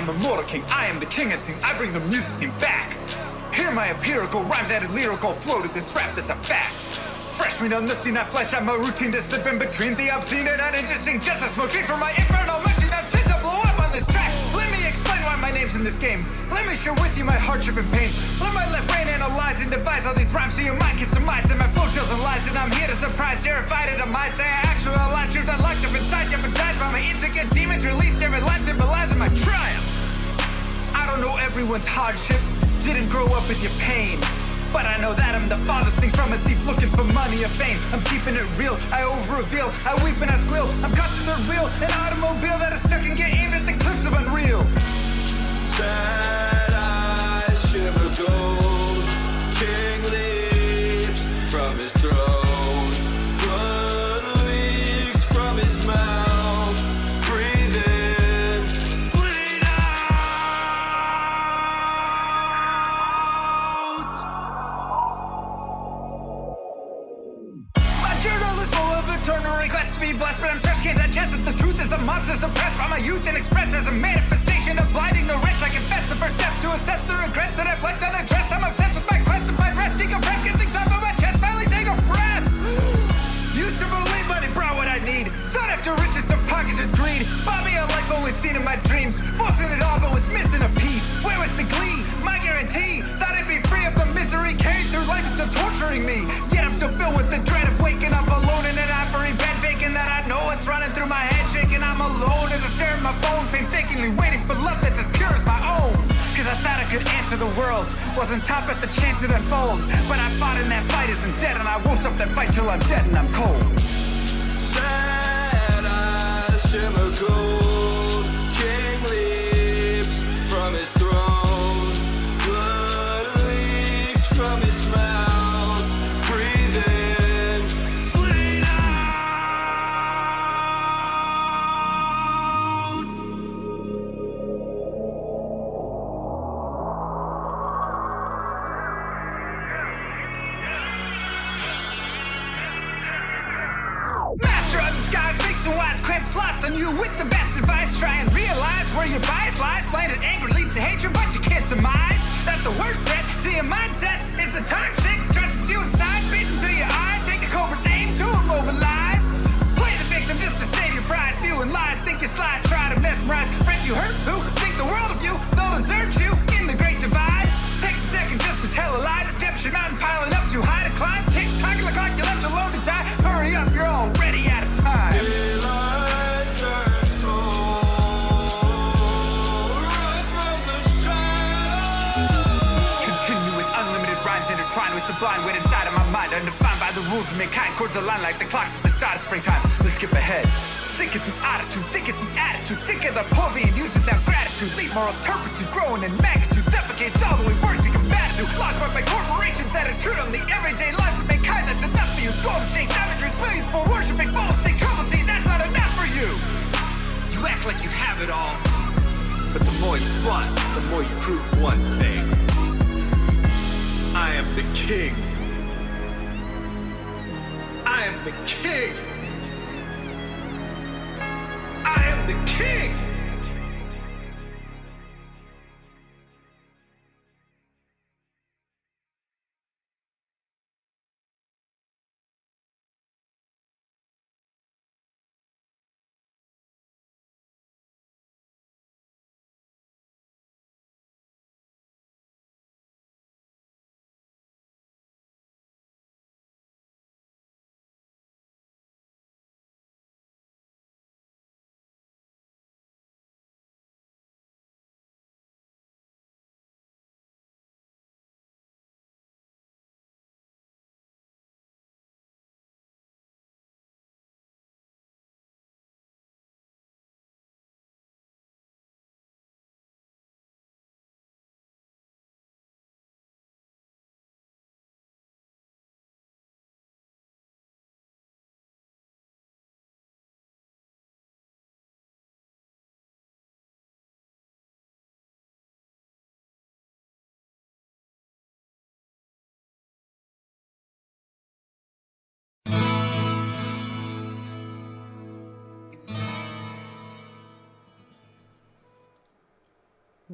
am immortal king, I am the king unseen, I bring the music scene back. Hear my empirical rhymes added lyrical flow to this rap that's a fact. Fresh meat on the scene, I flesh out my routine to slip in between the obscene and uninteresting. Just a smoke treat for my infernal machine I've sent to blow up on this track. Let me explain why my name's in this game. Let me share with you my hardship and pain. Let my left brain analyze and devise all these rhymes so your mind can surmise that my flow tells and lies. And I'm here to surprise, terrified at a mind. Say I actualize truth I locked up inside, jeopardized by my insecure demons. Released every line symbolizing my triumph. I don't know everyone's hardships, didn't grow up with your pain, but I know that I'm the farthest thing from a thief looking for money or fame. I'm keeping it real, I over-reveal, I weep and I squeal. I'm caught to the real, an automobile that is stuck and get aimed at the cliffs of unreal. Sad eyes shimmer gold, king leaps from his throne, blood leaks from his mouth, breathe in, bleed out. My journal is full of eternal requests to be blessed, but I'm stressed, can't digest it. The truth is a monster suppressed by my youth and expressed as a manifestation of blind ignorance. I confess the first step to assess the regrets that I've left unaddressed. I'm obsessed with my quest to find rest, decompress, get things off of my chest, finally take a breath. Used to believe money brought what I need, sought after riches to pockets with greed. Bought me a life only seen in my dreams, forcing it all but was missing a piece. Where was the glee, my guarantee? Thought I'd be free of the misery carried through life, it's still torturing me. Yet I'm still filled with the dread of waking up alone in an ivory bed, vacant that I know what's running through my head, shaking. I'm alone as I stare at my phone, painstakingly waiting for love that's as pure as my own. Cause I thought I could answer the world, wasn't top at the chance it unfold. But I fought in that fight isn't dead, and I won't stop that fight till I'm dead and I'm cold. Sad eyes shimmer gold, king leaps from his throne, blood leaks from his mouth, breathe in, bleed out. Master of disguise, makes some wise quips lost on you with the best advice. Try and realize where your bias lies. Blinded anger leads to hatred, but you can't surmise that the worst threat to your mindset is the toxic trust you inside, beating to your eyes. Take the cobra's aim to immobilize. Play the victim just to save your pride. Spewing lies, think you slide, try to mesmerize friends you hurt who think the world of you. They'll desert you in the great divide. Takes a second just to tell a lie. Deception mountain piling up too high to climb. Tick-tocking the clock, you're left alone to die. Hurry up, you're already out of time. Daylight turns cold, rise from the shadows. Continue with unlimited rhymes intertwined with sublime wit inside of my mind, undefined by the rules of mankind. Chords align like the clocks at the start of springtime. Let's skip ahead. Sick of the attitude, sick of the attitude, sick of the poor being used without gratitude. Leave moral turpitude growing in magnitude, suffocates all the way work to combat it. Lost by corporations that intrude on the everyday lives of mankind. That's enough for you. Golden shakes, hundreds, millions for worshiping, full of state trouble tea. That's not enough for you. You act like you have it all, but the more you flaunt, the more you prove one thing: I am the king. I am the king. I am the king!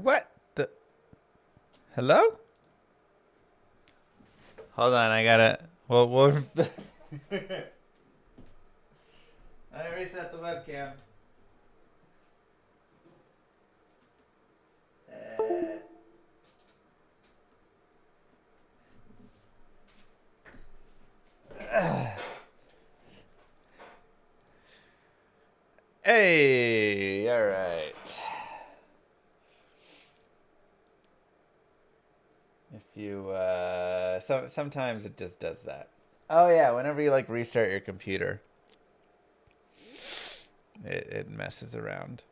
What the? Hello? Hold on, I gotta. Well, I reset the webcam. Hey, all right. If you, sometimes it just does that. Oh yeah, whenever you like restart your computer, it messes around.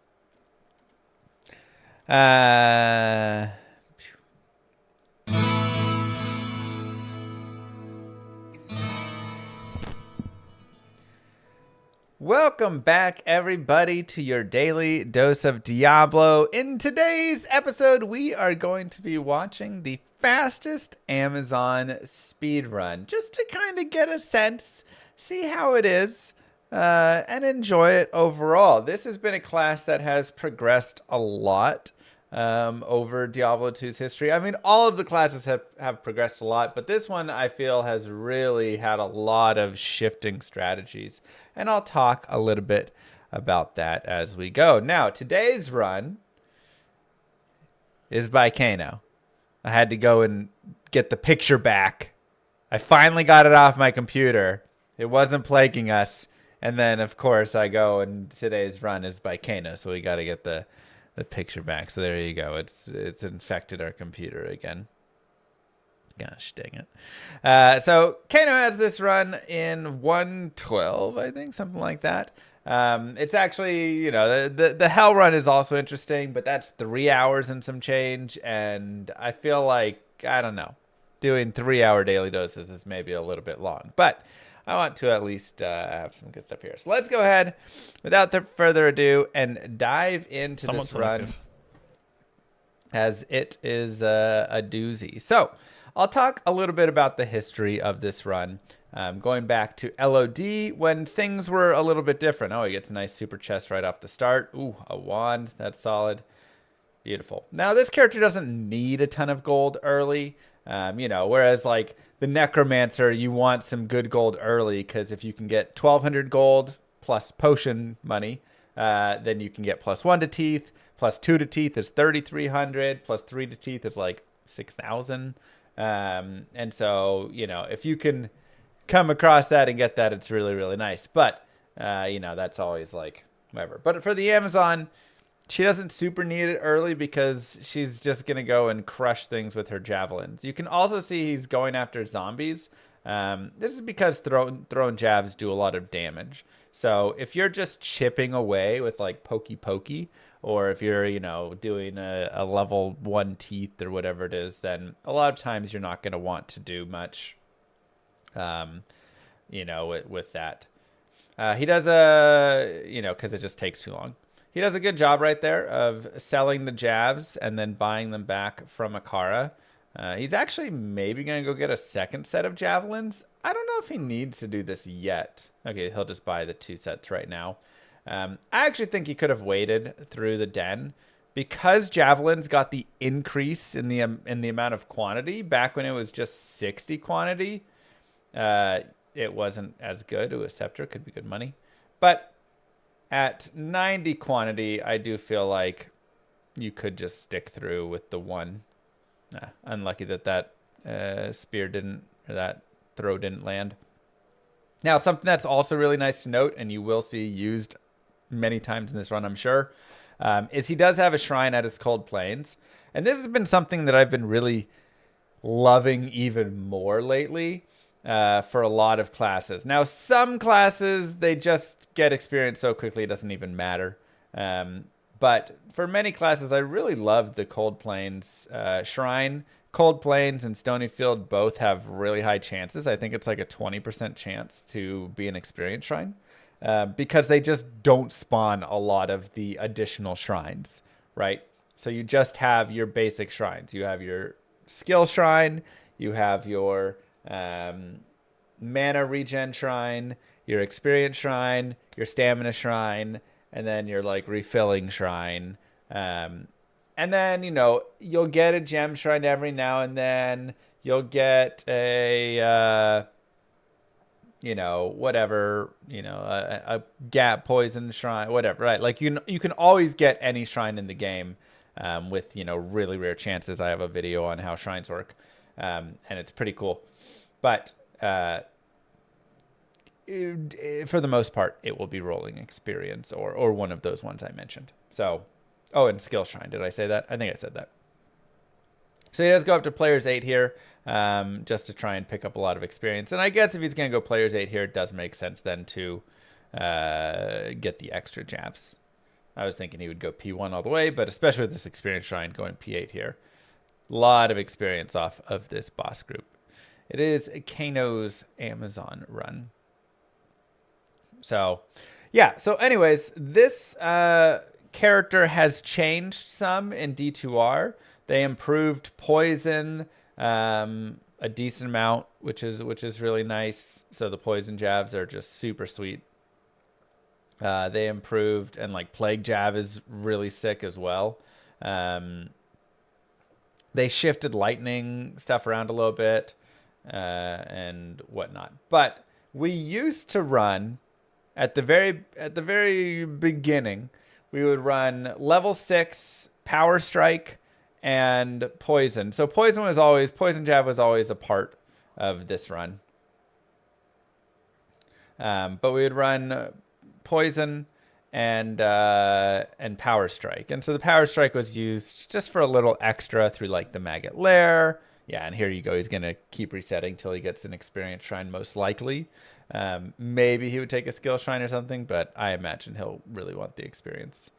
Welcome back, everybody, to your daily dose of Diablo. In today's episode, we are going to be watching the fastest Amazon speedrun, just to kind of get a sense, see how it is, and enjoy it overall. This has been a class that has progressed a lot over Diablo 2's history. I mean, all of the classes have progressed a lot, but this one I feel has really had a lot of shifting strategies. And I'll talk a little bit about that as we go. Now, today's run is by Kano. I had to go and get the picture back. I finally got it off my computer. It wasn't plaguing us. And then, of course, I go and today's run is by Kano. So we got to get the picture back. So there you go. It's infected our computer again. Gosh dang it. So Kano has this run in 112, I think, something like that. It's actually, you know, the hell run is also interesting, but that's 3 hours and some change. And I feel like, I don't know, doing 3 hour daily doses is maybe a little bit long, but I want to at least have some good stuff here. So let's go ahead, without further ado, and dive into this run, as it is a doozy. So I'll talk a little bit about the history of this run, going back to LOD when things were a little bit different. Oh, he gets a nice super chest right off the start. Ooh, a wand. That's solid. Beautiful. Now, this character doesn't need a ton of gold early, you know, whereas like the Necromancer, you want some good gold early, because if you can get 1,200 gold plus potion money, then you can get +1 to teeth, +2 to teeth is 3,300, +3 to teeth is like 6,000. And so, you know, if you can come across that and get that, it's really, really nice. But, you know, that's always like whatever. But for the Amazon, she doesn't super need it early because she's just going to go and crush things with her javelins. You can also see he's going after zombies. This is because throwing jabs do a lot of damage. So if you're just chipping away with like pokey, or if you're, you know, doing a level 1 teeth or whatever it is, then a lot of times you're not going to want to do much, you know, with that. He does you know, because it just takes too long. He does a good job right there of selling the jabs and then buying them back from Akara. He's actually maybe going to go get a second set of javelins. I don't know if he needs to do this yet. Okay, he'll just buy the 2 sets right now. I actually think he could have waited through the den, because javelins got the increase in the amount of quantity back when it was just 60 quantity. It wasn't as good. Ooh, a scepter could be good money, but at 90 quantity, I do feel like you could just stick through with the 1. Unlucky that spear didn't, or that throw didn't land. Now, something that's also really nice to note, and you will see used many times in this run, I'm sure, is he does have a shrine at his Cold Plains. And this has been something that I've been really loving even more lately for a lot of classes. Now, some classes, they just get experience so quickly it doesn't even matter. But for many classes, I really love the Cold Plains shrine. Cold Plains and Stonyfield both have really high chances. I think it's like a 20% chance to be an experience shrine, because they just don't spawn a lot of the additional shrines, right? So you just have your basic shrines. You have your skill shrine, you have your mana regen shrine, your experience shrine, your stamina shrine, and then your like refilling shrine. And then, you know, you'll get a gem shrine every now and then. You'll get a, you know, whatever, you know, a gap poison shrine, whatever, right? Like you can always get any shrine in the game with, you know, really rare chances. I have a video on how shrines work, and it's pretty cool. But for the most part, it will be rolling experience or one of those ones I mentioned. So, oh, and skill shrine. Did I say that? I think I said that. So he does go up to players 8 here, just to try and pick up a lot of experience. And I guess if he's going to go players 8 here, it does make sense then to get the extra jabs. I was thinking he would go P1 all the way, but especially with this experience shrine going P8 here. A lot of experience off of this boss group. It is Kano's Amazon run. So, yeah. So anyways, this character has changed some in D2R. They improved poison a decent amount, which is really nice. So the poison jabs are just super sweet. They improved, and like plague jab is really sick as well. They shifted lightning stuff around a little bit and whatnot. But we used to run at the very beginning. We would run level 6 power strike and poison. So poison jab was always a part of this run. But we would run poison and power strike. And so the power strike was used just for a little extra through like the maggot lair. Yeah, and here you go. He's going to keep resetting till he gets an experience shrine, most likely. Maybe he would take a skill shrine or something, but I imagine he'll really want the experience.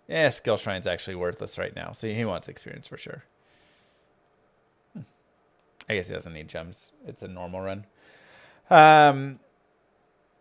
Yeah, skill shrine's actually worthless right now, so he wants experience for sure. I guess he doesn't need gems. It's a normal run.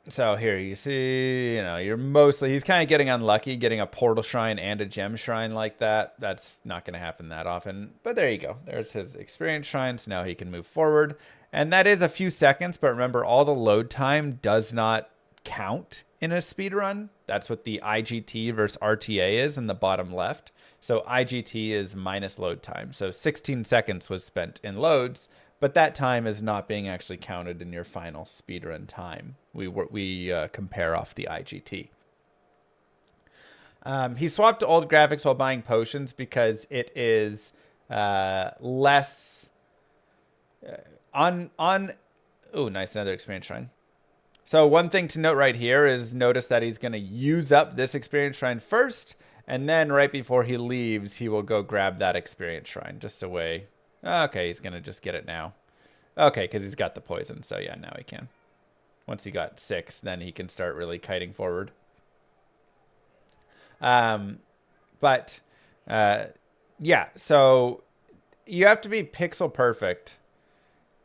So here you see, you know, he's kind of getting unlucky getting a portal shrine and a gem shrine like that. That's not going to happen that often. But there you go. There's his experience shrines. Now he can move forward. And that is a few seconds, but remember, all the load time does not count in a speed run. That's what the IGT versus RTA is in the bottom left. So IGT is minus load time. So 16 seconds was spent in loads, but that time is not being actually counted in your final speedrun time. We compare off the IGT. He swapped to old graphics while buying potions because it is less oh, nice, another experience shrine. So one thing to note right here is notice that he's going to use up this experience shrine first, and then right before he leaves, he will go grab that experience shrine just away. Okay, he's going to just get it now. Okay, because he's got the poison, so yeah, now he can. Once he got 6, then he can start really kiting forward. Yeah, so you have to be pixel perfect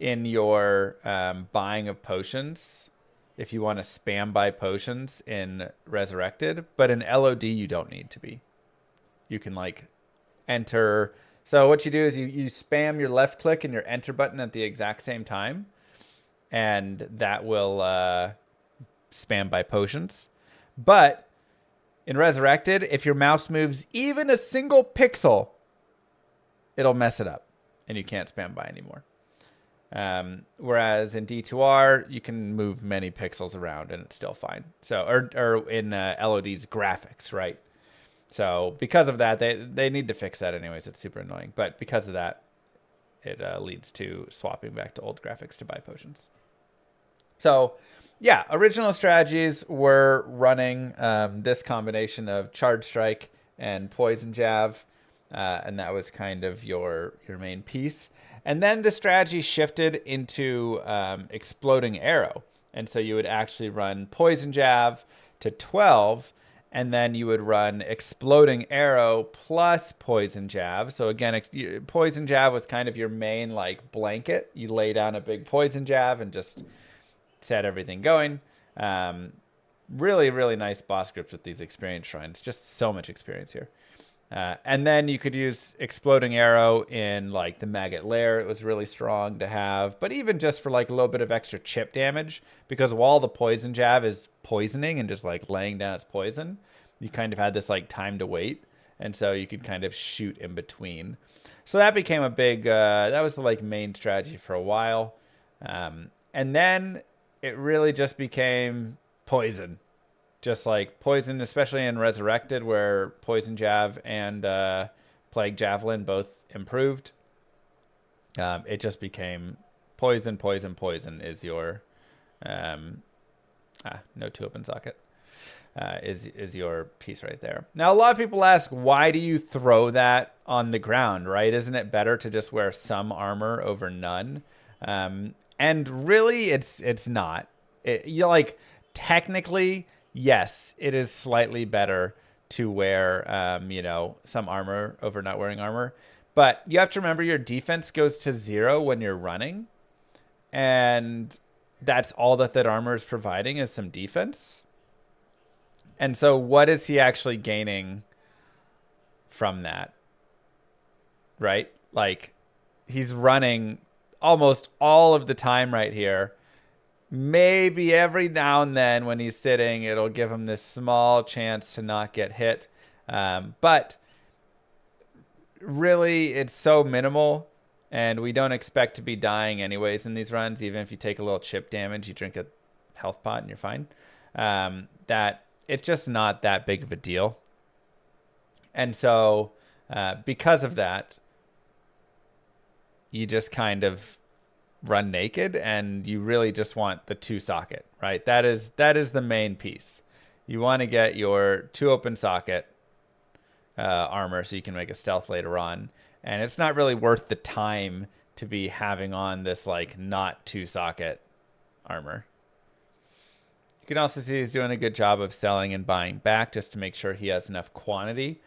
in your buying of potions if you want to spam buy potions in Resurrected, but in LOD you don't need to be. You can like enter. So what you do is you spam your left click and your enter button at the exact same time, and that will spam buy potions. But in Resurrected, if your mouse moves even a single pixel, it'll mess it up and you can't spam buy anymore. Whereas in D2R, you can move many pixels around and it's still fine. So, or in LOD's graphics, right? So because of that, they need to fix that anyways. It's super annoying. But because of that, it leads to swapping back to old graphics to buy potions. So yeah, original strategies were running this combination of Charge Strike and Poison Jab. And that was kind of your main piece. And then the strategy shifted into Exploding Arrow. And so you would actually run Poison Jab to 12, and then you would run Exploding Arrow plus Poison Jab. So again, Poison Jab was kind of your main like blanket. You lay down a big Poison Jab and just set everything going. Really, really nice boss grips with these experience shrines. Just so much experience here. And then you could use Exploding Arrow in like the Maggot Lair. It was really strong to have, but even just for like a little bit of extra chip damage, because while the Poison Jab is poisoning and just like laying down its poison, you kind of had this like time to wait. and so you could kind of shoot in between. So that became a big, that was the like main strategy for a while. And then it really just became poison. Just like poison, especially in Resurrected, where Poison Jav and Plague Javelin both improved. It just became poison, poison, poison is your, no 2-open socket, is your piece right there. Now, a lot of people ask, why do you throw that on the ground, right? Isn't it better to just wear some armor over none? And really, it's not. Like, technically, yes, it is slightly better to wear, you know, some armor over not wearing armor. But you have to remember your defense goes to 0 when you're running. And that's all that armor is providing is some defense. And so what is he actually gaining from that? Right? Like, he's running almost all of the time right here. Maybe every now and then when he's sitting, it'll give him this small chance to not get hit. But really, it's so minimal, and we don't expect to be dying anyways in these runs. Even if you take a little chip damage, you drink a health pot and you're fine. That it's just not that big of a deal. And so because of that, you just kind of run naked, and you really just want the 2-socket, right? That is the main piece. You want to get your 2-open socket armor so you can make a stealth later on. And it's not really worth the time to be having on this like not 2-socket armor. You can also see he's doing a good job of selling and buying back just to make sure he has enough quantity.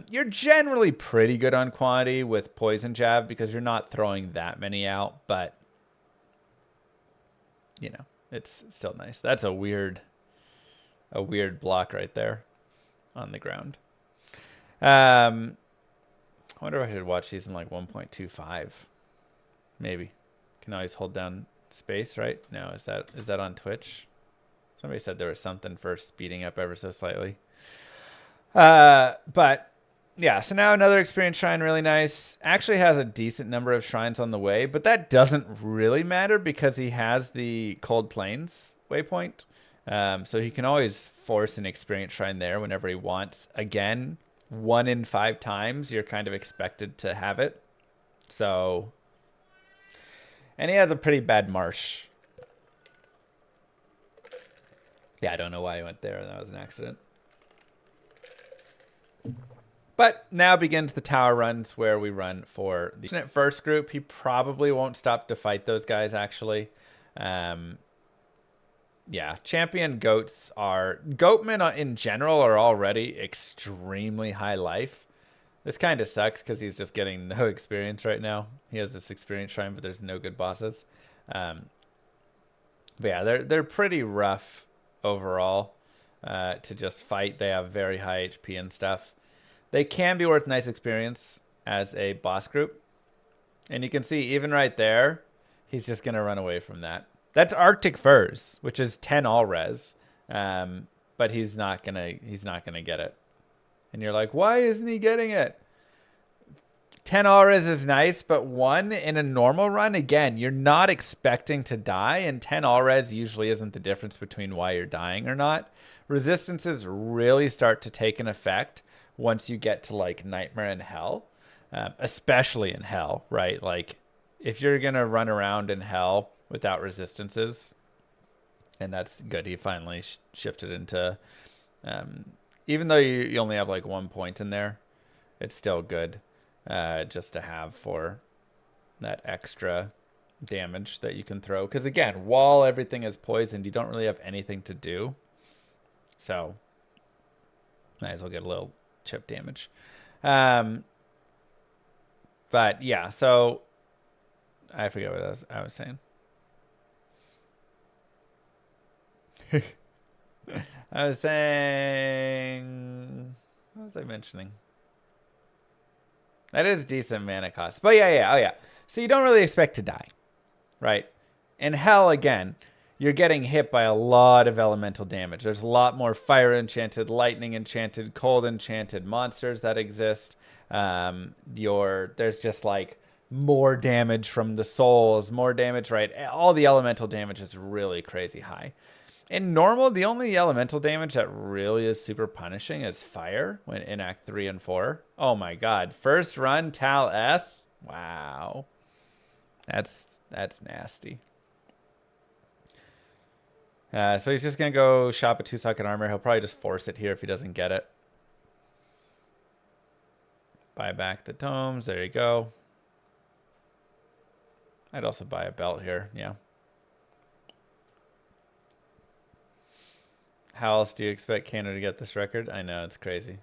You're generally pretty good on quantity with Poison Jab because you're not throwing that many out, but you know, it's still nice. That's a weird block right there on the ground. I wonder if I should watch these in like 1.25. Maybe. Can always hold down space, right? No, is that on Twitch? Somebody said there was something for speeding up ever so slightly. But yeah, so now another experience shrine, really nice. Actually has a decent number of shrines on the way, but that doesn't really matter because he has the Cold Plains waypoint. So he can always force an experience shrine there whenever he wants. Again, 1 in 5 times you're kind of expected to have it. So, and he has a pretty bad marsh. Yeah, I don't know why he went there. That was an accident. But now begins the tower runs where we run for the first group. He probably won't stop to fight those guys, actually. Yeah, champion goats goatmen in general are already extremely high life. This kind of sucks because he's just getting no experience right now. He has this experience shrine, but there's no good bosses. But yeah, they're pretty rough overall to just fight. They have very high HP and stuff. They can be worth nice experience as a boss group. And you can see even right there, he's just going to run away from that. That's Arctic Furs, which is 10 all res. But he's not going to get it. And you're like, why isn't he getting it? 10 all res is nice, but 1 in a normal run, again, you're not expecting to die, and 10 all res usually isn't the difference between why you're dying or not. Resistances really start to take an effect once you get to like Nightmare in Hell, especially in Hell, right? Like if you're going to run around in Hell without resistances, and that's good. He finally shifted into, even though you only have like 1 point in there, it's still good just to have for that extra damage that you can throw. Because again, while everything is poisoned, you don't really have anything to do. So might as well get a little chip damage. But yeah, so I forget what I was saying. I was saying, what was I mentioning? That is decent mana cost. But yeah. So you don't really expect to die, right? In Hell, again, you're getting hit by a lot of elemental damage. There's a lot more fire enchanted, lightning enchanted, cold enchanted monsters that exist. There's just like more damage from the souls, more damage, right? All the elemental damage is really crazy high. In normal, the only elemental damage that really is super punishing is fire when in Act 3 and 4. Oh my god. First run, Tal Eth. Wow. That's nasty. So he's just going to go shop a 2-socket armor. He'll probably just force it here if he doesn't get it. Buy back the tomes. There you go. I'd also buy a belt here. Yeah. How else do you expect Canada to get this record? I know, it's crazy.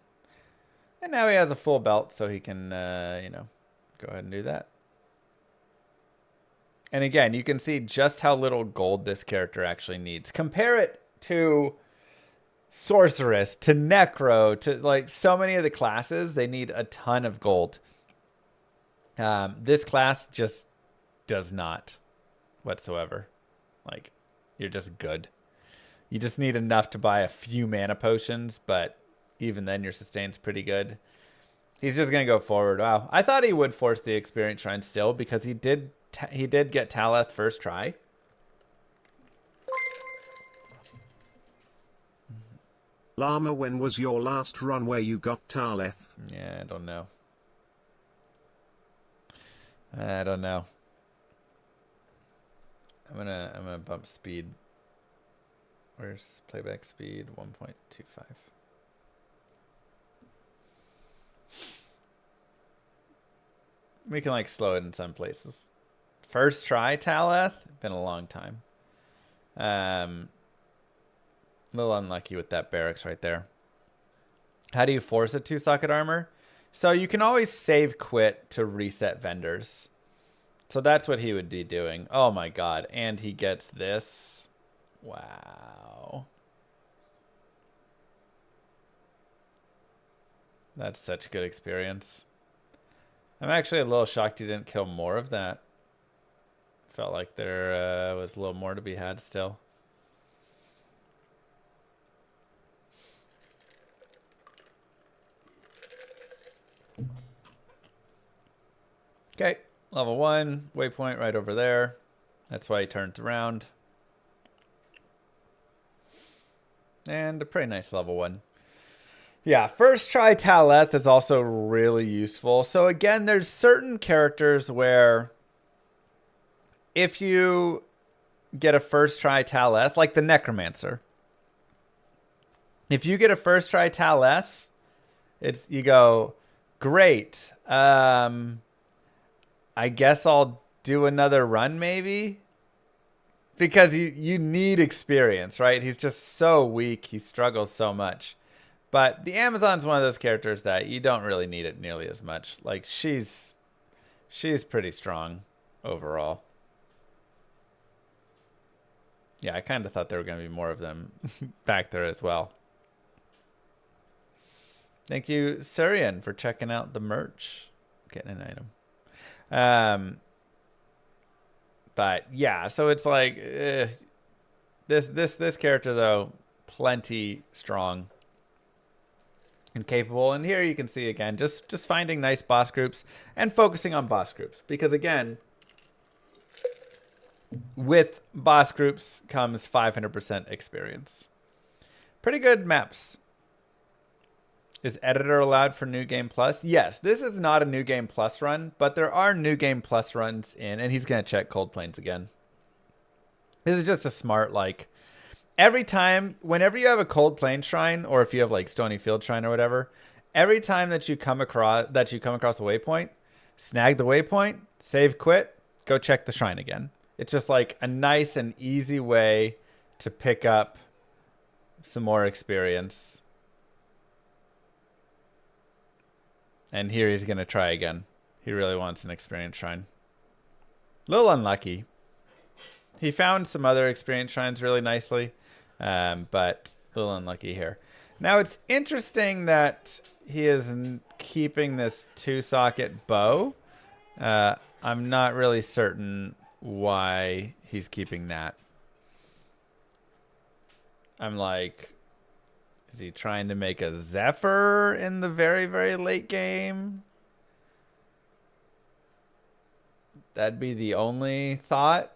And now he has a full belt, so he can, you know, go ahead and do that. And again, you can see just how little gold this character actually needs. Compare it to Sorceress, to Necro, to like so many of the classes, they need a ton of gold. This class just does not whatsoever. Like, you're just good. You just need enough to buy a few mana potions, but even then your sustain's pretty good. He's just going to go forward. Wow. I thought he would force the experience shrine still because he did get Taleth first try. Llama, when was your last run where you got Taleth? Yeah, I don't know. I don't know. I'm gonna bump speed. Where's playback speed? 1.25. We can like slow it in some places. First try Taleth. Been a long time. A little unlucky with that barracks right there. How do you force a 2-socket armor? So you can always save quit to reset vendors. So that's what he would be doing. Oh my god. And he gets this. Wow. That's such a good experience. I'm actually a little shocked he didn't kill more of that. Felt like there was a little more to be had still. Okay, level 1, waypoint right over there. That's why he turns around. And a pretty nice level 1. Yeah, first try Taleth is also really useful. So again, there's certain characters where if you get a first try Taleth, like the Necromancer. If you get a first try Taleth, you go, great. I guess I'll do another run maybe. Because you need experience, right? He's just so weak. He struggles so much. But the Amazon's one of those characters that you don't really need it nearly as much. Like, she's pretty strong overall. Yeah, I kind of thought there were going to be more of them back there as well. Thank you, Surian, for checking out the merch. Getting an item. But yeah, so it's like this character though, plenty strong and capable. And here you can see again, just finding nice boss groups and focusing on boss groups, because again, with boss groups comes 500% experience. Pretty good maps. Is editor allowed for New Game Plus? Yes, this is not a New Game Plus run, but there are New Game Plus runs in, and he's going to check Cold Plains again. This is just a smart, like, every time, whenever you have a Cold Plains shrine, or if you have like Stony Field shrine or whatever, every time that you come across a waypoint, snag the waypoint, save quit, go check the shrine again. It's just like a nice and easy way to pick up some more experience. And here he's going to try again. He really wants an experience shrine. A little unlucky. He found some other experience shrines really nicely, but a little unlucky here. Now it's interesting that he is keeping this 2-socket bow. I'm not really certain why he's keeping that. I'm like, is he trying to make a Zephyr in the very, very late game? That'd be the only thought.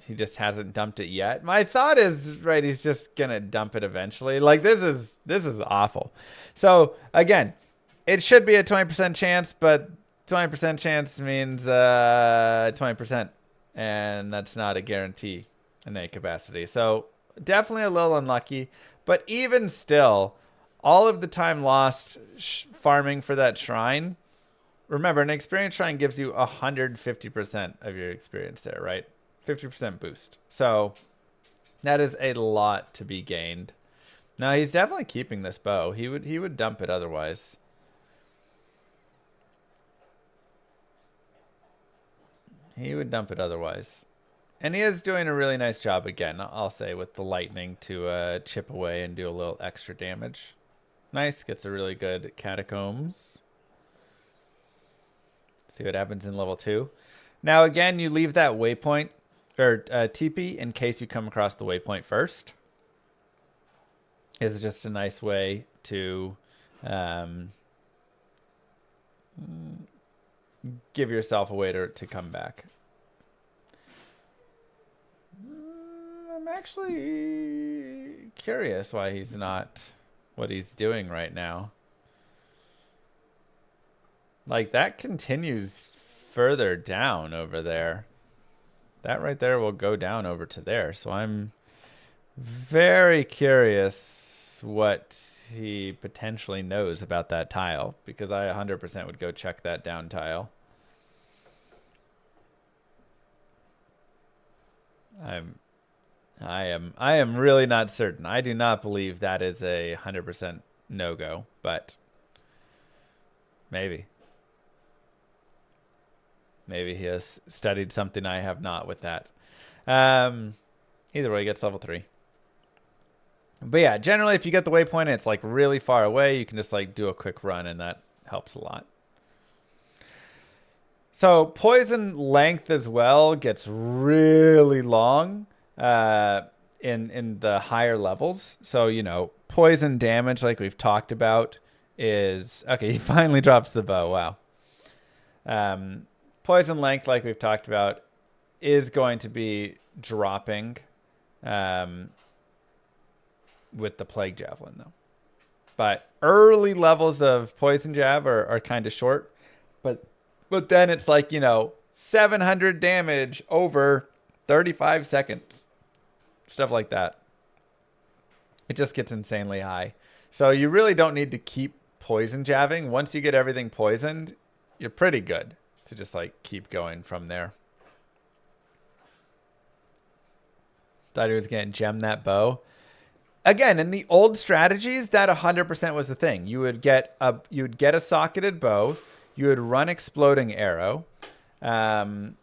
He just hasn't dumped it yet. My thought is, right, he's just gonna dump it eventually. Like, this is awful. So again, it should be a 20% chance, but 20% chance means 20%, and that's not a guarantee in any capacity. So definitely a little unlucky, but even still, all of the time lost farming for that shrine. Remember, an experience shrine gives you 150% of your experience there, right? 50% boost. So that is a lot to be gained. Now he's definitely keeping this bow. He would dump it otherwise. He would dump it otherwise. And he is doing a really nice job again, I'll say, with the lightning to chip away and do a little extra damage. Nice, gets a really good catacombs. See what happens in level 2. Now again, you leave that waypoint or TP in case you come across the waypoint first. Is just a nice way to give yourself a way to come back. I'm actually curious why he's not what he's doing right now. Like, that continues further down over there. That right there will go down over to there. So I'm very curious what he potentially knows about that tile, because I 100% would go check that down tile. I am really not certain. I do not believe that is a 100% no-go, but maybe. Maybe he has studied something I have not with that. Either way, he gets level 3. But yeah, generally, if you get the waypoint and it's like really far away, you can just like do a quick run, and that helps a lot. So poison length as well gets really long in the higher levels. So, you know, poison damage, like we've talked about, is... Okay, he finally drops the bow. Wow. Poison length, like we've talked about, is going to be dropping with the Plague Javelin, though. But early levels of Poison Jab are kind of short. But then it's like, you know, 700 damage over 35 seconds. Stuff like that. It just gets insanely high. So you really don't need to keep Poison Jabbing. Once you get everything poisoned, you're pretty good to just like keep going from there. Thought he was going to gem that bow. Again, in the old strategies, that 100% was the thing. You would get a socketed bow, you would run exploding arrow, and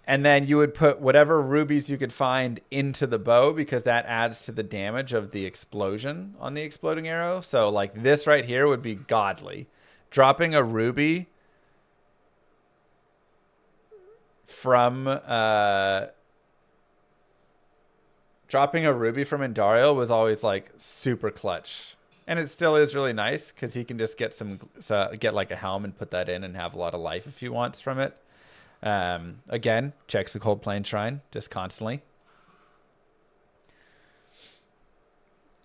then you would put whatever rubies you could find into the bow, because that adds to the damage of the explosion on the exploding arrow. So like this right here would be godly. Dropping a ruby from Indariel was always like super clutch, and it still is really nice because he can just get like a helm and put that in and have a lot of life if he wants from it. Again, checks the Cold Plain Shrine just constantly,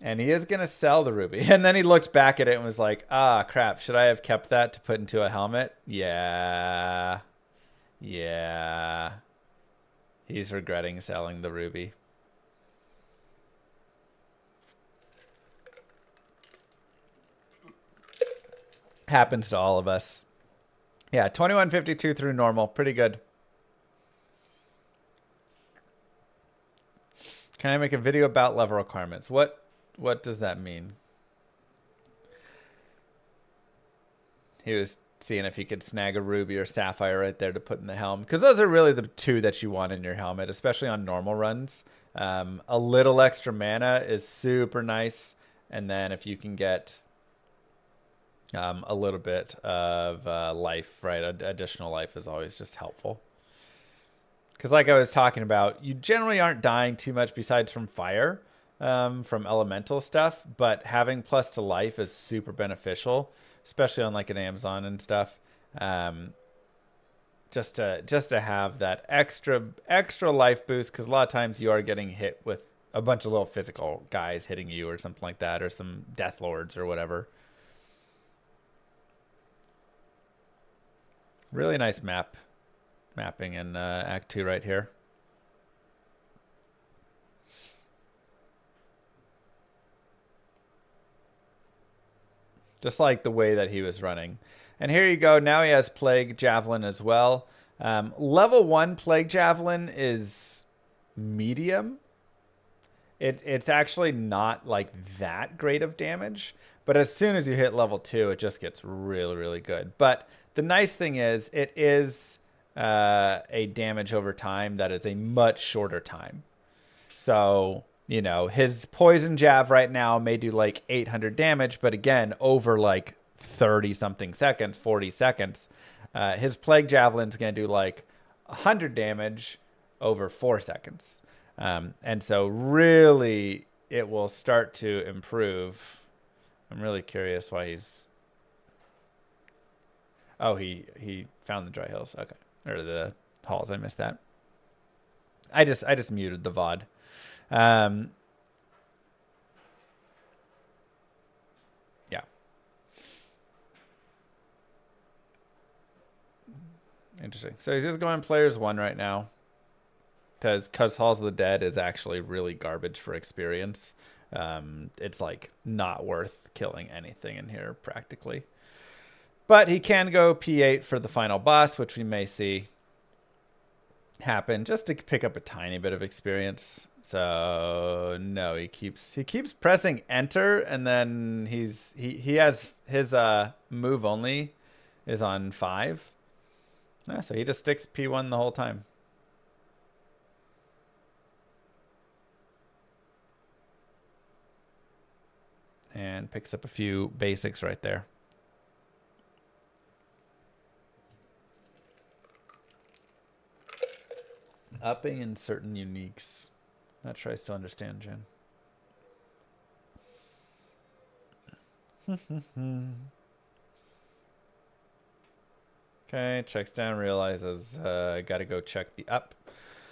and he is gonna sell the ruby. And then he looked back at it and was like, "Ah, crap! Should I have kept that to put into a helmet?" Yeah. He's regretting selling the ruby. Happens to all of us. Yeah, 2152 through normal. Pretty good. Can I make a video about level requirements? What does that mean? He was seeing if he could snag a ruby or sapphire right there to put in the helm, because those are really the two that you want in your helmet, especially on normal runs. A little extra mana is super nice, and then if you can get a little bit of life, right? Additional life is always just helpful. Because like I was talking about, you generally aren't dying too much besides from fire, from elemental stuff. But having plus to life is super beneficial, especially on like an Amazon and stuff. Just to have that extra life boost, because a lot of times you are getting hit with a bunch of little physical guys hitting you or something like that, or some death lords or whatever. Really nice mapping in Act 2 right here. Just like the way that he was running. And here you go. Now he has Plague Javelin as well. Level 1 Plague Javelin is medium. It's actually not like that great of damage. But as soon as you hit level 2, it just gets really, really good. But the nice thing is it is a damage over time that is a much shorter time. So, you know, his poison jab right now may do like 800 damage. But again, over like 30 something seconds, 40 seconds, his Plague Javelin's going to do like 100 damage over 4 seconds. And so really it will start to improve. I'm really curious why he's... Oh, he found the dry hills. Okay. Or the halls. I missed that. I just muted the VOD. Yeah. Interesting. So he's just going players 1 right now. Because Halls of the Dead is actually really garbage for experience. It's like not worth killing anything in here practically. But he can go P8 for the final boss, which we may see happen just to pick up a tiny bit of experience. So no, he keeps pressing enter, and then he has his move only is on 5. So he just sticks P1 the whole time. And picks up a few basics right there. Upping in certain uniques. Not sure I still understand, Jen. Okay, checks down, realizes gotta go check the up.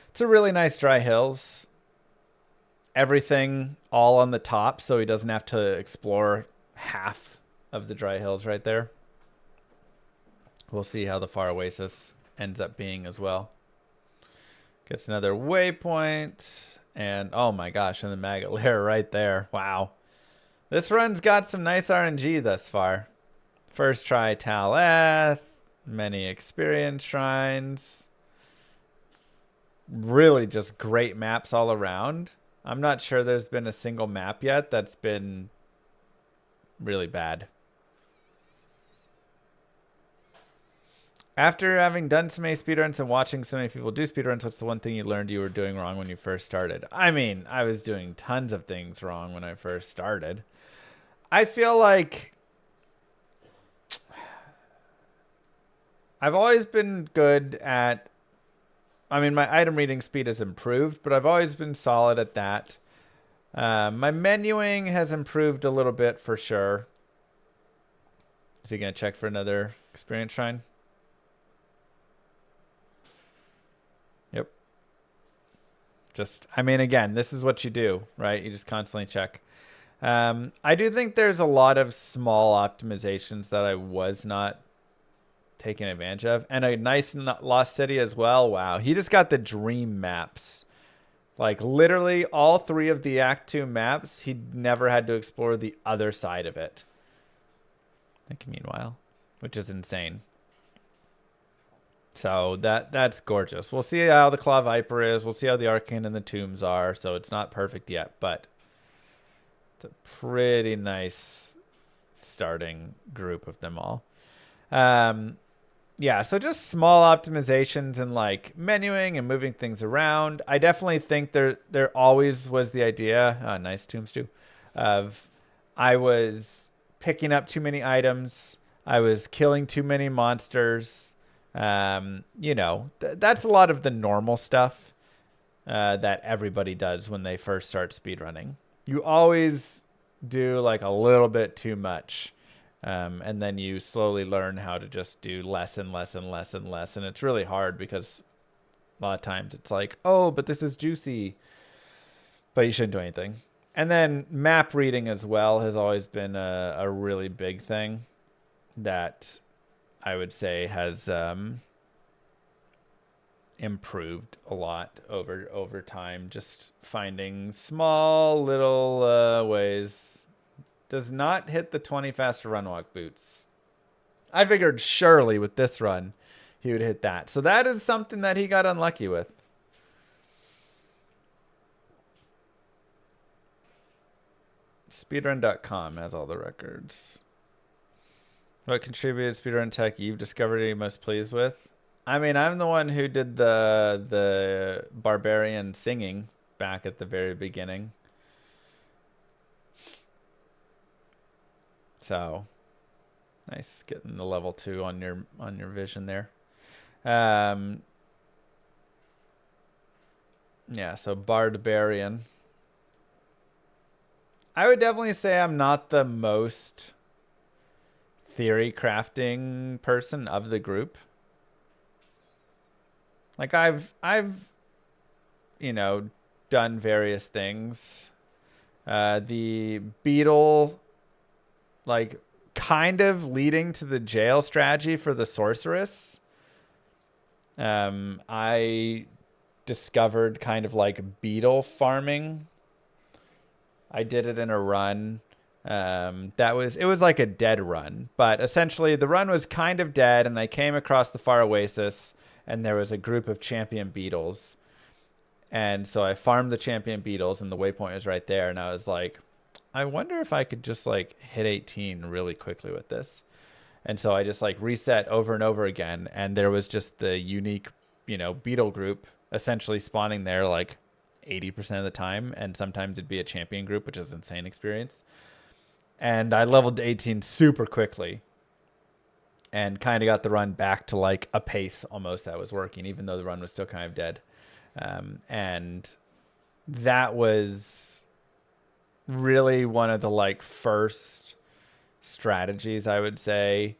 It's a really nice dry hills. Everything all on the top, so he doesn't have to explore half of the dry hills right there. We'll see how the Far Oasis ends up being as well. Gets another waypoint, and oh my gosh, and the maggot lair right there. Wow. This run's got some nice RNG thus far. First try Taleth, many experience shrines. Really just great maps all around. I'm not sure there's been a single map yet that's been really bad. After having done so many speedruns and watching so many people do speedruns, what's the one thing you learned you were doing wrong when you first started? I mean, I was doing tons of things wrong when I first started. I feel like I've always been good at... I mean, my item reading speed has improved, but I've always been solid at that. My menuing has improved a little bit for sure. Is he going to check for another experience shrine? Yep. Just, I mean, again, this is what you do, right? You just constantly check. I do think there's a lot of small optimizations that I was not taken advantage of, and a nice Lost City as well. Wow, he just got the dream maps, like literally all 3 of the Act 2 maps. He never had to explore the other side of it, like, meanwhile, which is insane. So that's gorgeous. We'll see how the Claw Viper is. We'll see how the Arcane and the Tombs are. So it's not perfect yet, but it's a pretty nice starting group of them all. Yeah, so just small optimizations and like menuing and moving things around. I definitely think there always was the idea, nice Tombs too, of I was picking up too many items. I was killing too many monsters. You know, that's a lot of the normal stuff that everybody does when they first start speedrunning. You always do like a little bit too much. And then you slowly learn how to just do less and less and less and less. And it's really hard because a lot of times it's like, oh, but this is juicy, but you shouldn't do anything. And then map reading as well has always been a really big thing that I would say has improved a lot over time. Just finding small little ways. Does not hit the 20 faster run walk boots. I figured surely with this run he would hit that. So that is something that he got unlucky with. Speedrun.com has all the records. What contributed speedrun tech you've discovered you're most pleased with? I mean, I'm the one who did the barbarian singing back at the very beginning. So nice getting the level 2 on your vision there. Yeah, so barbarian. I would definitely say I'm not the most theory crafting person of the group. Like I've you know, done various things. The beetle, like kind of leading to the jail strategy for the sorceress. I discovered kind of like beetle farming. I did it in a run. It was like a dead run, but essentially the run was kind of dead, and I came across the far oasis, and there was a group of champion beetles. And so I farmed the champion beetles, and the waypoint was right there, and I was like, I wonder if I could just like hit 18 really quickly with this. And so I just like reset over and over again, and there was just the unique, you know, beetle group essentially spawning there like 80% of the time, and sometimes it'd be a champion group, which is an insane experience. And I leveled to 18 super quickly and kind of got the run back to like a pace almost that was working, even though the run was still kind of dead. And that was really one of the like first strategies, I would say,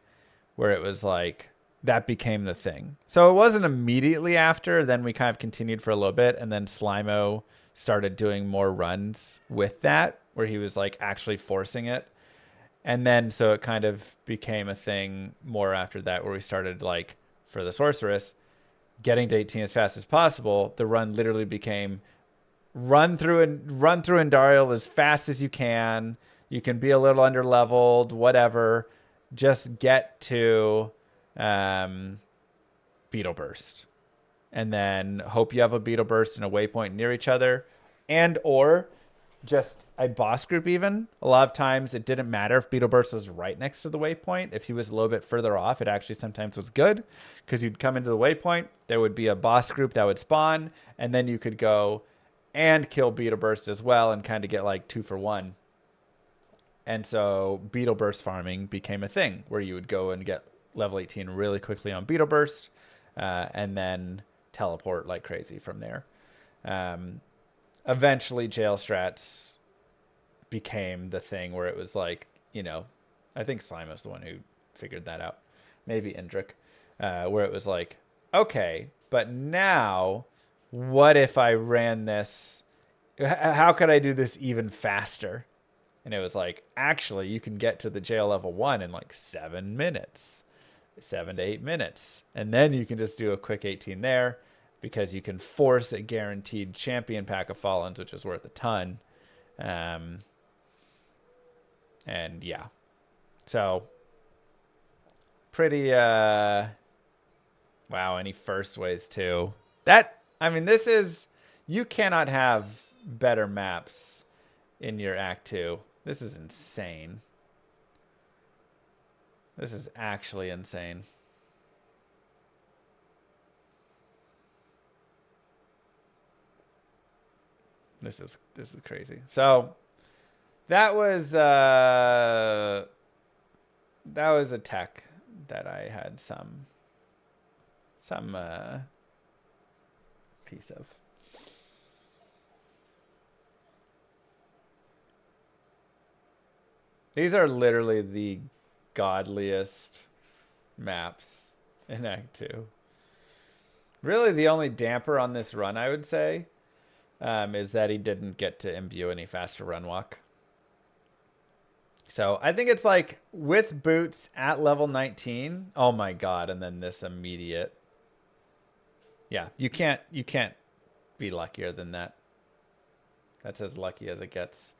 where it was like that became the thing. So it wasn't immediately after. Then we kind of continued for a little bit, and then Slimo started doing more runs with that, where he was like actually forcing it. And then so it kind of became a thing more after that, where we started like for the sorceress getting to 18 as fast as possible. The run literally became run through Andariel as fast as you can. You can be a little under leveled, whatever. Just get to Beetle Burst, and then hope you have a Beetle Burst and a waypoint near each other, and or just a boss group. Even a lot of times it didn't matter if Beetle Burst was right next to the waypoint. If he was a little bit further off, it actually sometimes was good, because you'd come into the waypoint, there would be a boss group that would spawn, and then you could go and kill Beetle Burst as well and kind of get like 2 for 1. And so Beetle Burst farming became a thing where you would go and get level 18 really quickly on Beetle Burst, and then teleport like crazy from there. Eventually jail strats became the thing where it was like, you know, I think Slimo's the one who figured that out. Maybe Indrik, where it was like, okay, but now what if I ran this? How could I do this even faster? And it was like, actually, you can get to the jail level 1 in like 7 minutes, 7 to 8 minutes. And then you can just do a quick 18 there, because you can force a guaranteed champion pack of Fallens, which is worth a ton. And yeah, so pretty, wow, any first ways too. That, I mean, this is, you cannot have better maps in your Act 2. This is insane. This is actually insane. This is crazy. So that was a tech that I had some piece of. These are literally the godliest maps in Act 2. Really, the only damper on this run, I would say, is that he didn't get to imbue any faster run walk. So I think it's like with boots at level 19. Oh my god! And then this immediate. Yeah, you can't be luckier than that. That's as lucky as it gets.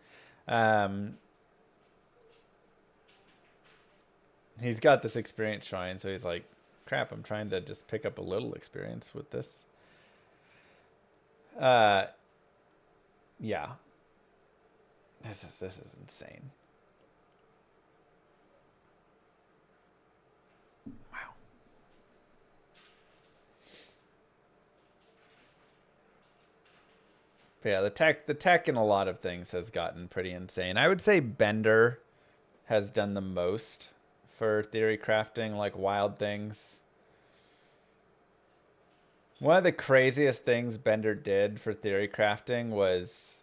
He's got this experience shrine, so he's like, crap, I'm trying to just pick up a little experience with this. Yeah. This is insane. Wow. But yeah, the tech in a lot of things has gotten pretty insane. I would say Bender has done the most for theory crafting, like wild things. One of the craziest things Bender did for theory crafting was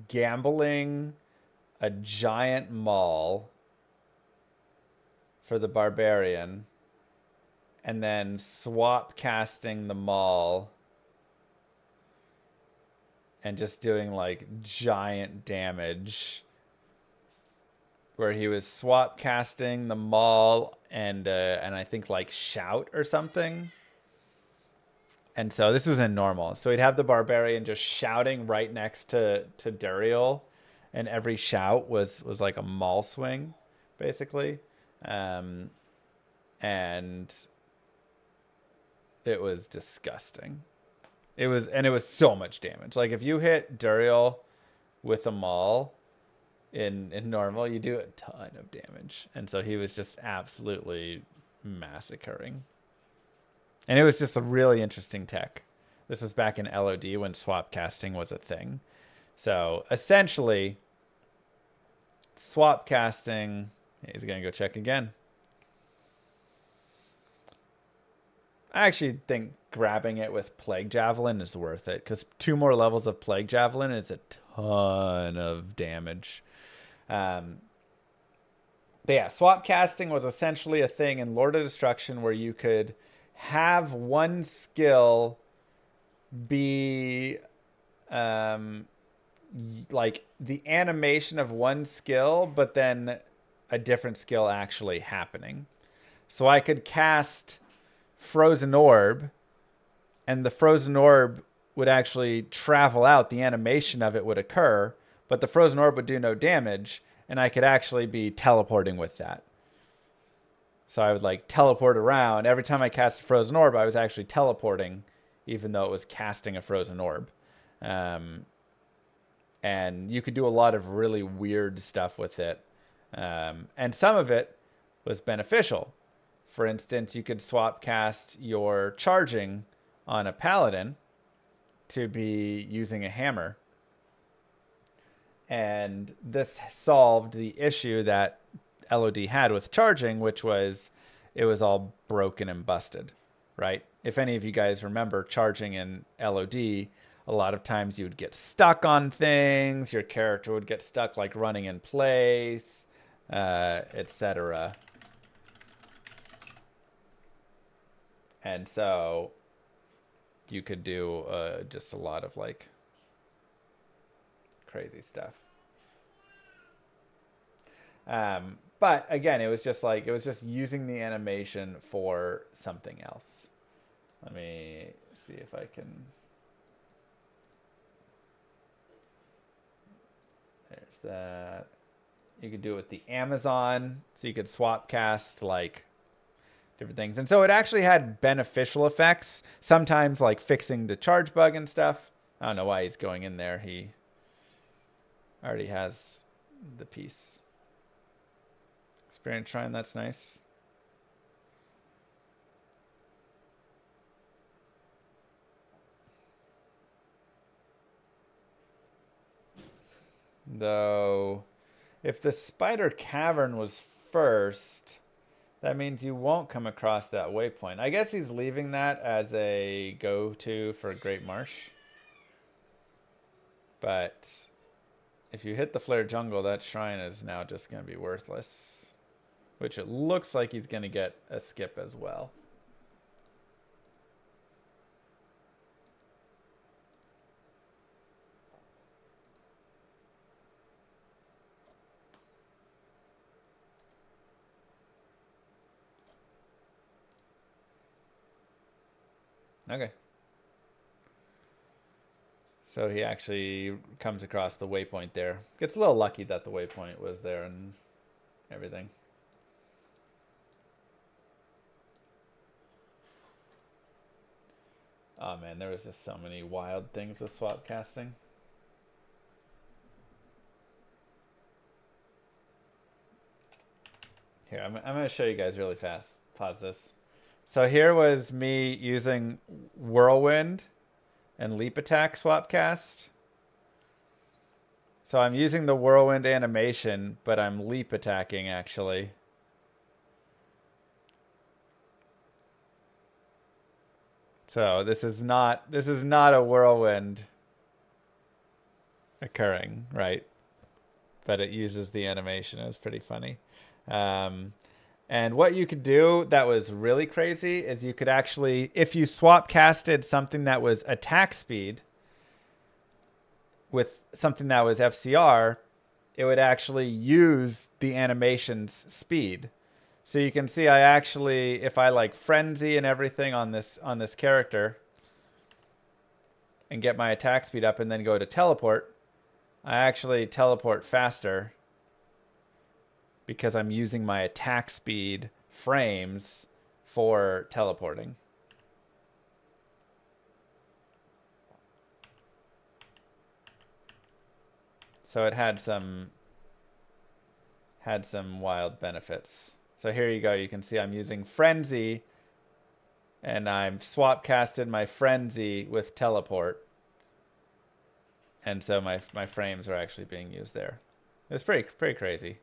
gambling a giant maul for the barbarian and then swap casting the maul and just doing like giant damage, where he was swap casting the maul and I think like shout or something. And so this was in normal. So he'd have the barbarian just shouting right next to Duriel, and every shout was like a maul swing, basically. And it was disgusting. It was so much damage. Like if you hit Duriel with a maul in normal, you do a ton of damage. And so he was just absolutely massacring. And it was just a really interesting tech. This was back in LOD when swap casting was a thing. So essentially, swap casting, he's going to go check again. I actually think grabbing it with Plague Javelin is worth it, because 2 more levels of Plague Javelin is a ton of damage. But yeah, swap casting was essentially a thing in Lord of Destruction where you could have one skill be like the animation of one skill, but then a different skill actually happening. So I could cast Frozen Orb, and the Frozen Orb would actually travel out. The animation of it would occur, but the Frozen Orb would do no damage, and I could actually be teleporting with that. So I would like teleport around. Every time I cast a Frozen Orb, I was actually teleporting, even though it was casting a Frozen Orb. And you could do a lot of really weird stuff with it. And some of it was beneficial. For instance, you could swap cast your charging on a paladin to be using a hammer. And this solved the issue that LOD had with charging, which was it was all broken and busted, right? If any of you guys remember charging in LOD, a lot of times you would get stuck on things, your character would get stuck like running in place, etc. And so you could do just a lot of like crazy stuff. But again, it was just using the animation for something else. Let me see if I can. There's that. You could do it with the Amazon, so you could swap cast like different things. And so it actually had beneficial effects, sometimes like fixing the charge bug and stuff. I don't know why he's going in there. He already has the piece. Experience shrine, that's nice. Though, if the spider cavern was first, that means you won't come across that waypoint. I guess he's leaving that as a go-to for Great Marsh. But if you hit the Flare Jungle, that shrine is now just going to be worthless. Which it looks like he's going to get a skip as well. Okay. So he actually comes across the waypoint there. Gets a little lucky that the waypoint was there and everything. Oh man, there was just so many wild things with swap casting. Here, I'm going to show you guys really fast. Pause this. So here was me using Whirlwind and Leap Attack swap cast. So I'm using the Whirlwind animation, but I'm leap attacking actually. So this is not a Whirlwind occurring, right? But it uses the animation. It was pretty funny. And what you could do that was really crazy is you could actually, if you swap casted something that was attack speed with something that was FCR, it would actually use the animation's speed. So you can see I actually, if I like frenzy and everything on this character and get my attack speed up and then go to teleport, I actually teleport faster because I'm using my attack speed frames for teleporting. So it had some wild benefits. So here you go. You can see I'm using Frenzy and I've swap casted my Frenzy with teleport. And so my frames are actually being used there. It's pretty crazy.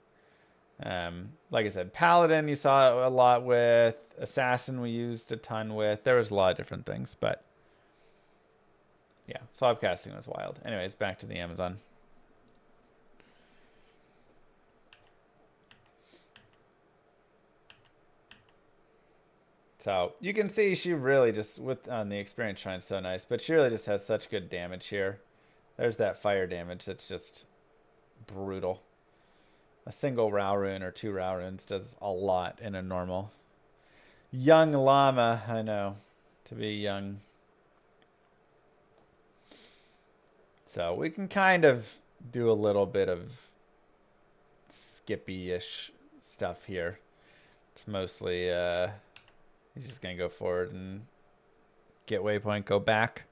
Like I said, Paladin you saw a lot with. Assassin we used a ton with. There was a lot of different things, but yeah, swap casting was wild. Anyways, back to the Amazon. So you can see she really just, with on the experience shrine, so nice, but she really just has such good damage here. There's that fire damage that's just brutal. A single Rao rune or 2 Rao runes does a lot in a normal. Young llama, I know, to be young. So we can kind of do a little bit of Skippy-ish stuff here. It's mostly, he's just going to go forward and get waypoint, go back.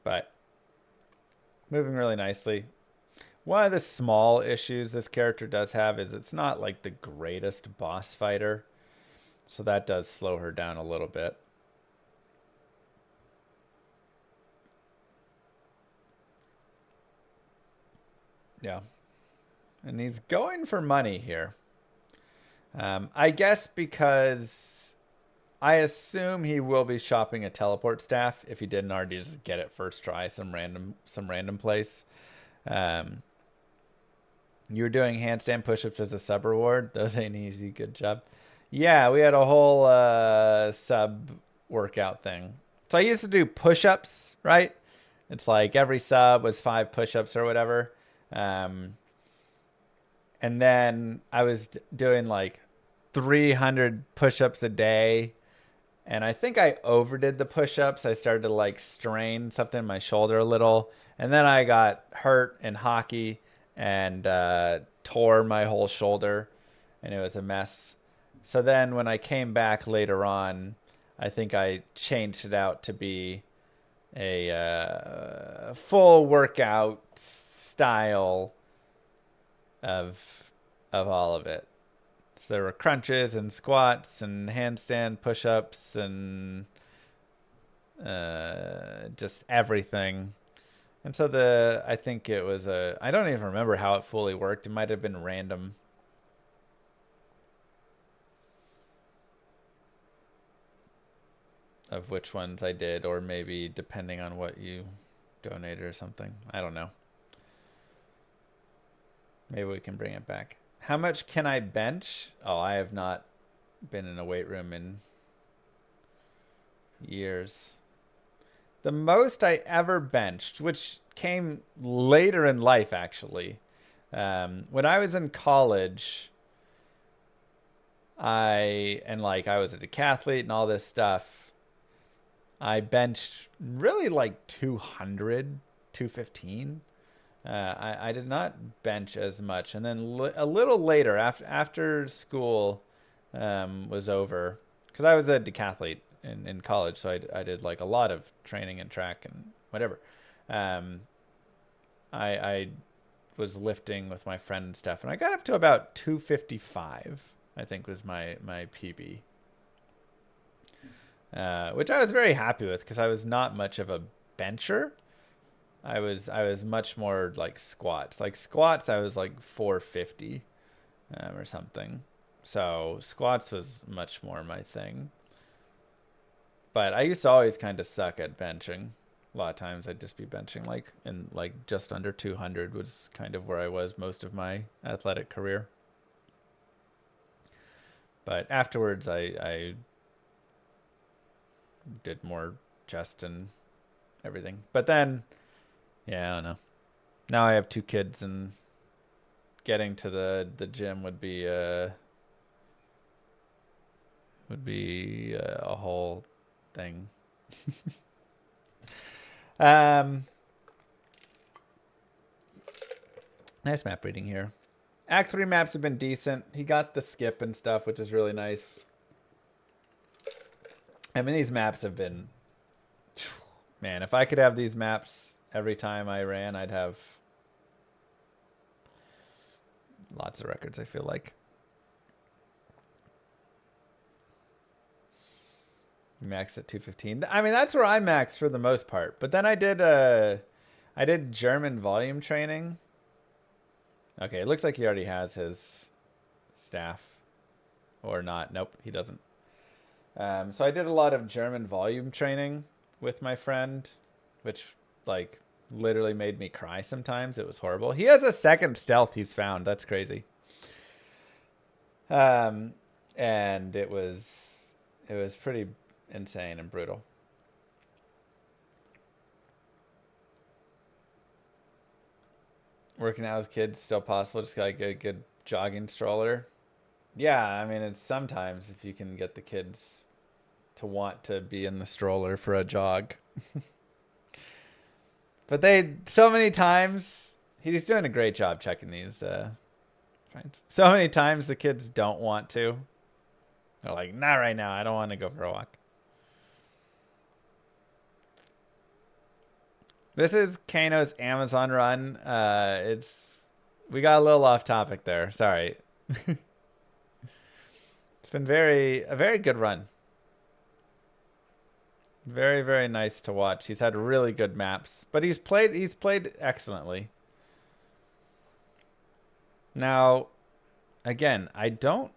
But moving really nicely. One of the small issues this character does have is it's not like the greatest boss fighter. So that does slow her down a little bit. Yeah. And he's going for money here. I guess because I assume he will be shopping a teleport staff if he didn't already just get it first try some random place. You were doing handstand push-ups as a sub reward. Those ain't easy. Good job. Yeah, we had a whole sub workout thing. So I used to do push-ups, right? It's like every sub was 5 push-ups or whatever. And then I was doing like 300 push-ups a day. And I think I overdid the push-ups. I started to like strain something in my shoulder a little. And then I got hurt in hockey and tore my whole shoulder. And it was a mess. So then when I came back later on, I think I changed it out to be a full workout style of all of it. So there were crunches and squats and handstand push-ups and just everything. And so I think it was I don't even remember how it fully worked. It might have been random. Of which ones I did, or maybe depending on what you donated or something. I don't know. Maybe we can bring it back. How much can I bench? Oh, I have not been in a weight room in years. The most I ever benched, which came later in life actually. When I was in college, I was a decathlete and all this stuff. I benched really like 200, 215. I did not bench as much. And then a little later, after school was over, because I was a decathlete in college, so I did like a lot of training and track and whatever. I was lifting with my friend and stuff, and I got up to about 255, I think was my PB. Which I was very happy with because I was not much of a bencher. I was much more like squats. Like squats, I was like 450 or something. So squats was much more my thing. But I used to always kind of suck at benching. A lot of times I'd just be benching like just under 200 was kind of where I was most of my athletic career. But afterwards I did more chest and everything. But then, yeah, I don't know. Now I have 2 kids and getting to the gym would be a whole thing. Nice map reading here. Act 3 maps have been decent. He got the skip and stuff, which is really nice. I mean, these maps have been... Man, if I could have these maps every time I ran, I'd have lots of records, I feel like. Max at 215. I mean, that's where I maxed for the most part. But then I did German volume training. Okay, it looks like he already has his staff. Or not. Nope, he doesn't. So I did a lot of German volume training with my friend, which like literally made me cry sometimes. It was horrible. He has a second stealth he's found. That's crazy. And it was pretty insane and brutal. Working out with kids still possible. Just got like a good jogging stroller. Yeah, I mean, it's sometimes if you can get the kids to want to be in the stroller for a jog. But so many times, he's doing a great job checking these finds. So many times the kids don't want to. They're like, not right now. I don't want to go for a walk. This is Kano's Amazon run. We got a little off topic there. Sorry. It's been a very good run. Very, very nice to watch. He's had really good maps, but he's played excellently. Now, again, I don't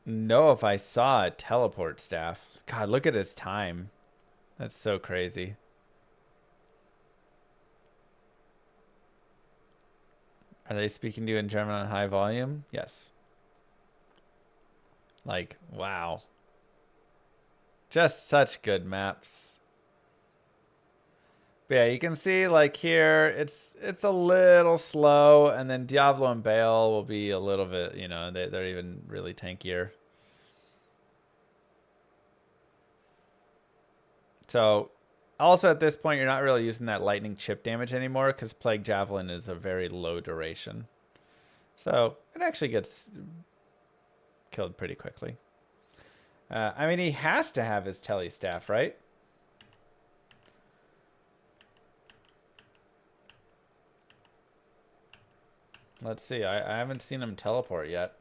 know if I saw a teleport staff. God, look at his time. That's so crazy. Are they speaking to you in German on high volume? Yes. Like, wow. Just such good maps. But yeah, you can see like here, it's a little slow, and then Diablo and Bale will be a little bit, you know, they're even really tankier. So also at this point, you're not really using that lightning chip damage anymore because Plague Javelin is a very low duration. So it actually gets killed pretty quickly. I mean, he has to have his tele staff, right? Let's see. I haven't seen him teleport yet.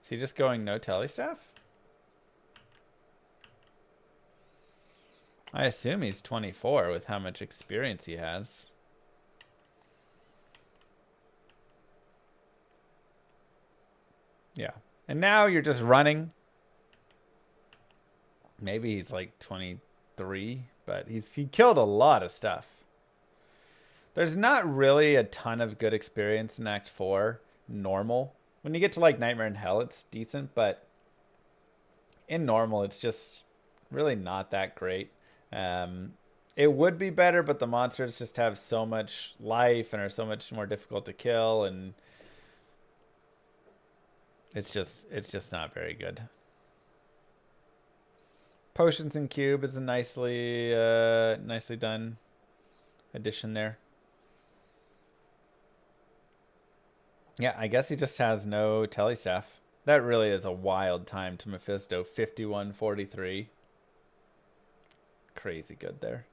Is he just going no tele staff? I assume he's 24 with how much experience he has. Yeah. And now you're just running. Maybe he's like 23, but he killed a lot of stuff. There's not really a ton of good experience in Act 4, normal. When you get to like Nightmare in Hell, it's decent, but in normal, it's just really not that great. It would be better, but the monsters just have so much life and are so much more difficult to kill, and it's just not very good. Potions and Cube is a nicely done addition there. Yeah, I guess he just has no telestaff. That really is a wild time to Mephisto. 51-43. Crazy good there.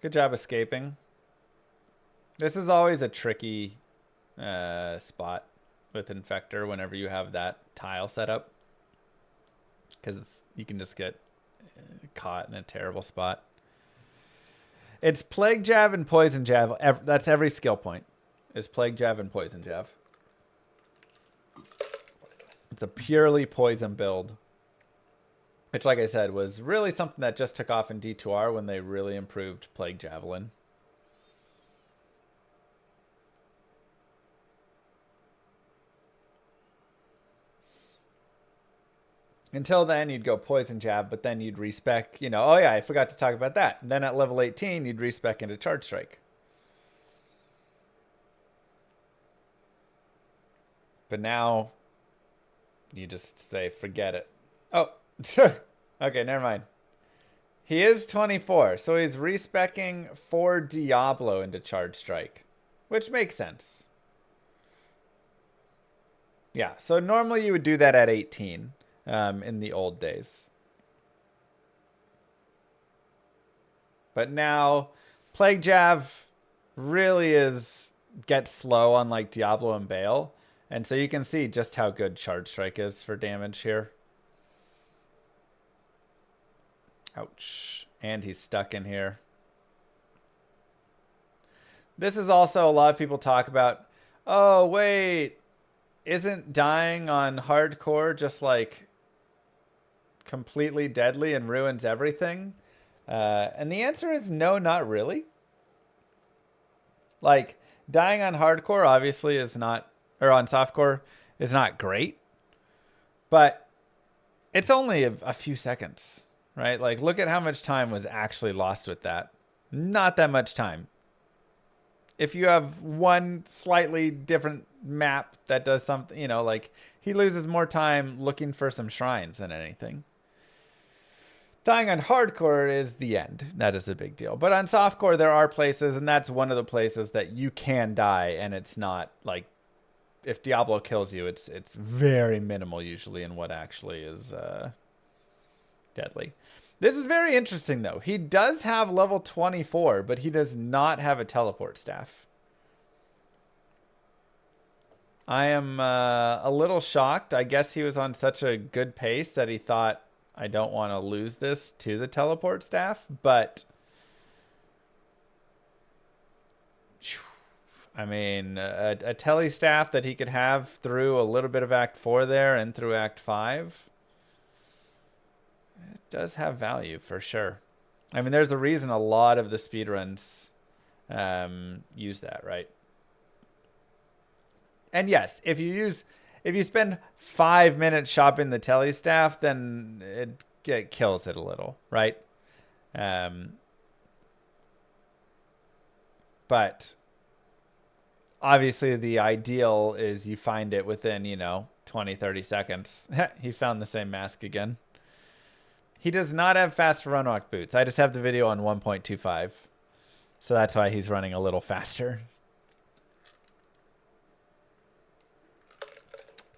Good job escaping. This is always a tricky spot with Infector whenever you have that tile set up, because you can just get caught in a terrible spot. It's Plague Jab and Poison Jab. That's every skill point. Is Plague Jab and Poison Jab. It's a purely poison build, which, like I said, was really something that just took off in D2R when they really improved Plague Javelin. Until then, you'd go Poison Jab, but then you'd respec, you know, oh yeah, I forgot to talk about that. And then at level 18, you'd respec into Charge Strike. But now, you just say, forget it. Oh, okay, never mind. He is 24, so he's respecing for Diablo into Charge Strike, which makes sense. Yeah, so normally you would do that at 18 in the old days. But now, Plague Jab really gets slow on like Diablo and Bale. And so you can see just how good Charge Strike is for damage here. Ouch. And he's stuck in here. This is also a lot of people talk about, oh, wait, isn't dying on hardcore just like completely deadly and ruins everything? And the answer is no, not really. Like, dying on hardcore obviously is not, or on softcore is not great, but it's only a few seconds, right? Like, look at how much time was actually lost with that. Not that much time. If you have one slightly different map that does something, you know, like he loses more time looking for some shrines than anything. Dying on hardcore is the end. That is a big deal. But on softcore, there are places, and that's one of the places that you can die, and it's not like, if Diablo kills you, it's very minimal usually in what actually is deadly. This is very interesting, though. He does have level 24, but he does not have a teleport staff. I am a little shocked. I guess he was on such a good pace that he thought, I don't want to lose this to the teleport staff, but I mean, a tele staff that he could have through a little bit of Act 4 there and through Act 5. It does have value for sure. I mean, there's a reason a lot of the speedruns use that, right? And yes, if you spend 5 minutes shopping the tele staff, then it kills it a little, right? But obviously the ideal is you find it within, 20, 30 seconds. He found the same mask again. He does not have fast run walk boots. I just have the video on 1.25. So that's why he's running a little faster.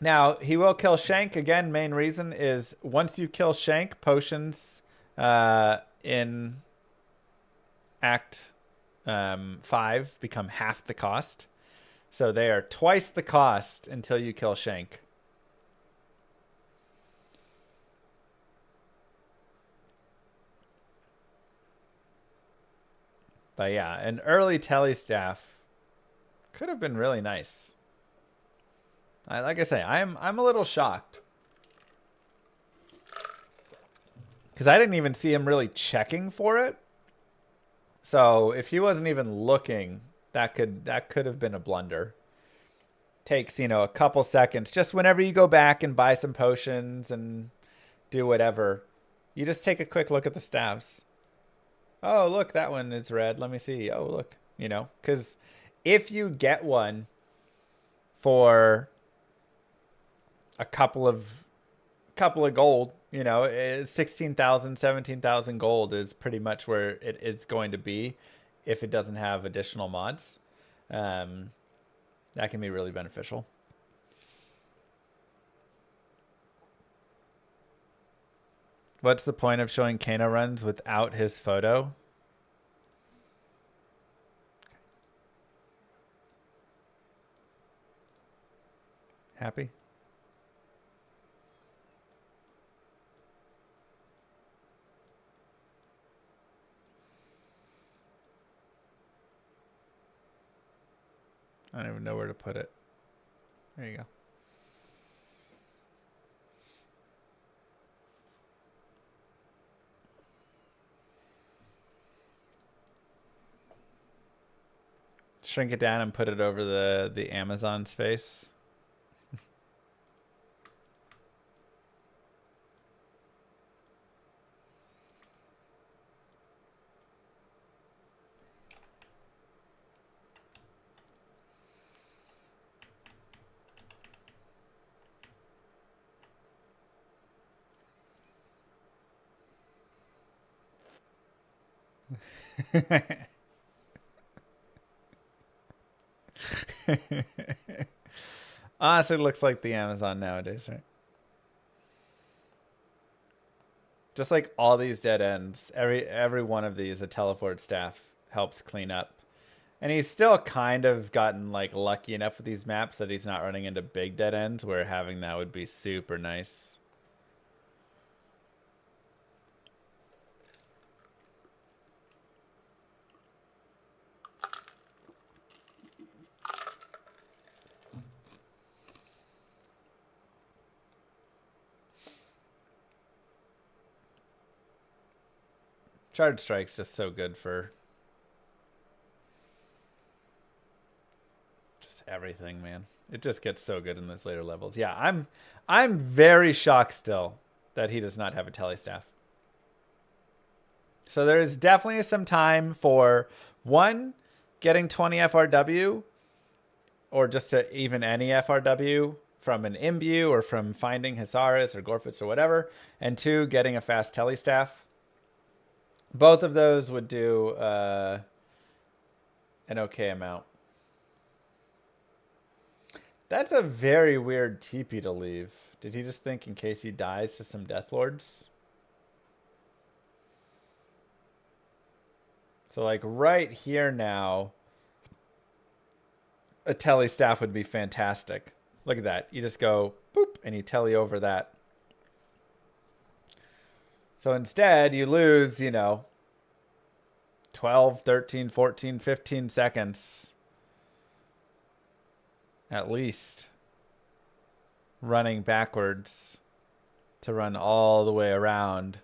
Now, he will kill Shank. Again, main reason is once you kill Shank, potions in Act 5 become half the cost. So they are twice the cost until you kill Shank. But yeah, an early telly staff could have been really nice. Like I say, I'm a little shocked. Because I didn't even see him really checking for it. So if he wasn't even looking, that could have been a blunder. Takes, you know, a couple seconds. Just whenever you go back and buy some potions and do whatever, you just take a quick look at the staffs. Oh, look, that one is red. Let me see. Oh, look, you know, because if you get one for a couple of gold, you know, 16,000, 17,000 gold is pretty much where it is going to be if it doesn't have additional mods. That can be really beneficial. What's the point of showing Kano runs without his photo? Happy? I don't even know where to put it. There you go. Shrink it down and put it over the Amazon's face. Honestly, it looks like the Amazon nowadays, right? Just like all these dead ends, every one of these, a teleport staff helps clean up. And he's still kind of gotten like lucky enough with these maps that he's not running into big dead ends where having that would be super nice. Charge Strike's just so good for just everything, man. It just gets so good in those later levels. Yeah, I'm very shocked still that he does not have a tele staff. So there is definitely some time for one, getting 20 FRW, or just to even any FRW from an imbue or from finding Hisaris or Gorfitz or whatever, and two, getting a fast tele staff. Both of those would do an okay amount. That's a very weird TP to leave. Did he just think in case he dies to some Deathlords? So like right here now, a tele staff would be fantastic. Look at that. You just go boop and you tele over that. So instead, you lose, you know, 12, 13, 14, 15 seconds at least running backwards to run all the way around,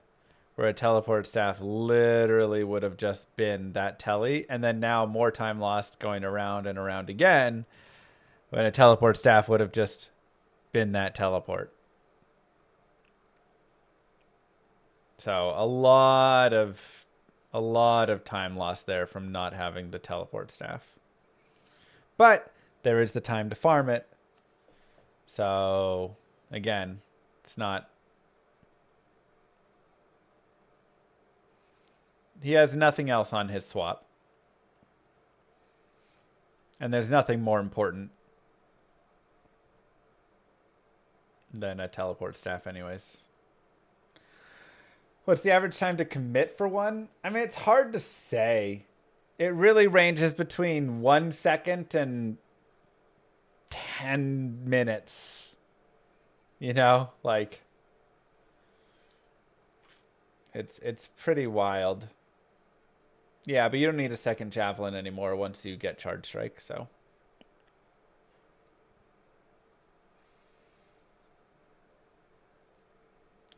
where a teleport staff literally would have just been that tele, and then now more time lost going around and around again, when a teleport staff would have just been that teleport. So a lot of time lost there from not having the teleport staff. But there is the time to farm it. So again, it's not. He has nothing else on his swap. And there's nothing more important than a teleport staff anyways. What's the average time to commit for one? I mean, it's hard to say. It really ranges between 1 second and 10 minutes. You know, like it's pretty wild. Yeah, but you don't need a second javelin anymore once you get charge strike, so.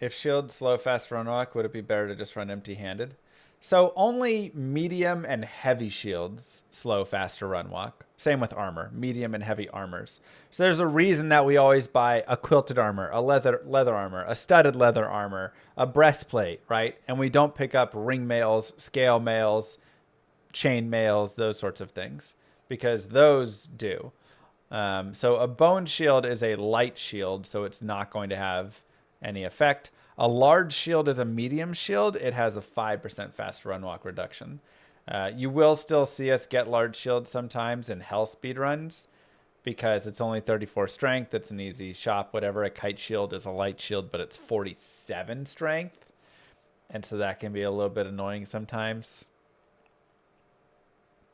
If shield slow fast run walk, would it be better to just run empty-handed? So only medium and heavy shields slow faster run walk. Same with armor, medium and heavy armors. So there's a reason that we always buy a quilted armor, a leather armor, a studded leather armor, a breastplate, right? And we don't pick up ring mails, scale mails, chain mails, those sorts of things, because those do. So a bone shield is a light shield, so it's not going to have any effect. A large shield is a medium shield. It has a 5% fast run walk reduction. You will still see us get large shields sometimes in hell speed runs because it's only 34 strength. It's an easy shop, whatever. A kite shield is a light shield, but it's 47 strength. And so that can be a little bit annoying sometimes.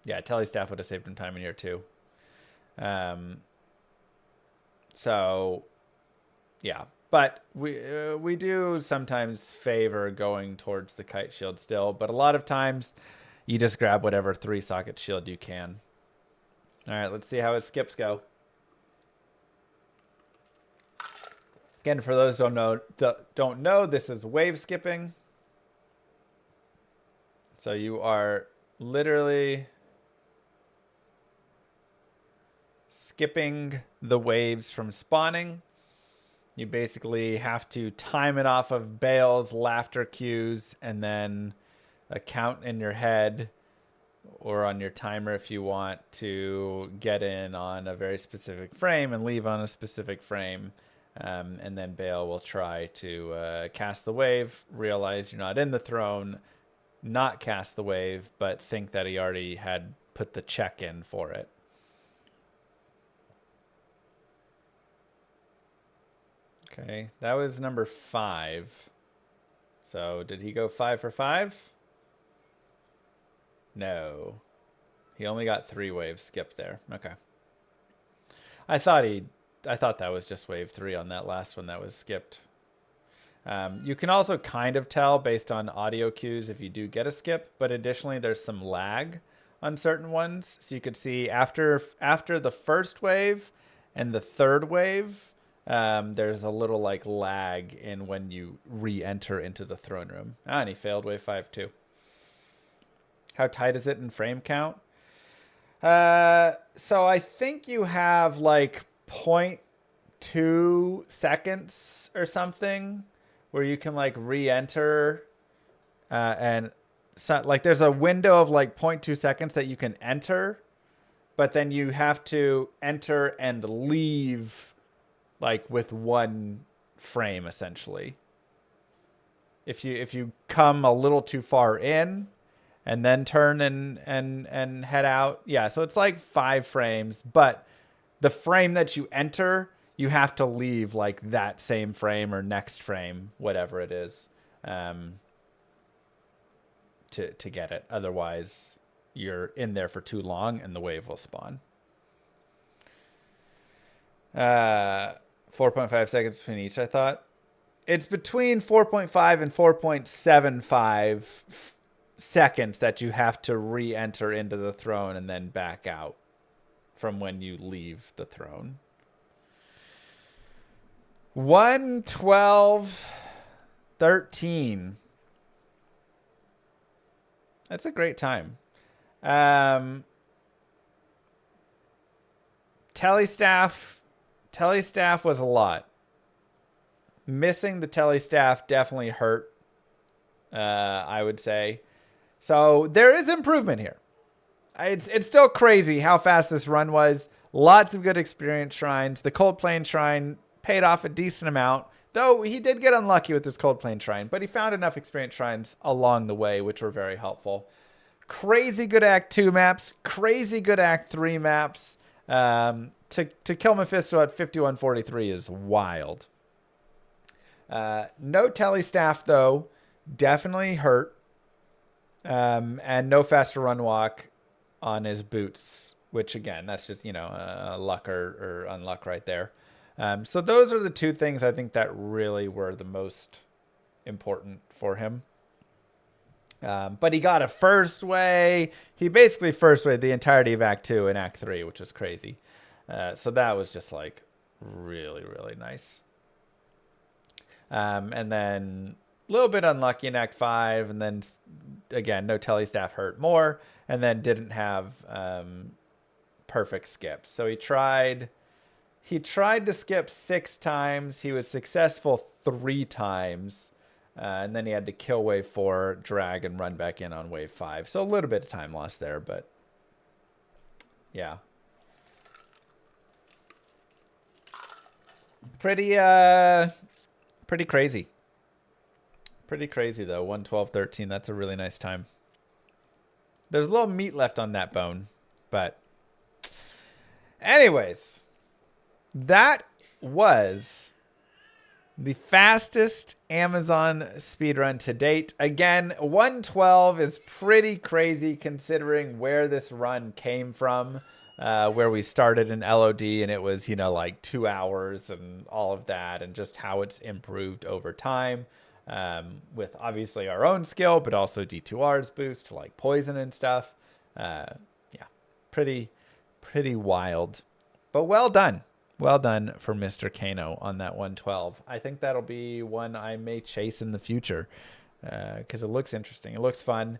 Yeah, Telestaff would have saved him time in here too. So, yeah. But we do sometimes favor going towards the kite shield still. But a lot of times, you just grab whatever 3-socket shield you can. All right, let's see how his skips go. Again, for those who don't know, this is wave skipping. So you are literally skipping the waves from spawning. You basically have to time it off of bales, laughter cues, and then a count in your head or on your timer if you want to get in on a very specific frame and leave on a specific frame. And then Bale will try to cast the wave, realize you're not in the throne, not cast the wave, but think that he already had put the check in for it. Okay, that was number 5. So did he go 5 for 5? No. He only got 3 waves skipped there. Okay. I thought that was just wave 3 on that last one that was skipped. You can also kind of tell based on audio cues if you do get a skip, but additionally there's some lag on certain ones. So you could see after the first wave and the third wave, there's a little like lag in when you re-enter into the throne room. Ah, and he failed wave 5 too. How tight is it in frame count? So I think you have like 0.2 seconds or something where you can like re-enter, and so, like there's a window of like 0.2 seconds that you can enter, but then you have to enter and leave like with 1 frame essentially. If you come a little too far in and then turn and head out, yeah, so it's like 5 frames, but the frame that you enter, you have to leave like that same frame or next frame, whatever it is, to get it. Otherwise, you're in there for too long and the wave will spawn. 4.5 seconds between each, I thought. It's between 4.5 and 4.75 seconds that you have to re-enter into the throne and then back out from when you leave the throne. 1:12:13. That's a great time. Telestaff was a lot. Missing the telestaff definitely hurt, I would say. So there is improvement here. It's still crazy how fast this run was. Lots of good experience shrines. The Cold Plain Shrine paid off a decent amount, though he did get unlucky with this Cold Plain Shrine, but he found enough experience shrines along the way, which were very helpful. Crazy good Act 2 maps, crazy good Act 3 maps. To kill Mephisto at 5143 is wild. No telestaff though, definitely hurt. And no faster run walk on his boots, which again, that's just, luck or unluck right there. So those are the 2 things I think that really were the most important for him. But he got a first way. He basically first way the entirety of Act 2 and Act 3, which is crazy. So that was just like really, really nice. And then a little bit unlucky in Act 5. And then, again, no telestaff hurt more. And then didn't have perfect skips. So he tried to skip 6 times. He was successful 3 times. And then he had to kill wave 4, drag, and run back in on wave 5. So a little bit of time lost there, but yeah. Pretty crazy. Pretty crazy, though. 1:12:13. That's a really nice time. There's a little meat left on that bone, but anyways, that was the fastest Amazon speedrun to date. Again, 1:12 is pretty crazy considering where this run came from, where we started in LOD and it was, like 2 hours and all of that, and just how it's improved over time, with obviously our own skill, but also D2R's boost to like poison and stuff. Yeah, pretty wild, but well done. Well done for Mr. Kano on that 1:12. I think that'll be one I may chase in the future because it looks interesting. It looks fun.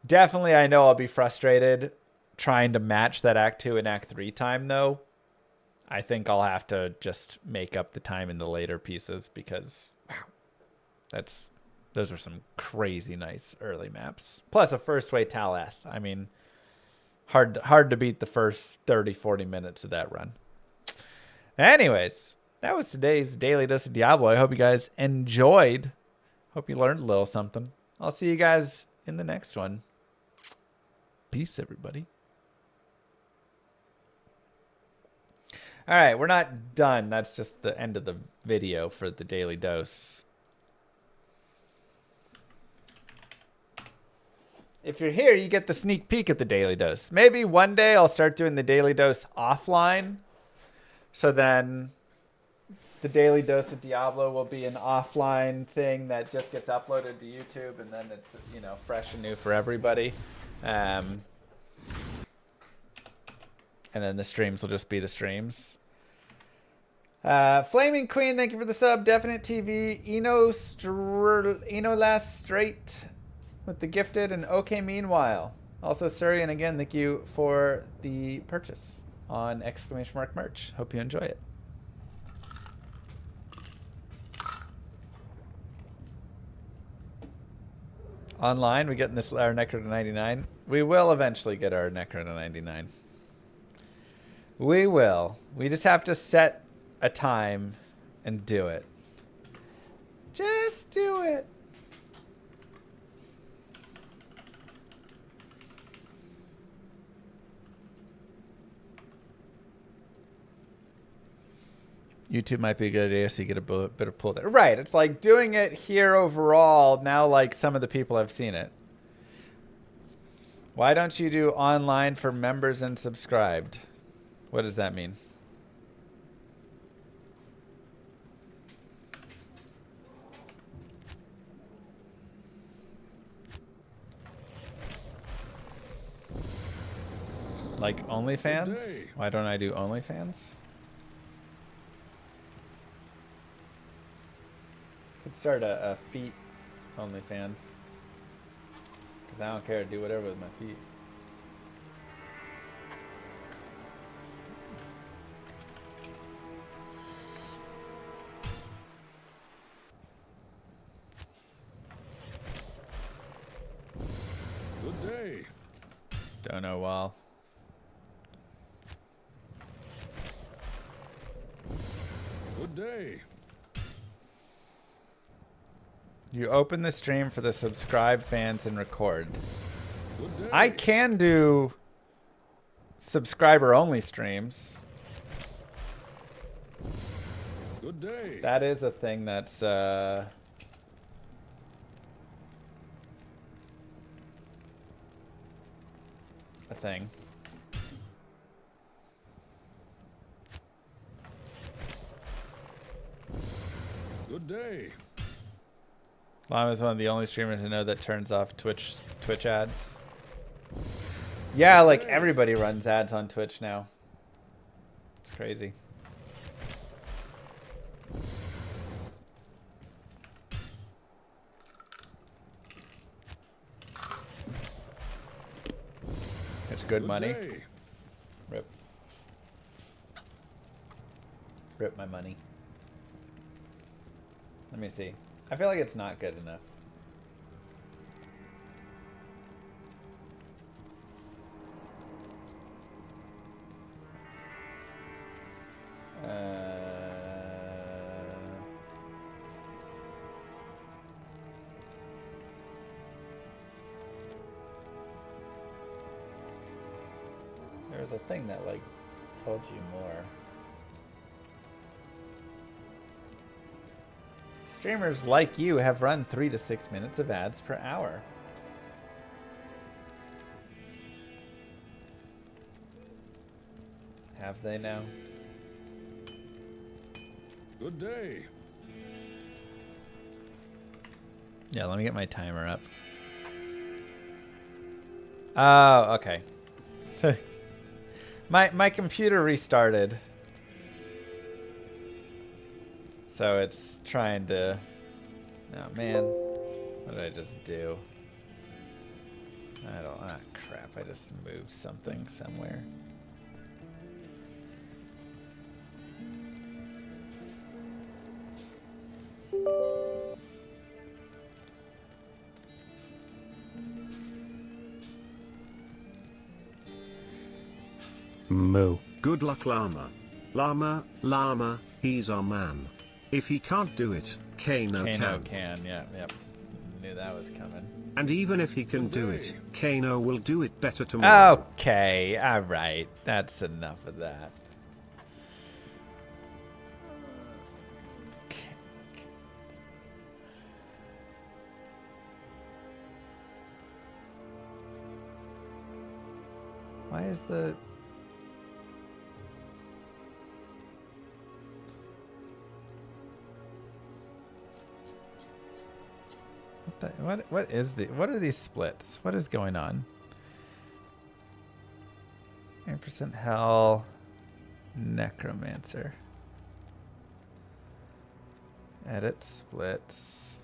Definitely, I know I'll be frustrated trying to match that Act 2 and Act 3 time, though. I think I'll have to just make up the time in the later pieces because, wow, those are some crazy nice early maps. Plus a first way Taleth. I mean, hard to beat the first 30, 40 minutes of that run. Anyways, that was today's Daily Dose of Diablo. I hope you guys enjoyed. Hope you learned a little something. I'll see you guys in the next one. Peace, everybody. All right, we're not done. That's just the end of the video for the Daily Dose. If you're here, you get the sneak peek at the Daily Dose. Maybe one day I'll start doing the Daily Dose offline. So then the Daily Dose of Diablo will be an offline thing that just gets uploaded to YouTube, and then it's, fresh and new for everybody. And then the streams will just be the streams. Flaming Queen, thank you for the sub. Definite TV. Eno Last Straight with the gifted, and okay meanwhile. Also, Surian, again, thank you for the purchase on ! Merch. Hope you enjoy it. Online, we getting our Necro to 99. We will eventually get our Necro to 99. We will. We just have to set a time and do it. Just do it. YouTube might be a good idea so you get a bit of pull there. Right. It's like doing it here overall. Now, like, some of the people have seen it. Why don't you do online for members and subscribed? What does that mean? Like OnlyFans? Why don't I do OnlyFans? Could start a feet OnlyFans. Because I don't care to do whatever with my feet. Good day. Don't know why. Good day. You open the stream for the subscribe fans and record. Good day. I can do subscriber only streams. Good day. That is a thing that's a thing. Good day. Lama is one of the only streamers I know that turns off Twitch ads. Yeah, like everybody runs ads on Twitch now. It's crazy. It's good money. Rip. Rip my money. Let me see. I feel like it's not good enough. There was a thing that like told you more. Streamers like you have run 3 to 6 minutes of ads per hour. Have they now? Good day. Yeah, let me get my timer up. Oh, okay. My computer restarted. So it's trying to... Oh, man. What did I just do? I don't... Ah, crap. I just moved something somewhere. Moo. Good luck, Llama. Llama, he's our man. If he can't do it, Kano can. Yep. Knew that was coming. And even if he can do it, Kano will do it better tomorrow. Okay, alright. That's enough of that. Why is the... What are these splits? What is going on? 9% hell, Necromancer. Edit splits.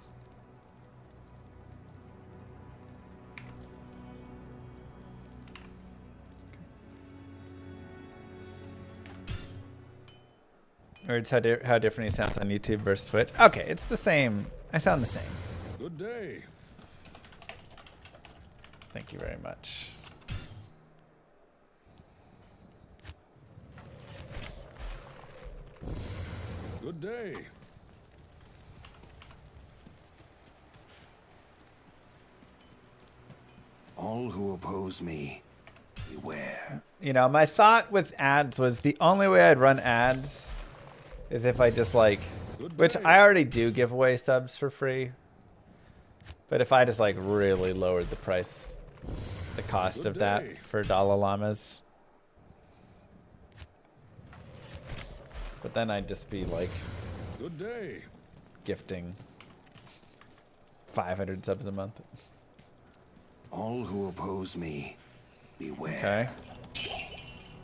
Words how different he sounds on YouTube versus Twitch. Okay, it's the same. I sound the same. Good day. Thank you very much. Good day. All who oppose me, beware. You know, my thought with ads was the only way I'd run ads is if I just like, which I already do give away subs for free. But if I just like really lowered the price, the cost of that for Dalai Lamas. But then I'd just be like Good day. Gifting 500 subs a month. All who oppose me, beware. Okay.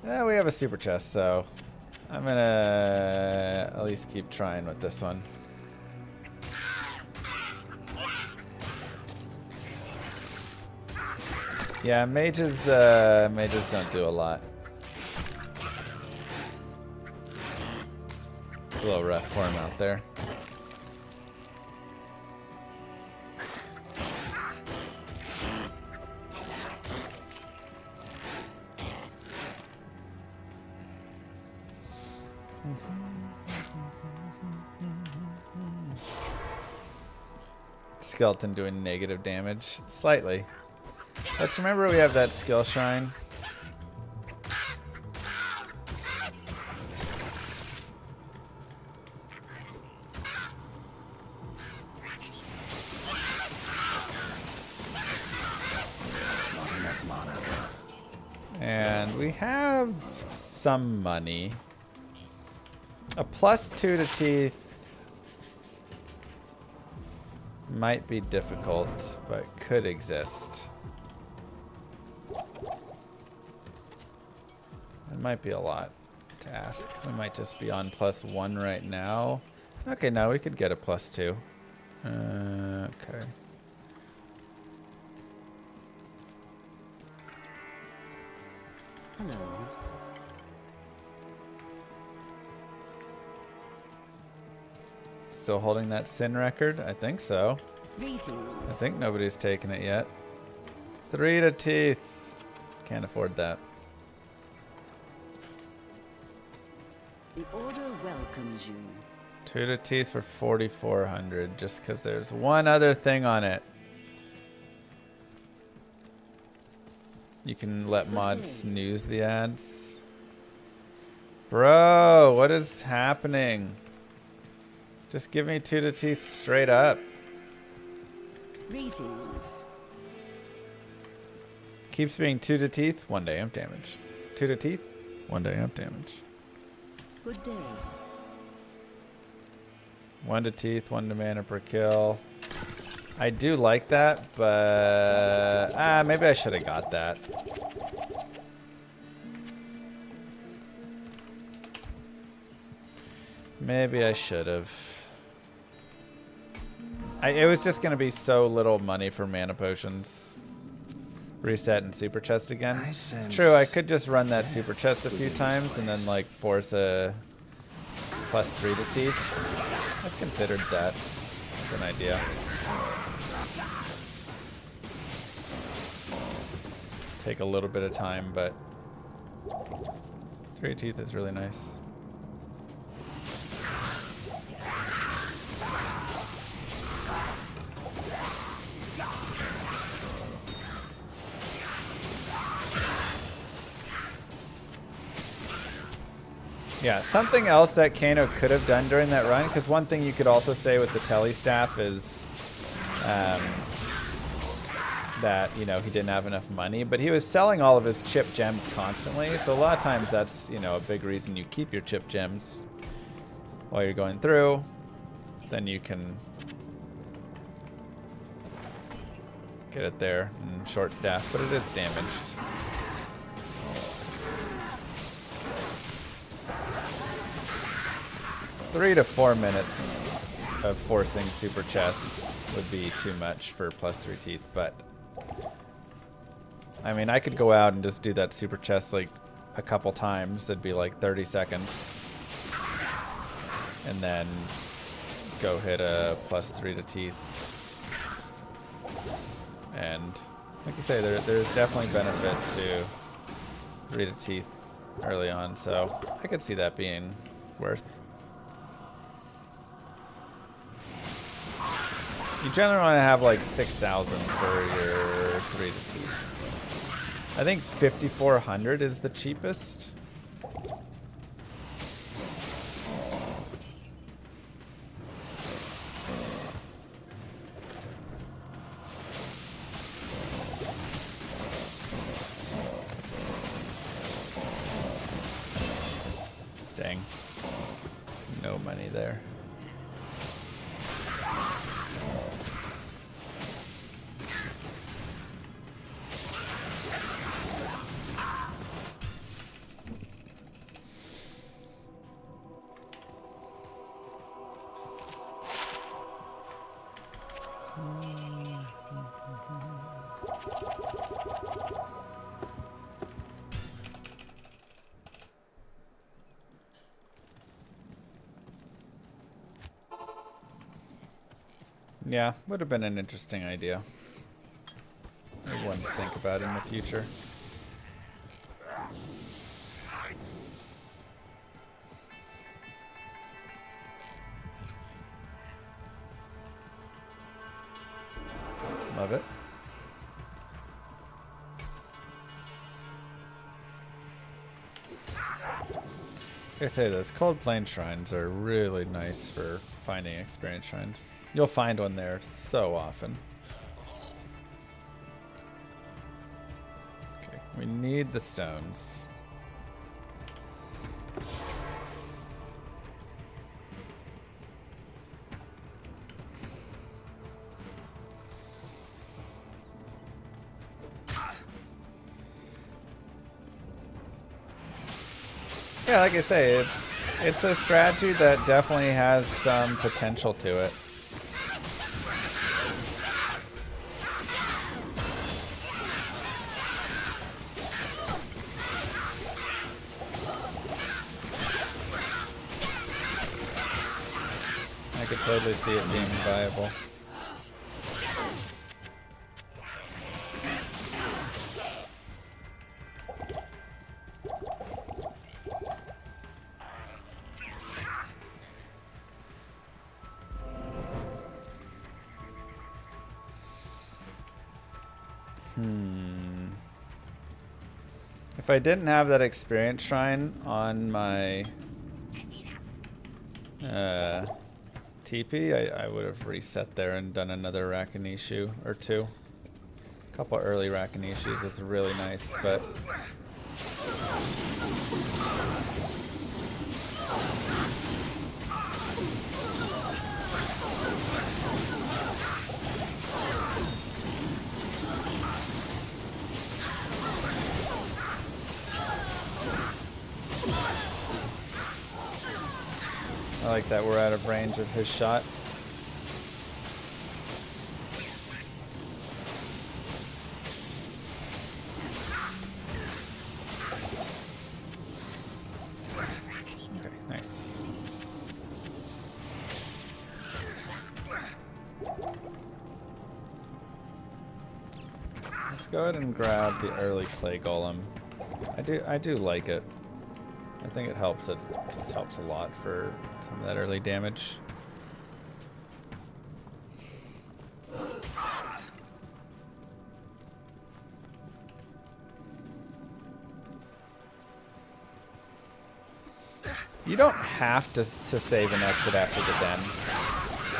Yeah, we have a super chest, so I'm gonna at least keep trying with this one. Yeah, mages don't do a lot. It's a little rough for him out there. Skeleton doing negative damage. Slightly. Let's remember we have that skill shrine. And we have some money. A +2 to teeth. Might be difficult, but could exist. It might be a lot to ask. We might just be on +1 right now. Okay, now we could get a +2. Okay. Hello. Still holding that sin record? I think so. Greetings. I think nobody's taken it yet. 3 to teeth. Can't afford that. The order welcomes you. 2 to teeth for 4,400, just because there's one other thing on it. You can let mods snooze the ads. Bro, what is happening? Just give me 2 to teeth straight up. Greetings. Keeps being 2 to teeth, 1 day amp damage. 2 to teeth, 1 day amp damage. Good day. 1 to teeth, 1 to mana per kill. I do like that, but maybe I should have got that. Maybe I should have. It was just going to be so little money for mana potions. Reset and super chest again. True, I could just run that super chest a few times and then like force a +3 to teeth. I've considered that as an idea. Take a little bit of time, but 3 teeth is really nice. Yeah, something else that Kano could have done during that run, because one thing you could also say with the Telly staff is that, you know, he didn't have enough money, but he was selling all of his chip gems constantly, so a lot of times that's, you know, a big reason you keep your chip gems while you're going through. Then you can get it there and short staff, but it is damaged. Three to 4 minutes of forcing super chest would be too much for +3 teeth, but I mean, I could go out and just do that super chest like a couple times. It'd be like 30 seconds, and then go hit a +3 to teeth. And like you say, there's definitely benefit to 3 to teeth early on, so I could see that being worth. You generally want to have like 6,000 for your 3 to teeth. I think 5,400 is the cheapest. Dang. There's no money there. Yeah, would have been an interesting idea. Maybe one to think about in the future. Love it. Like I say, those cold plain shrines are really nice for finding experience shrines. You'll find one there so often. Okay, we need the stones. Yeah, like I say, it's a strategy that definitely has some potential to it. I could totally see it being viable. If I didn't have that experience shrine on my TP, I would have reset there and done another Rakinishu or two. A couple early Rakinishus is really nice, but I like that we're out of range of his shot. Okay, nice. Let's go ahead and grab the early clay golem. I do like it. I think it helps. It just helps a lot for some of that early damage. You don't have to save and exit after the den.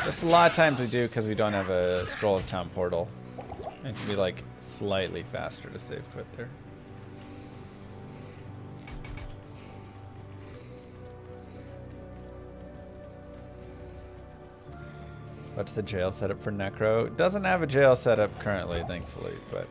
Just a lot of times we do because we don't have a Scroll of Town portal. It can be like slightly faster to save quit there. What's the jail setup for Necro? It doesn't have a jail setup currently, thankfully, but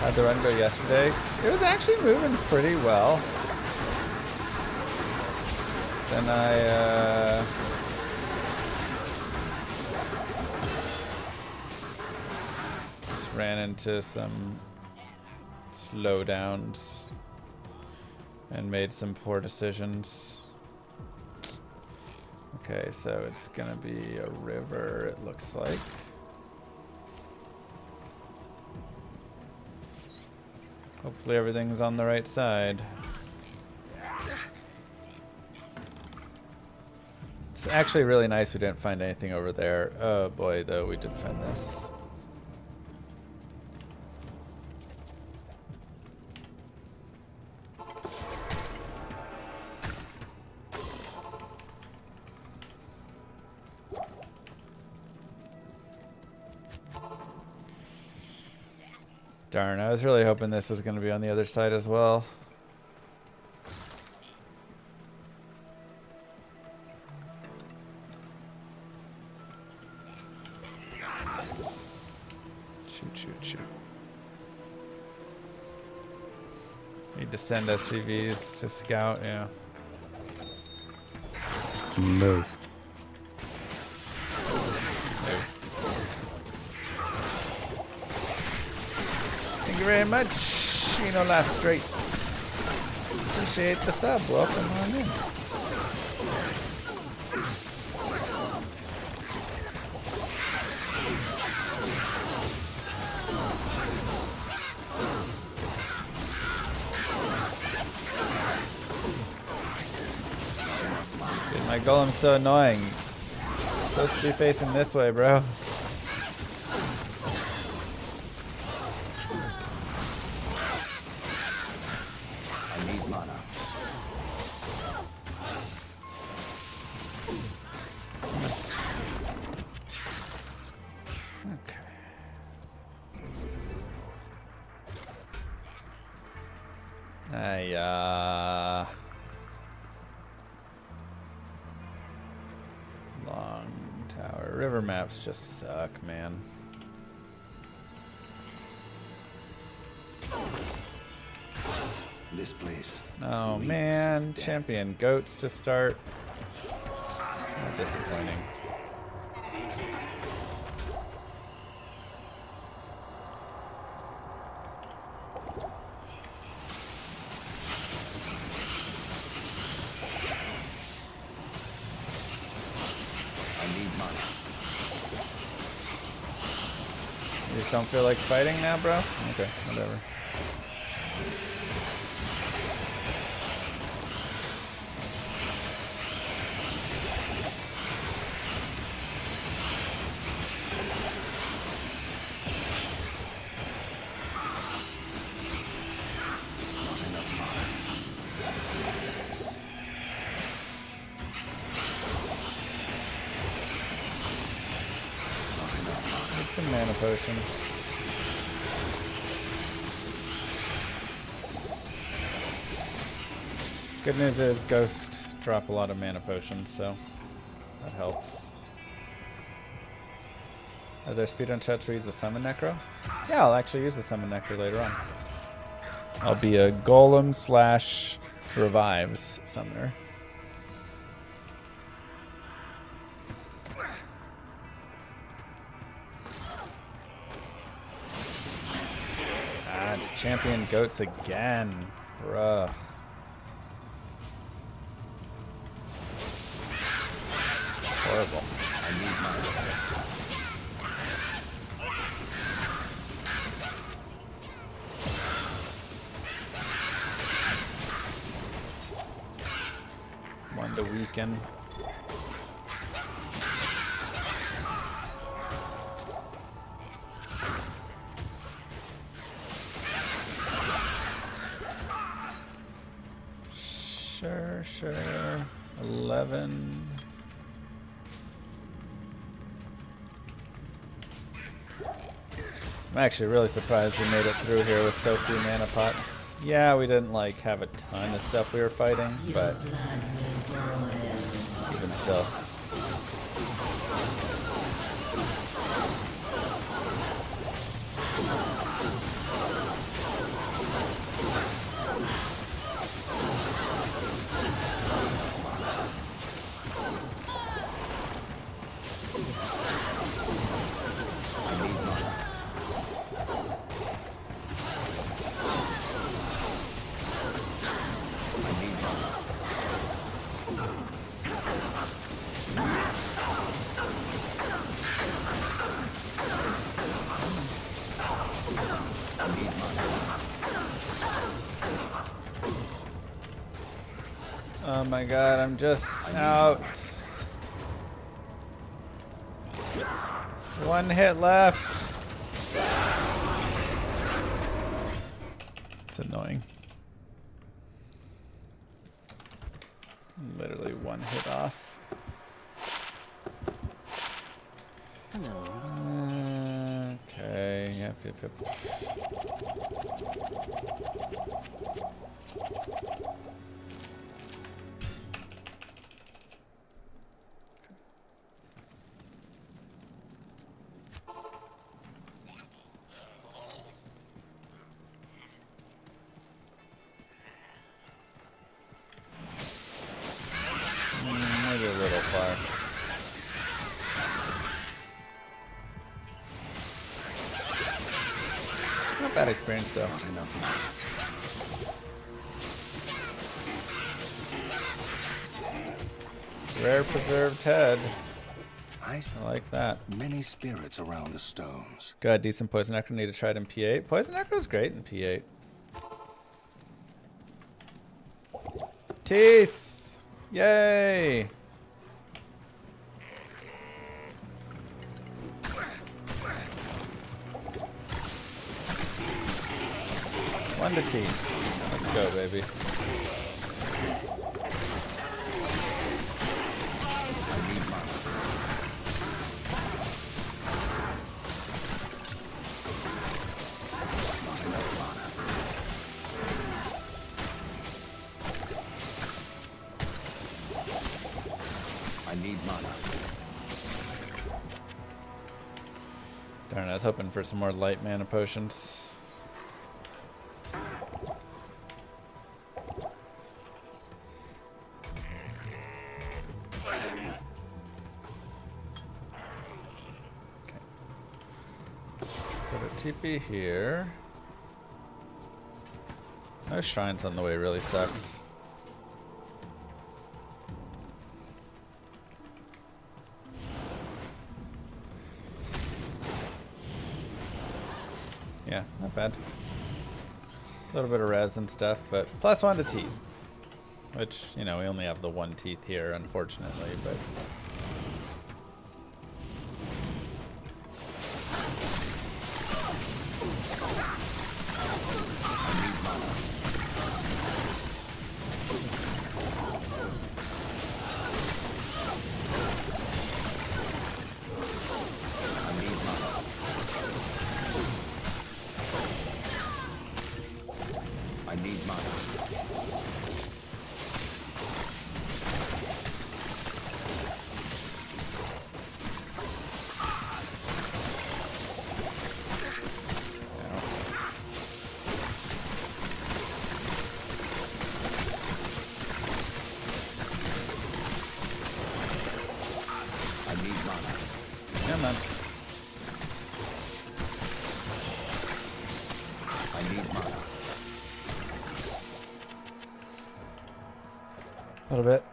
how'd the run go yesterday? It was actually moving pretty well. Then I just ran into some slowdowns and made some poor decisions. Okay, so it's gonna be a river, it looks like. Hopefully everything's on the right side. It's actually really nice we didn't find anything over there. Oh boy, though, we did find this. Darn, I was really hoping this was going to be on the other side as well. Shoot. Need to send SCVs to scout, yeah. Move. Thank you very much, Last Straight. Appreciate the sub. Welcome on in. Dude, my golem's so annoying. Supposed to be facing this way, bro. mana. Okay. Long tower. River maps just suck, man. This place. Oh reeks man, of death. champion goats to start. Disappointing. I need mana. You just don't feel like fighting now, bro? Okay, whatever. Not enough mana. Not enough mana. Get some mana potions. Good news is Ghost drop a lot of mana potions, so that helps. Are there speedrun chats where you use the summon Necro? Yeah, I'll actually use the summon Necro later on. I'll be a golem slash revives summoner. Ah, it's champion goats again, bruh. Horrible. I need mana. One to weaken. Sure. 11. I'm actually really surprised we made it through here with so few mana pots. Yeah, we didn't like have a ton of stuff we were fighting, but even still. Oh my god, I'm just out. One hit left. It's annoying. Literally one hit off. Hello. Okay, yep. Maybe a little far. Not bad experience though. Not enough mana. Rare preserved head. I I like that. many spirits around the stones. Got decent poison necro. Need to try it in P8. Poison necro is great in P8. Teeth! Yay! One to teeth. Let's go, baby. Darn, I was hoping for some more light mana potions. Set a TP here. No shrines on the way really sucks. Yeah, not bad. A little bit of res and stuff, but +1 to teeth. Which, you know, we only have the 1 teeth here, unfortunately, but... Come on. I need mana. A little bit.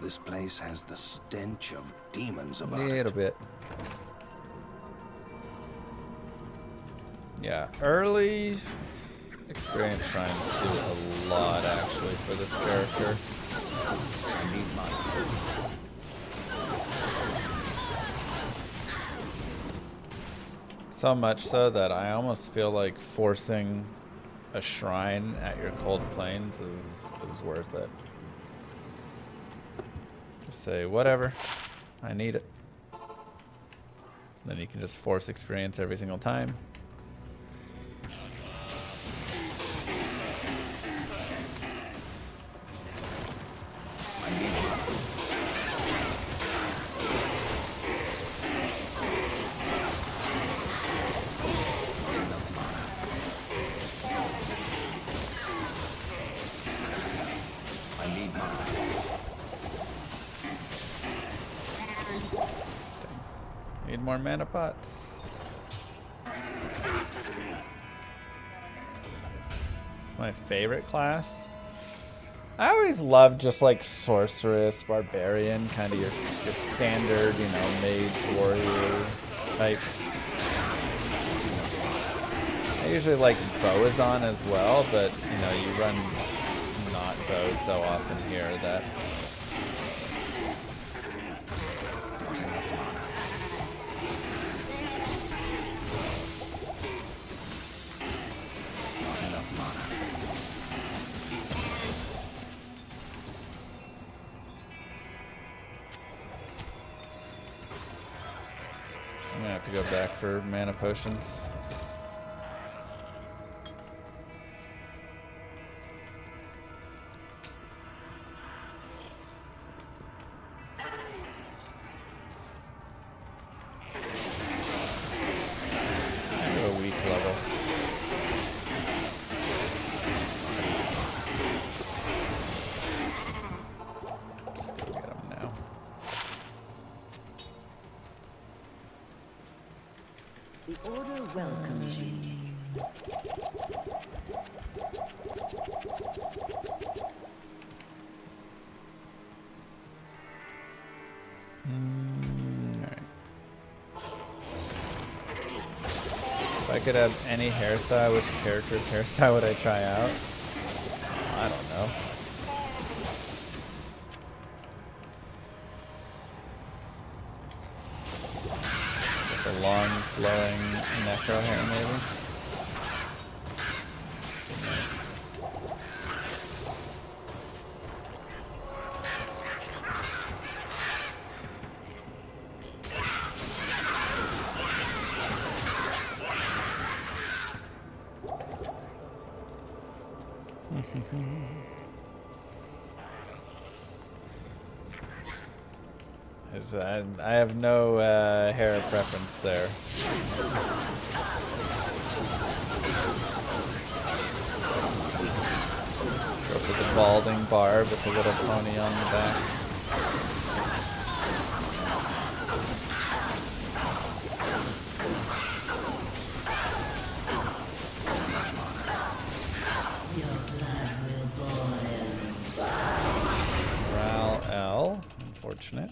This place has the stench of demons about A it. little bit. Yeah, early experience shrines do a lot actually for this character. I need mana. So much so that I almost feel like forcing a shrine at your cold plains is worth it. Just say, whatever, I need it. Then you can just force experience every single time. Need more mana pots. It's my favorite class. I always loved just like sorceress, barbarian, kind of your standard, you know, mage, warrior types. I usually like Boazon as well, but you know, you run not bow so often here that. I'm gonna have to go back for mana potions. Kind of a weak level. Just go get him now. The Order welcomes you. Alright. If I could have any hairstyle, which character's hairstyle would I try out? I don't know. Like a long, flowing necro hair, maybe? I have no hair preference there. Go for the balding barb with the little pony on the back. Ral L. Unfortunate.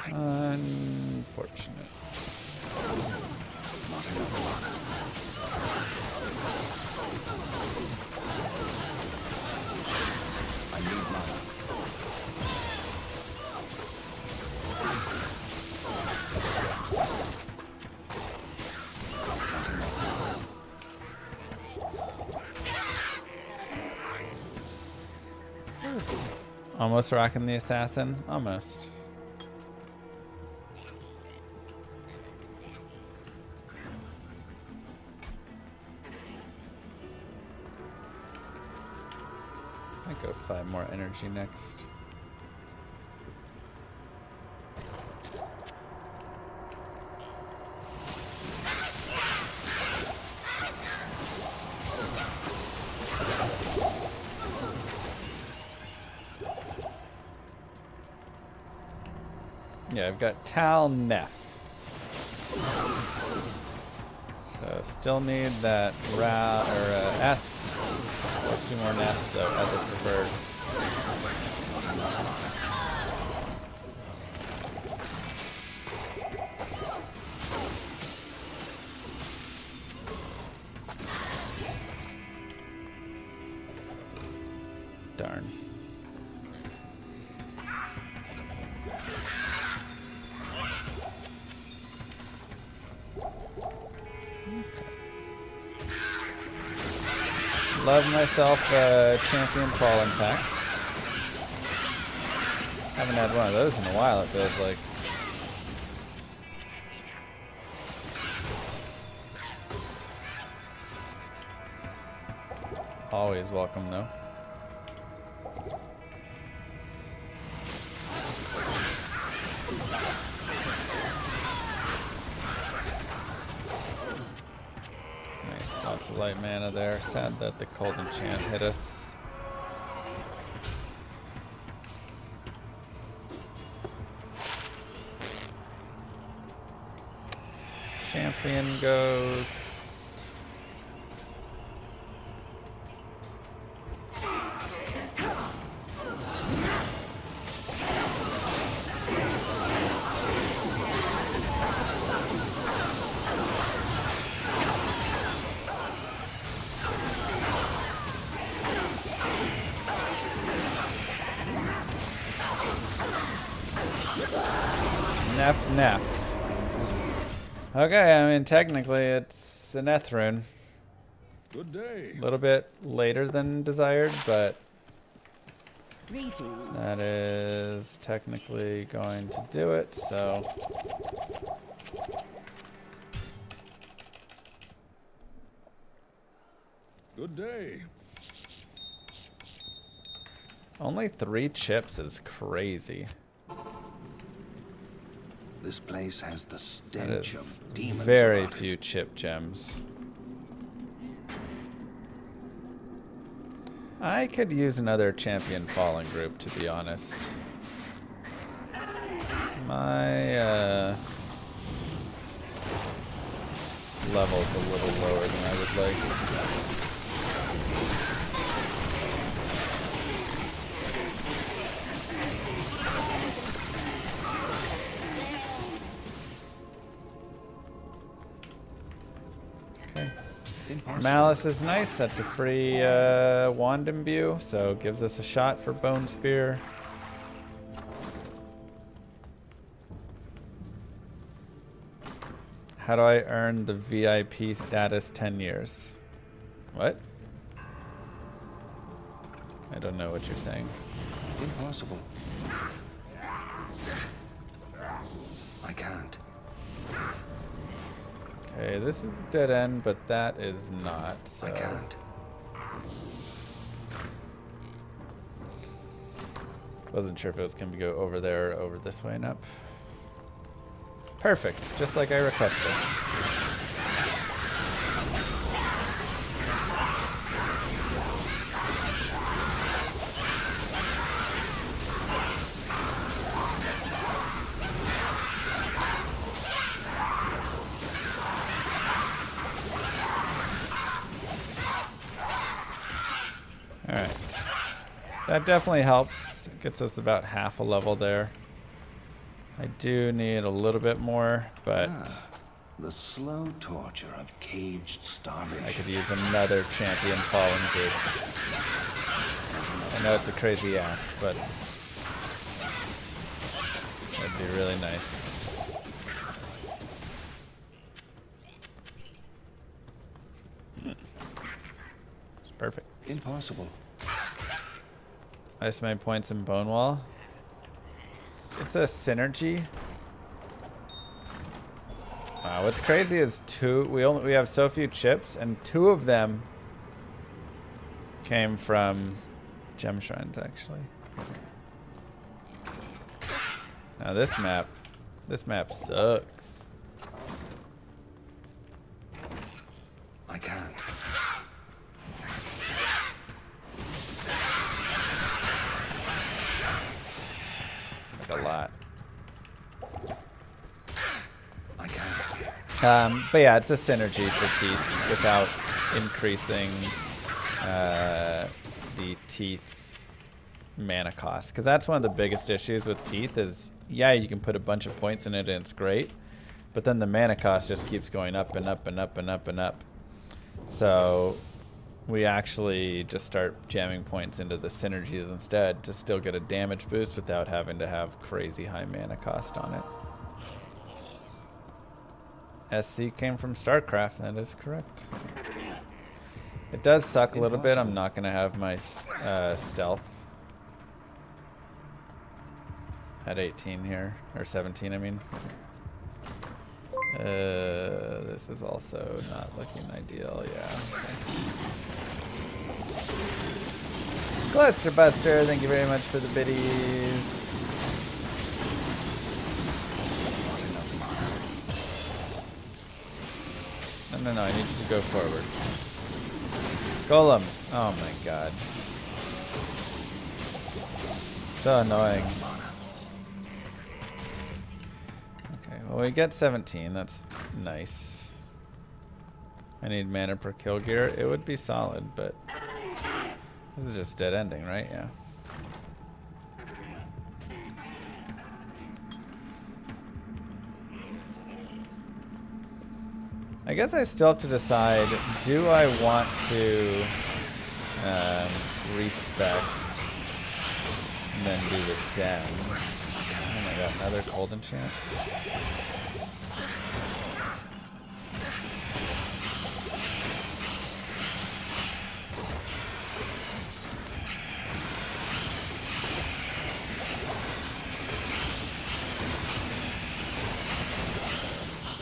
Unfortunate. I need mana. Almost rocking the assassin. Almost. Might go 5 more energy next. Yeah, I've got Tal Neff. So still need that Ra or F. Or 2 more Neffs though, as a preferred. Darn. Love myself a champion falling pack. Haven't had one of those in a while, it feels like. Always welcome though. Lots of light mana there. Sad that the cold enchant hit us. Champion Ghost. Neff. Okay, I mean technically it's an Ethrune. Good day. A little bit later than desired, but Greetings. that is technically going to do it, so. Good day. Only 3 chips is crazy. This place has the That stench is of demons. very about few it. chip gems. I could use another champion falling group, to be honest. My level's a little lower than I would like. Malice is nice. That's a free wand imbue, so gives us a shot for Bone Spear. How do I earn the VIP status 10 years? What? I don't know what you're saying. Impossible. I can't. Okay, this is dead end, but that is not. So. I can't. Wasn't sure if it was going to go over there or over this way and up. Perfect, just like I requested. Alright. That definitely helps. It gets us about half a level there. I do need a little bit more, but The slow torture of caged starvation. I could use another champion fallen good. I know it's a crazy ask, but that'd be really nice. It's perfect. Impossible. Ice Mine points in Bone Wall. It's a synergy. What's crazy is we have so few chips, and 2 of them came from gem shrines actually. Now this map sucks. I can't. Like a lot. I can't. But yeah, it's a synergy for teeth without increasing the teeth mana cost. Because that's one of the biggest issues with teeth is, yeah, you can put a bunch of points in it and it's great. But then the mana cost just keeps going up and up and up and up and up. So we actually just start jamming points into the synergies instead to still get a damage boost without having to have crazy high mana cost on it. SC came from StarCraft, that is correct. It does suck a little bit. I'm not going to have my stealth at 18 here, or 17 I mean. This is also not looking ideal, yeah. Cluster Buster, thank you very much for the biddies. No, I need you to go forward. Golem. Oh my god. So annoying. Okay, well we get 17, that's nice. I need mana per kill gear. It would be solid, but this is just dead ending, right? Yeah. I guess I still have to decide, do I want to respec and then do the den? Oh my god, another cold enchant?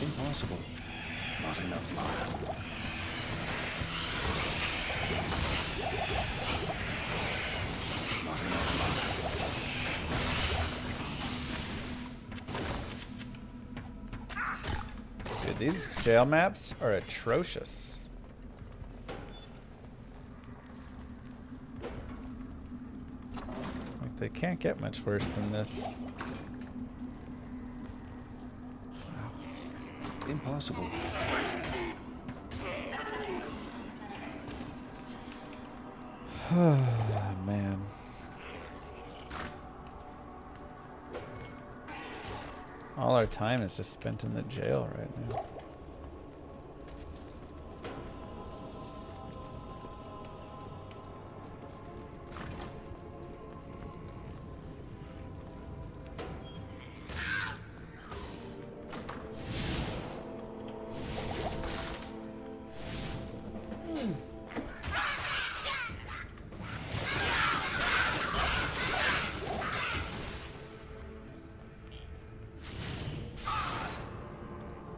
Impossible. Not enough mana. Not enough mana. Dude, these jail maps are atrocious. Like, they can't get much worse than this. Impossible. Man. All our time is just spent in the jail right now.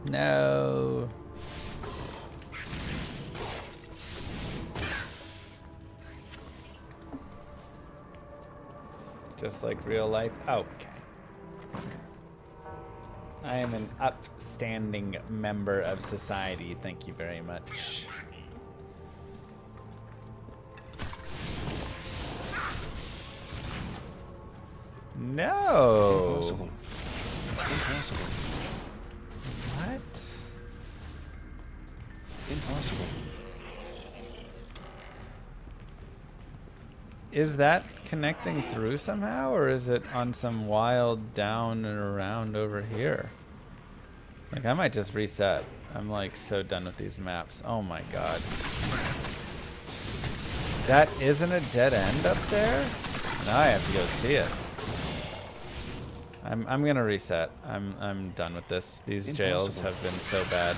No. Just like real life. Okay. I am an upstanding member of society. Thank you very much. No. Impossible. Impossible. What? Impossible. Is that connecting through somehow, or is it on some wild down and around over here? Like, I might just reset. I'm like so done with these maps. Oh my god. That isn't a dead end up there? Now I have to go see it. I'm gonna reset. I'm done with this. These jails have been so bad.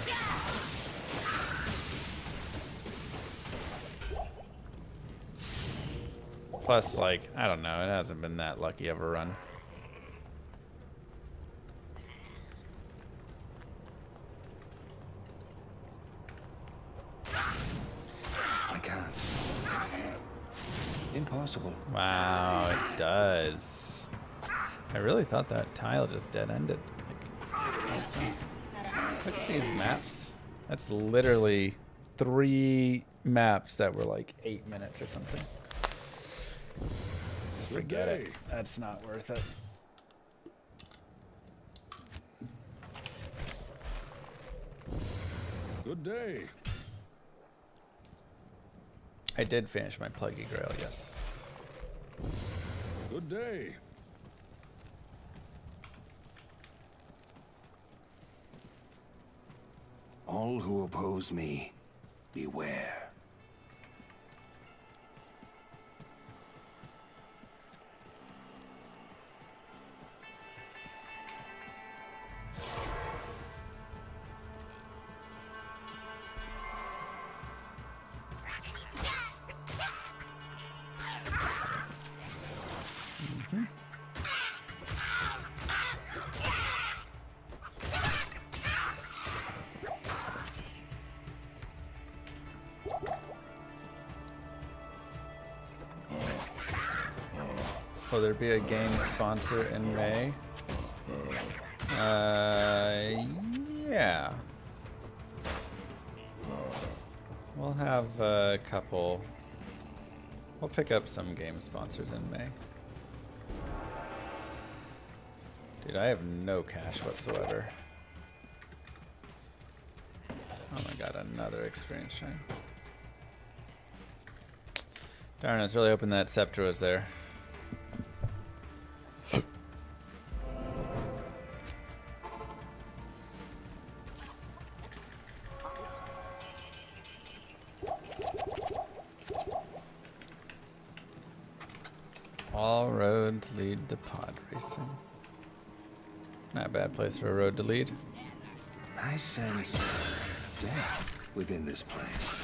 Plus, like, I don't know, it hasn't been that lucky of a run. I can't. Impossible. Wow, it does. I really thought that tile just dead-ended. Like, look at these maps. That's literally 3 maps that were like 8 minutes or something. Just forget it. That's not worth it. Good day. I did finish my Pluggy Grail, yes. Good day. All who oppose me, beware. Will there be a game sponsor in May? Yeah. We'll have a couple. We'll pick up some game sponsors in May. Dude, I have no cash whatsoever. Oh my god, another experience shine. Darn, I was really hoping that scepter was there. All roads lead to pod racing. Not a bad place for a road to lead. I sense death within this place.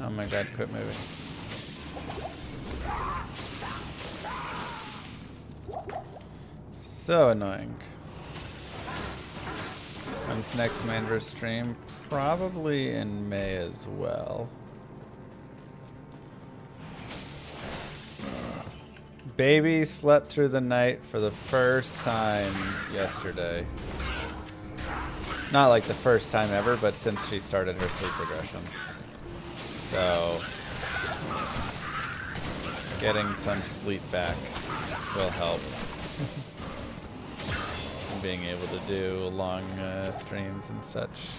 Oh my god, quit moving. So annoying. When's next Mandra stream? Probably in May as well. Baby slept through the night for the first time yesterday. Not like the first time ever, but since she started her sleep regression. So, getting some sleep back will help. Being able to do long streams and such.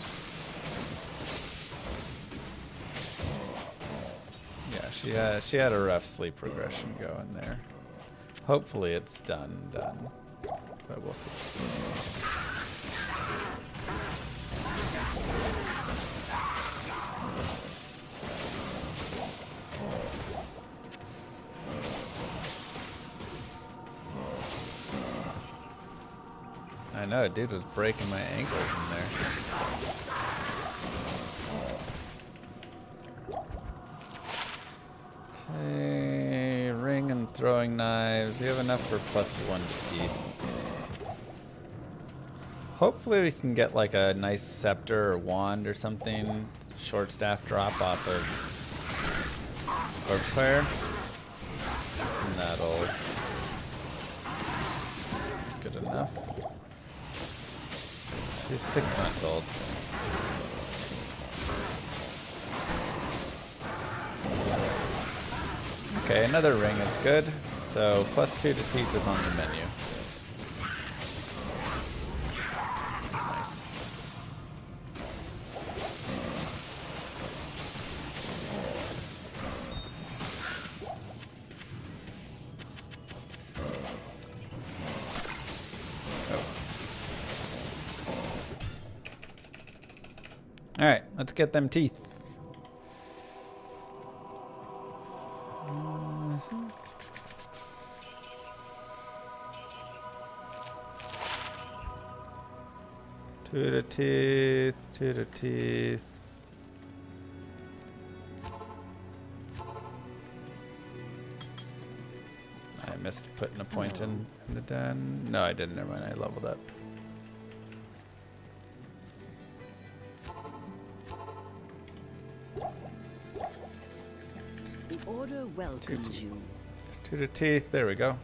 Yeah, she had a rough sleep regression going there. Hopefully it's done, but we'll see. I know, dude was breaking my ankles in there. Okay, ring and throwing knives. We have enough for +1 to teeth. Hopefully we can get like a nice scepter or wand or something. Short staff drop off of corpse fire. And that'll be good enough. She's 6 months old. Okay, another ring is good. So +2 to teeth is on the menu. That's nice. All right, let's get them teeth. Two to teeth, two to teeth. I missed putting a point in the den. No, I didn't. Never mind. I leveled up. The order welcomes you. Two to teeth. There we go.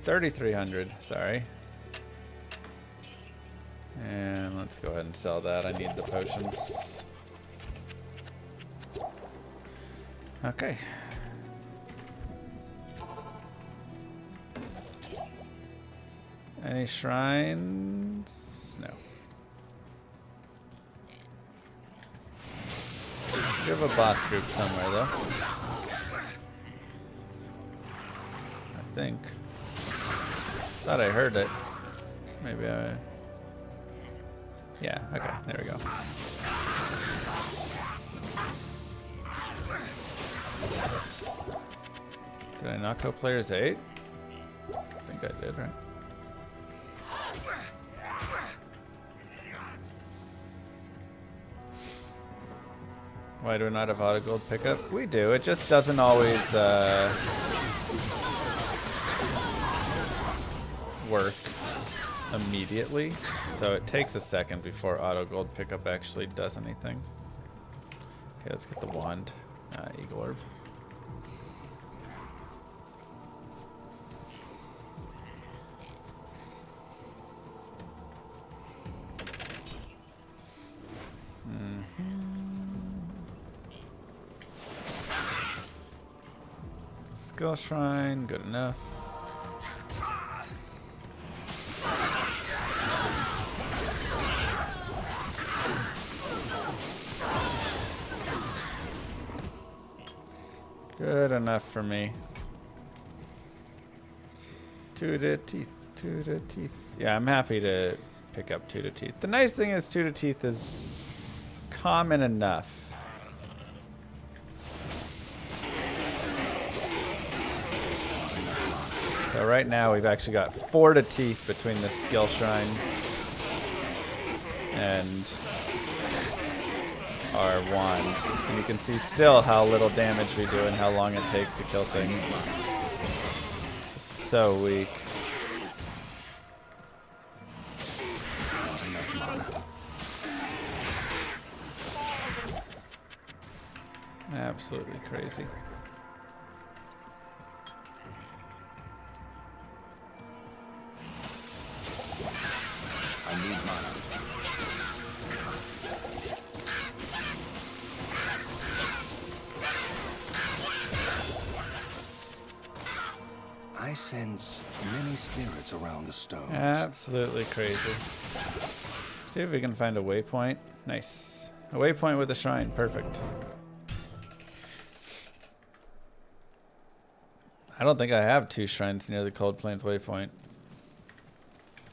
3,300. Sorry. And let's go ahead and sell that. I need the potions. Okay. Any shrines? No. We have a boss group somewhere, though. I think. Thought I heard it. Maybe I... Yeah, okay, there we go. Did I not go players 8? I think I did, right? Why do we not have auto gold pickup? We do, it just doesn't always work immediately, so it takes a second before auto gold pickup actually does anything. Okay, let's get the wand. Eagle orb. Skill shrine, good enough. Good enough for me. Two to teeth, two to teeth. Yeah, I'm happy to pick up two to teeth. The nice thing is two to teeth is common enough. So right now we've actually got 4 to teeth between the skill shrine and our wand. And you can see still how little damage we do and how long it takes to kill things. So weak. Absolutely crazy. I need mana. I sense many spirits around the stones. Absolutely crazy. See if we can find a waypoint. Nice. A waypoint with a shrine. Perfect. I don't think I have 2 shrines near the Cold Plains waypoint.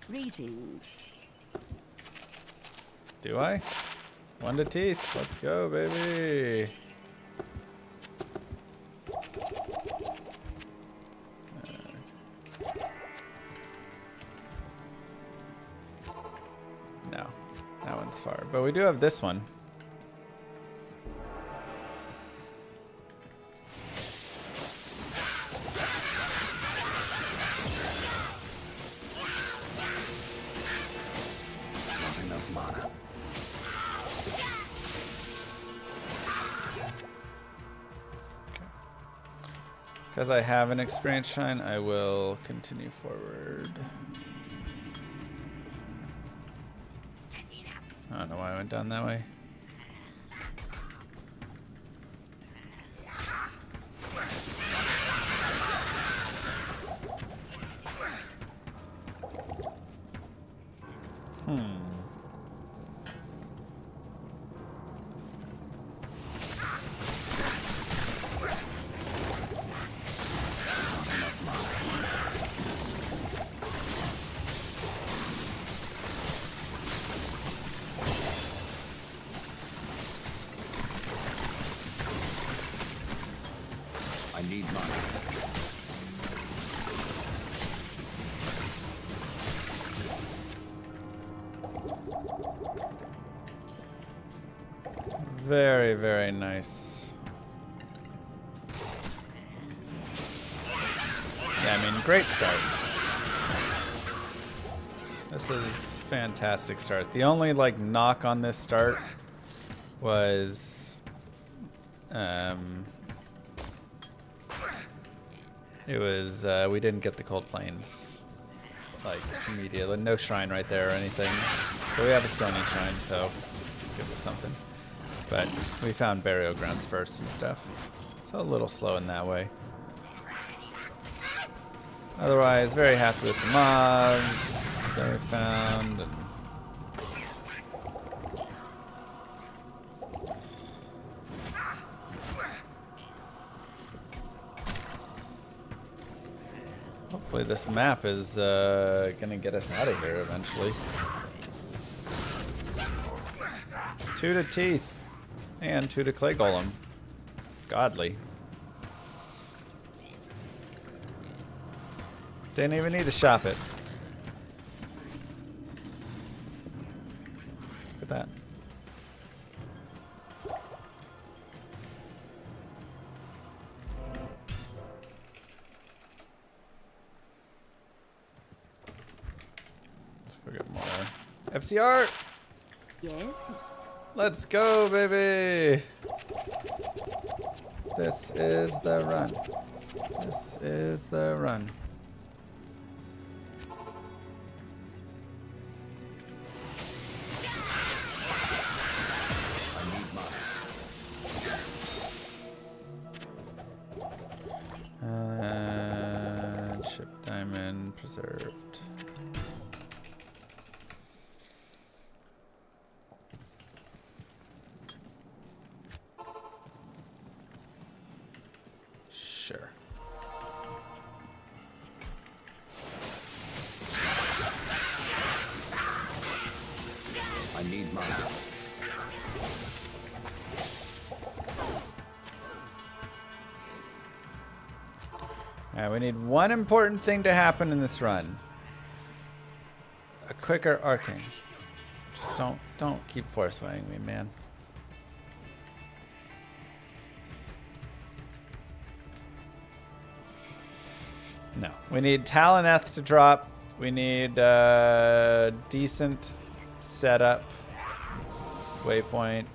Greetings. Do I? 1 to teeth. Let's go, baby. but we do have this one. Not enough mana. Because I have an experience shrine, I will continue forward. I don't know why I went down that way. I need mana. Very, very nice. Yeah, I mean, great start. This is fantastic start. The only like knock on this start was we didn't get the cold plains like immediately. No shrine right there or anything. But we have a stony shrine, so gives us something. But we found burial grounds first and stuff, so a little slow in that way. Otherwise, very happy with the mobs that we found. And hopefully this map is gonna get us out of here eventually. 2 to teeth and 2 to clay golem. Godly. Didn't even need to shop it. Look at that. Let's go get more FCR. Yes? Let's go, baby. This is the run. This is the run. Chip diamond preserved. Sure. I need mana. Alright, we need one important thing to happen in this run. A quicker arcing. Just don't keep force fighting me, man. No. We need Taloneth to drop. We need decent setup. Waypoint.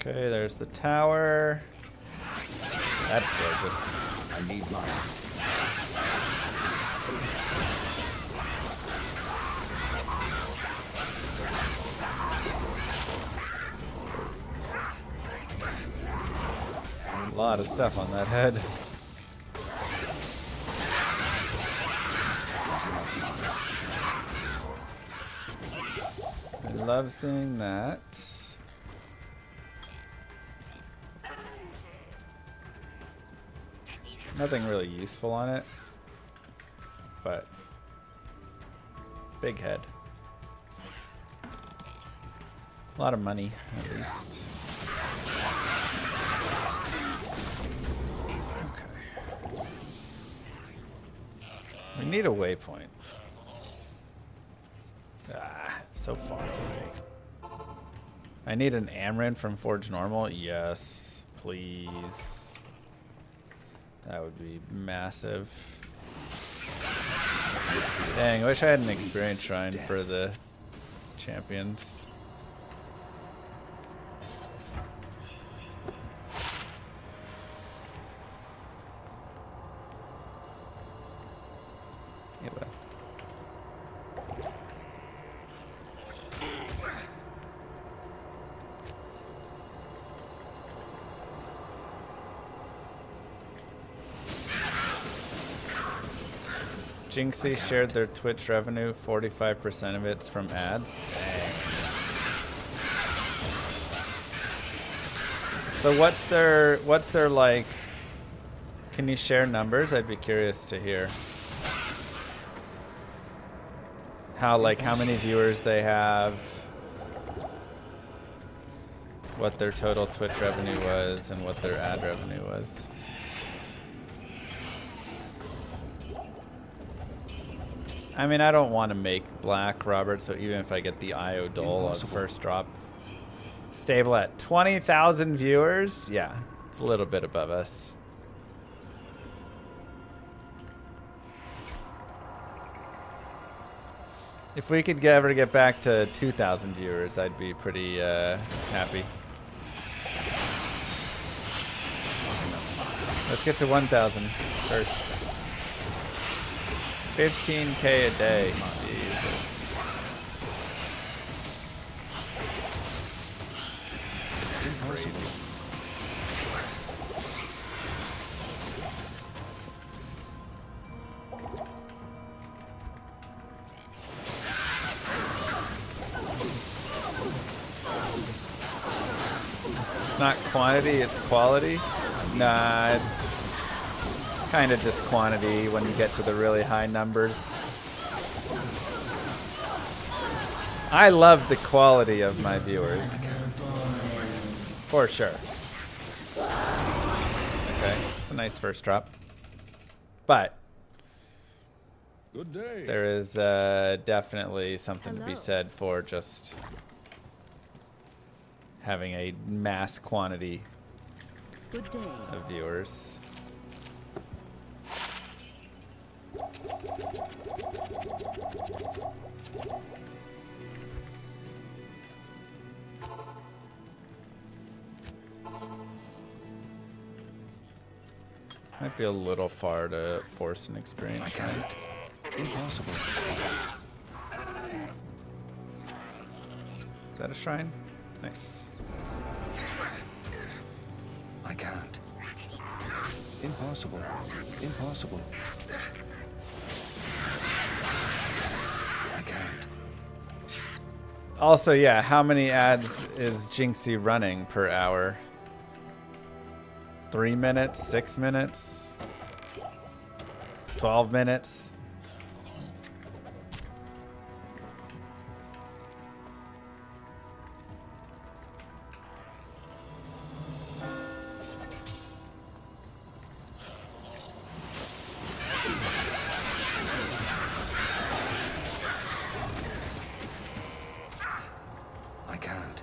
Okay, there's the tower. That's gorgeous. I need mana. A lot of stuff on that head. I love seeing that. Nothing really useful on it, but big head. A lot of money, at least. Okay. We need a waypoint. Ah, so far away. I need an Amarin from Forge Normal. Yes, please. That would be massive. Dang, I wish I had an experience shrine for the champions. Yeah, well. Jinxie shared their Twitch revenue, 45% of it's from ads. Dang. So what's their like, can you share numbers? I'd be curious to hear. How many viewers they have, what their total Twitch revenue was, and what their ad revenue was. I mean, I don't want to make black, Robert, so even if I get the IO Dole on first drop. Stable at 20,000 viewers? Yeah, it's a little bit above us. If we could ever get back to 2,000 viewers, I'd be pretty happy. Let's get to 1,000 first. 15K a day. Jesus. Crazy. It's not quantity, it's quality. Nah, it's kind of just quantity when you get to the really high numbers. I love the quality of my viewers. For sure. Okay, it's a nice first drop. But there is definitely something to be said for just having a mass quantity of viewers. Might be a little far to force an experience. I can't. Impossible. Is that a shrine? Nice. I can't. Impossible. Impossible. I can't. Also, yeah, how many ads is Jinxie running per hour? 3 minutes, 6 minutes, 12 minutes. I can't.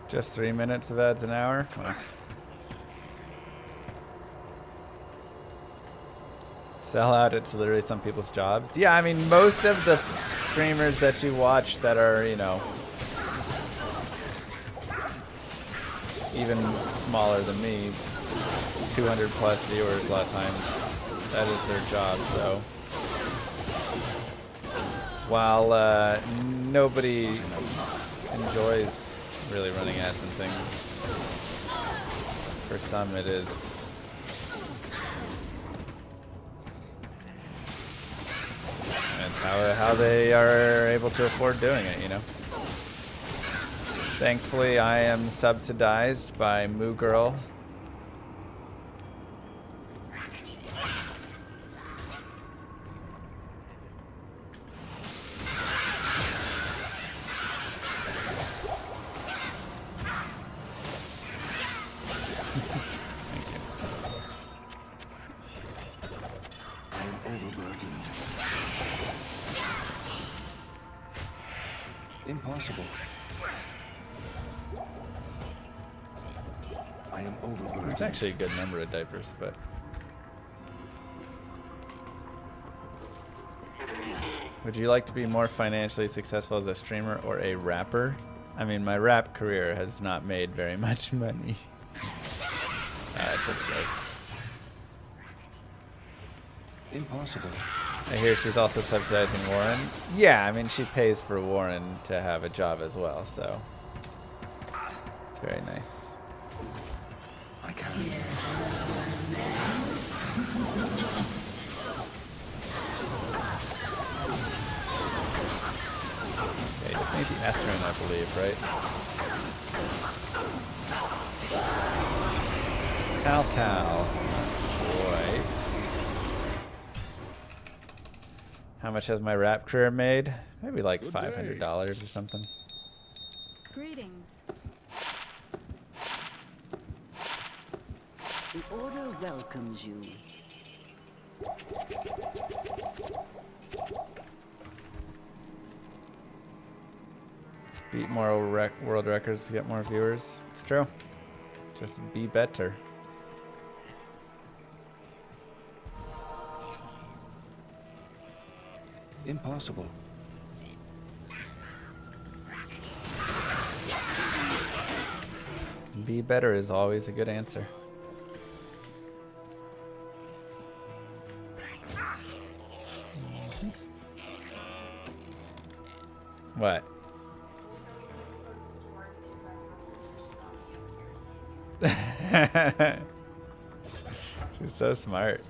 Just 3 minutes of ads an hour? Wow. Sell out, it's literally some people's jobs. Yeah, I mean, most of the streamers that you watch that are, you know, even smaller than me, 200 plus viewers a lot of times, that is their job, so. While nobody enjoys really running ads and things, for some it is. That's how they are able to afford doing it, you know. Thankfully, I am subsidized by Moo Girl. Impossible. I am overburdened. It's actually a good number of diapers, but would you like to be more financially successful as a streamer or a rapper? I mean, my rap career has not made very much money. It's just gross. Impossible. I hear she's also subsidizing Warren. Yeah, I mean, she pays for Warren to have a job as well, so it's very nice. I can't. Okay, just need the Ethrin, I believe, right? Tal. Right. How much has my rap career made? Maybe like $500 or something. Greetings. The Order welcomes you. Beat more world records to get more viewers. It's true. Just be better. Impossible. Be better is always a good answer. What? She's so smart.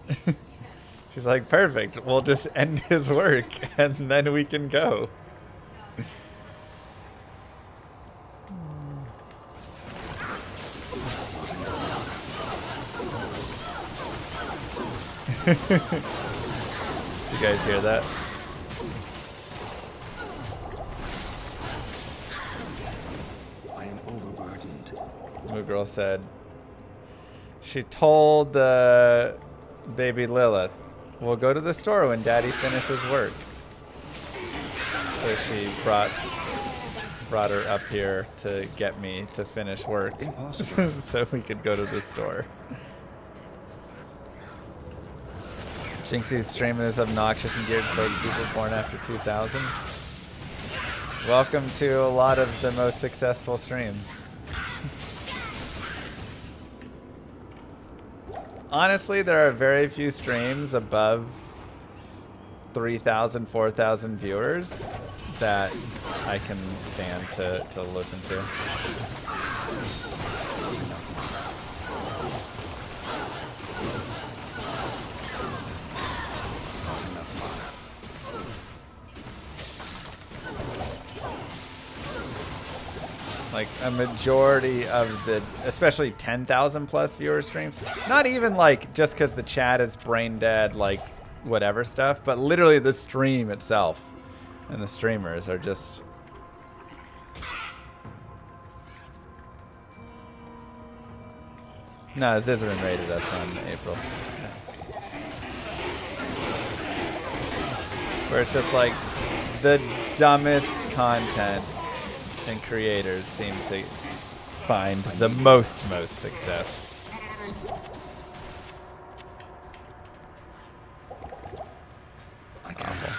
She's like, perfect. We'll just end his work and then we can go. You guys hear that? I am overburdened. Moo Girl said she told baby Lilith, we'll go to the store when Daddy finishes work. So she brought her up here to get me to finish work. Impossible. So we could go to the store. Jinxie's streaming is obnoxious and geared towards people born after 2000. Welcome to a lot of the most successful streams. Honestly, there are very few streams above 3,000, 4,000 viewers that I can stand to listen to. Like a majority of the, especially 10,000 plus viewer streams, not even like just because the chat is brain dead, like whatever stuff, but literally the stream itself and the streamers are just. No, Zizrin rated us on April. Where it's just like the dumbest content and creators seem to find the most success. Awful.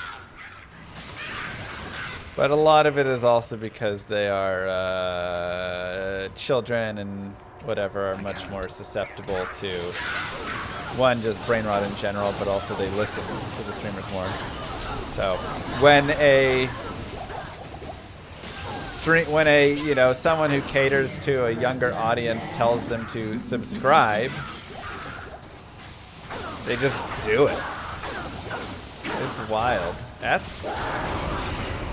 But a lot of it is also because they are children and whatever are much more susceptible to one, just brain rot in general, but also they listen to the streamers more. So when someone who caters to a younger audience tells them to subscribe, they just do it. It's wild.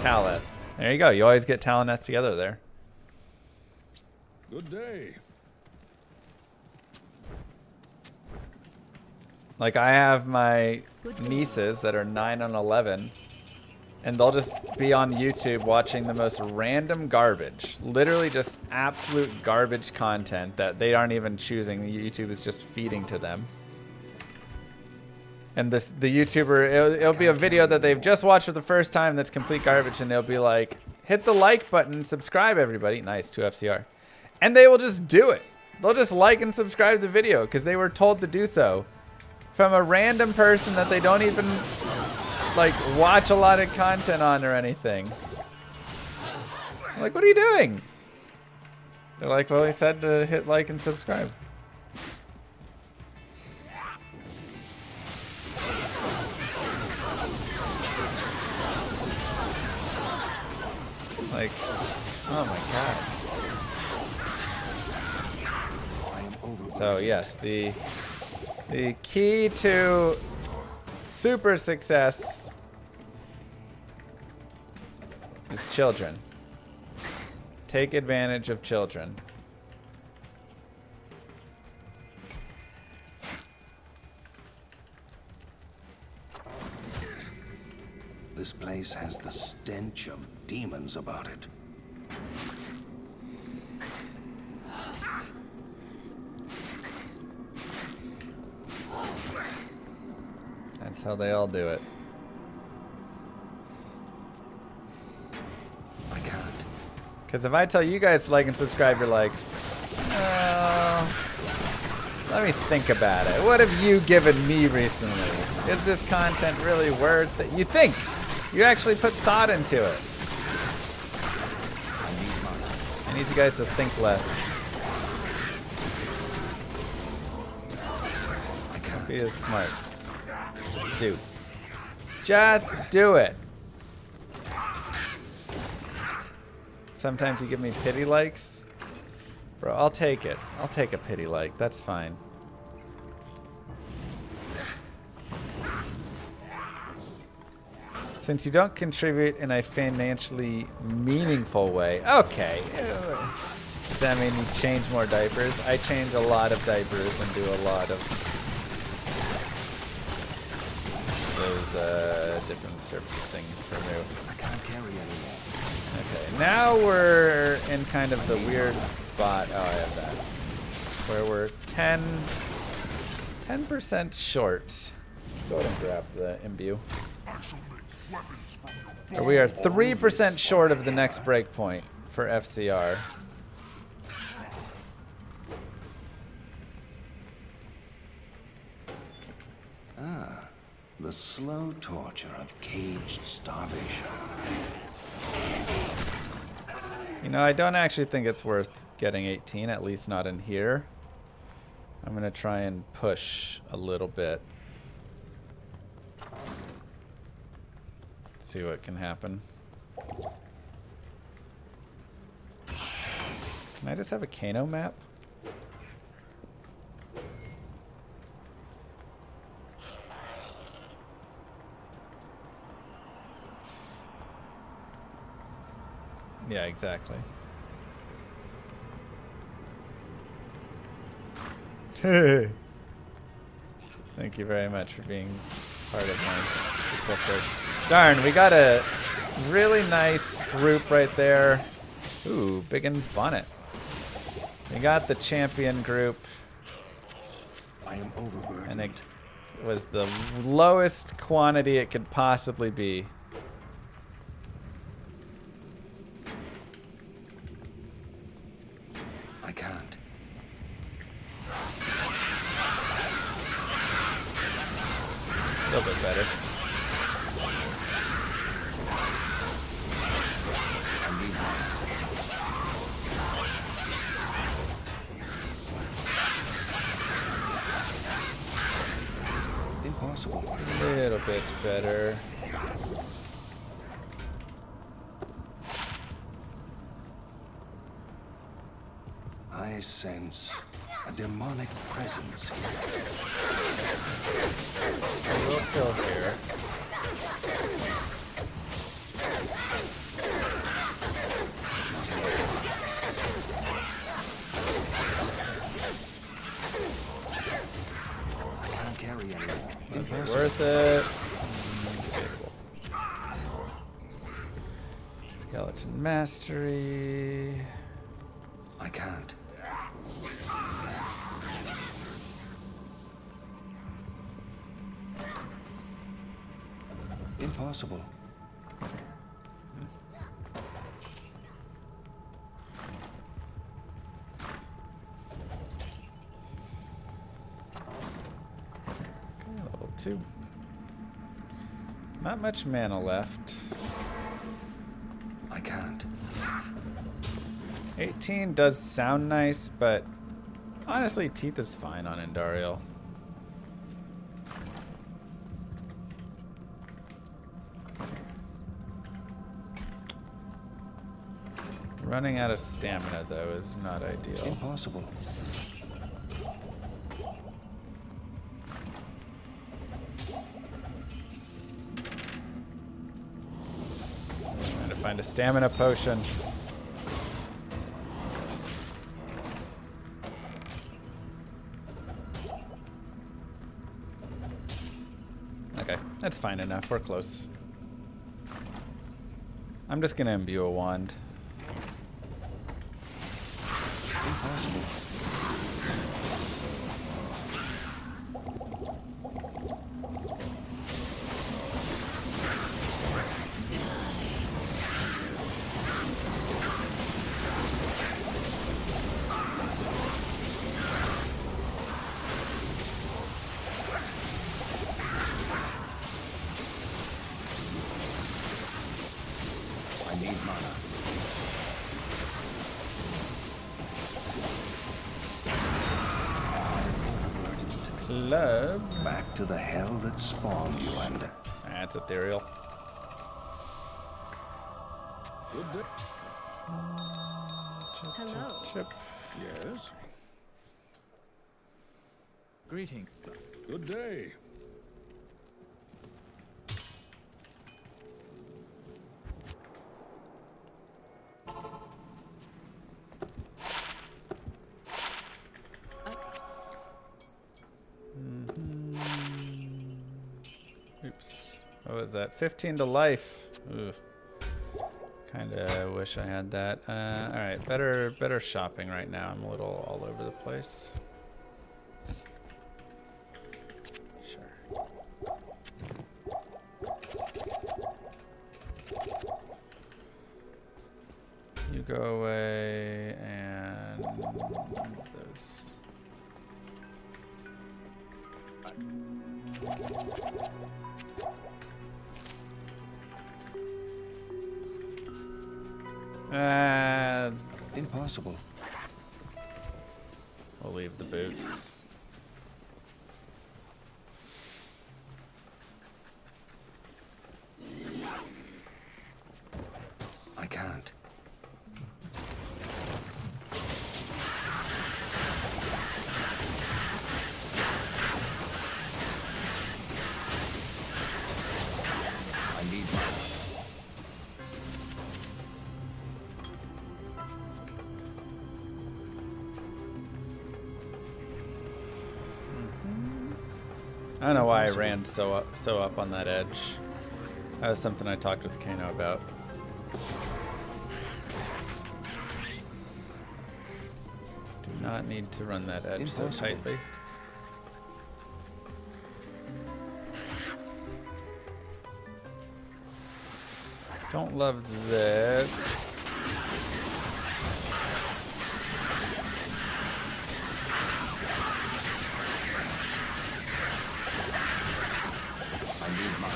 Taleth. There you go. You always get Tal and Eth together there. Good day. Like I have my nieces that are 9 and 11. And they'll just be on YouTube watching the most random garbage. Literally just absolute garbage content that they aren't even choosing. YouTube is just feeding to them. And the YouTuber, it'll be a video that they've just watched for the first time that's complete garbage. And they'll be like, hit the like button, subscribe everybody. Nice, 2 FCR. And they will just do it. They'll just like and subscribe the video because they were told to do so from a random person that they don't even like watch a lot of content on or anything. I'm like, what are you doing? They're like, well, he said to hit like and subscribe. Like, oh my god. So yes, the key to super success is children. Take advantage of children. This place has the stench of demons about it. That's how they all do it. I can't. Because if I tell you guys to like and subscribe, you're like, let me think about it. What have you given me recently? Is this content really worth it? You think. You actually put thought into it. I need you guys to think less. Be as smart. Just do. Just do it. Sometimes you give me pity likes. Bro, I'll take it. I'll take a pity like. That's fine. Since you don't contribute in a financially meaningful way. Okay. Does that mean you change more diapers? I change a lot of diapers and do a lot of those different service things for new. I can't carry anymore. Okay, now we're in kind of the weird spot. Oh, I have that. Where we're 10% short. Go ahead and grab the imbue. Or we are 3% short of the next breakpoint for FCR. The slow torture of caged starvation. You know, I don't actually think it's worth getting 18, at least not in here. I'm going to try and push a little bit. See what can happen. Can I just have a Kano map? Yeah, exactly. Thank you very much for being part of my success story. Darn, we got a really nice group right there. Ooh, Biggin's Bonnet. We got the champion group. I am overburdened. And it was the lowest quantity it could possibly be. I can't. A little bit better. Impossible. A little bit better. I sense a demonic presence here. We'll kill here. I can't carry anymore. Is it worth it? Skeleton mastery. I can't. Impossible. too. Not much mana left. I can't. 18 does sound nice, but honestly, Teeth is fine on Endariel. Running out of stamina, though, is not ideal. Impossible. Trying to find a stamina potion. Okay, that's fine enough. We're close. I'm just gonna imbue a wand. Impossible. I need mana. Club. Back to the hell that spawned you and... That's ethereal. Good day. Chip, Hello. chip, chip. Yes? Greeting. Good day. Oops. What was that? 15 to life. Kind of wish I had that. All right, better shopping right now. I'm a little all over the place. Sure. You go away and those. Impossible. We'll leave the boots. I can't. I need mana. I don't know why I ran so up on that edge. That was something I talked with Kano about. Do not need to run that edge so Impossible. tightly. Don't love this. I need mana.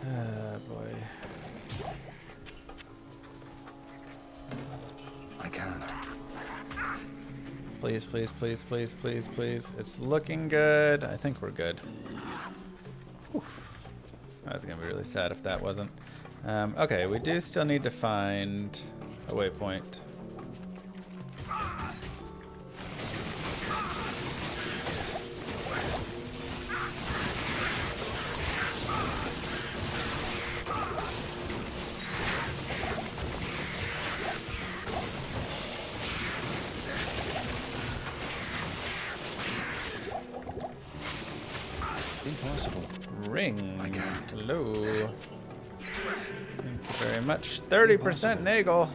Ah, boy. I can't. Please, please, please, please, please, please. It's looking good. I think we're good. Whew. I was gonna be really sad if that wasn't. Okay, we do still need to find a waypoint. Impossible. Ring. I can't. Hello. Thank you very much. 30% Nagel.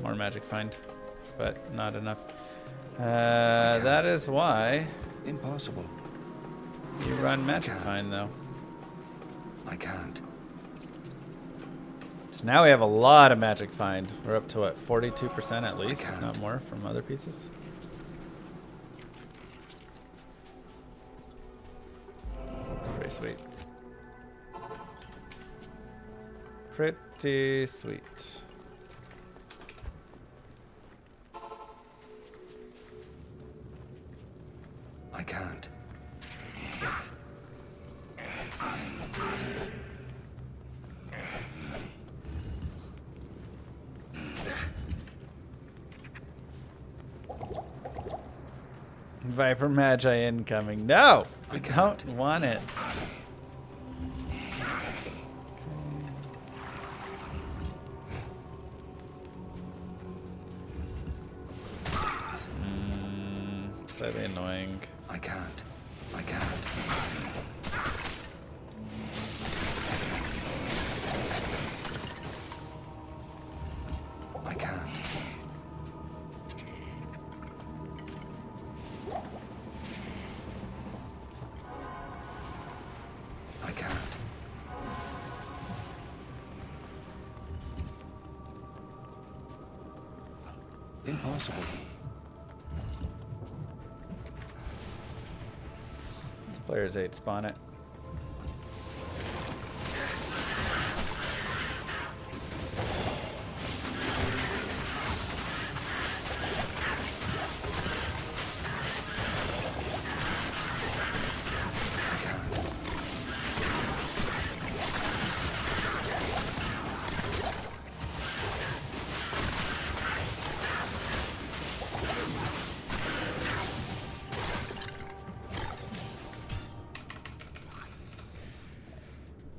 More magic find, but not enough. That is why Impossible. you run magic find, though. I can't. So now we have a lot of magic find. We're up to what, 42% at least, if not more, from other pieces. That's pretty sweet. Pretty sweet. I can't. Viper Magi incoming. No! I I can't. don't want it. Slightly annoying. I can't. I can't. I can't. I can't. Impossible. Players 8 spawn it.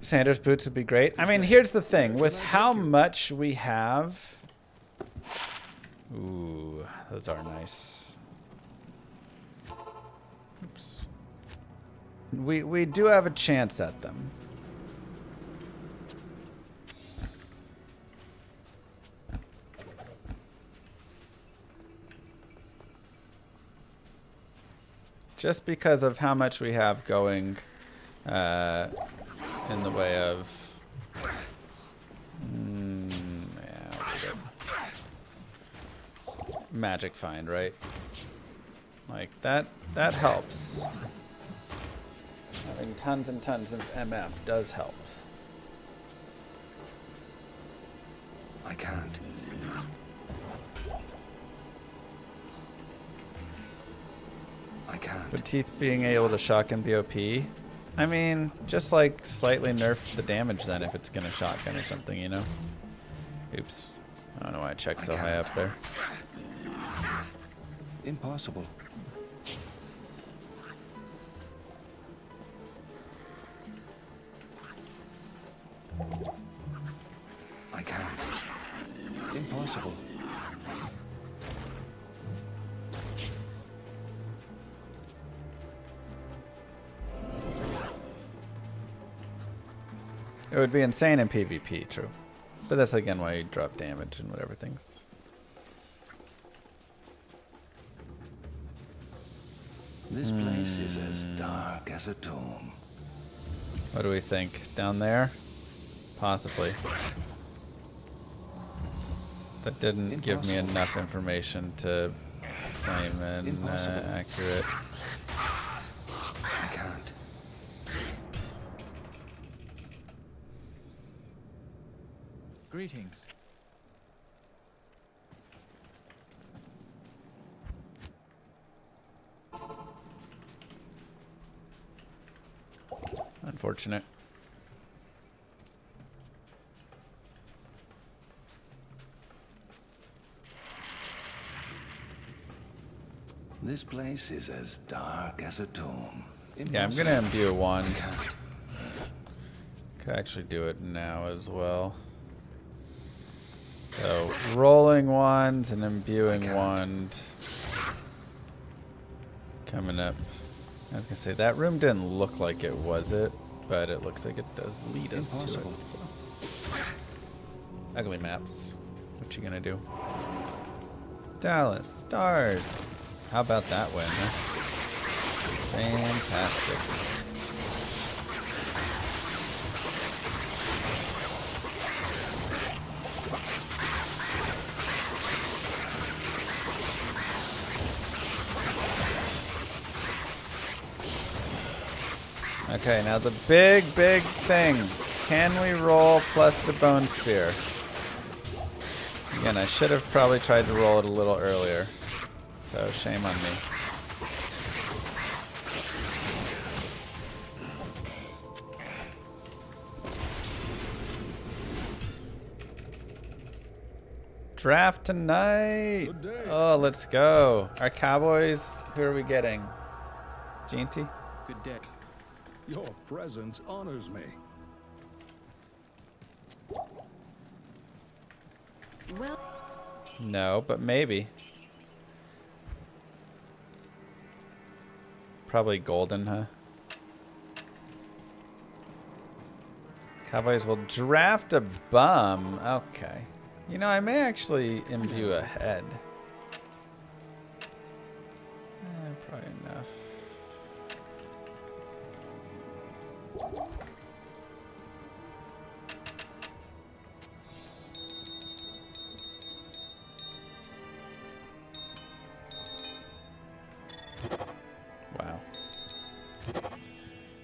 Sanders boots would be great. I mean, here's the thing. With how much we have... Ooh, those are nice. Oops. We do have a chance at them. Just because of how much we have going in the way of... yeah, we're good. Magic find, right? Like, that helps. Having tons and tons of MF does help. I can't. I can't. Would Teeth being able to shotgun be OP? I mean, just like slightly nerf the damage then if it's gonna shotgun or something, you know? Oops. I don't know why I checked so high up there. Impossible. I can't. Impossible. It would be insane in PvP, true. But that's again why you drop damage and whatever things. This place is as dark as a tomb. What do we think? Down there? Possibly. That didn't give me enough information to claim an accurate. I can't. Greetings. Unfortunate. This place is as dark as a tomb. Yeah, I'm gonna imbue a wand. Could actually do it now as well. So, rolling wand and imbuing wand. Coming up. I was gonna say, that room didn't look like it was it, but it looks like it does lead us to it. So. Ugly maps. What you gonna do? Dallas Stars. How about that win? Huh? Fantastic. Okay, now the big thing. Can we roll plus to Bone Spear? Again, I should have probably tried to roll it a little earlier. So shame on me. Draft tonight. Oh, let's go. Our Cowboys, who are we getting? Ginty? Good day. Your presence honors me. Well, No, but maybe. Probably golden, huh? Cowboys will draft a bum. Okay. You know, I may actually imbue a head. Probably enough. Wow.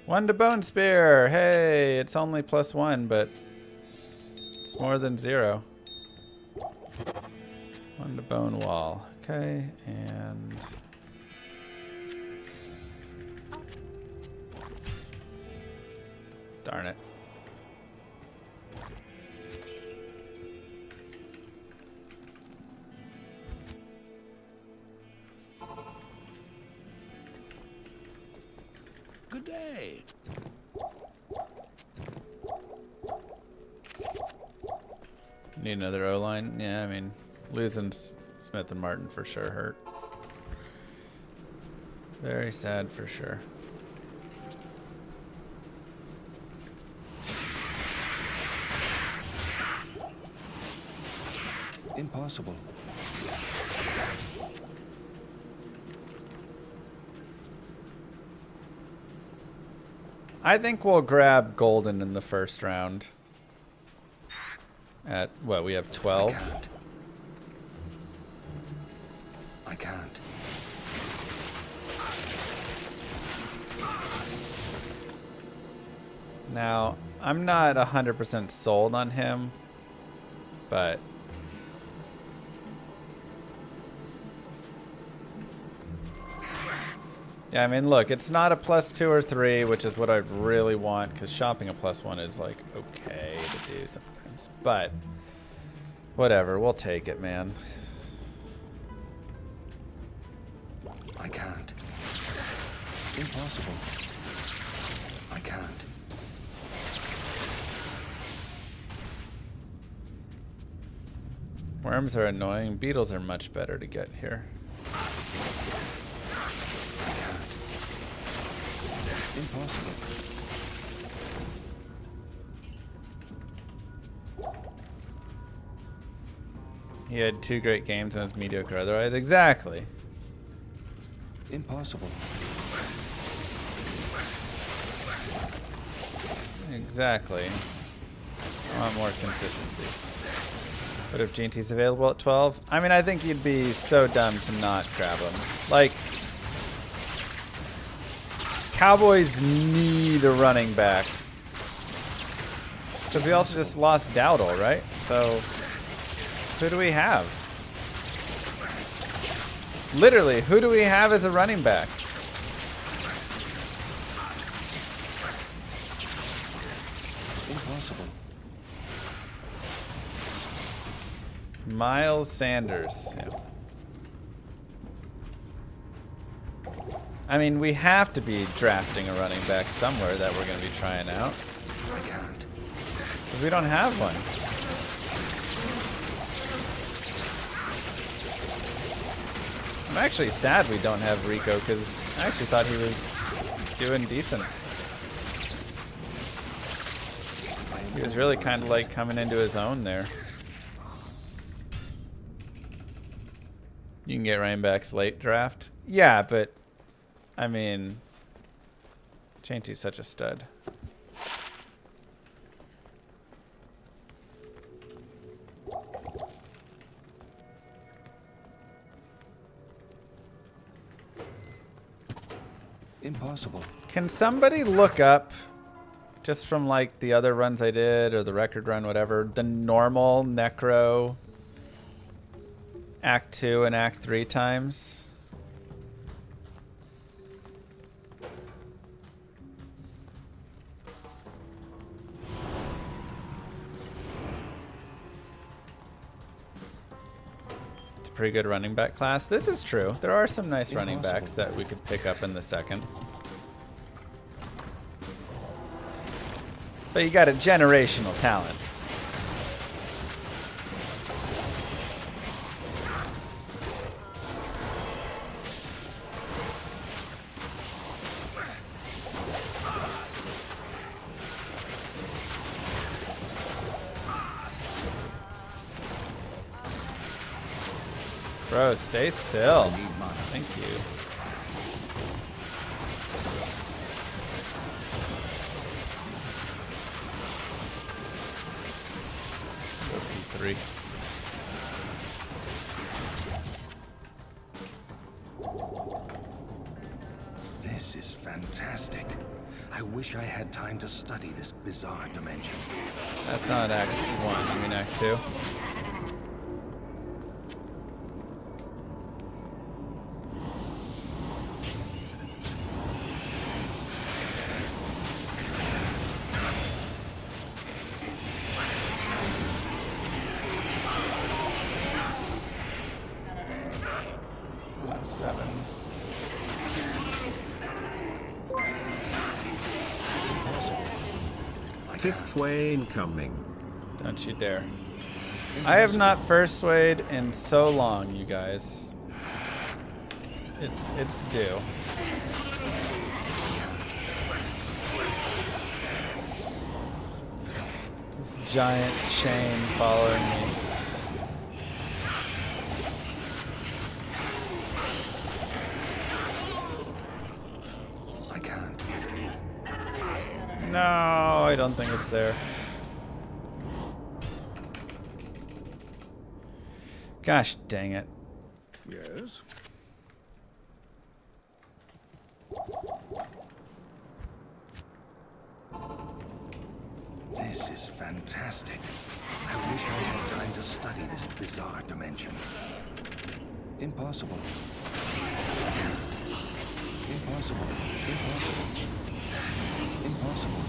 1 to Bone Spear. Hey, it's only +1, but it's more than 0. 1 to Bone Wall. Okay, and darn it. Good day. Need another O-line? Yeah, I mean, losing Smith and Martin for sure hurt. Very sad for sure. Impossible. I think we'll grab golden in the first round. At what, we have 12? I can't. Now, I'm not 100% sold on him, but yeah, I mean, look, it's not a +2 or 3, which is what I really want, because shopping a +1 is like okay to do sometimes, but whatever, we'll take it, man. I can't. Impossible. I can't. Worms are annoying. Beetles are much better to get here. Impossible. He had 2 great games and was mediocre otherwise. Exactly. Impossible. Exactly. I want more consistency. But if GT's available at 12, I mean, I think you'd be so dumb to not grab him. Like, Cowboys need a running back. Because we also just lost Dowdle, right? So, who do we have? Literally, who do we have as a running back? Impossible. Miles Sanders. Yeah. I mean, we have to be drafting a running back somewhere that we're going to be trying out. I can't. Because we don't have one. I'm actually sad we don't have Rico, because I actually thought he was doing decent. He was really kind of like coming into his own there. You can get running backs late draft. Yeah, but I mean, Chainty's such a stud. Impossible. Can somebody look up, just from like the other runs I did or the record run, whatever, the normal Necro Act 2 and Act 3 times? It's a pretty good running back class. This is true. There are some nice running backs that we could pick up in the second. But you got a generational talent. Bro, stay still. Thank you. P3. This is fantastic. I wish I had time to study this bizarre dimension. That's not Act 1, I mean Act 2. Fifth way incoming. Don't you dare. I have not first swayed in so long, you guys. It's due. This giant chain following me. I can't. No, I don't think it's there. Gosh dang it. Yes? This is fantastic. I wish I had time to study this bizarre dimension. Impossible. Impossible. Impossible. Impossible.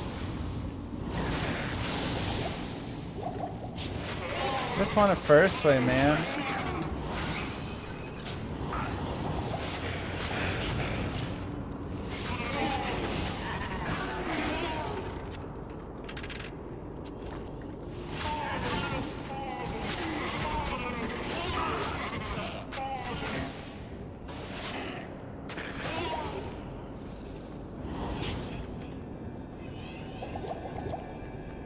Just want a first way, man.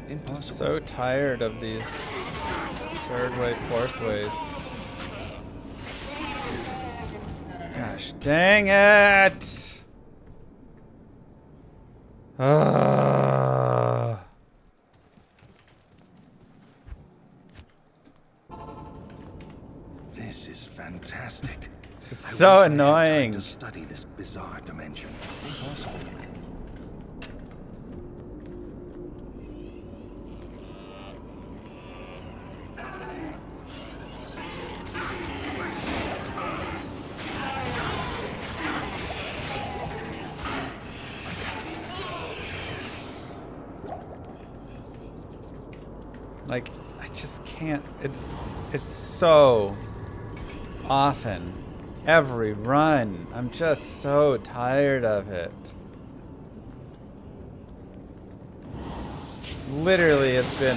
Impossible. So tired of these third way, fourth ways. Gosh dang it! This is fantastic. This is I so wish I had annoying. time to study this bizarre dimension. Impossible. Like, I just can't. It's so often. Every run. I'm just so tired of it. Literally, it's been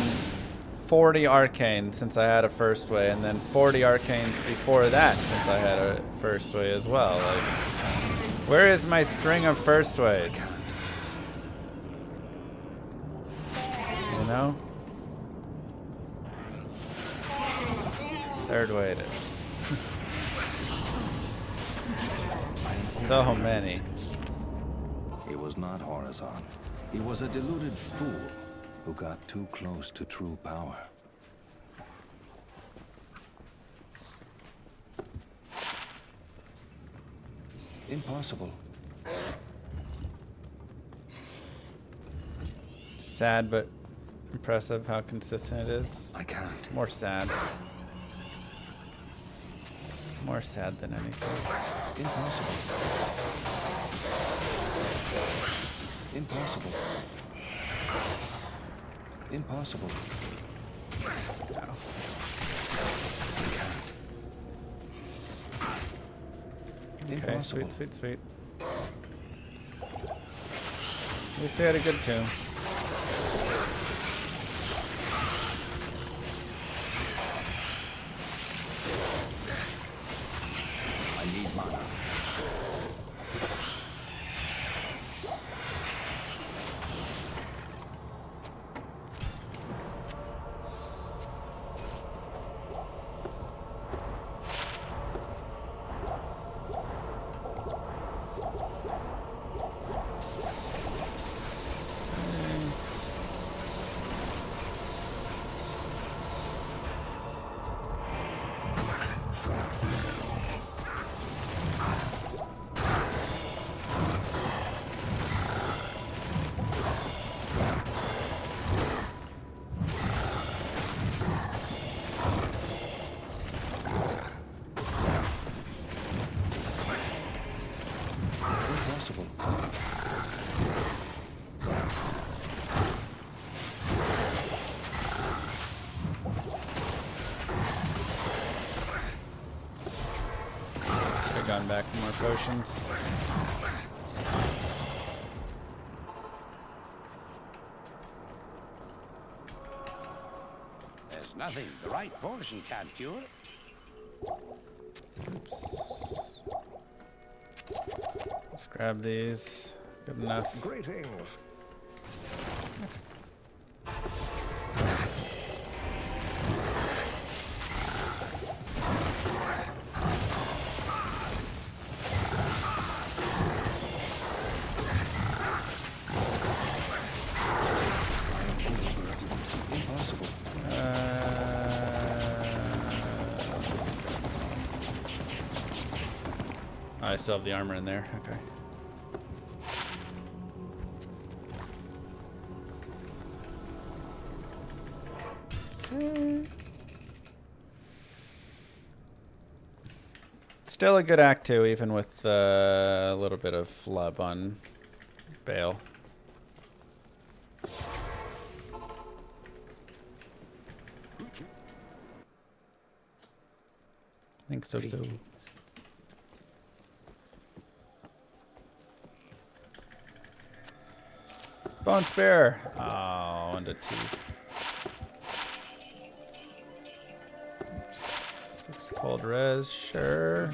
40 arcane since I had a first way, and then 40 arcanes before that since I had a first way as well. Like, where is my string of first ways? You know? Third way it is. So many. He was not Horizon. He was a deluded fool who got too close to true power. Impossible. Sad, but impressive how consistent it is. I can't. More sad. More sad than anything. Impossible. Impossible. Impossible. No. I can't. Okay, Impossible. sweet, sweet, sweet. At least we had a good tune. I need mana. Impossible. Should have gone back for more potions. There's nothing the right potion can't cure. Let's grab these. Good enough. Greetings. Impossible. I still have the armor in there. Okay. Still a good act 2, even with a little bit of flub on Bale. I think so too. Bone Spear! Oh, and a T. 6 cold res, sure.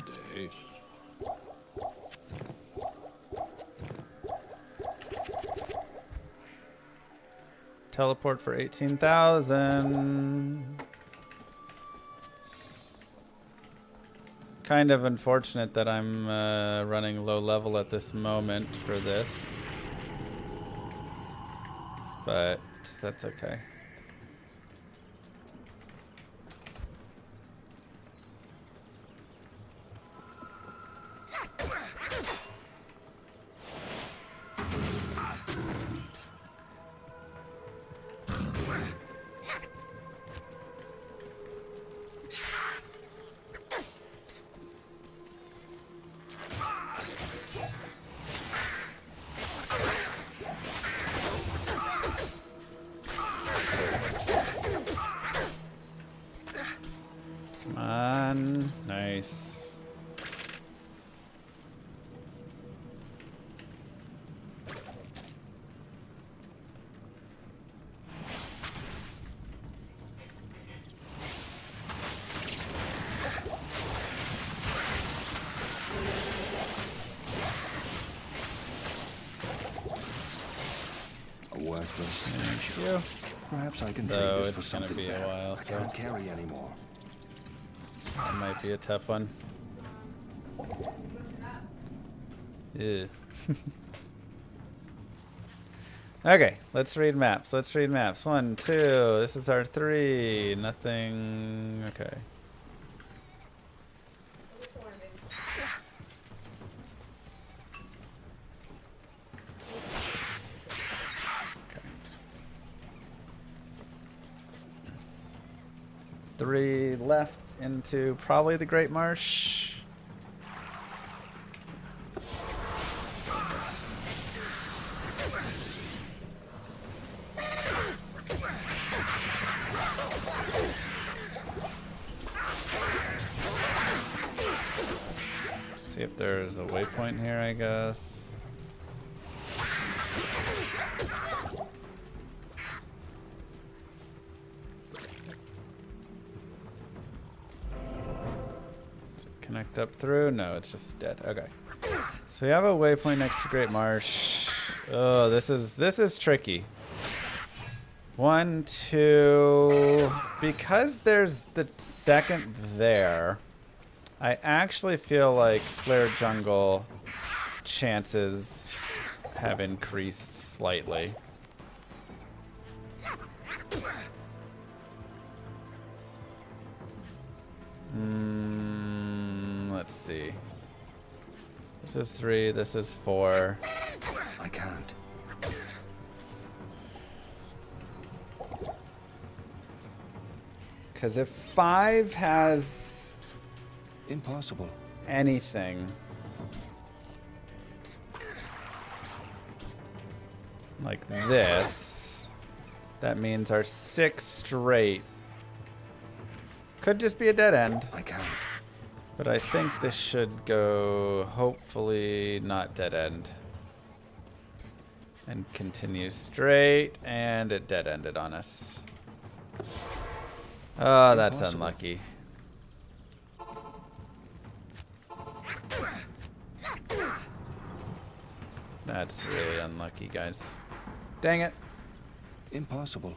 Teleport for 18,000. Kind of unfortunate that I'm running low level at this moment for this. But that's okay. Come on. Nice. A worthless. Thank you. Perhaps I can Though trade this it's for gonna something be a better. while, I so- can't carry anymore. That might be a tough one. Ew. Okay, let's read maps. Let's read maps. 1, 2. This is our 3. Nothing. Okay. Three left into probably the Great Marsh. See if there's a waypoint here, I guess. Connect up through? No, it's just dead. Okay. So we have a waypoint next to Great Marsh. Oh, this is tricky. 1, 2. Because there's the second there, I actually feel like Flare Jungle chances have increased slightly. Let's see. This is 3, this is 4. I can't. Because if 5 has Impossible. anything like this, that means our 6 straight could just be a dead end. I can't. But I think this should go, hopefully, not dead end. And continue straight, and it dead ended on us. Oh, that's Impossible. unlucky. That's really unlucky, guys. Dang it. Impossible.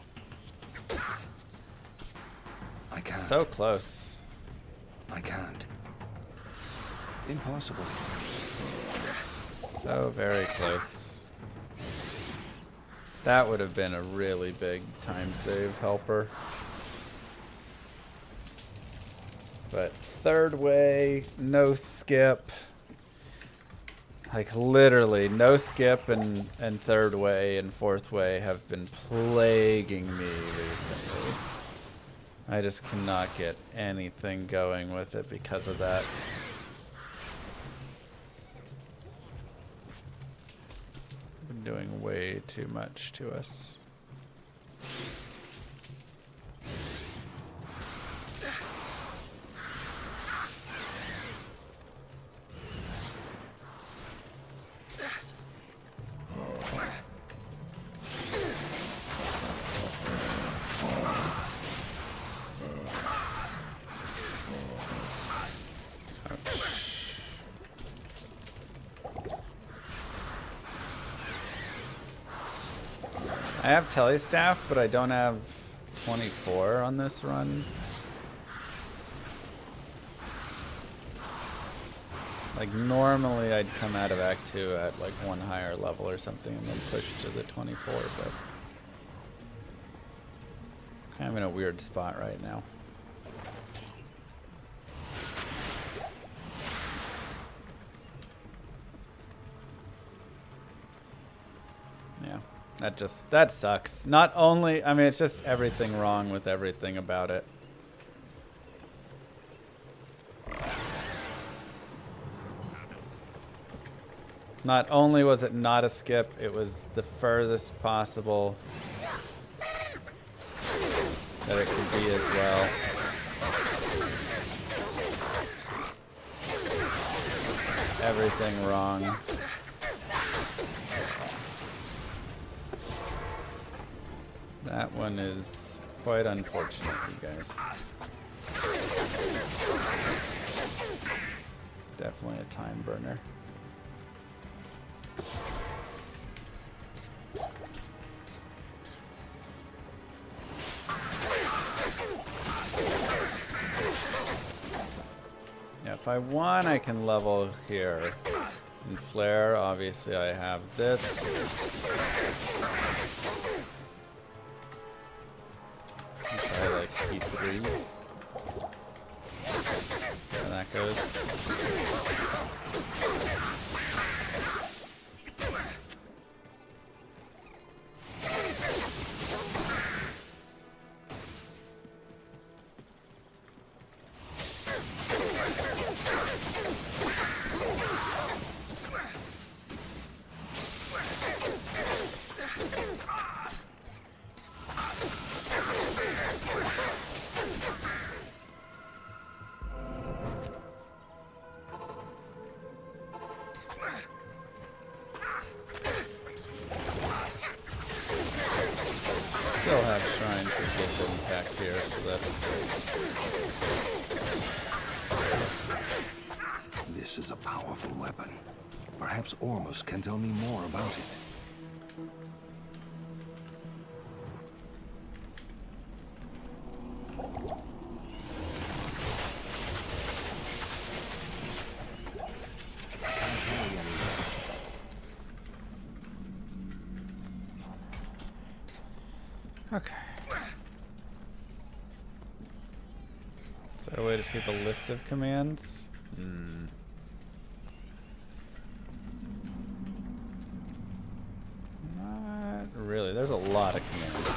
I can't. So close. I can't. Impossible. So very close. That would have been a really big time save helper. But third way, no skip. Like literally, no skip and third way and fourth way have been plaguing me recently. I just cannot get anything going with it because of that. Been doing way too much to us. I have telestaff, but I don't have 24 on this run. Like normally I'd come out of Act 2 at like 1 higher level or something and then push to the 24, but kind of in a weird spot right now. Yeah. That sucks. Not only, I mean, it's just everything wrong with everything about it. Not only was it not a skip, it was the furthest possible that it could be as well. Everything wrong. That one is quite unfortunate, you guys. Definitely a time burner. Yeah, if I want, I can level here. And flare, obviously I have this. Try like P3. See how that goes. Still have Shrine for Gift Impact here, so that's... This is a powerful weapon. Perhaps Ormus can tell me more about it. Okay. Is there a way to see the list of commands? Not really. There's a lot of commands.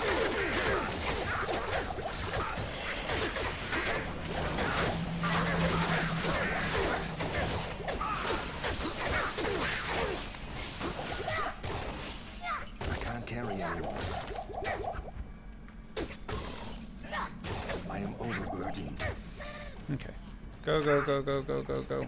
I can't carry anymore. I am overburdened. Okay. Go, go, go, go, go, go, go.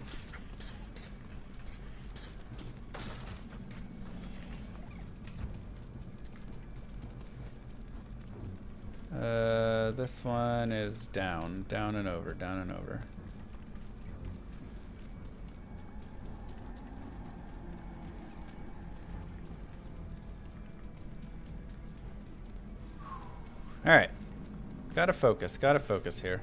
This one is down. Down and over. Down and over. Alright. Gotta focus here.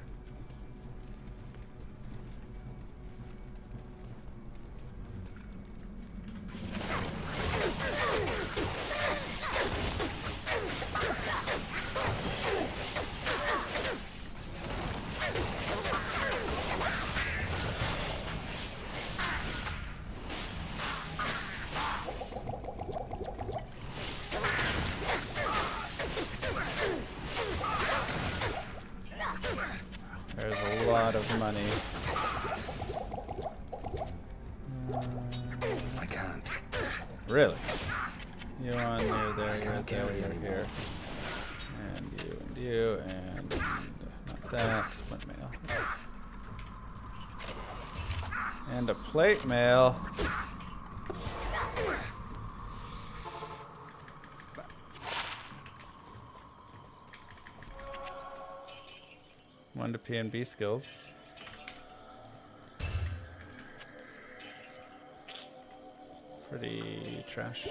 There's a lot of money. I can't. Really? You on there, there, you're there, you're here. And you, and not that. Split mail. And a plate mail. One to P and B skills. Pretty trash.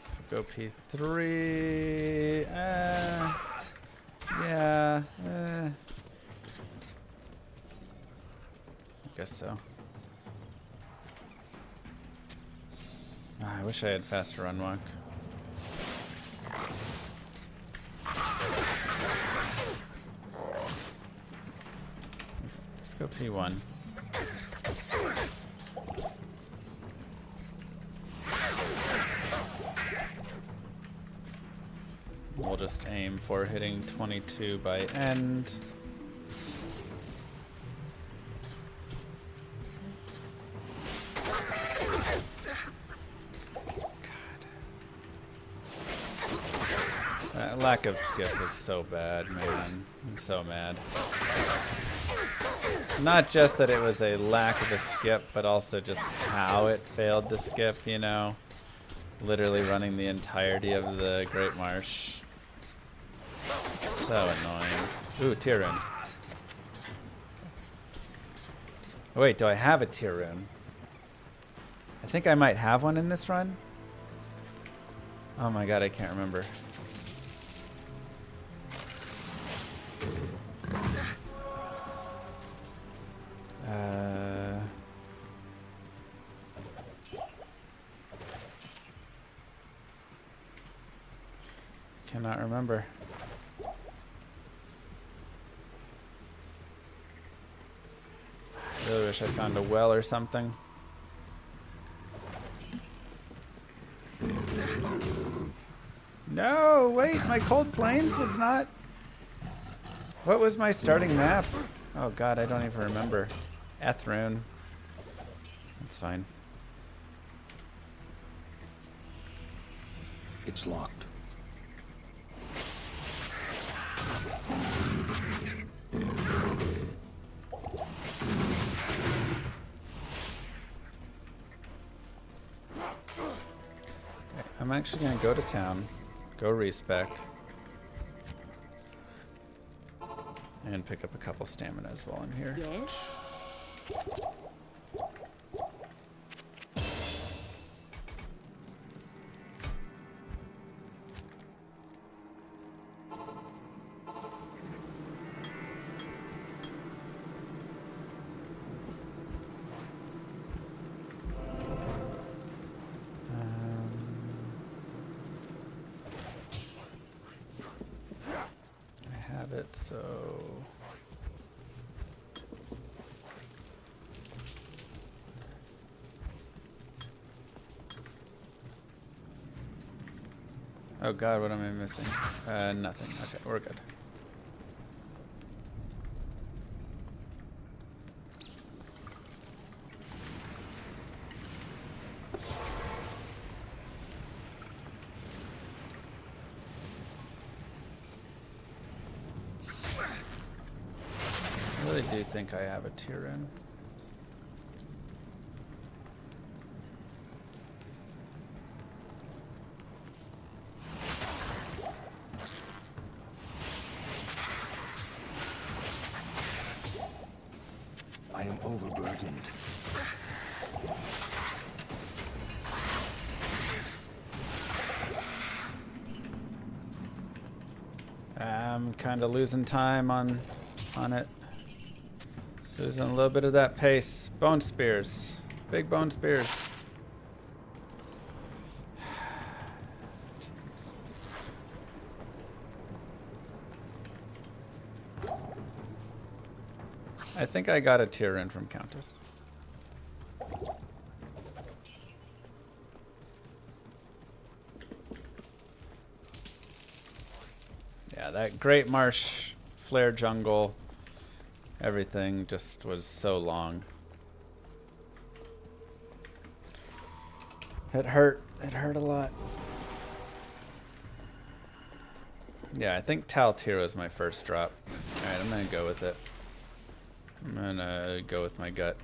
So go P3. Yeah. Guess so. I wish I had faster run walk. Let's go P1. We'll just aim for hitting 22 by end. Lack of skip was so bad, man. I'm so mad. Not just that it was a lack of a skip, but also just how it failed to skip, you know? Literally running the entirety of the Great Marsh. So annoying. Ooh, tier rune. Oh, wait, do I have a tier rune? I think I might have one in this run. Oh my god, I can't remember. Cannot remember. Really wish I found a well or something. No, wait, my Cold Plains was not... What was my starting map? Oh god, I don't even remember. Ethrune. That's fine. It's locked. I'm actually going to go to town, go respec, and pick up a couple staminas while I'm here. Yes? I have it, so... Oh god, what am I missing? Nothing. Okay, we're good. I really do think I have a tier in. I am overburdened. I'm kind of losing time on it. Losing a little bit of that pace. Bone spears. Big bone spears. Jeez. I think I got a tier in from Countess. Yeah, that Great Marsh, Flare Jungle, everything just was so long. It hurt. It hurt a lot. Yeah, I think Tal'Tir was my first drop. Alright, I'm gonna go with it. I'm gonna go with my gut.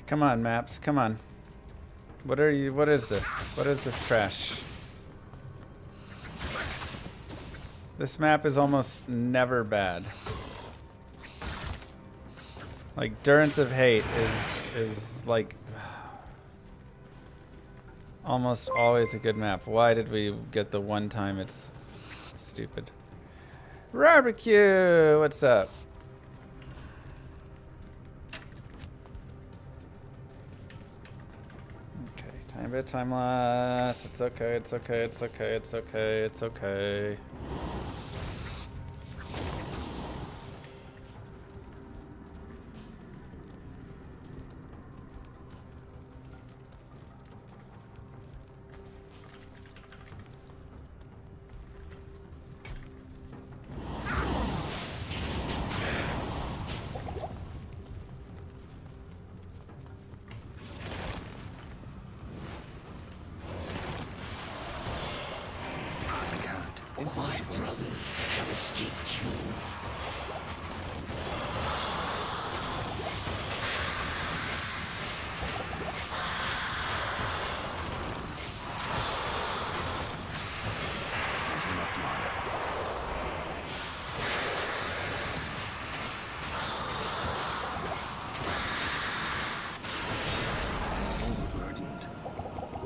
Come on, maps. Come on. What are you? What is this? What is this trash? This map is almost never bad. Like Durance of Hate is like almost always a good map. Why did we get the one time it's stupid? Barbecue! What's up? Okay, time bit, time loss. It's okay, it's okay, it's okay, it's okay, it's okay.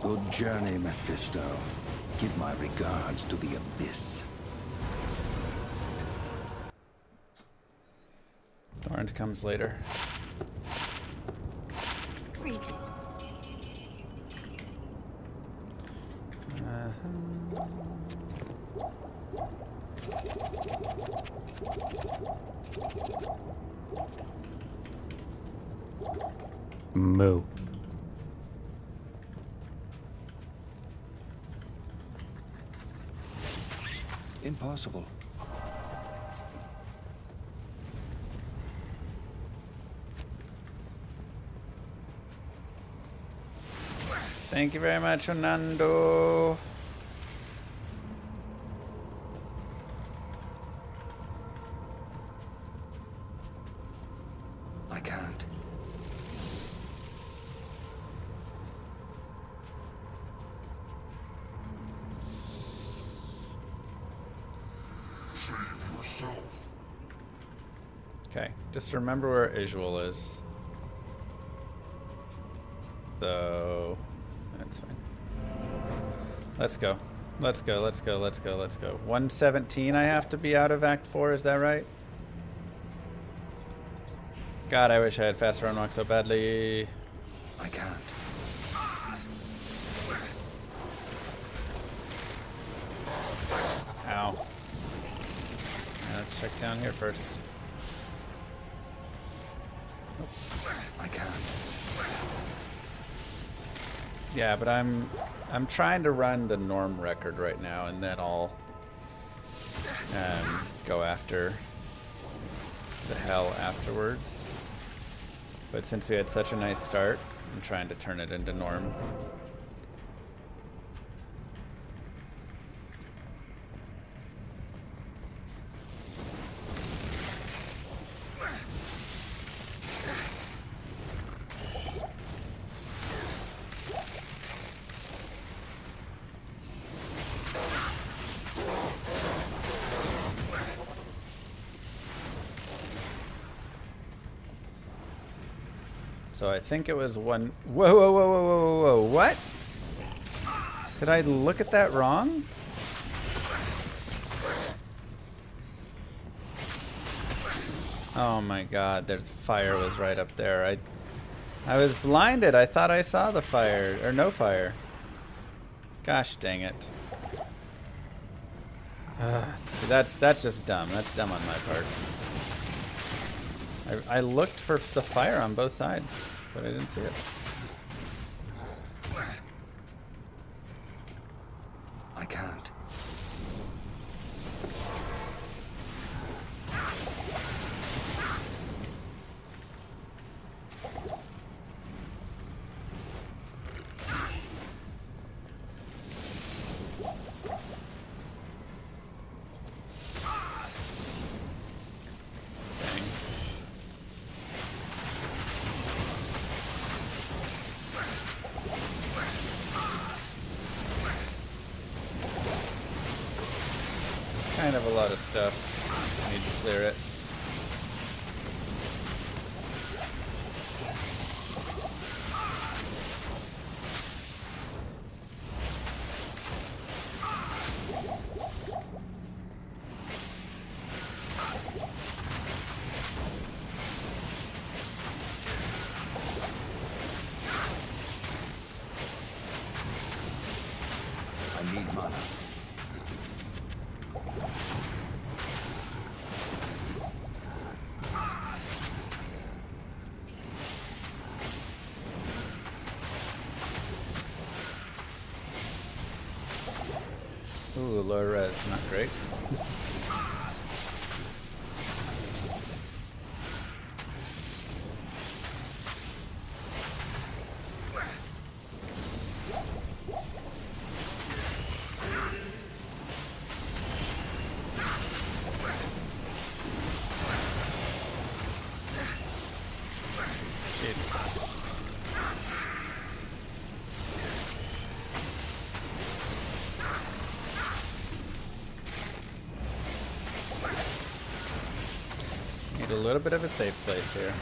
Good journey, Mephisto. Give my regards to the Abyss. Torrent comes later. Greetings. Moo. Impossible. Thank you very much, Fernando. I can't. Okay, just remember where Isual is. So that's fine. Let's go. Let's go, let's go, let's go, let's go. 117 I have to be out of Act 4, is that right? God, I wish I had faster unlock so badly. I can't. Ow. Yeah, let's check down here first. I can't. Yeah, but I'm trying to run the norm record right now, and then I'll go after the hell afterwards. But since we had such a nice start, I'm trying to turn it into norm. So I think it was one. Whoa, whoa, whoa, whoa, whoa, whoa, whoa! What? Did I look at that wrong? Oh my God! The fire was right up there. I was blinded. I thought I saw the fire or no fire. Gosh dang it! That's just dumb. That's dumb on my part. I looked for the fire on both sides, but I didn't see it. I can't. Kind of a lot of stuff. I need to clear it. Ooh, low res, not great. Need a little bit of a safe place here.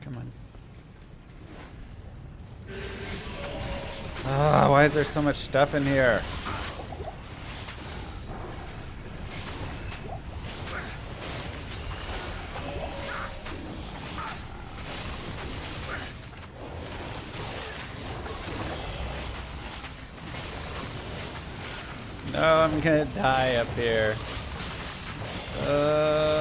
Come on. Ah, why is there so much stuff in here? No, I'm gonna die up here. Oh.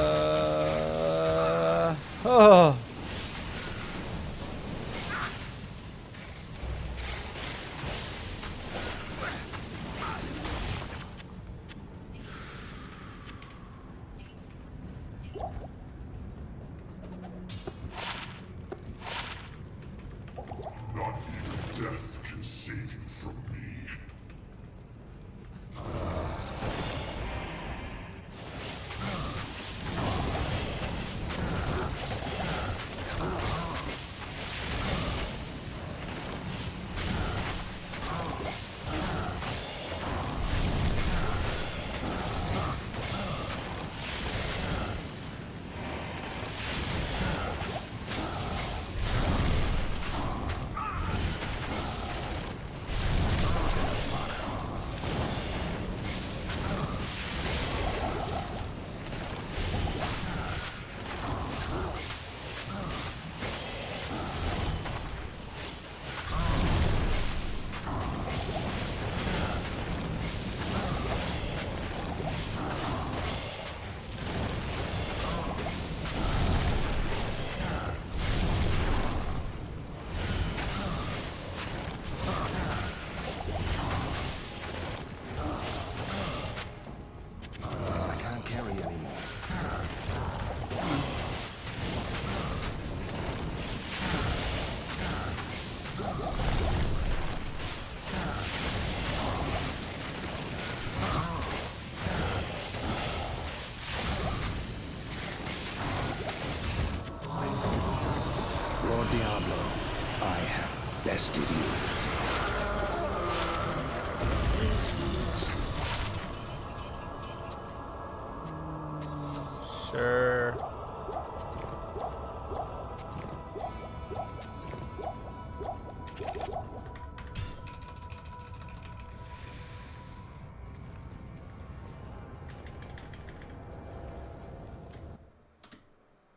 Not even death can save you from me. Lord Diablo, I have bested you. Sure.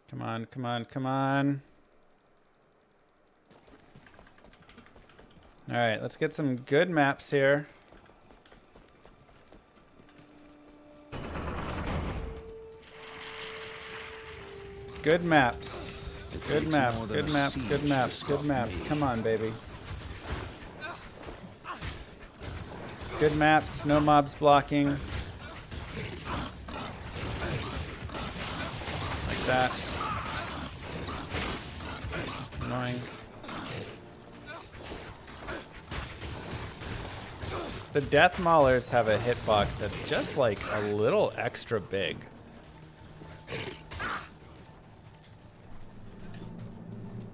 Come on, come on, come on. All right, let's get some good maps here. Good maps. Good maps, good maps, good maps, good maps. Come on, baby. Good maps, no mobs blocking. Like that. Annoying. The Death Maulers have a hitbox that's just like a little extra big.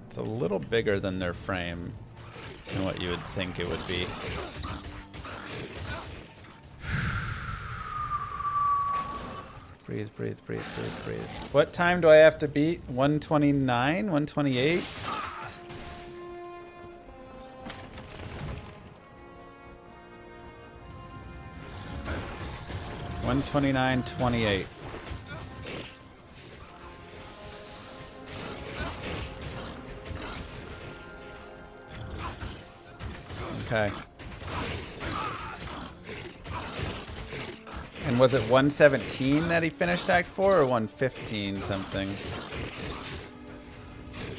It's a little bigger than their frame and what you would think it would be. Breathe, breathe, breathe, breathe, breathe. What time do I have to beat? 129? 128? $129.28. Okay. And was it 117 that he finished Act 4 or 115 something?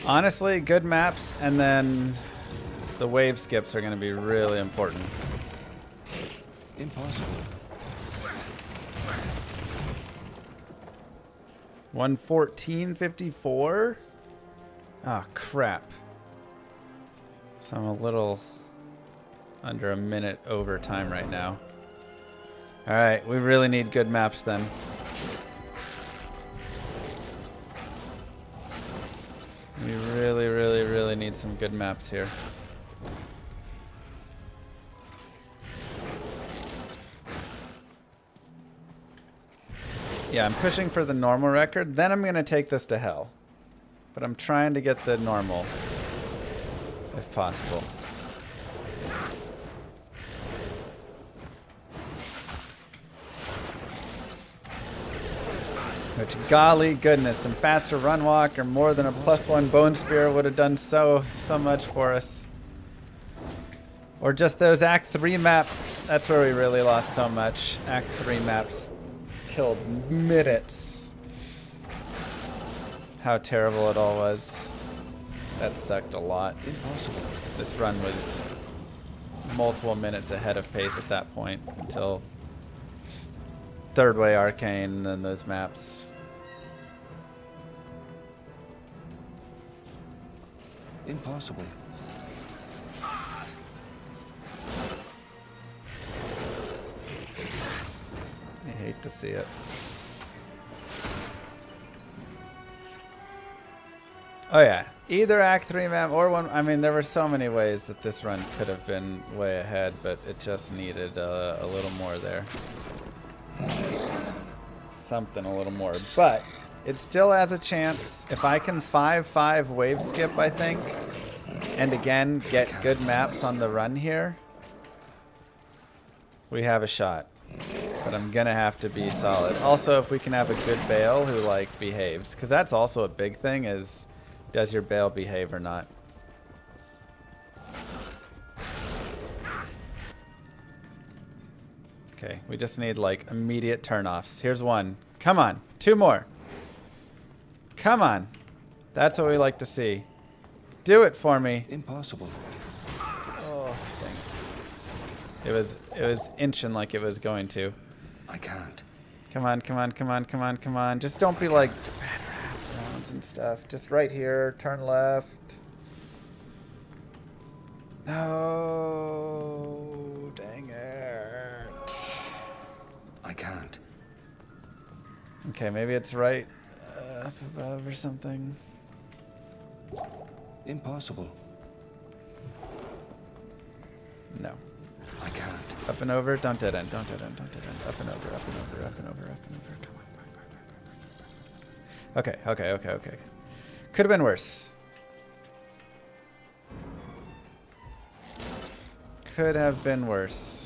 Honestly, good maps, and then the wave skips are going to be really important. Impossible. 114.54? Ah, crap. So I'm a little under a minute over time right now. Alright, we really need good maps then. We really, really, really need some good maps here. Yeah, I'm pushing for the normal record. Then I'm going to take this to hell. But I'm trying to get the normal, if possible. Which, golly goodness, some faster run walk or more than a +1 bone spear would have done so much for us. Or just those Act 3 maps. That's where we really lost so much. Act 3 maps killed minutes. How terrible it all was. That sucked a lot. Impossible. This run was multiple minutes ahead of pace at that point until Third Way Arcane and those maps. Impossible. I hate to see it. Oh yeah, either Act 3 map or one. I mean, there were so many ways that this run could have been way ahead, but it just needed a little more there. Something a little more, but it still has a chance. If I can 5-5 wave skip, I think, and again get good maps on the run here, we have a shot. But I'm gonna have to be solid. Also, if we can have a good Bale who like behaves, because that's also a big thing, is does your Bale behave or not? Okay, we just need like immediate turnoffs. Here's one. Come on, 2 more. Come on. That's what we like to see. Do it for me. Impossible. Oh, dang it. It was inching like it was going to. I can't. Come on, come on, come on, come on, come on. Just don't be like rounds and stuff. Just right here, turn left. No, dang it. I can't. Okay, maybe it's right up above or something. Impossible. No. I can't. Up and over, don't dead end, don't dead end, don't dead end. Up and over, up and over, up and over, up and over. Come on. Okay, okay, okay, okay. Could have been worse. Could have been worse.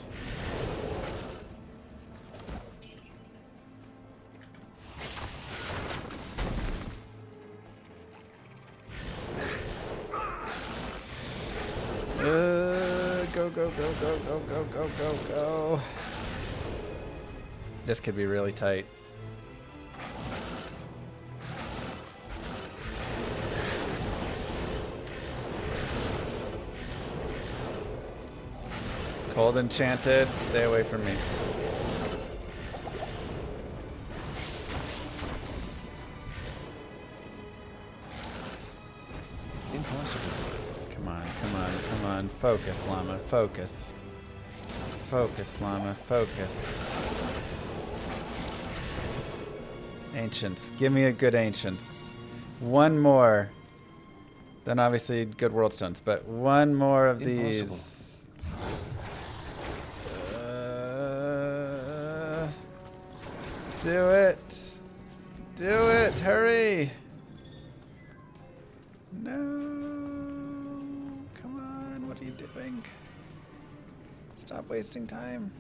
Go, go, go, go, go, go, go, go, go. This could be really tight. Cold Enchanted, stay away from me. Impossible. Come on, come on, come on. Focus, Llama, focus. Focus, Llama, focus. Ancients, give me a good Ancients. One more. Then obviously good World Stones, but one more of these. Do it. Do it, hurry. No. Come on, what are you doing? Stop wasting time.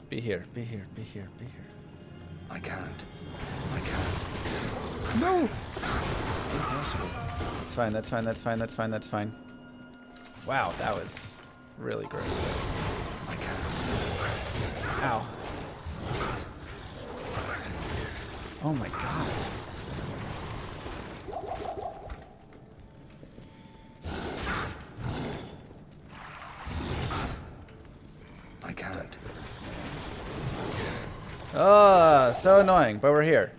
Be here, be here, be here, be here. I can't. I can't. No! Impossible. That's fine, that's fine, that's fine, that's fine, that's fine. Wow, that was really gross. I can't. Ow. Oh my god. I can't. Oh, so annoying, but we're here.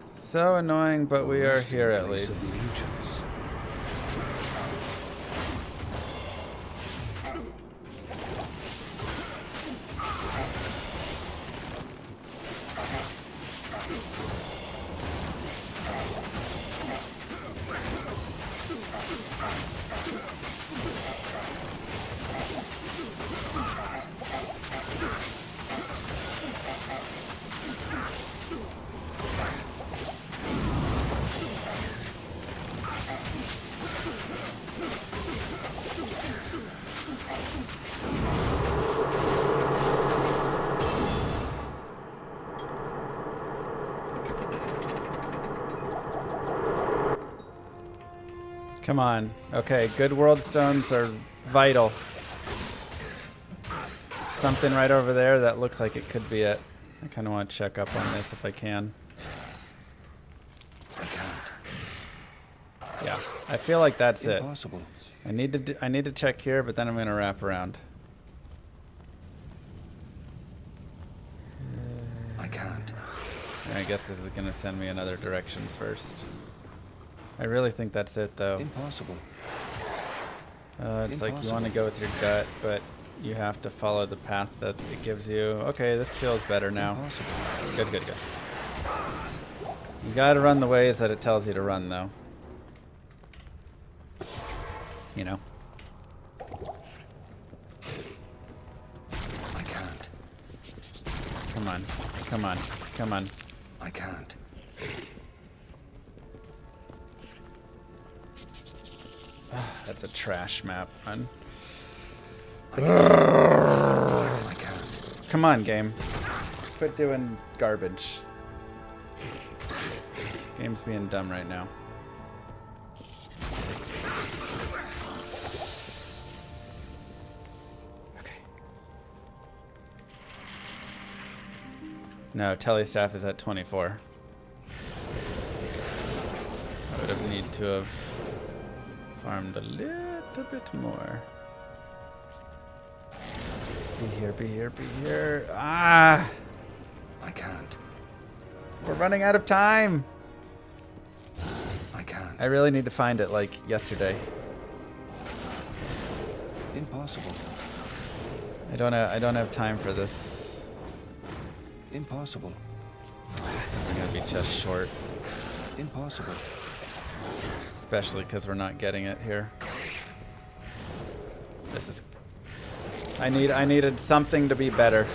So annoying, but we are here at Place of least. allegiance. Come on. Okay, good world stones are vital. Something right over there that looks like it could be it. I kind of want to check up on this if I can. I can't. Yeah, I feel like that's it. Impossible. I need to check here, but then I'm going to wrap around. I can't. I guess this is going to send me in other directions first. I really think that's it, though. Impossible. It's like you want to go with your gut, but you have to follow the path that it gives you. Okay, this feels better now. Impossible. Good, good, good. You gotta run the ways that it tells you to run, though. You know. I can't. Come on. Come on. Come on. I can't. That's a trash map, man. I can't. Come on, game. Quit doing garbage. Game's being dumb right now. Okay. No, telestaff is at 24. I would have need to have farmed a little bit more. Be here, be here, be here. Ah! I can't. We're running out of time. I can't. I really need to find it like yesterday. Impossible. I don't have time for this. Impossible. We're gonna be just short, Impossible. especially because we're not getting it here. This is. I needed something to be better.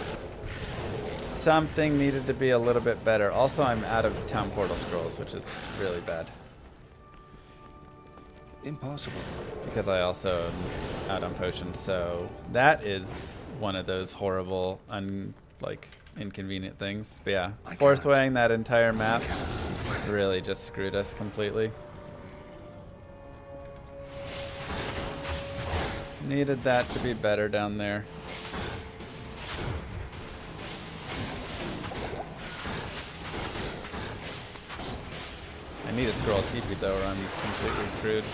Something needed to be a little bit better. Also, I'm out of town portal scrolls, which is really bad. Impossible. Because I also am out on potions, so that is one of those horrible, inconvenient things. But yeah, I fourth can't. weighing that entire map really just screwed us completely. Needed that to be better down there. I need a scroll TP though, or I'm completely screwed.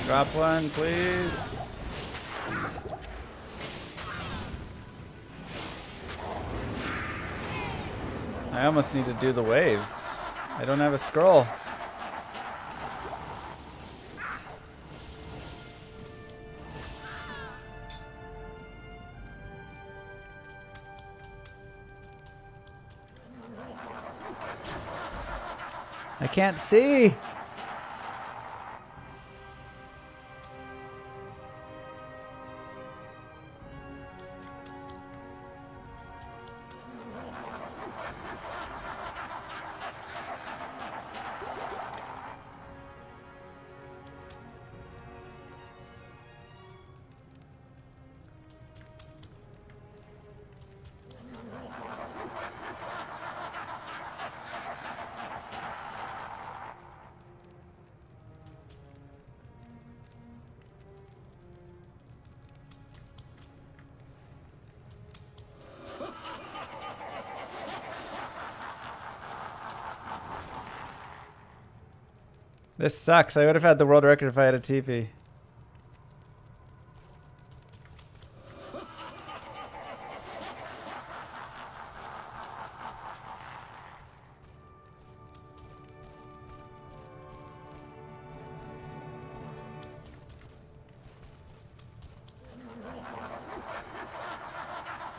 Drop one, please. I almost need to do the waves. I don't have a scroll. I can't see. This sucks. I would have had the world record if I had a TP.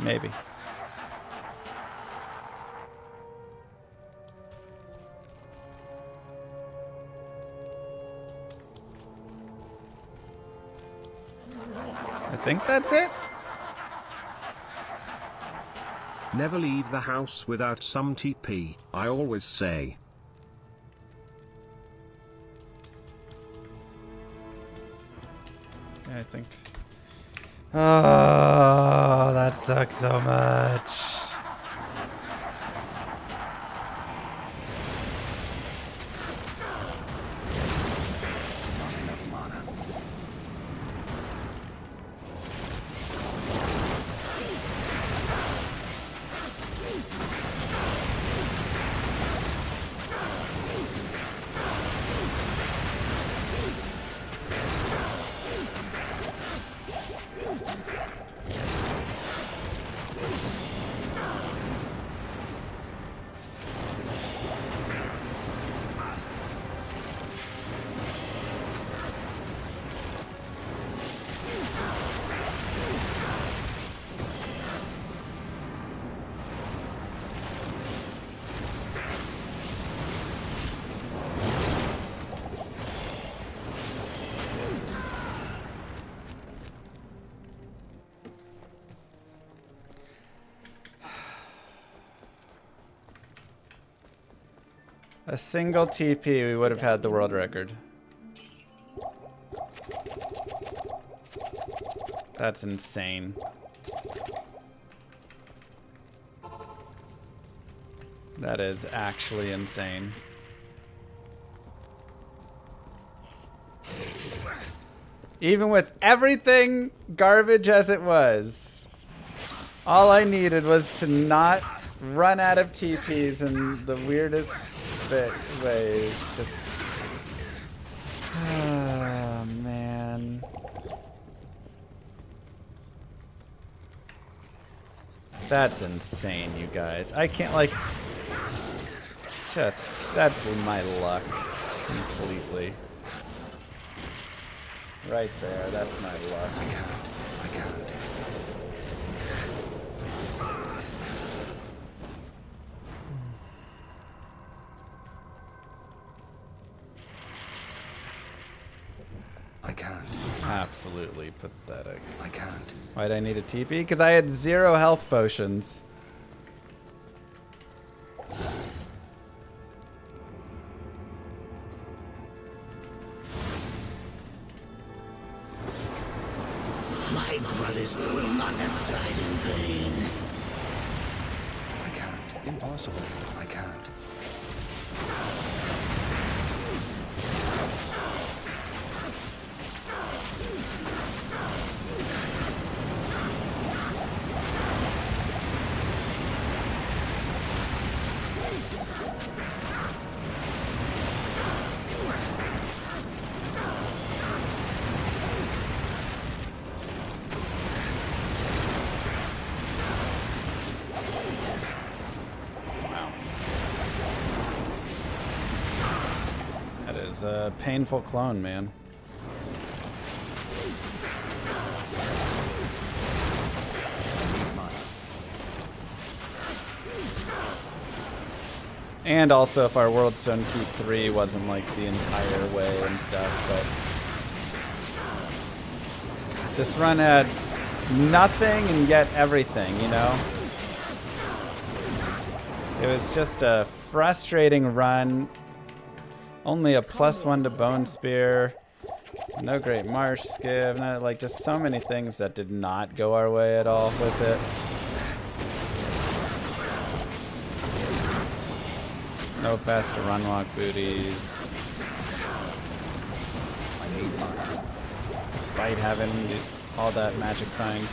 Maybe. I think that's it. Never leave the house without some TP, I always say. Yeah, I think. Oh, that sucks so much. Not enough mana. A single TP, we would have had the world record. That's insane. That is actually insane. Even with everything garbage as it was, all I needed was to not run out of TPs in the weirdest ways. Just, oh man. That's insane, you guys. I can't, like, just, that's my luck completely. Right there, that's my luck. I can't. I can't. Absolutely pathetic. I can't. Why'd I need a TP? Because I had 0 health potions. My brothers will not have died in vain. I can't. Impossible. I can't. A painful clone, man. And also if our World Stone Keep 3 wasn't like the entire way and stuff, but this run had nothing and yet everything, you know? It was just a frustrating run. Only a +1 to Bone Spear. No great Marsh Skiv. No, like just so many things that did not go our way at all with it. No faster run walk booties. Despite having all that magic find.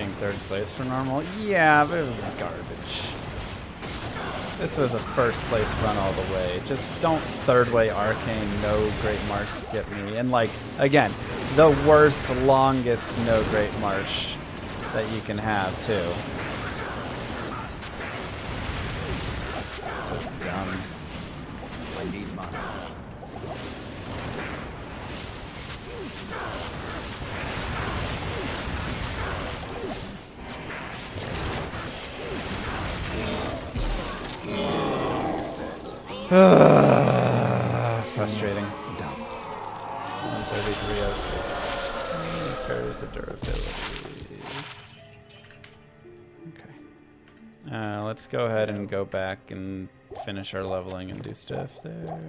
getting 3rd place for normal. Yeah, but it was garbage. This was a 1st place run all the way. Just don't 3rd way arcane, no Great Marsh skip me. And like, again, the worst, longest no Great Marsh that you can have too. Just dumb. I need mana. Frustrating. 133.06. Repairs of durability. Okay. Let's go ahead and go back and finish our leveling and do stuff there.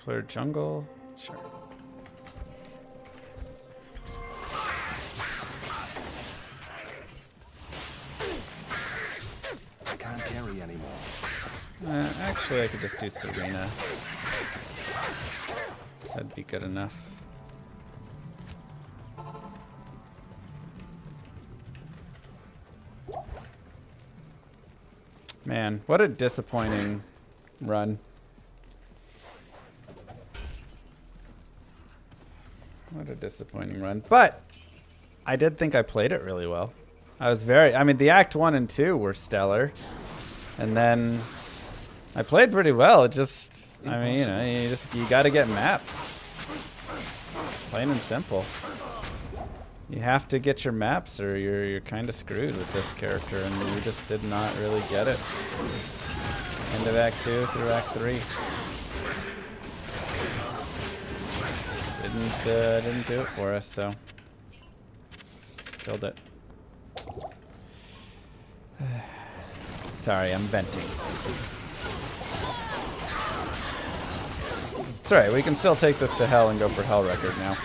Flare jungle, sure. I can't carry anymore. Actually, I could just do Serena. That'd be good enough. Man, what a disappointing run. What a disappointing run. But I did think I played it really well. I mean, the Act 1 and 2 were stellar. And then I played pretty well. It just, I mean, you know, you got to get maps. Plain and simple. You have to get your maps or you're kind of screwed with this character, and we just did not really get it. End of Act 2 through Act 3. Didn't do it for us, so killed it. Sorry, I'm venting. It's alright, we can still take this to hell and go for hell record now.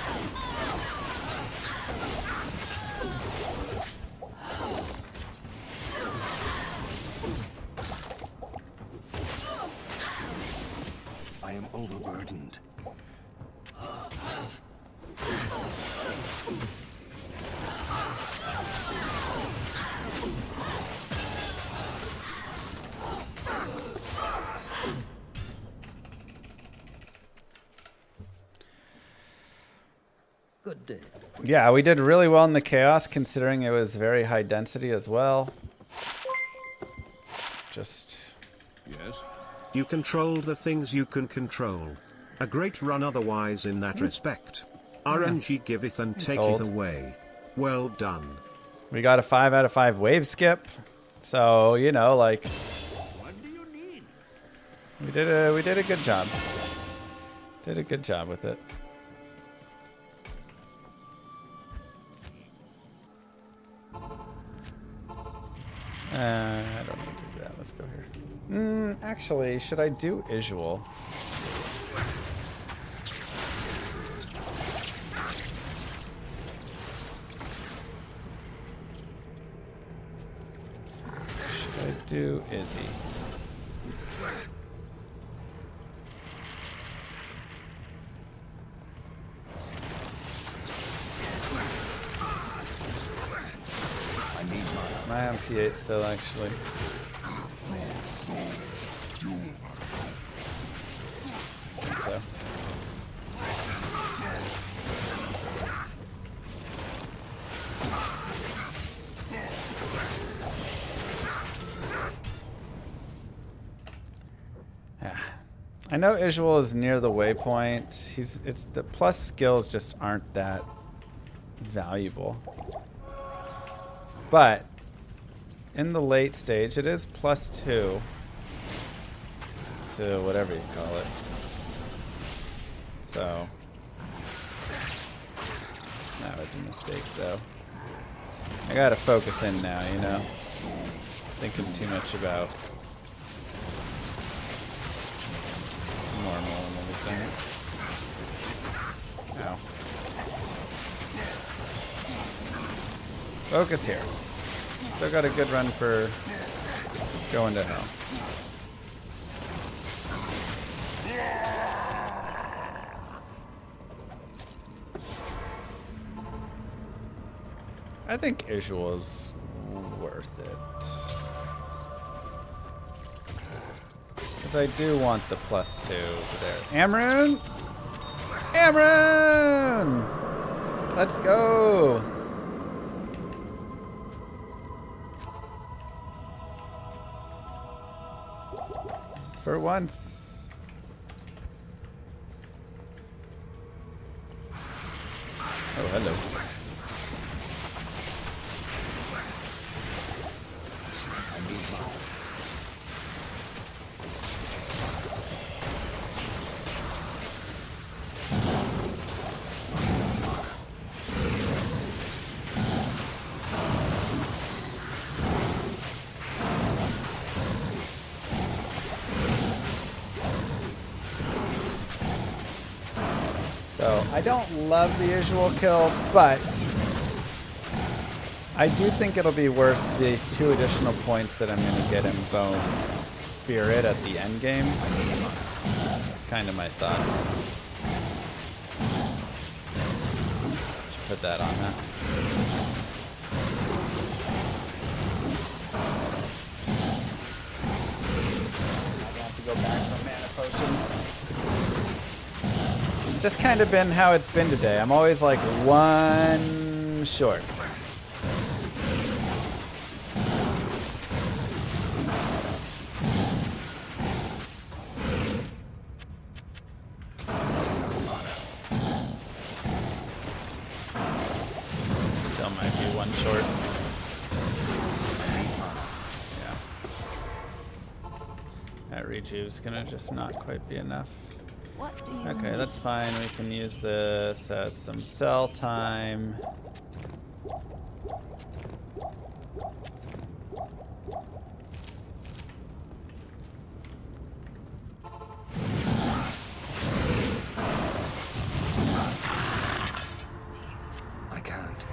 I am overburdened. Good day. Yeah, we did really well in the chaos, considering it was very high density as well. Just... Yes? You controlled the things you can control. A great run otherwise in that respect. RNG giveth and taketh old. away. Well done. We got a 5 out of 5 wave skip. So, you know, like... What do you need? We did a good job. Did a good job with it. I don't need to do that. Let's go here. Actually, should I do Isual? Should I do Izzy? I am P8 still, actually. I think so. Yeah. I know Isual is near the waypoint. It's the plus skills just aren't that valuable. But in the late stage, it is +2 to whatever you call it. So that was a mistake, though. I gotta focus in now, you know. Thinking too much about normal and everything. Ow. Focus here. Still got a good run for going to hell. I think Isual is worth it. Because I do want the +2 there. Amrun! Amrun! Let's go! For once. Oh, hello. So I don't love the usual kill, but I do think it'll be worth the 2 additional points that I'm going to get in Bone Spirit at the end game. That's kind of my thoughts. Should put that on that. I have to go back for mana potions. Just kind of been how it's been today. I'm always like 1 short. Still might be 1 short. Yeah. That rejuve's gonna just not quite be enough. What do you Okay, need? that's fine. We can use this as some cell time. I can't.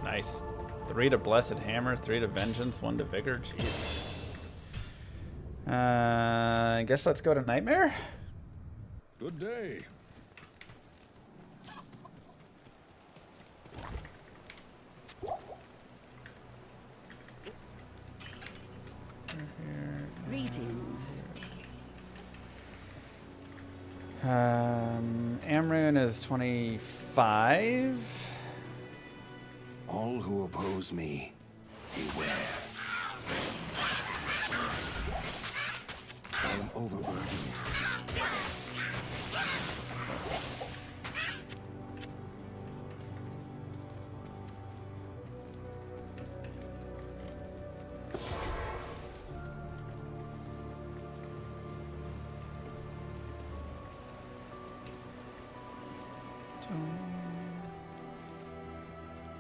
Nice. 3 to Blessed Hammer, 3 to Vengeance, 1 to Vigor. Jesus. I guess let's go to Nightmare. Good day. Greetings. Amrun is 25. All who oppose me, beware. I am overburdened.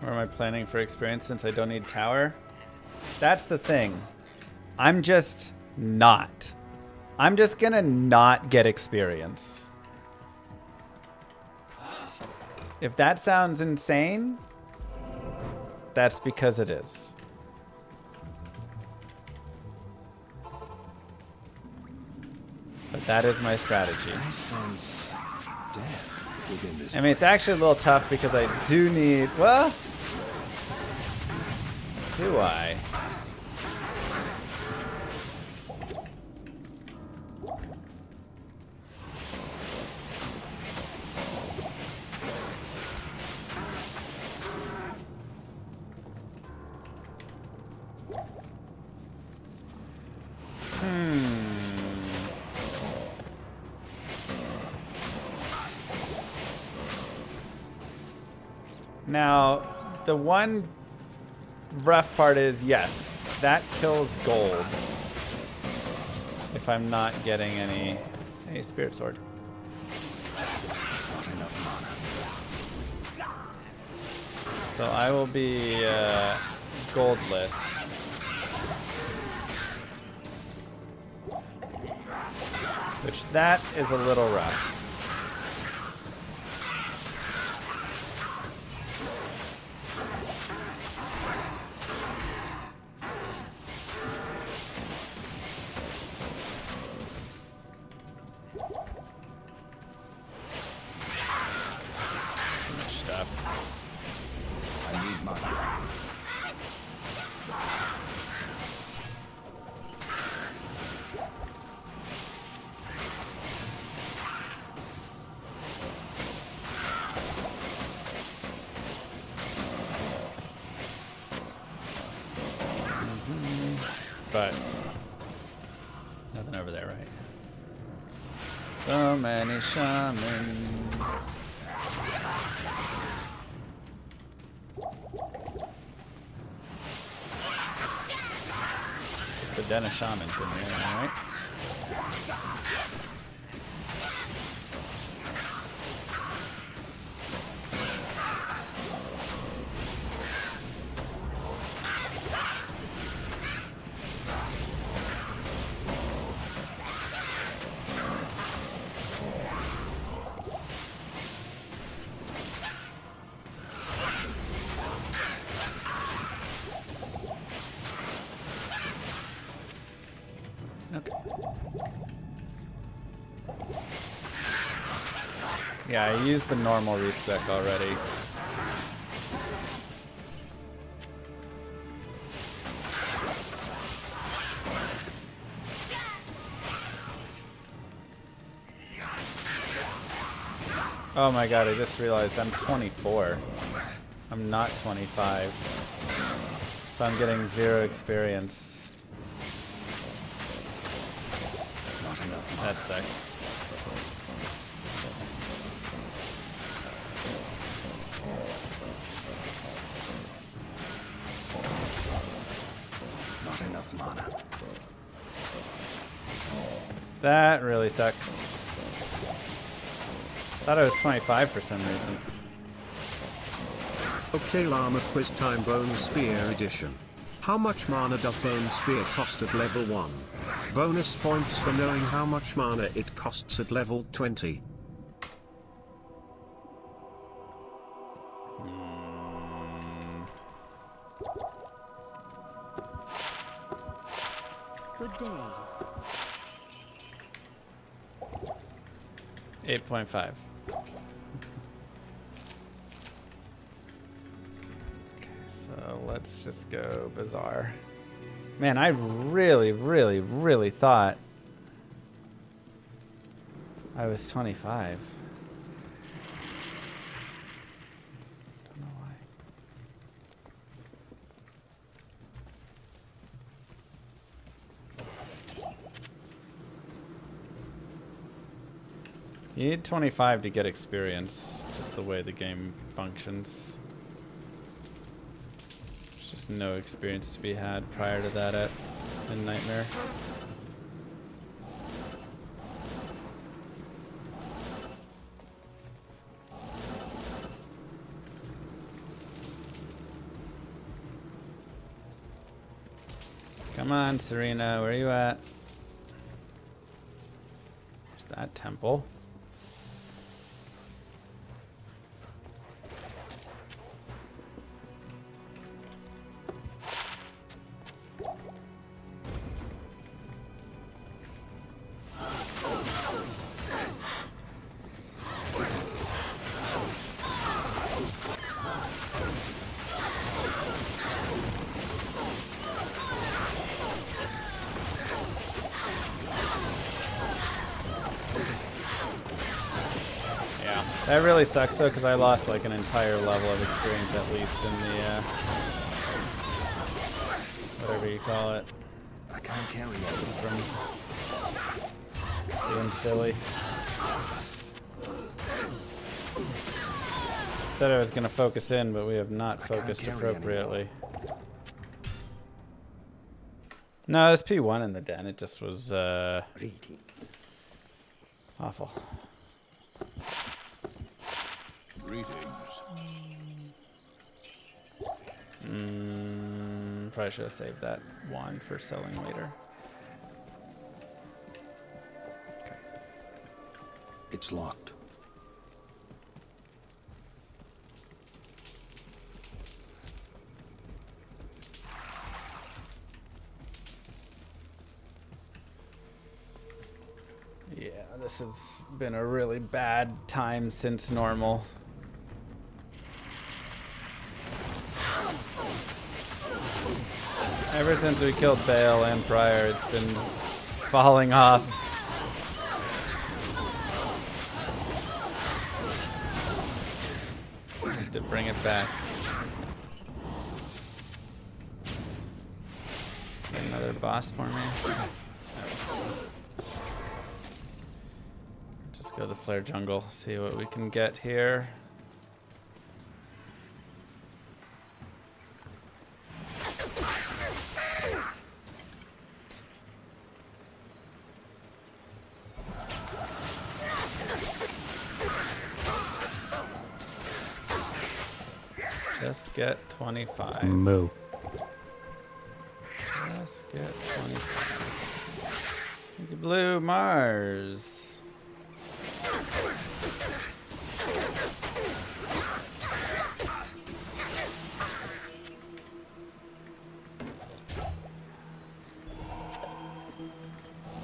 Or am I planning for experience since I don't need tower? That's the thing. I'm just not. I'm just gonna not get experience. If that sounds insane, that's because it is. But that is my strategy. I sense death within this. I mean, it's actually a little tough because I do need, well, do I? Now, the one rough part is, yes, that kills gold. If I'm not getting any... Hey, Spirit Sword. Not enough mana. So I will be goldless. Which that is a little rough. but nothing over there, right? So many shamans. Just the den of shamans in here, right? Okay. Yeah, I used the normal respec already. Oh my god, I just realized I'm 24. I'm not 25. So I'm getting 0 experience. That sucks. Not enough mana. That really sucks. Thought I was 25 for some reason. Okay, Llama quiz time. Bone Spear edition. How much mana does Bone Spear cost at level 1? Bonus points for knowing how much mana it costs at level 20. Good day. 8.5. Okay, so let's just go Bazaar. Man, I really thought I was 25. Don't know why. You need 25 to get experience, just the way the game functions. There's just no experience to be had prior to that in Nightmare. Come on, Serena, where are you at? There's that temple. That really sucks though, because I lost like an entire level of experience at least in the whatever you call it. I can't carry it. From being silly. Said I was gonna focus in, but we have not focused appropriately. No, it was P1 in the den. It just was awful. Probably should have saved that one for selling later. Okay. It's locked. Yeah, this has been a really bad time since normal. Ever since we killed Bale and Pryor, it's been falling off. Need to bring it back. And Another boss for me. Just go to the flare jungle, see what we can get here. Just get 25. Moo. Just get 25. Look at Blue Mars.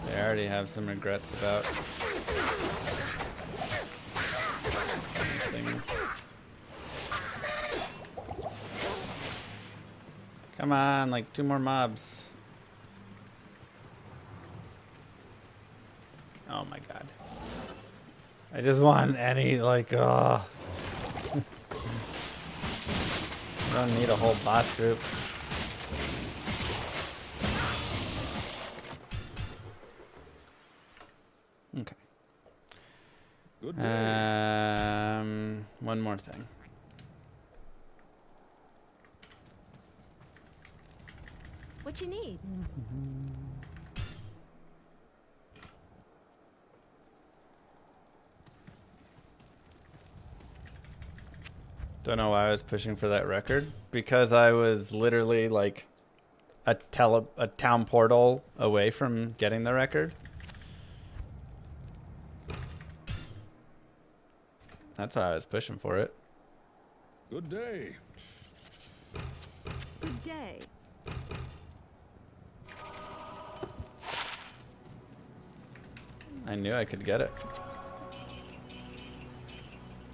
They already have some regrets about things. Come on, like 2 more mobs. Oh my god. I just want any, like, I don't need a whole boss group. Okay. Good day. One more thing. What you need? Don't know why I was pushing for that record. Because I was literally like a town portal away from getting the record. That's why I was pushing for it. Good day. Good day. I knew I could get it.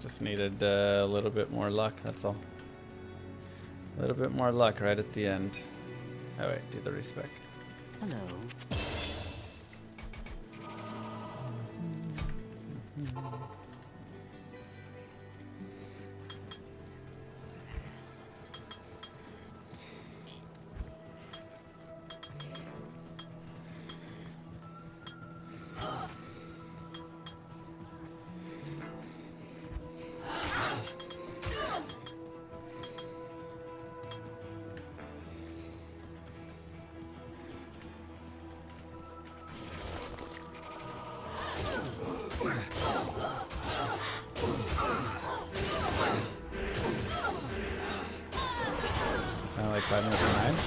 Just needed a little bit more luck, that's all. A little bit more luck right at the end. Oh wait, do the respec. Hello. Like 5 minutes behind.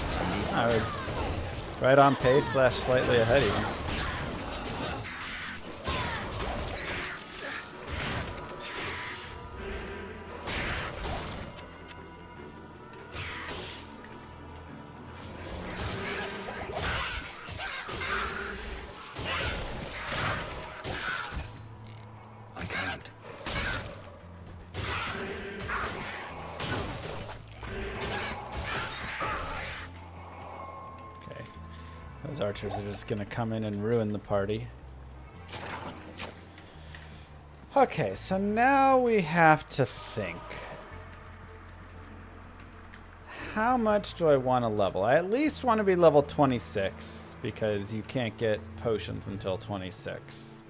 I was right on pace / slightly ahead even. I can't. Those archers are just gonna come in and ruin the party. Okay, so now we have to think. How much do I want to level? I at least want to be level 26 because you can't get potions until 26.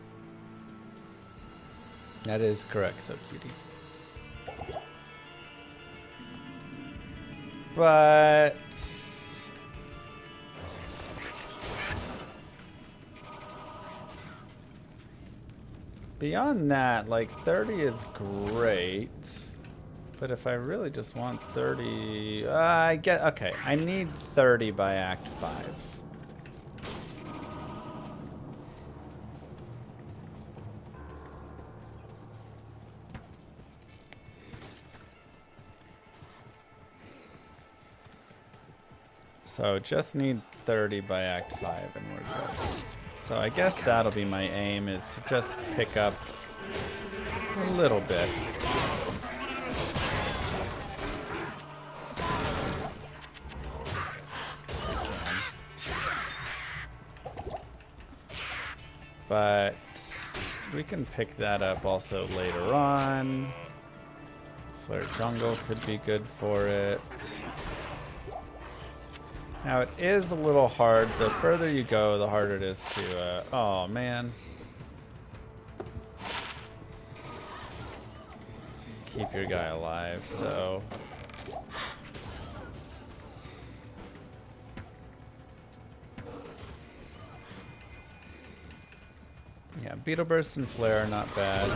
That is correct, so cutie. But beyond that, like 30 is great. But if I really just want 30, okay, I need 30 by Act 5. So just need 30 by Act 5 and we're good. So I guess that'll be my aim, is to just pick up a little bit. But we can pick that up also later on. Flare Jungle could be good for it. Now it is a little hard. The further you go, the harder it is to, oh man. Keep your guy alive, so. Yeah, Beetle Burst and Flare are not bad.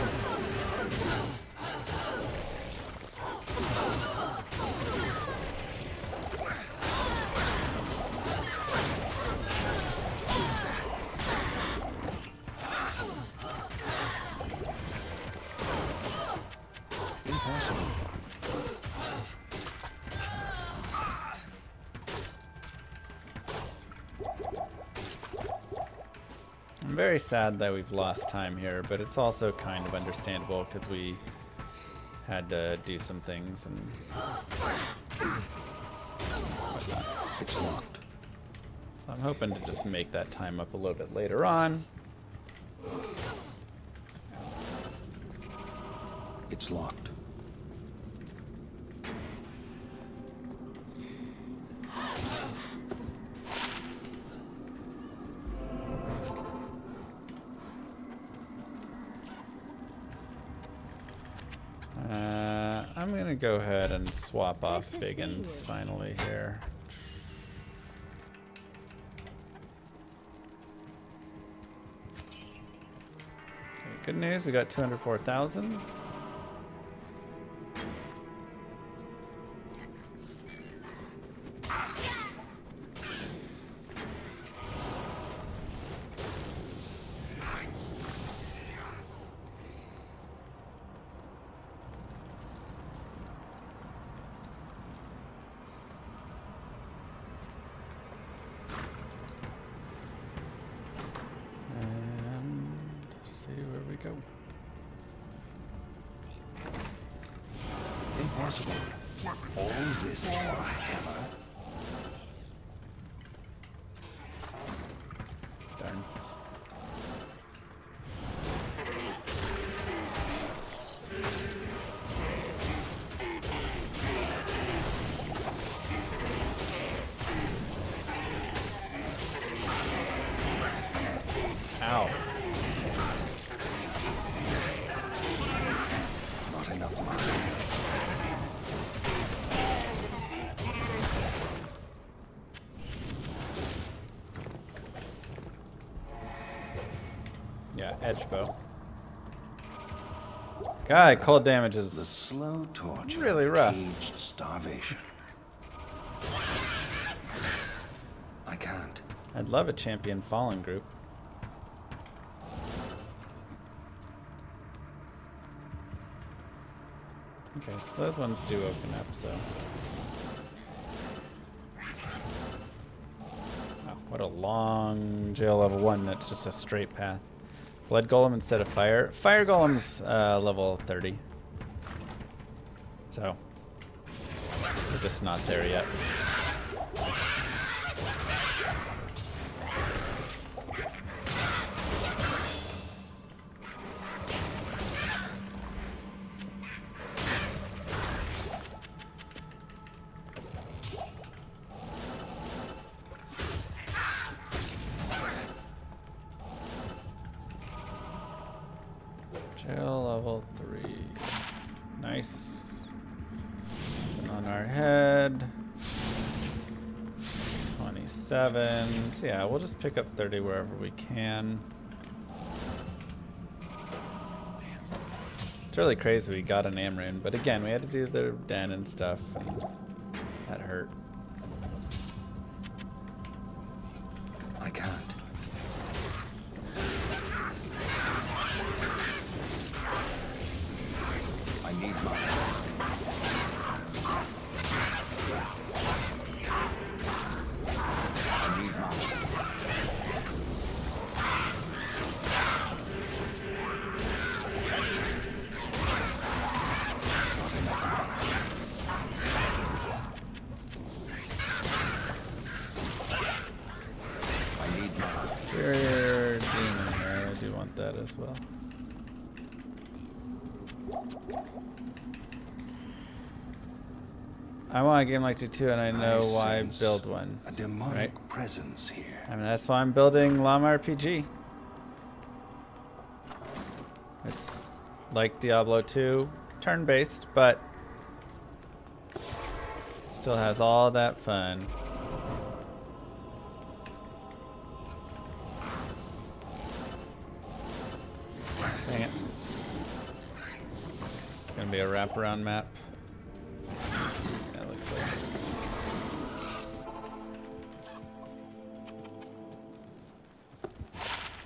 I'm very sad that we've lost time here, but it's also kind of understandable because we had to do some things and It's locked. so I'm hoping to just make that time up a little bit later on. It's locked. I'm gonna go ahead and swap off to see Biggins you. finally here. Okay, good news, we got 204,000. Go. Impossible. All this for a hammer. Darn. Ow. Yeah, edge bow. God, cold damage The is slow torture really of rough. caged starvation. I can't. I'd love a champion fallen group. Okay, so those ones do open up, so. Oh, what a long jail level 1, that's just a straight path. Blood Golem instead of Fire. Fire Golem's level 30. So, we're just not there yet. Jail level 3. Nice. And on our head. 27. So yeah, we'll just pick up 30 wherever we can. It's really crazy we got an Amrune, but again, we had to do the den and stuff, and that hurt. I can't. I need money. I need money. Not enough money. I need money. Superior Demon here, I do want that as well. I want a game like T2, and I know why sense build one. A demonic Right? presence here. I mean, that's why I'm building Llama RPG. It's like Diablo 2, turn-based, but still has all that fun. Dang it. It's gonna be a wraparound map. Yeah, it looks like it.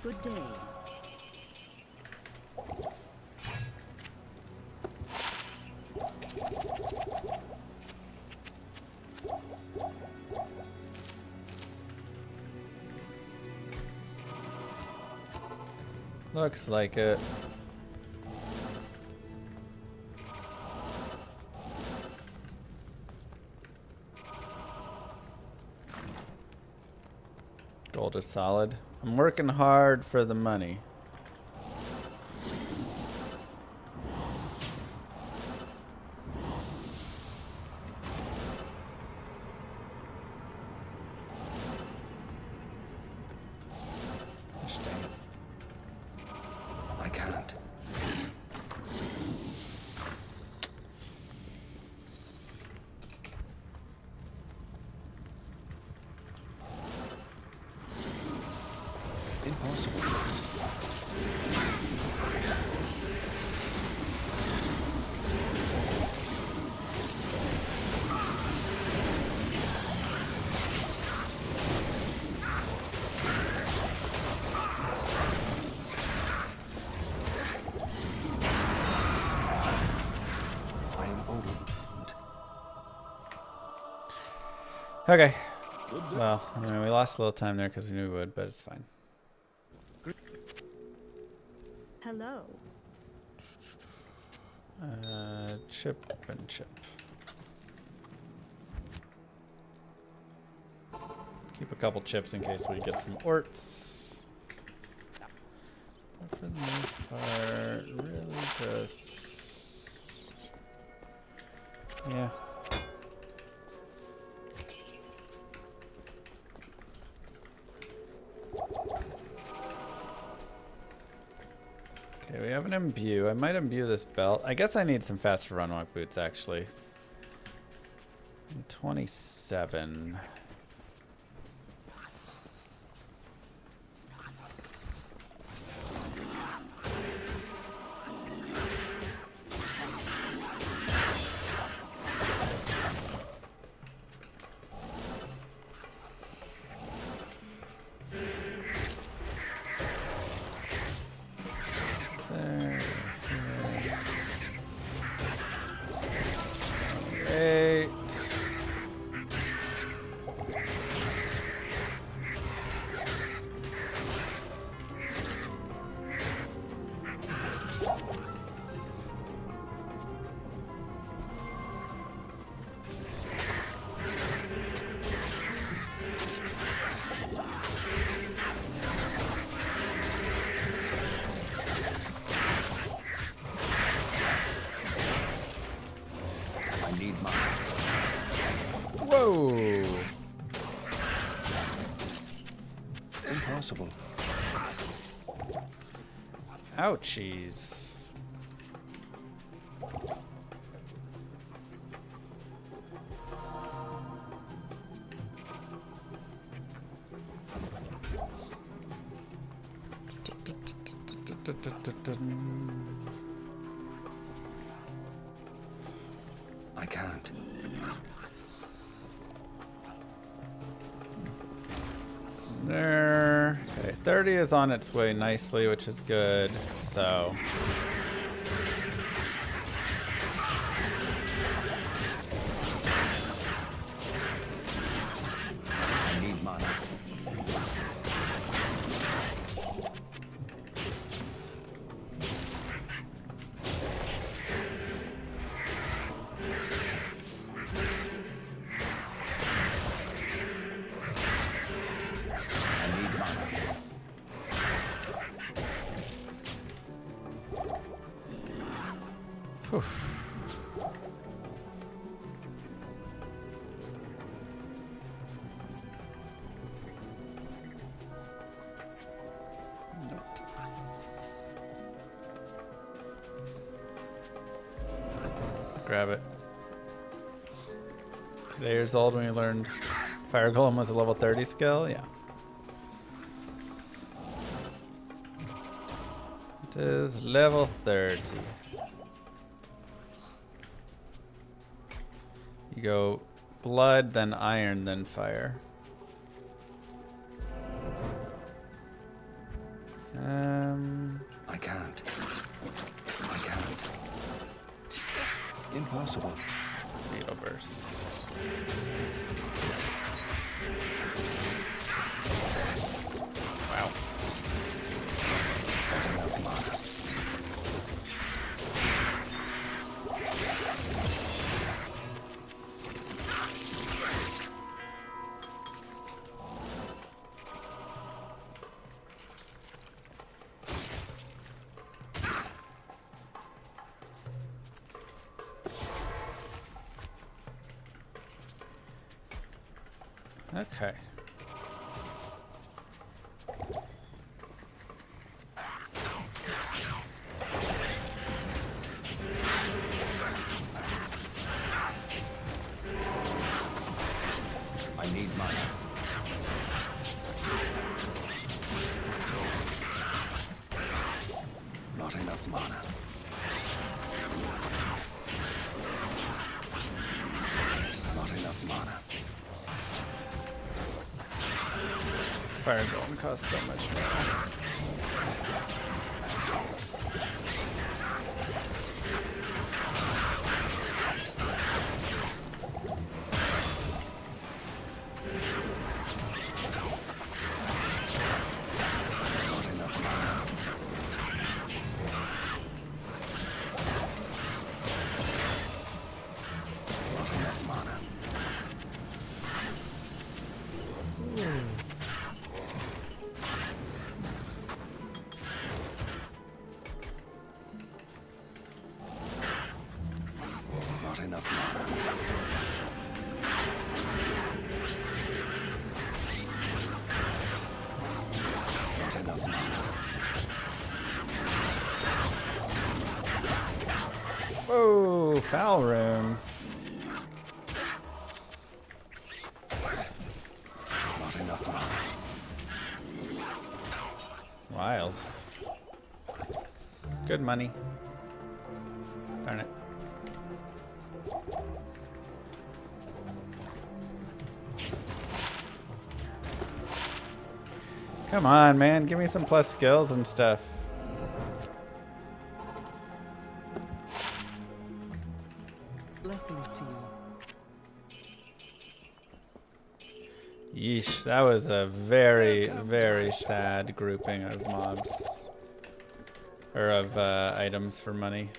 Good day. Looks like it. Gold is solid. I'm working hard for the money. Gosh dang it. I can't. Impossible. I am overwhelmed. Okay. Well, I mean, we lost a little time there because we knew we would, but it's fine. Hello. Chip and chip. Keep a couple chips in case we get some orts. But for the most part, really just... yeah. Okay, we have an imbue. I might imbue this belt. I guess I need some faster run walk boots, actually. 27. There. Eight. I need mine. Whoa. Impossible. Ouchies. I can't. There. Okay, 30 is on its way nicely, which is good. So. I need mine. I need mine. Whew. grab it. 2 years old when we learned Fire Golem was a level 30 skill. Yeah. It is level 30. You go blood, then iron, then fire. I can't. Impossible. Beetle burst. Wow. Enough mana. Okay. I need mana. Not enough mana. Not enough mana. Fire Golem costs so much more. Whoa, foul room. Not enough mana. Wild. Good money. Darn it. Come on, man. Give me some plus skills and stuff. Blessings to you. Yeesh, that was a very, very sad grouping of mobs. Or of items for money.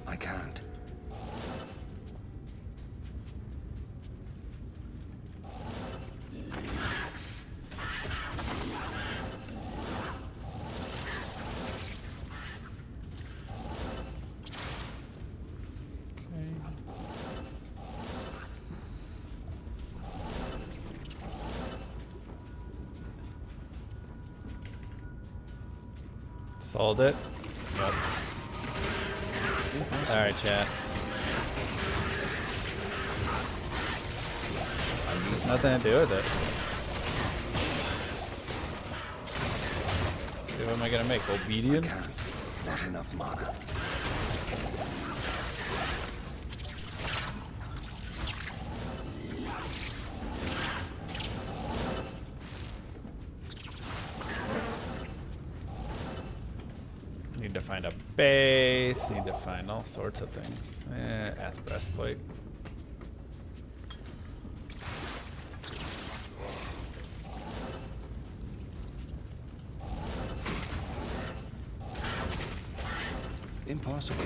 I can't. Sold it? Yep. Alright, chat. Nothing to do with it. See, what am I gonna make? Obedience? Not enough mana. Need to find a base, need to find all sorts of things. Ath breastplate. Impossible.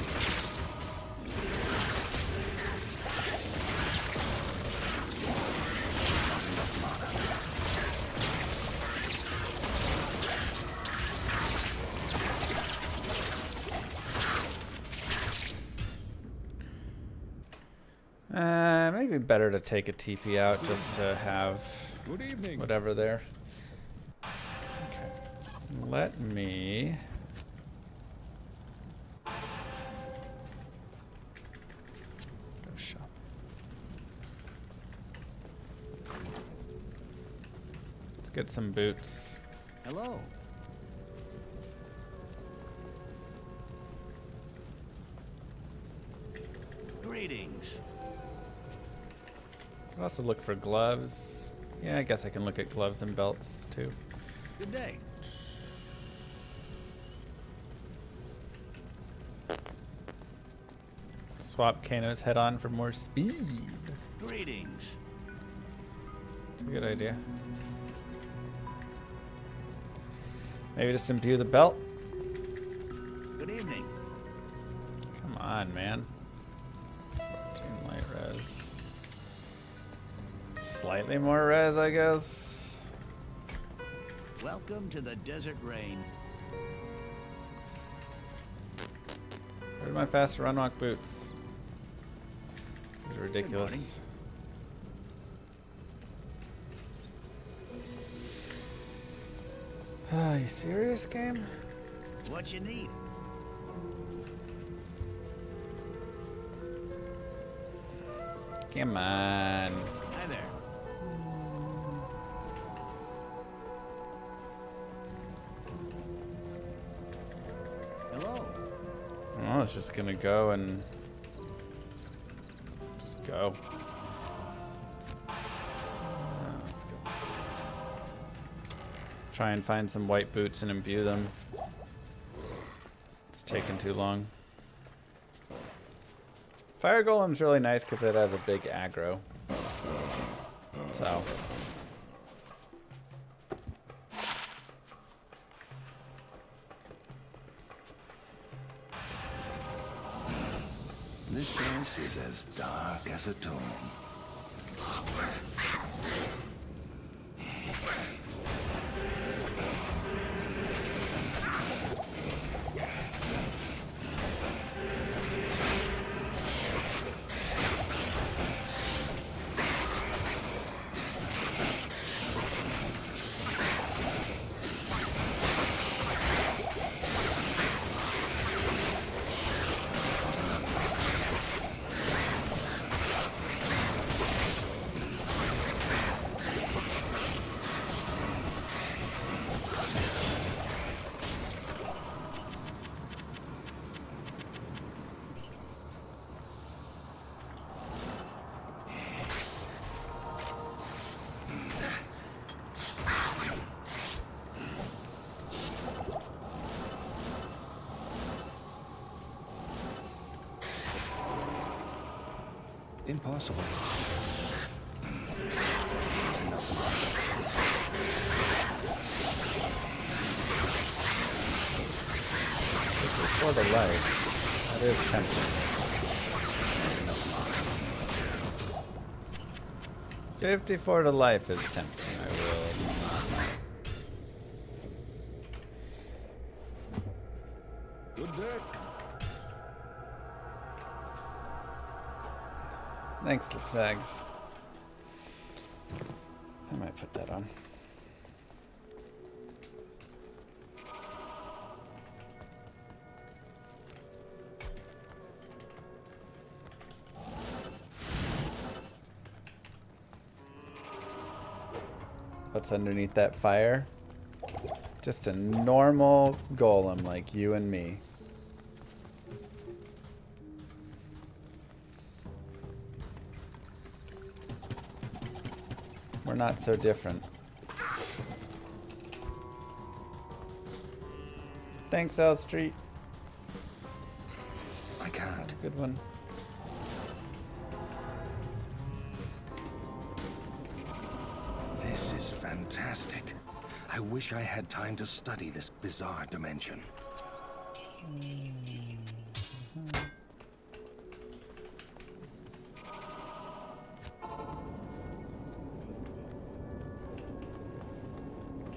Maybe better to take a TP out just to have whatever there. Okay. Let me... go shop. Let's get some boots. Hello. Greetings. I can also look for gloves. Yeah, I guess I can look at gloves and belts too. Good day. Swap Kano's head on for more speed. Greetings. It's a good idea. Maybe just imbue the belt. Good evening. Come on, man. 14 light res. Slightly more res, I guess. Welcome to the desert rain. Where are my fast run walk boots? These are ridiculous. Are you serious, game? What you need? Come on. Hi there. Hello. Well, it's just gonna go and just go. Let's go. Try and find some white boots and imbue them. It's taking too long. Fire Golem's really nice because it has a big aggro. So. This place is as dark as a tomb. Impossible. For the light. That is tempting. 54 to life is tempting, I will. Good day. Thanks, Zags. I might put that on. What's underneath that fire? Just a normal golem like you and me. We're not so different. Thanks, L Street. I can't. Good one. This is fantastic. I wish I had time to study this bizarre dimension.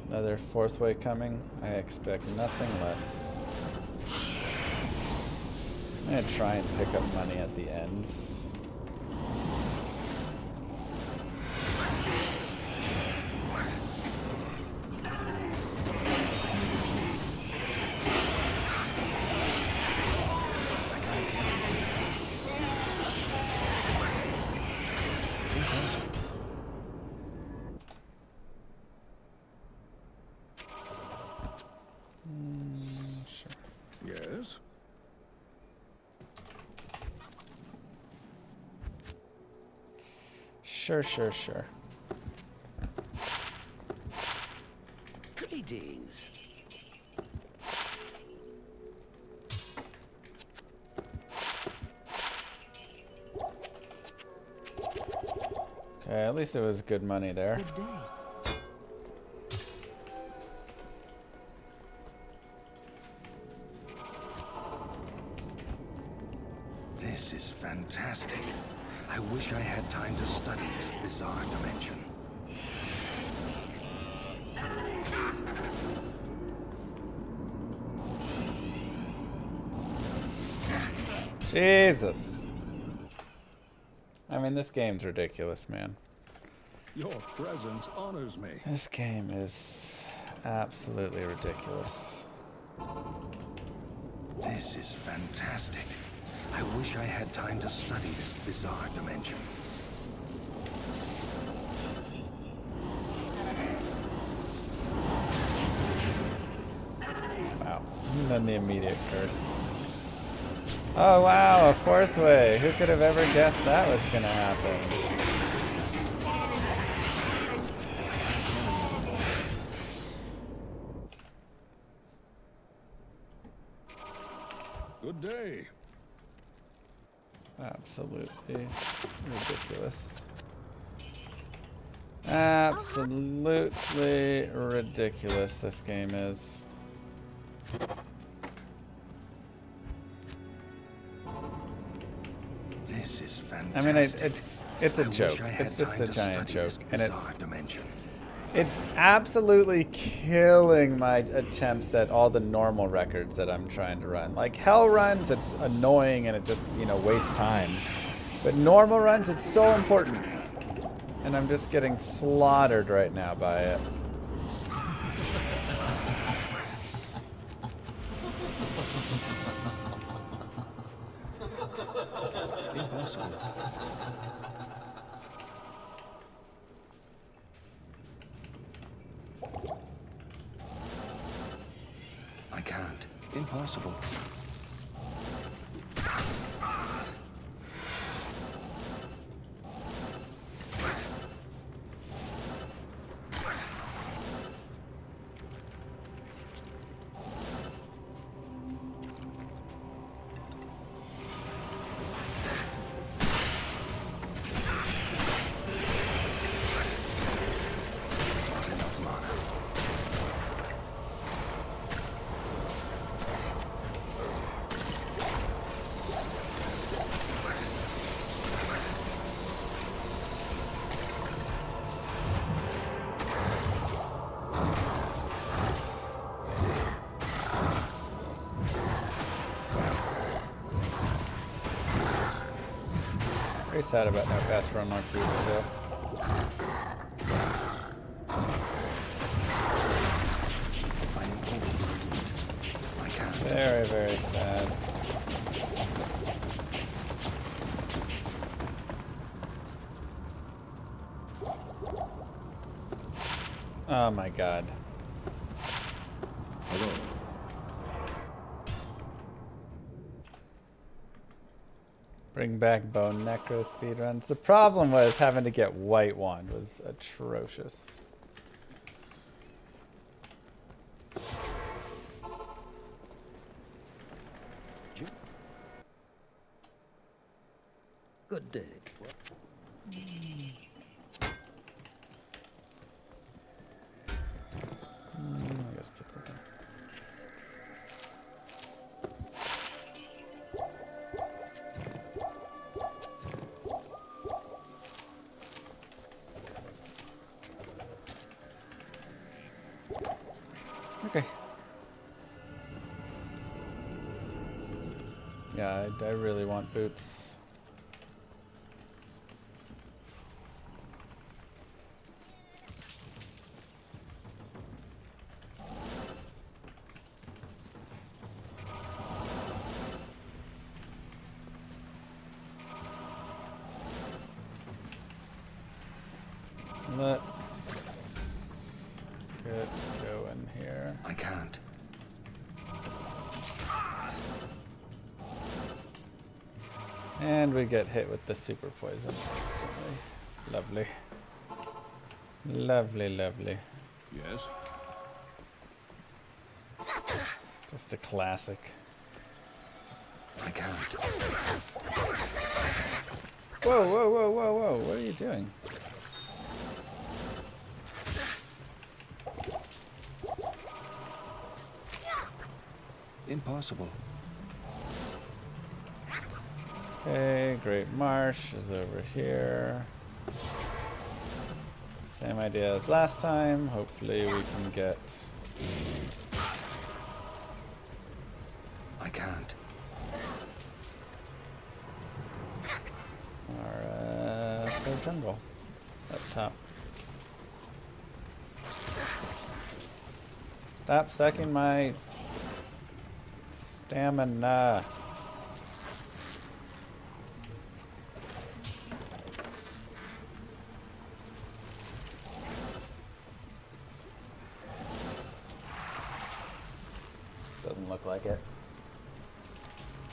Another fourth way coming. I expect nothing less. I'm gonna try and pick up money at the ends. impossible. Yes? Sure. Greetings. Okay, at least it was good money there. Good day. This is fantastic. I wish I had time to study this bizarre dimension. Jesus. I mean, this game's ridiculous, man. Your presence honors me. This game is absolutely ridiculous. This is fantastic. I wish I had time to study this bizarre dimension. Wow. And then the immediate curse. Oh wow, a fourth way. Who could have ever guessed that was gonna happen? Good day. Absolutely ridiculous. Absolutely ridiculous this game is. This is fantastic. I mean, it's a joke. It's just a giant joke, and it's absolutely killing my attempts at all the normal records that I'm trying to run. Like hell runs, it's annoying and it just, you know, wastes time. But normal runs, it's so important. And I'm just getting slaughtered right now by it. Impossible. I can't. Impossible. Not enough mana. Very sad about no fast run on food still. I am overburdened. I can't. Very, very sad. Oh my god. Hello. Bring back bone Necro speedruns. The problem was having to get white wand was atrocious. Good day. I guess people can. Okay. Yeah, I really want boots. Let's get going here. I can't. And we get hit with the super poison instantly. Lovely. Lovely, lovely. Yes? Just a classic. I can't. Whoa, whoa, whoa, whoa, whoa. What are you doing? Impossible. Okay, Great Marsh is over here. Same idea as last time. Hopefully we can get... I can't. our third jungle up top. Stop sucking my stamina. Doesn't look like it.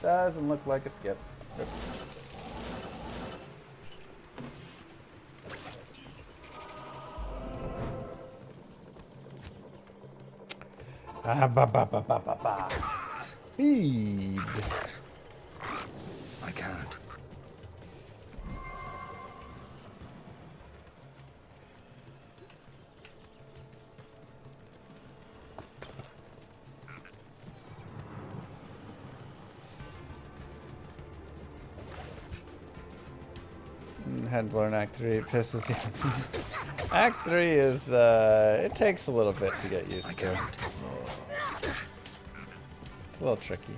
Doesn't look like a skip. Yep. Ah, ba ba ba ba ba ba. Feed. I can't. Had to learn Act 3, it pisses you. Act 3 is, it takes a little bit to get used to. It's a little tricky.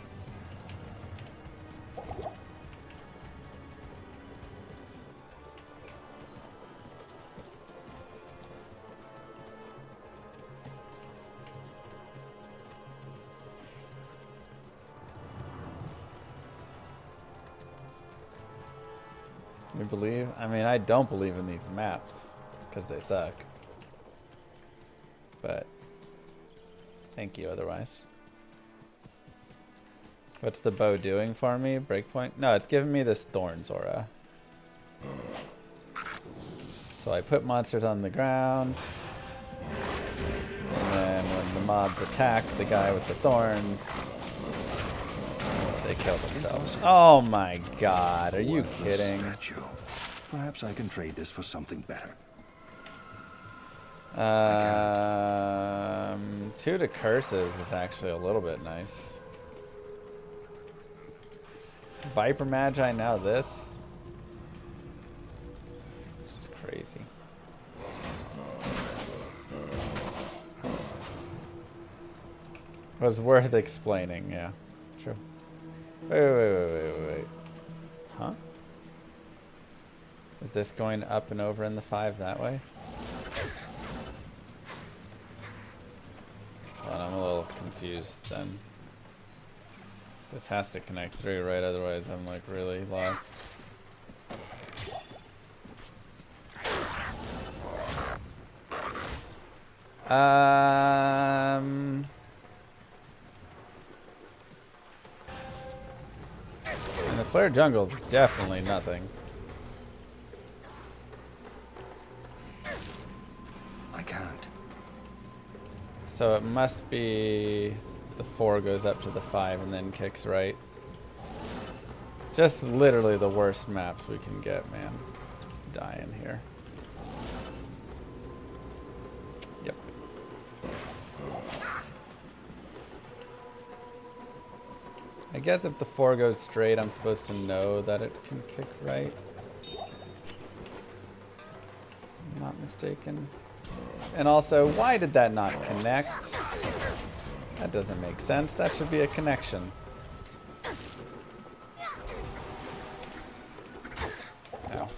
You believe? I mean, I don't believe in these maps because they suck. But thank you otherwise. What's the bow doing for me? Breakpoint? No, it's giving me this thorns aura. So I put monsters on the ground. And then when the mobs attack the guy with the thorns, they kill themselves. Oh my god, are you kidding? Statue. Perhaps I can trade this for something better. 2 to curses is actually a little bit nice. Viper Magi, now this. This is crazy. Was worth explaining, yeah. True. Wait. Huh? Is this going up and over in the 5 that way? Well, I'm a little confused then. This has to connect through, right? Otherwise I'm like really lost. And the flare jungle is definitely nothing. I can't. So it must be the 4 goes up to the 5 and then kicks right. Just literally the worst maps we can get, man. Just dying here. Yep. I guess if the 4 goes straight, I'm supposed to know that it can kick right. I'm not mistaken. And also, why did that not connect? That doesn't make sense. That should be a connection. Ow.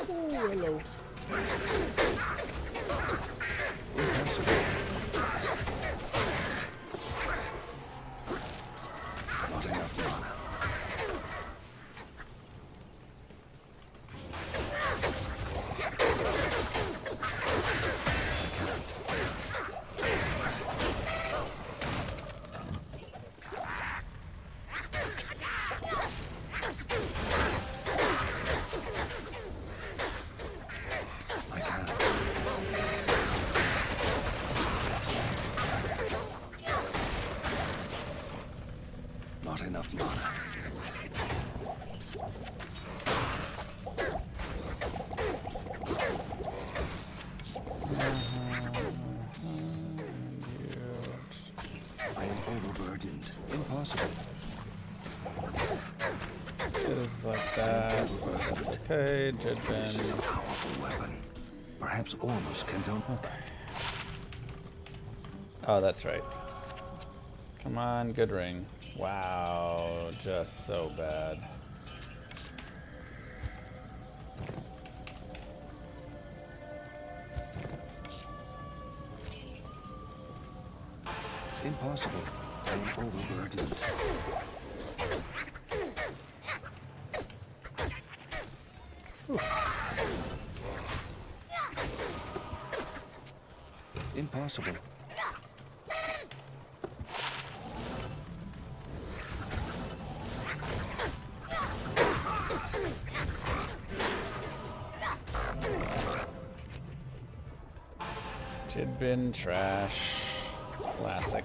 Ooh, hello. Not enough mana. Impossible. Just like that. That's okay. This is a Judgment. powerful weapon. Perhaps Ormus can tell. Okay. Oh, that's right. Come on, good ring. Wow, just so bad. Impossible. I am overburdened. Impossible. Tidbin trash. Classic.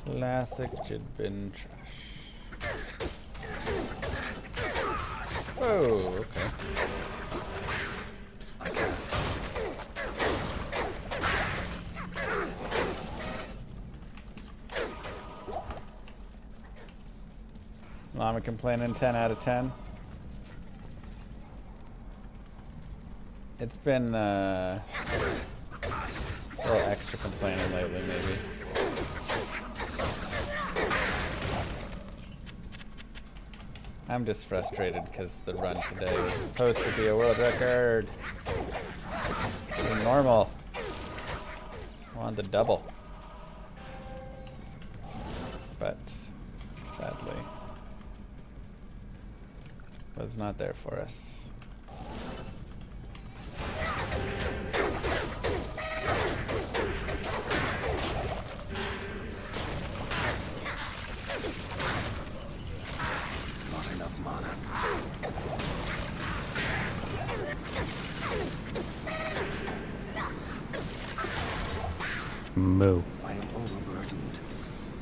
Classic Jidbin trash. Oh, okay. Llama complaining 10 out of 10. It's been a little extra complaining lately, maybe. I'm just frustrated because the run today was supposed to be a world record. It's normal. I want the double. But sadly, was not there for us. Not enough mana. Moo. I am overburdened.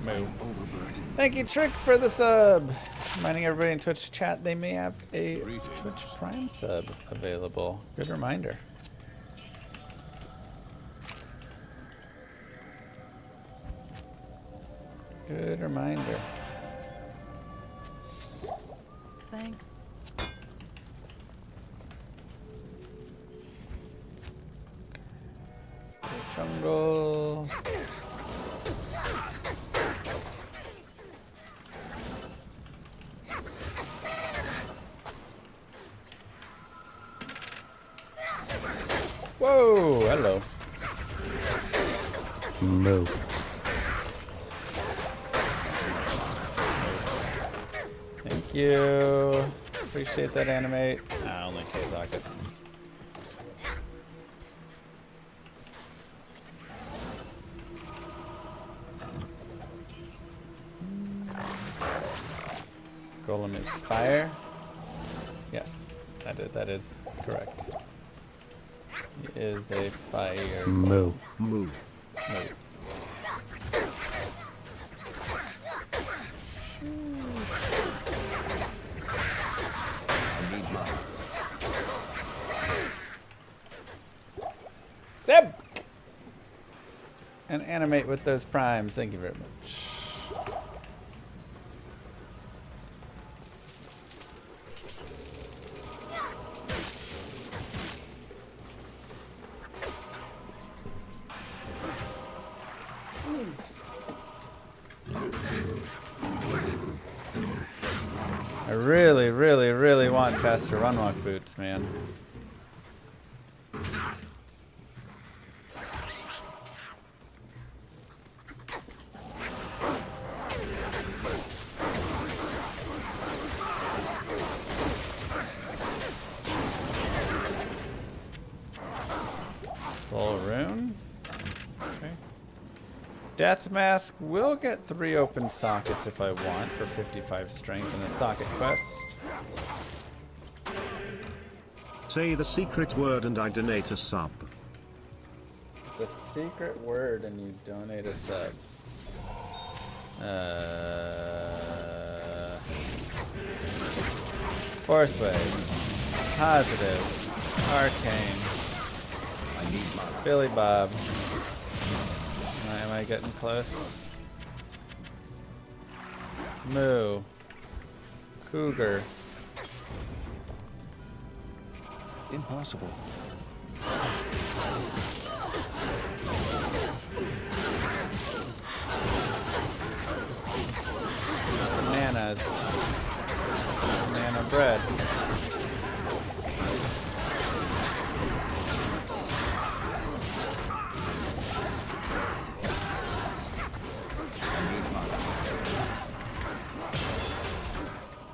I Moo. am overburdened. Thank you, Trick, for the sub. Reminding everybody in Twitch chat they may have a Twitch Prime sub available. Good reminder. Good reminder. Thank. Jungle. Whoa, hello. Moo. Thank you. Appreciate that, animate. Ah, only 2 sockets. Golem is fire. Yes, that is correct. He is a fire. Moo. Moo. Seb! And animate with those primes. Thank you very much. I really, really, really want faster run walk boots, man. Full rune. Okay. Death Mask will get 3 open sockets if I want for 55 strength in a socket quest. Say the secret word and I donate a sub. The secret word and you donate a sub. Fourth wave. Positive. Arcane. Billy Bob. Am I getting close? Moo. Cougar. Impossible. Bananas. Banana bread.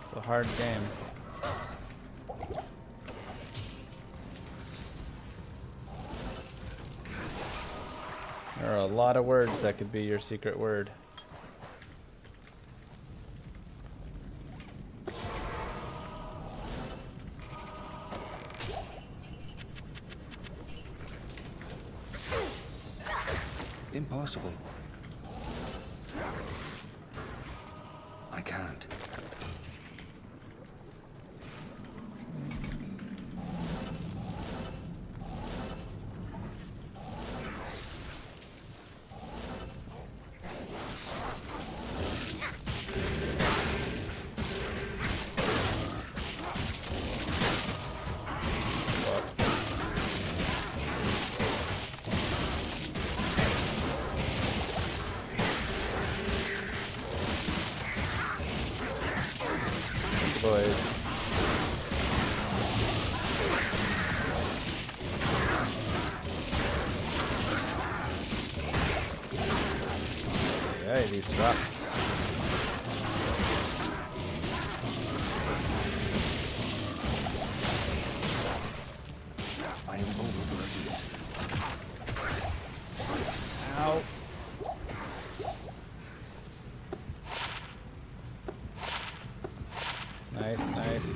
It's a hard game. There are a lot of words that could be your secret word. Impossible. I can't. Boys. Yeah, these rocks. I am overburdened. Ow. Nice, nice.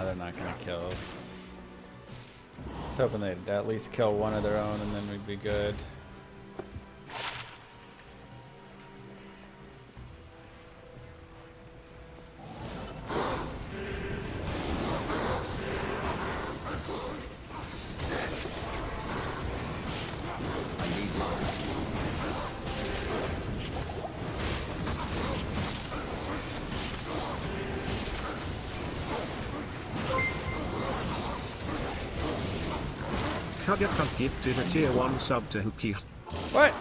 They're not gonna kill. I was hoping they'd at least kill one of their own and then we'd be good. Kagakuk gifted a tier 1 sub to Huki. What?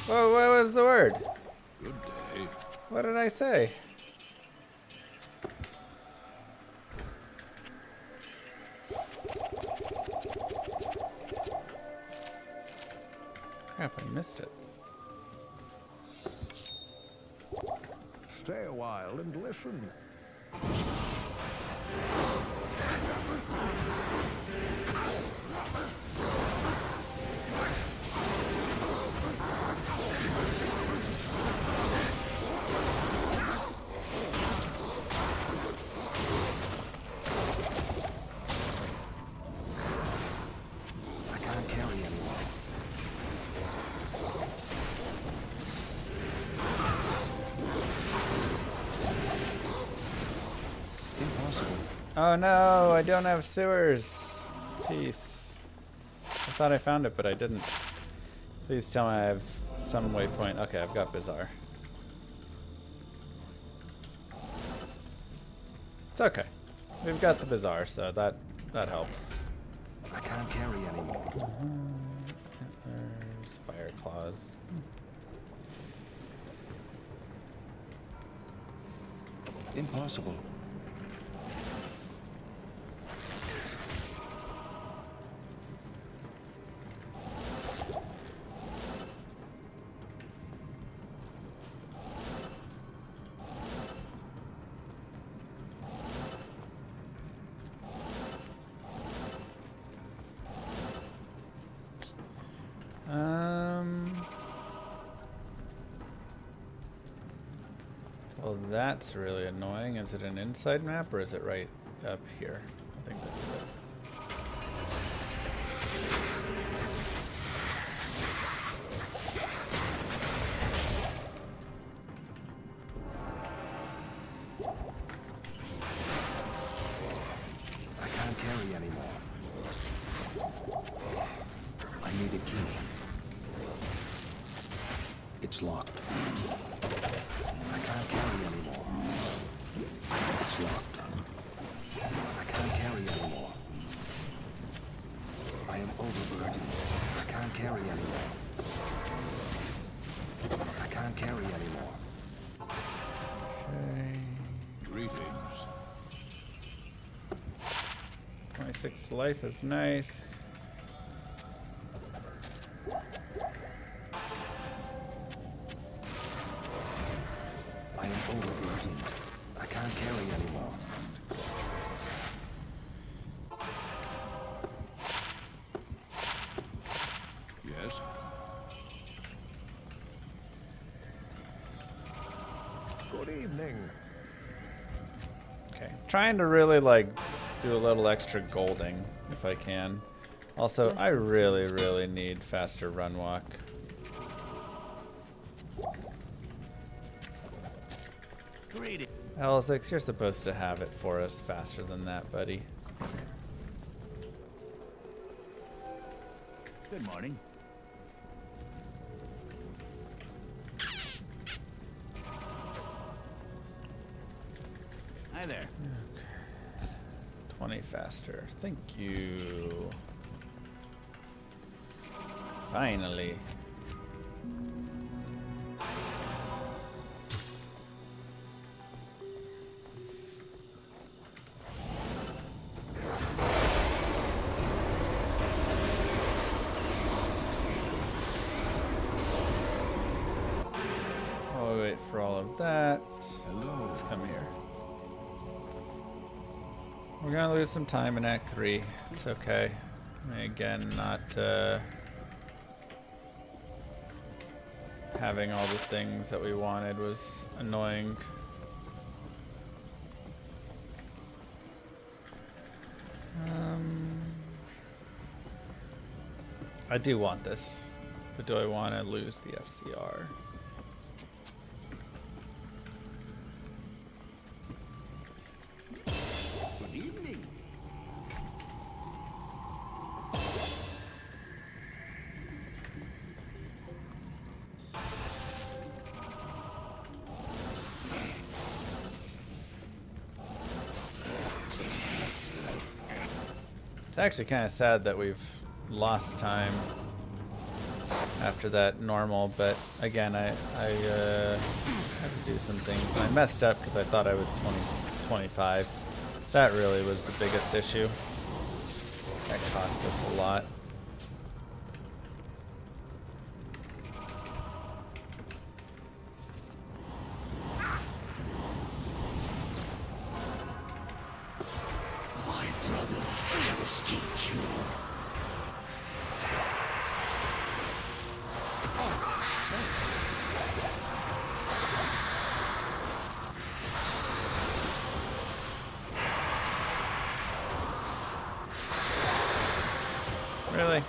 Whoa, what was the word? Good day. What did I say? Crap, I missed it. Stay a while and listen. I can't carry anymore. Impossible. Oh no, I don't have sewers. Peace. I thought I found it, but I didn't. Please tell me I have some waypoint. Okay, I've got Bizarre. It's okay. We've got the Bizarre, so that helps. I can't carry anymore. There's Fire Claws. Impossible. Well, that's really annoying. Is it an inside map or is it right up here? I think this is it. It's locked. I can't carry anymore. It's locked. I can't carry anymore. I am overburdened. I can't carry anymore. I can't carry anymore. Okay. Greetings. 26 to life is nice. I am overburdened. I can't carry anymore. Yes? Good evening. Okay. Trying to really like do a little extra golding if I can. Also, I really need faster run walk. Greetings. L6, you're supposed to have it for us faster than that, buddy. Good morning. Hi there. 20 faster. Thank you. Finally. I'll wait for all of that. Hello. Let's come here. We're gonna lose some time in Act 3. It's okay. Again, not having all the things that we wanted was annoying. I do want this, but do I want to lose the FCR? Good evening. It's actually kind of sad that we've lost time after that normal, but again, I had to do some things. And I messed up because I thought I was 25. That really was the biggest issue. That cost us a lot. My brothers have escaped you. Really?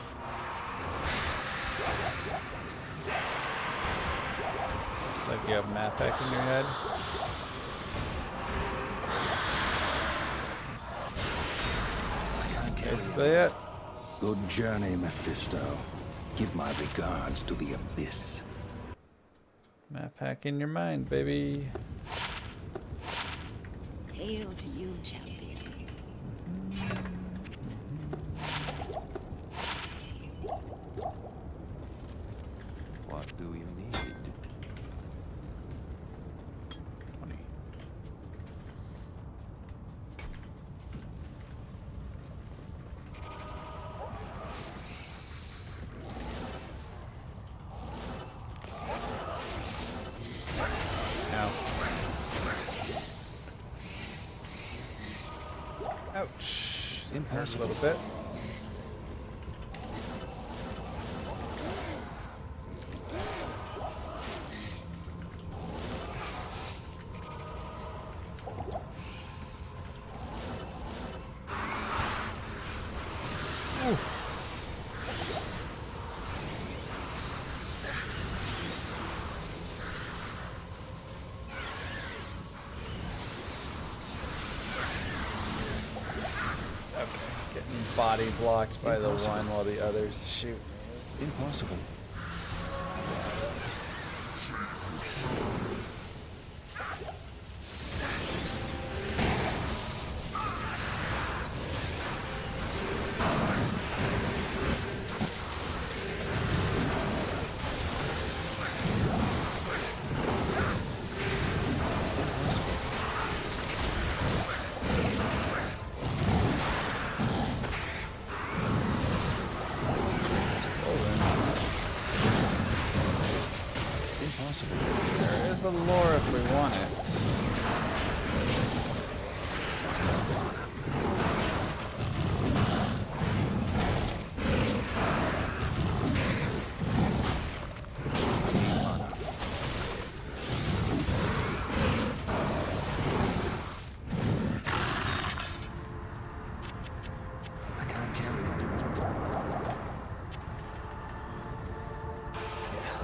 Like you have map pack in your head? Basically it. Good journey, Mephisto. Give my regards to the Abyss. Map pack in your mind, baby. Hail to you, champion. What do you need? 20. Ow. Ouch. Hurts a little bit. Body blocked by the one while the others shoot. Impossible.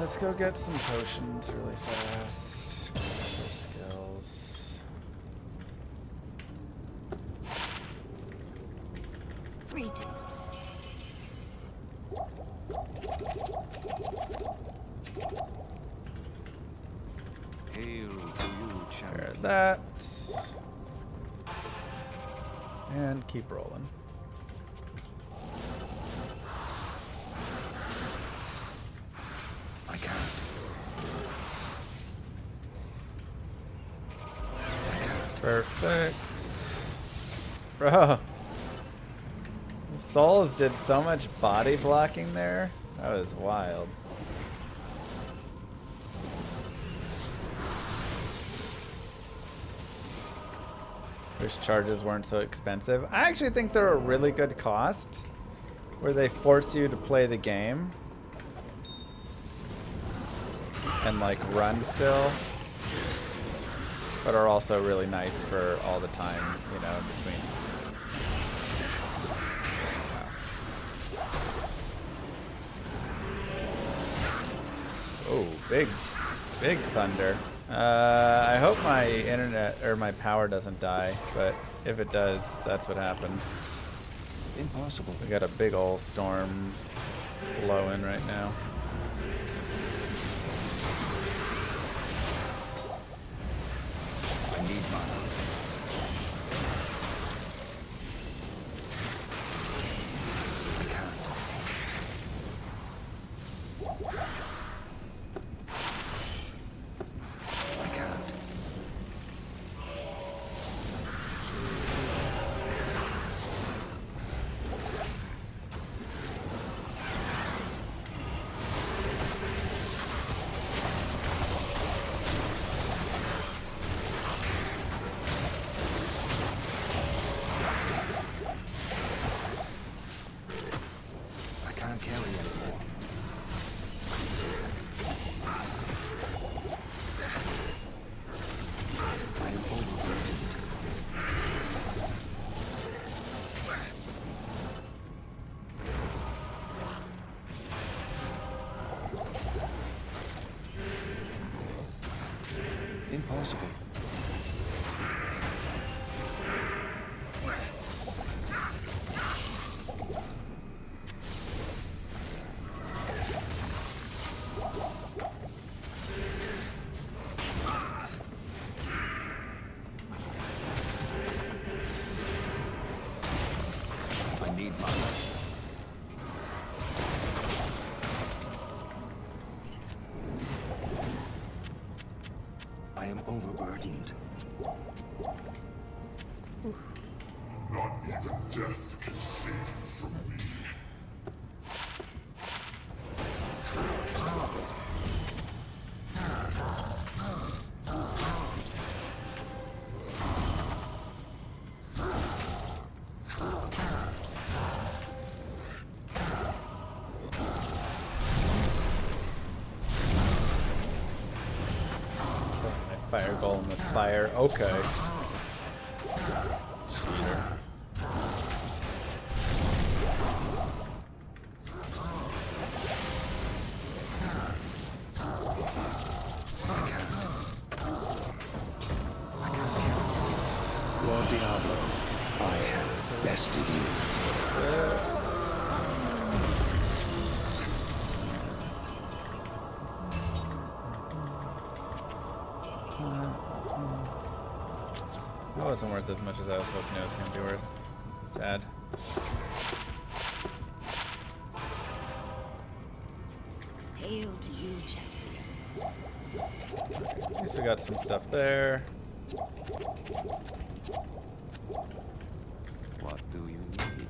Let's go get some potions really fast. For skills. Greetings. Hail to you, champion. Repair that. And keep rolling. I can't. Perfect. Bro. Souls did so much body blocking there. That was wild. Wish charges weren't so expensive. I actually think they're a really good cost, where they force you to play the game and like run still, but are also really nice for all the time, you know, in between. Oh, big thunder. I hope my internet or my power doesn't die, but if it does, that's what happened. Impossible. We got a big old storm blowing right now. I need mana. I can't. I can't. I can't carry anything. I am overburdened. Impossible. I need mana. I am overburdened. Not even death can save you from me. Fire golem with fire. Okay. Cheater. Lord Diablo, I have bested you. It wasn't worth as much as I was hoping it was going to be worth. Sad. Hail to you, champion. At least we got some stuff there. What do you need?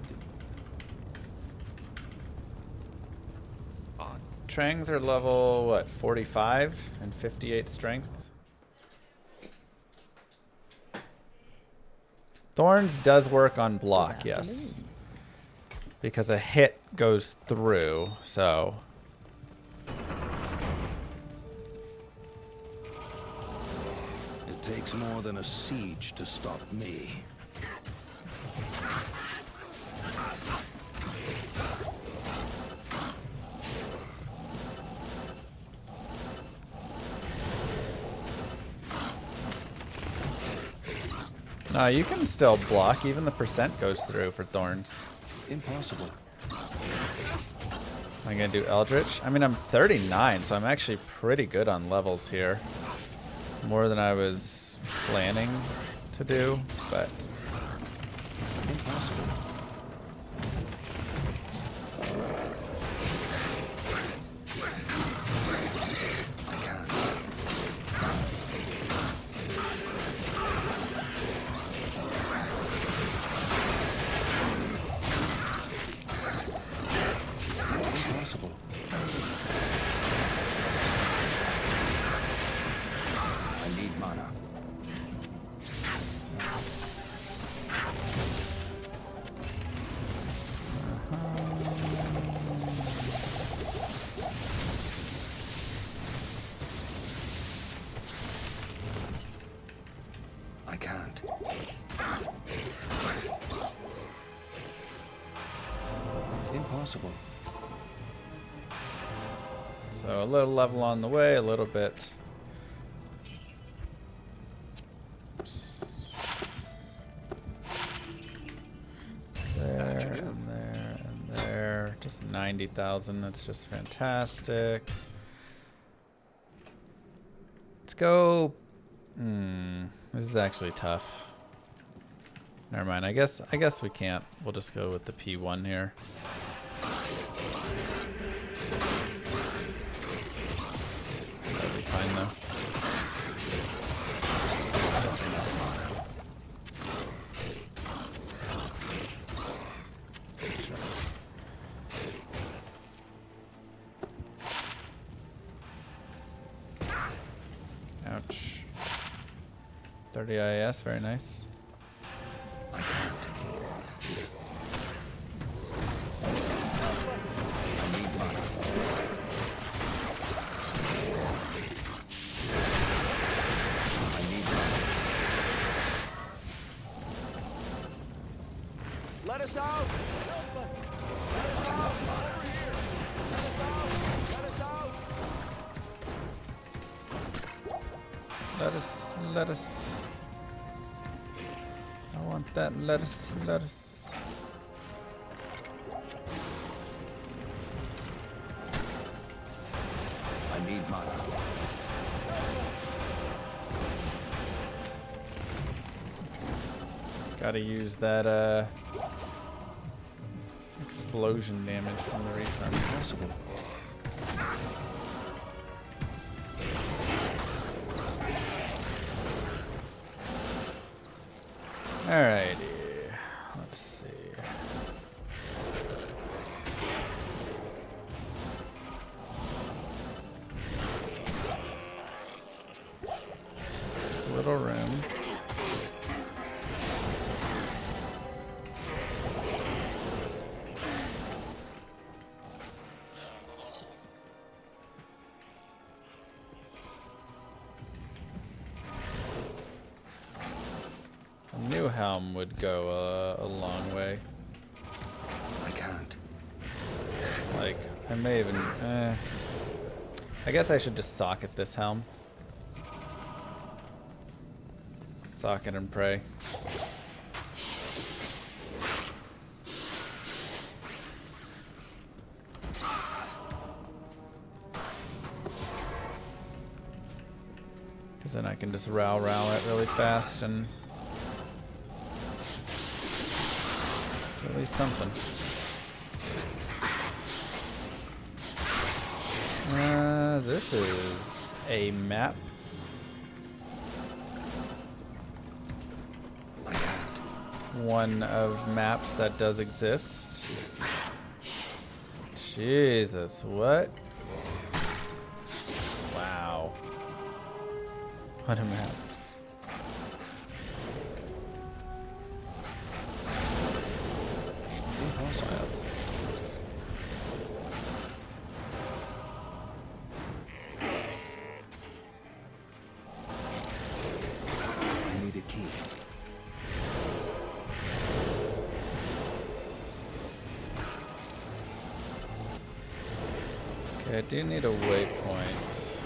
Trangs are level, what, 45 and 58 strength? Thorns does work on block, yes. Because a hit goes through, so. It takes more than a siege to stop me. No, you can still block. Even the percent goes through for thorns. Impossible. I'm gonna do Eldritch. I mean, I'm 39, so I'm actually pretty good on levels here. More than I was planning to do, but Impossible. I can't. Impossible. I need mana. I can't. Impossible. so a little level on the way, a little bit. There and there and there. Just 90,000. That's just fantastic. Let's go. This is actually tough. Never mind. I guess we can't. We'll just go with the P1 here. That'll be fine though. Ouch. 30 IAS, very nice. I can't. I need mana. I need mana. Let us out! Help us! Let us out! Over here! Let us out! Let us out! Let us. I want that lettuce. I need mana. Gotta use that explosion damage from the restart. Impossible. Alrighty. Let's see. Little room. A new helm would go a long way. I can't. Like, I may even... I guess I should just socket this helm. Socket and pray. Because then I can just row it really fast and... it's at least something. This is a map. I can't. One of maps that does exist. Jesus, what? Wow. What a map. Impossible. I need a key. Okay, I do need a waypoint.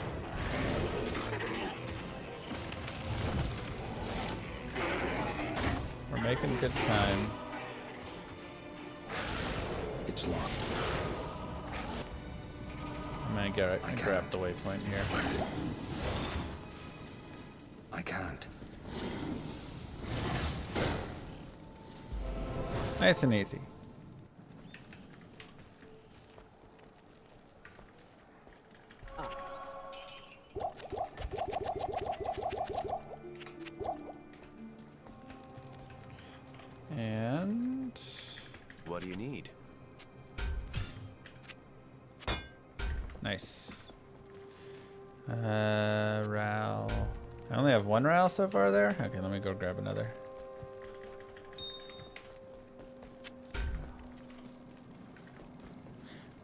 making good time. It's locked. I'm gonna grab the waypoint here. I can't. Nice and easy. And What do you need? nice. Ral. I only have one Ral so far there. Okay, let me go grab another.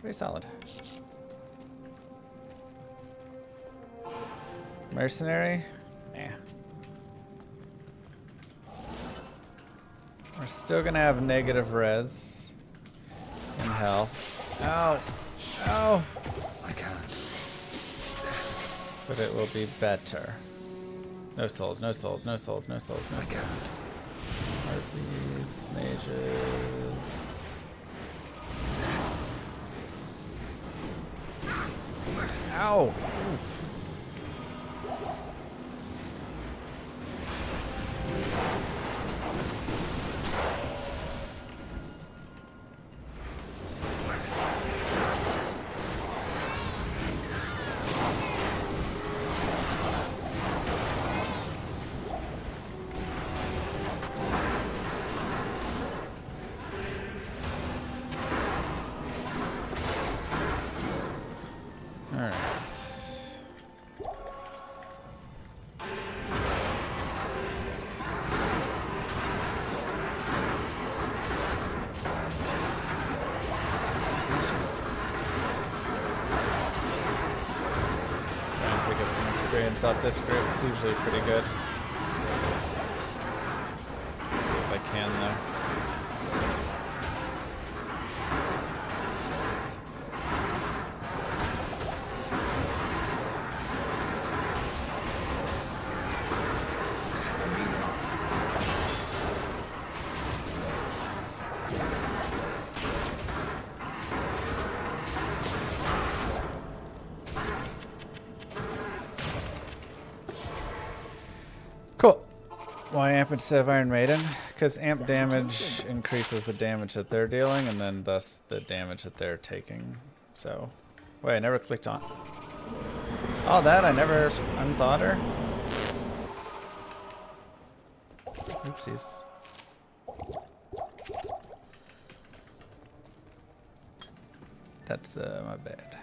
Pretty solid. Mercenary? Nah. We're still gonna have negative res in hell. Ow! Ow! I can't. But it will be better. No souls, no souls, no souls, no souls, no I souls. can't. Harpies, mages. Ow! Oof. Alright. Try and pick up some experience off this group. It's usually pretty good. See if I can though. Cool. Why amp instead of Iron Maiden? Because amp damage increases the damage that they're dealing, and then thus the damage that they're taking. So, wait, I never clicked on. All that I never unthought her. Oopsies. That's my bad.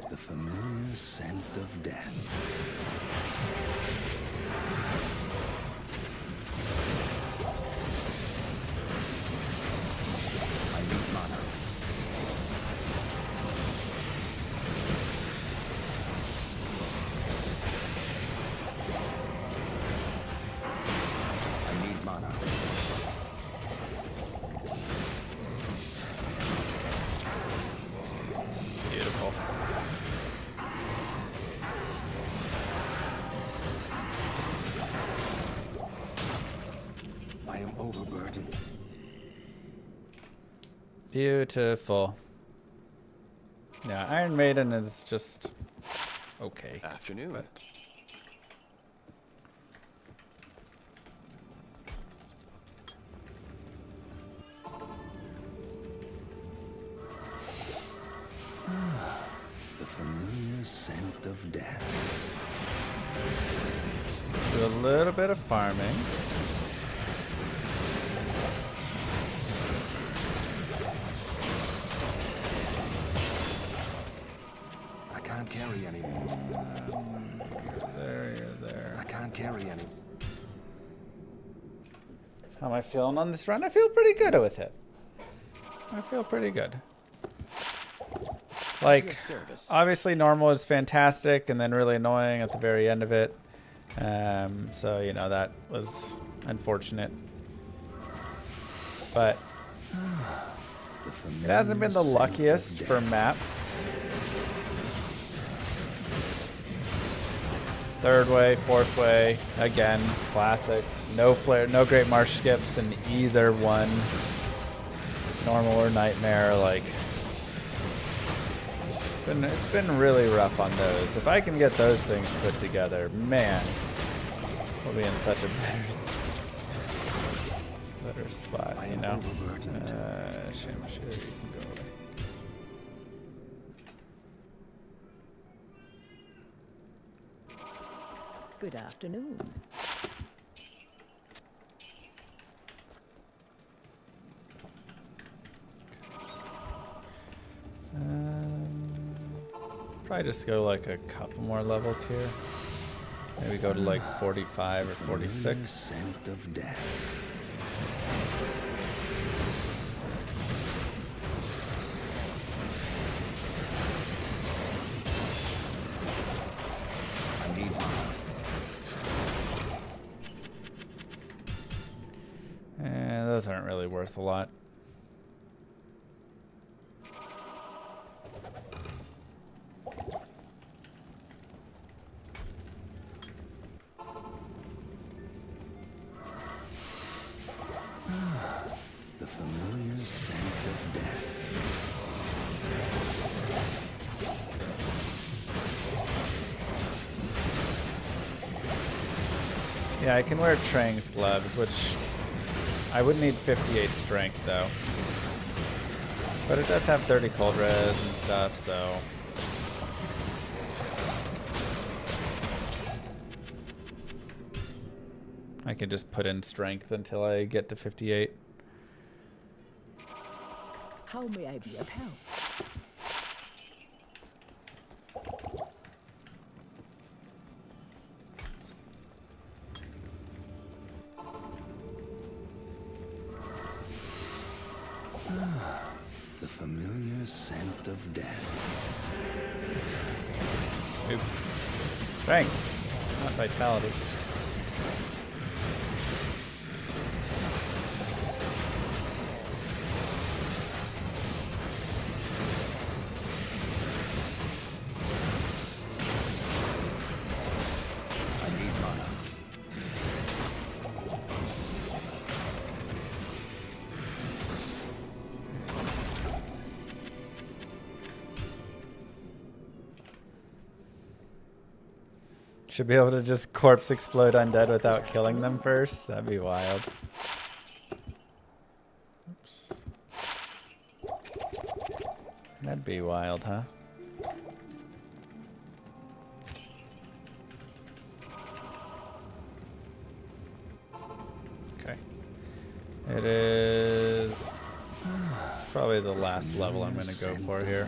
The familiar scent of death. I need mana. I need mana. Beautiful. I am overburdened. Beautiful. Yeah, Iron Maiden is just okay. Afternoon. But The familiar scent of death. do a little bit of farming. I can't carry anymore. There, you're there. I can't carry any. How am I feeling on this run? I feel pretty good with it. I feel pretty good. Like, obviously normal is fantastic and then really annoying at the very end of it. So, you know, that was unfortunate. But The It hasn't been the luckiest for maps. Third way, fourth way, again, classic. No flare, no great marsh skips in either one. Normal or nightmare, like it's been really rough on those. If I can get those things put together, man, we'll be in such a better spot, you know. Shame, you can go away. Good afternoon. Probably just go like a couple more levels here. Maybe go to like 45 or 46. Scent of death. I need one. And those aren't really worth a lot. Yeah, I can wear Trang's gloves, which I would need 58 strength though. But it does have 30 cold res and stuff, so. I can just put in strength until I get to 58. How may I be of help? The familiar scent of death. Oops. Strength, not vitality. Should be able to just corpse explode undead without killing them first. That'd be wild. Oops. That'd be wild, huh? Okay. It is probably the last level I'm going to go for here.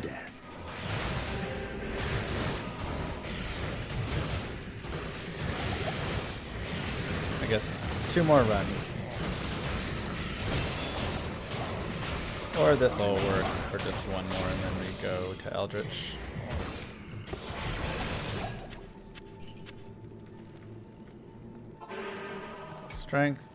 I guess 2 more runs. Or this will work for just 1 more and then we go to Eldritch. Strength.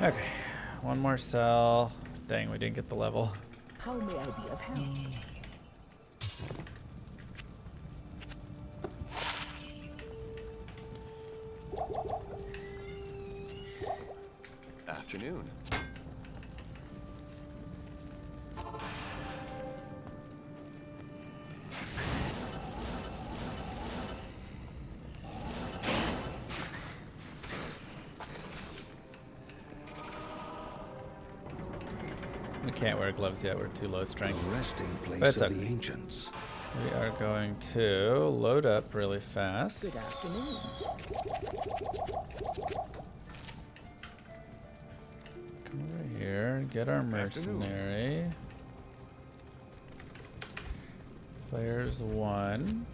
Okay, 1 more cell. Dang, we didn't get the level. How may I be of help? Afternoon. We can't wear gloves yet, we're too low strength. The resting place But it's of okay. the ancients. We are going to load up really fast. Good afternoon. get our mercenary. Players 1.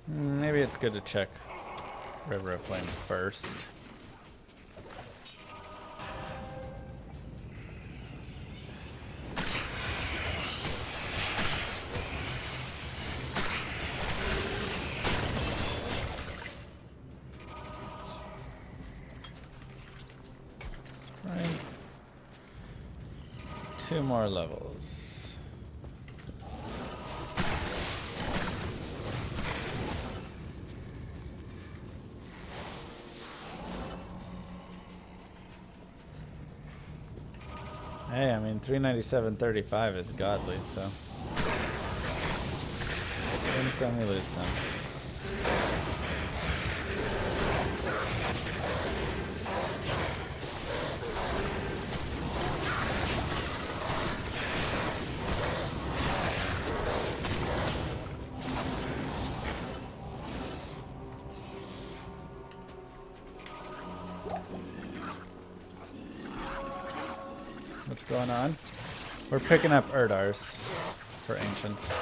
Maybe it's good to check River of Flame first. Right. 2 more levels. Hey, I mean, 397.35 is godly, so. Win some, we lose some. What's going on? We're picking up Erdars for Ancients.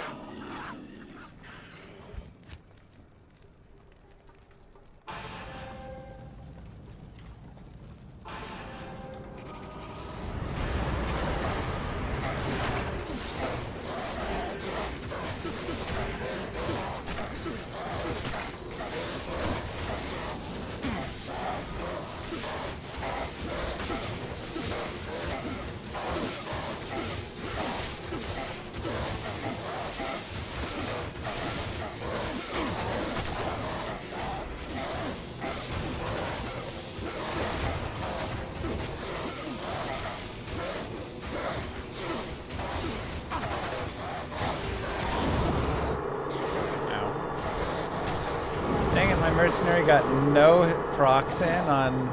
Mercenary got no procs in on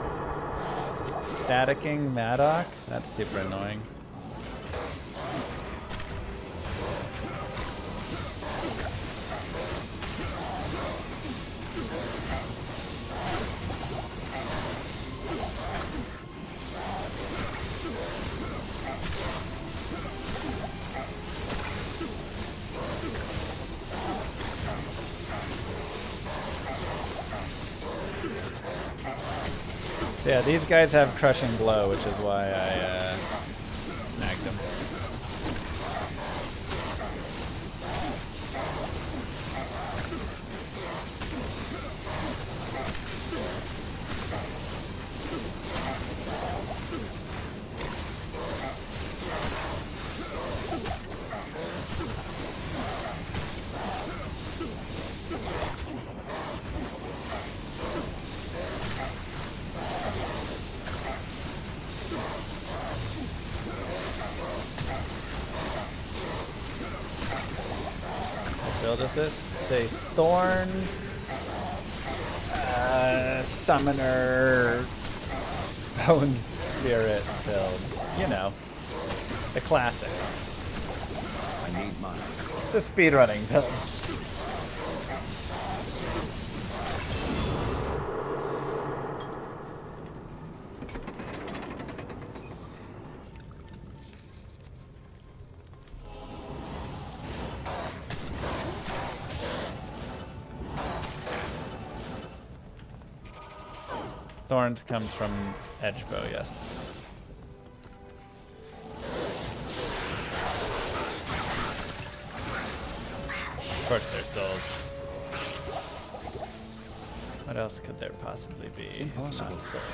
staticking Madoc. That's super annoying. So yeah, these guys have Crushing Blow, which is why I snagged them. Build us this. Say Thorns, Summoner, Bone Spirit build. You know, the classic. I need mine. It's a speedrunning build. Thorns comes from Edgebow, yes. Torch their souls. What else could there possibly be? Impossible. Not souls.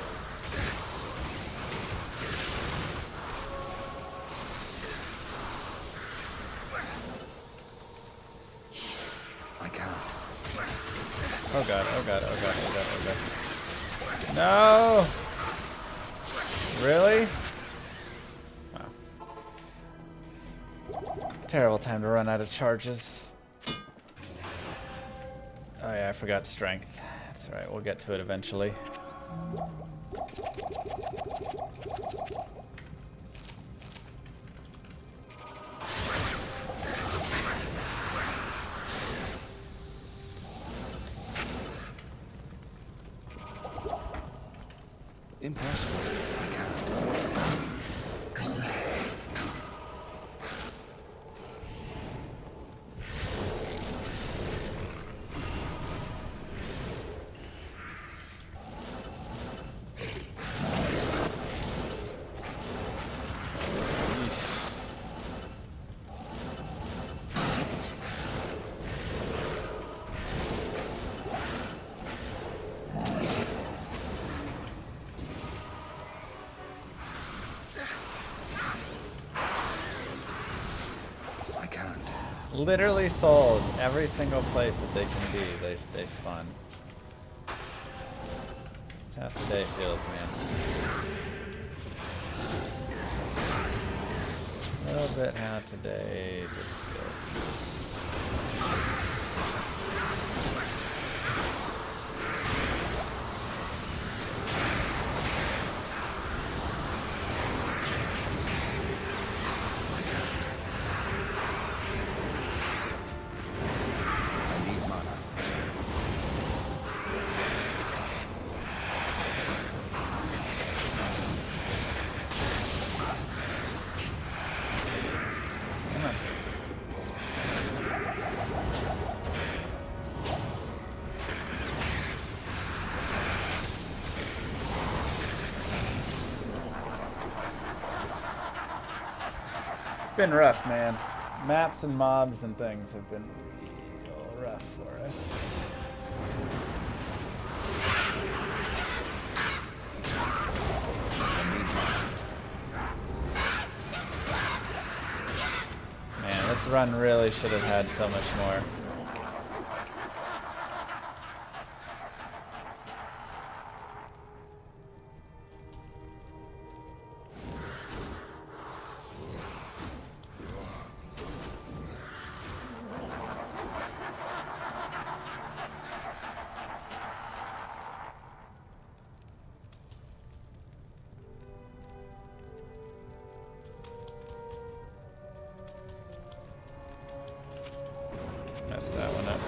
I can't. Oh god, oh god, oh god, oh god, oh god. No! Really? Wow. Terrible time to run out of charges. Oh yeah, I forgot strength. That's alright, we'll get to it eventually. Impossible. I can't. Literally souls, every single place that they can be, they spawn. That's how today feels, man. A little bit how today just feels. It's been rough, man. Maps and mobs and things have been real rough for us. Man, this run really should have had so much more. Messed that one up.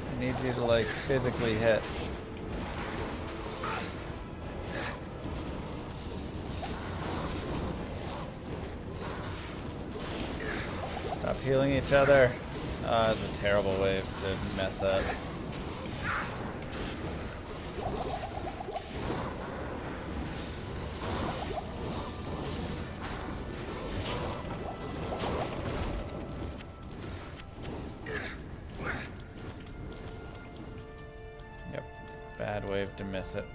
I need you to like physically hit. Stop healing each other. Oh, that's a terrible wave to mess up. Yep, bad wave to miss it.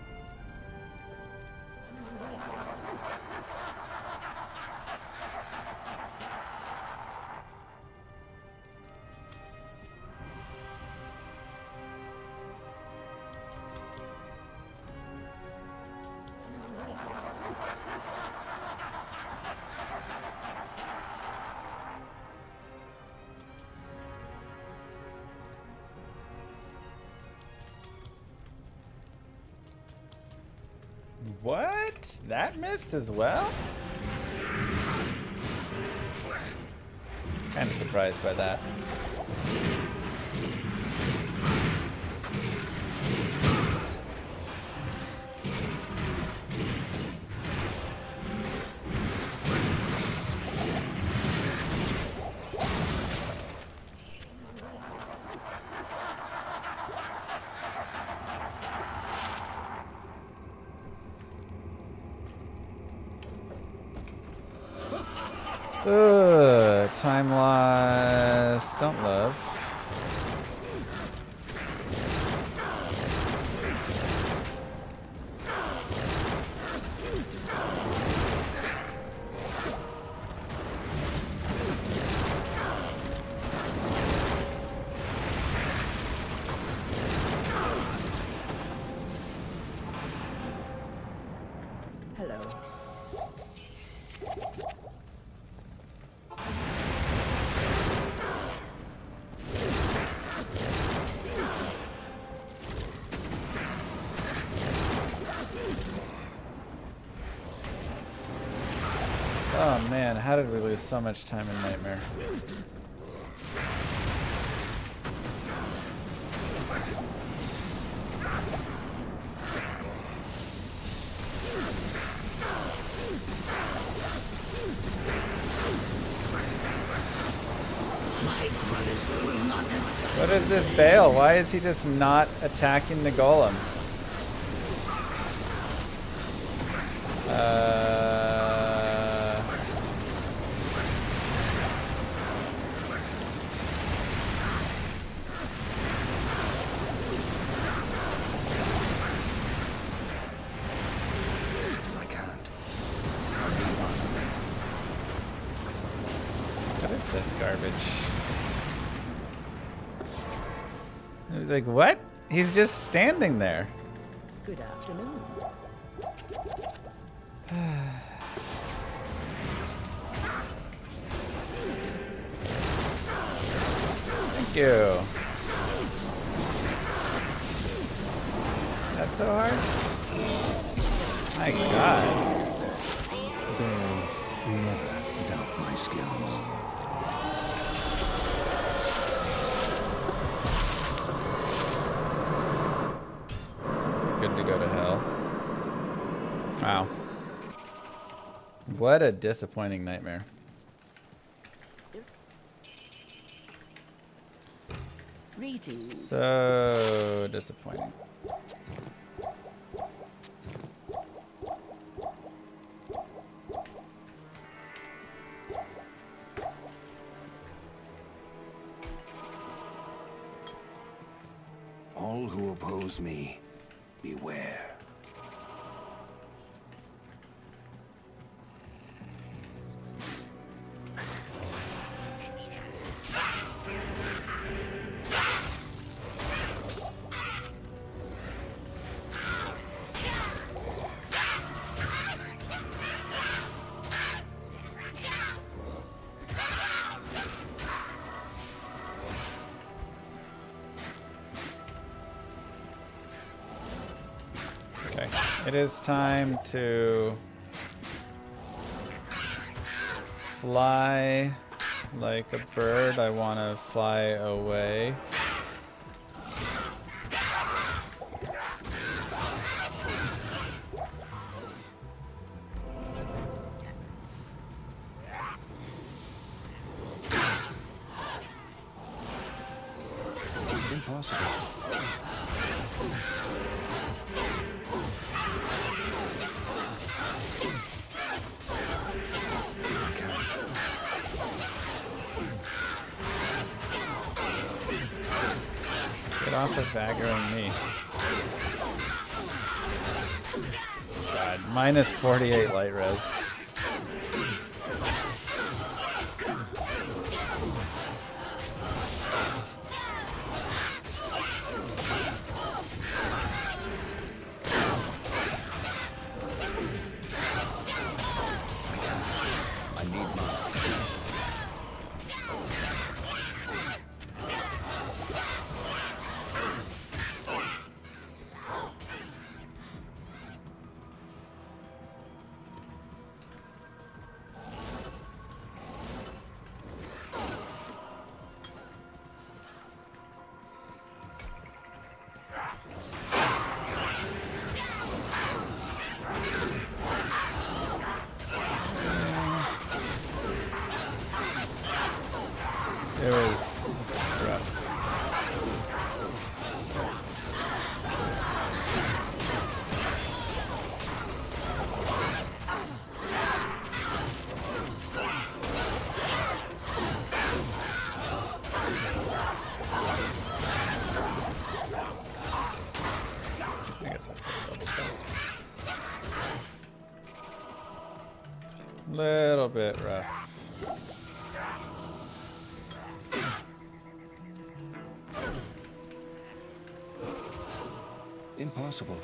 What? That missed as well? Kind of surprised by that. Ugh, time lost. Don't love. Hello. Oh man, how did we lose so much time in Nightmare? What is this Bale? Why is he just not attacking the golem? I can't. What is this garbage? I was like, what? He's just standing there. Good afternoon. Thank you. That's so hard? My God. They'll never doubt my skills. Good to go to hell. Wow. What a disappointing nightmare. Greetings. So disappointing. All who oppose me, beware. Okay, it is time to fly like a bird. I want to fly away. Impossible. Get off of aggroing me. God, minus 48 light res. It was rough. I guess I'll put double back. Little bit rough. Impossible.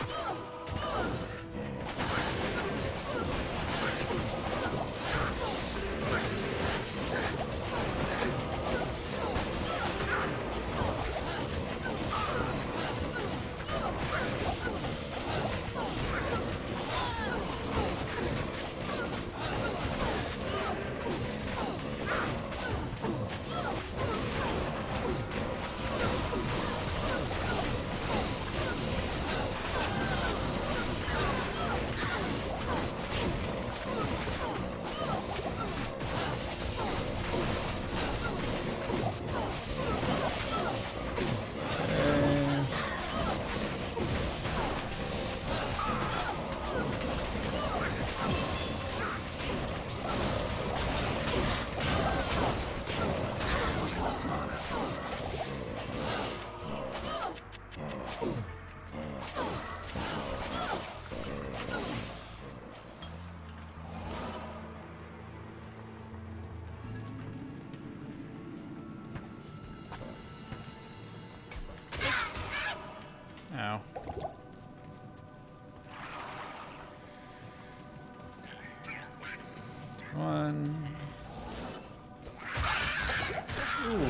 One. Ooh.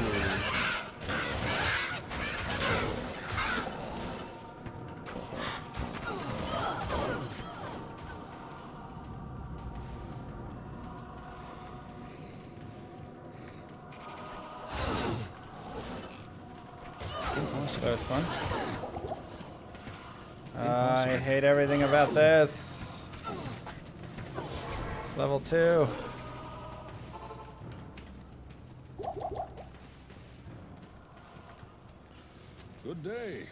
That was fun. I hate everything about this. It's level 2. Good day.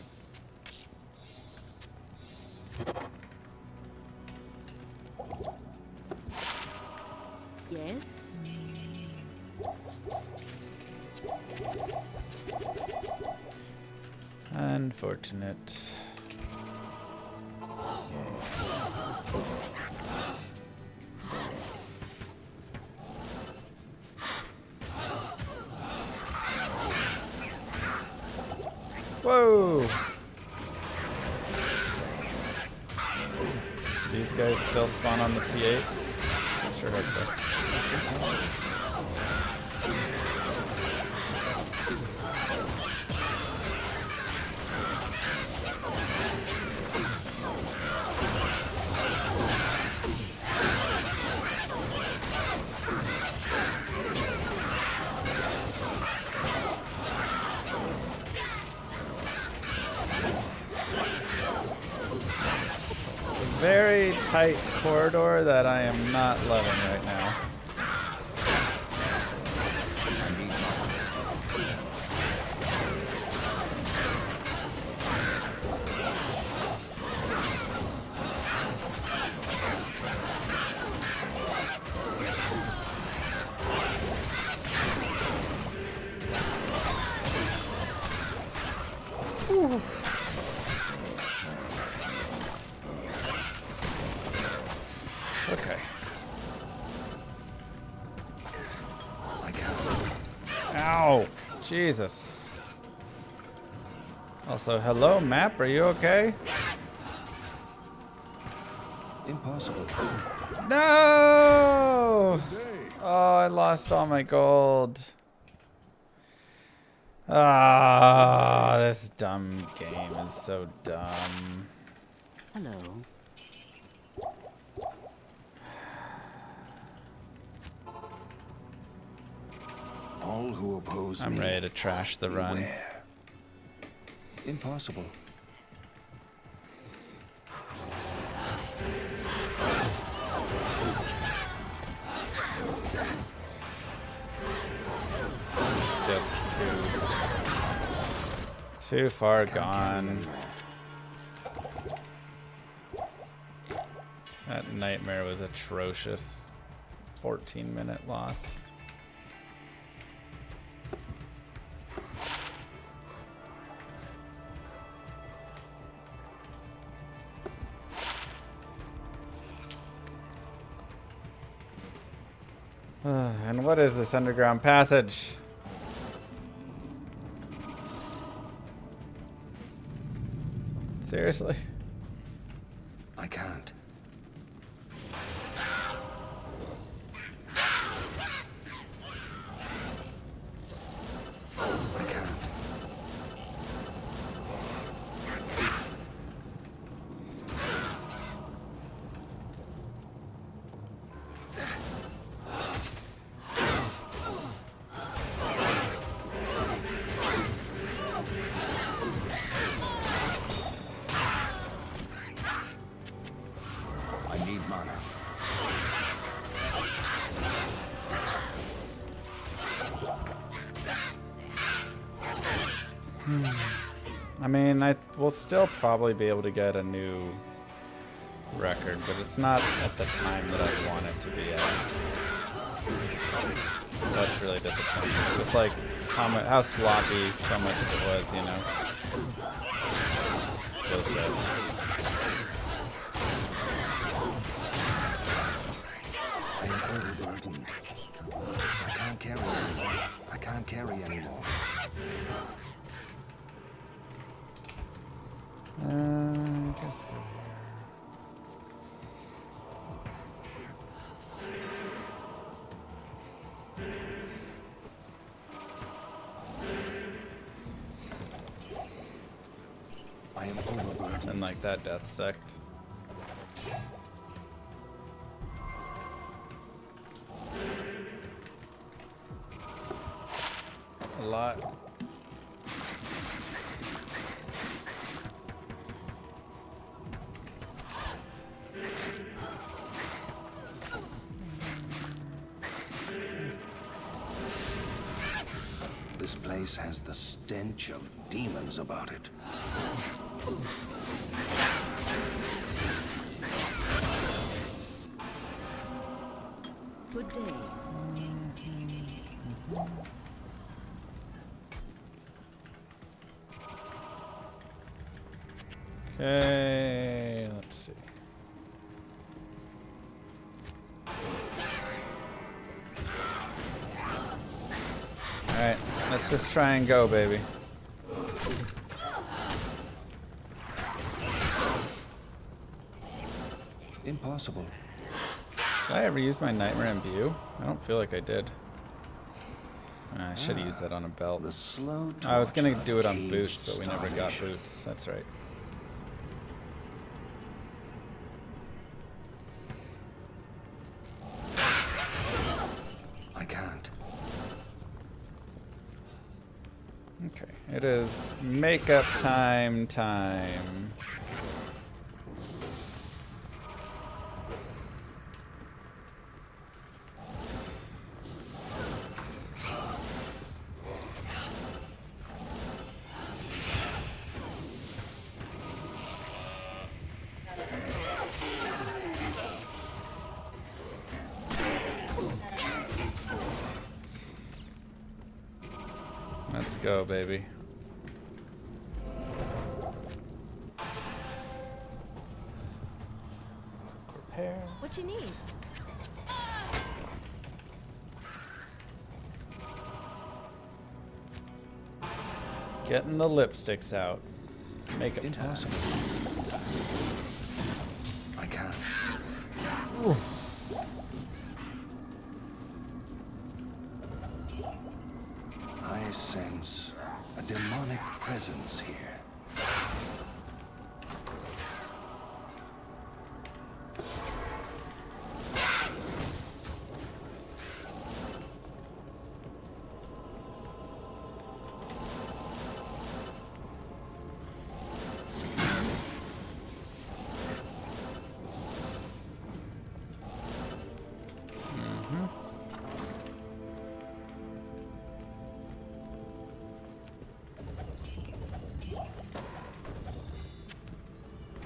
Yes? Unfortunate. Whoa! These guys still spawn on the P8? Sure hope so. Very tight corridor that I am not loving right now. Ooh. Okay. Ow! Jesus. Also, hello, map. Are you okay? Impossible. No! Oh, I lost all my gold. Ah, this dumb game is so dumb. Hello. All who oppose I'm me, ready to trash the run. beware. Impossible. It's just too far gone. That nightmare was atrocious. 14-minute loss. And what is this underground passage? Seriously? I can't. I can't. I need mana. I mean, I will still probably be able to get a new record, but it's not at the time that I want it to be at. That's really disappointing. Just like how sloppy so much of it was, you know. Feels good. I am overburdened. I can't carry anymore. I can't carry anymore. I guess go here. Didn't like that death sect. A lot. This place has the stench of demons about it. Good day. Okay, let's see. Alright, let's just try and go, baby. Impossible. Did I ever use my Nightmare Imbue? I don't feel like I did. I should have used that on a belt. The slow I was gonna torture do it of on caged boots, but we never got starvation. boots. That's right. I can't. Okay, it is makeup time. Let's go, baby. Prepare. What you need? Getting the lipsticks out. Makeup time. Impossible. I can't. Ooh. I sense a demonic presence here.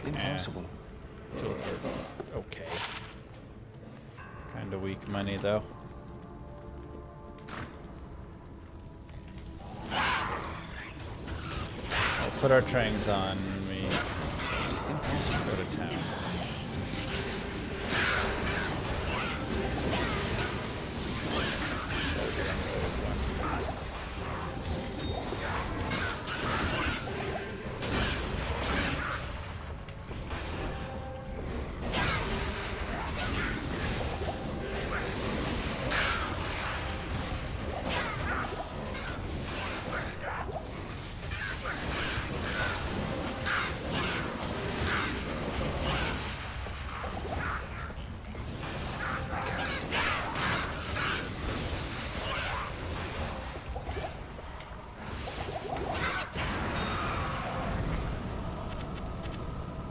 Impossible. Those are okay. Kinda weak money though. We'll put our trangs on when we go to town.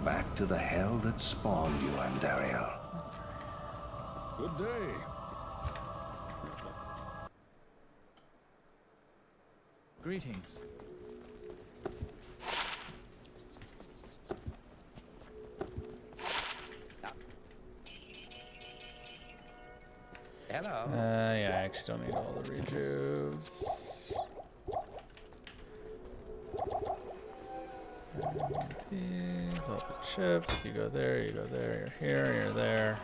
Back to the hell that spawned you, Andariel. Good day. Greetings. Hello. Yeah, I actually don't need all the rejuves. These, all the chips. You go there, you go there, you're here, you're there.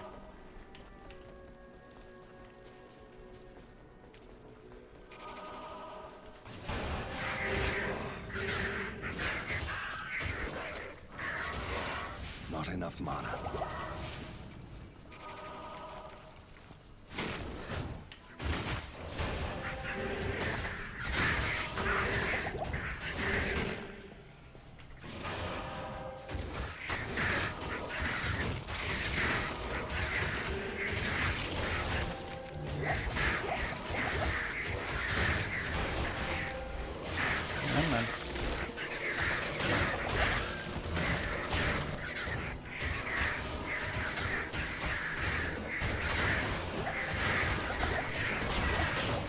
Not enough mana.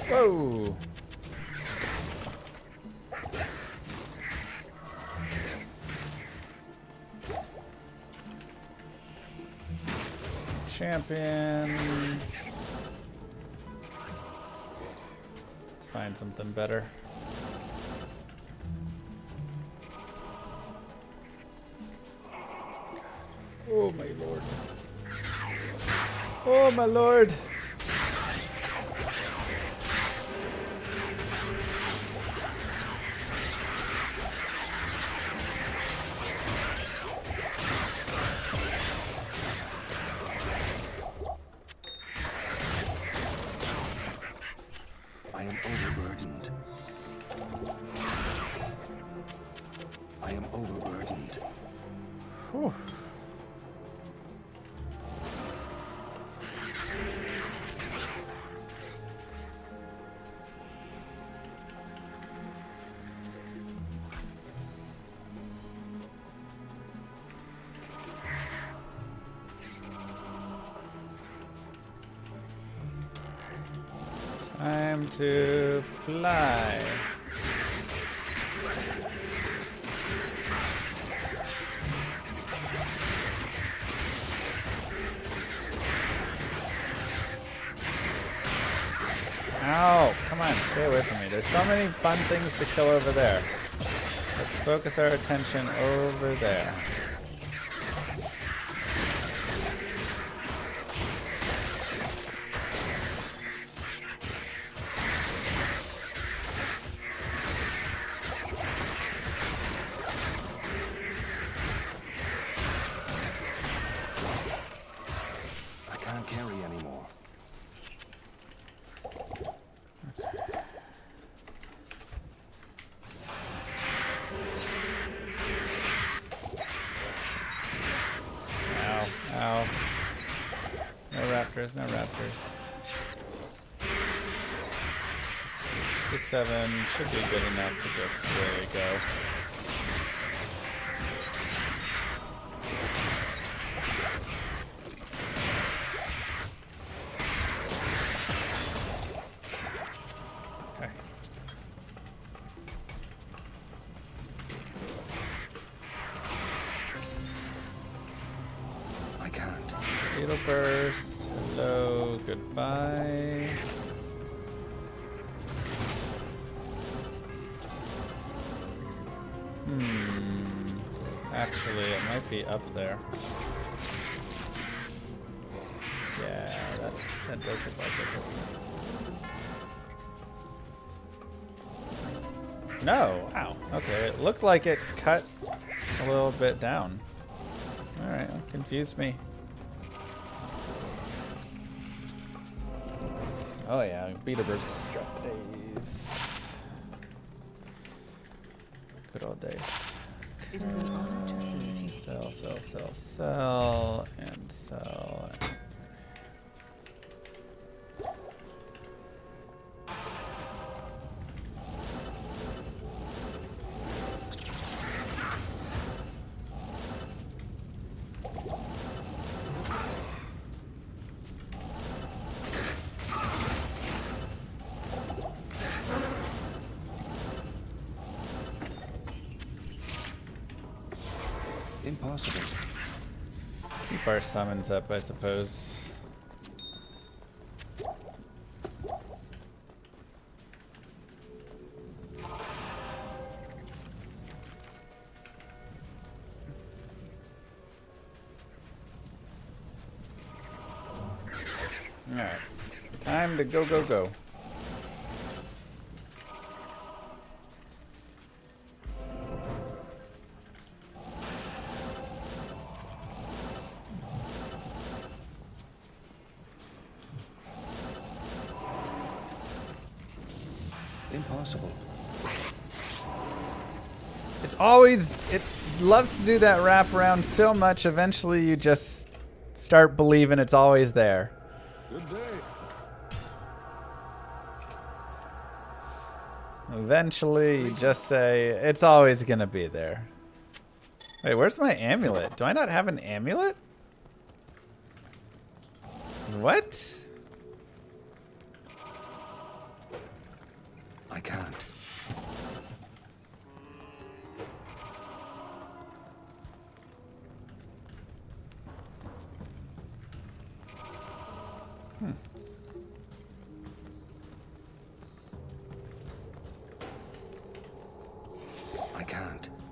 Whoa. Champions. Let's find something better. Oh my lord. Oh my lord. I am overburdened. I am overburdened. Whew. Time to fly. Ow, come on, stay away from me. There's so many fun things to kill over there. Let's focus our attention over there. I can't carry anymore. Ow, ow. No raptors, no raptors. 57 should be good enough to just really go. Okay. I can't. Beetle burst. Hello, goodbye. Actually, it might be up there. Yeah, that does look like it, doesn't it? No! Ow. Okay, it looked like it cut a little bit down. Alright, that confused me. Oh yeah, Beta burst strap days. Good old days. It is an honor to serve you. Sell, sell, sell, sell, and sell. Impossible. Keep our summons up, I suppose. Alright. Time to go, go, go. Impossible. It's always, it loves to do that wraparound so much, eventually you just start believing it's always there. Good day. Eventually you just say, it's always gonna be there. Wait, where's my amulet? Do I not have an amulet? What?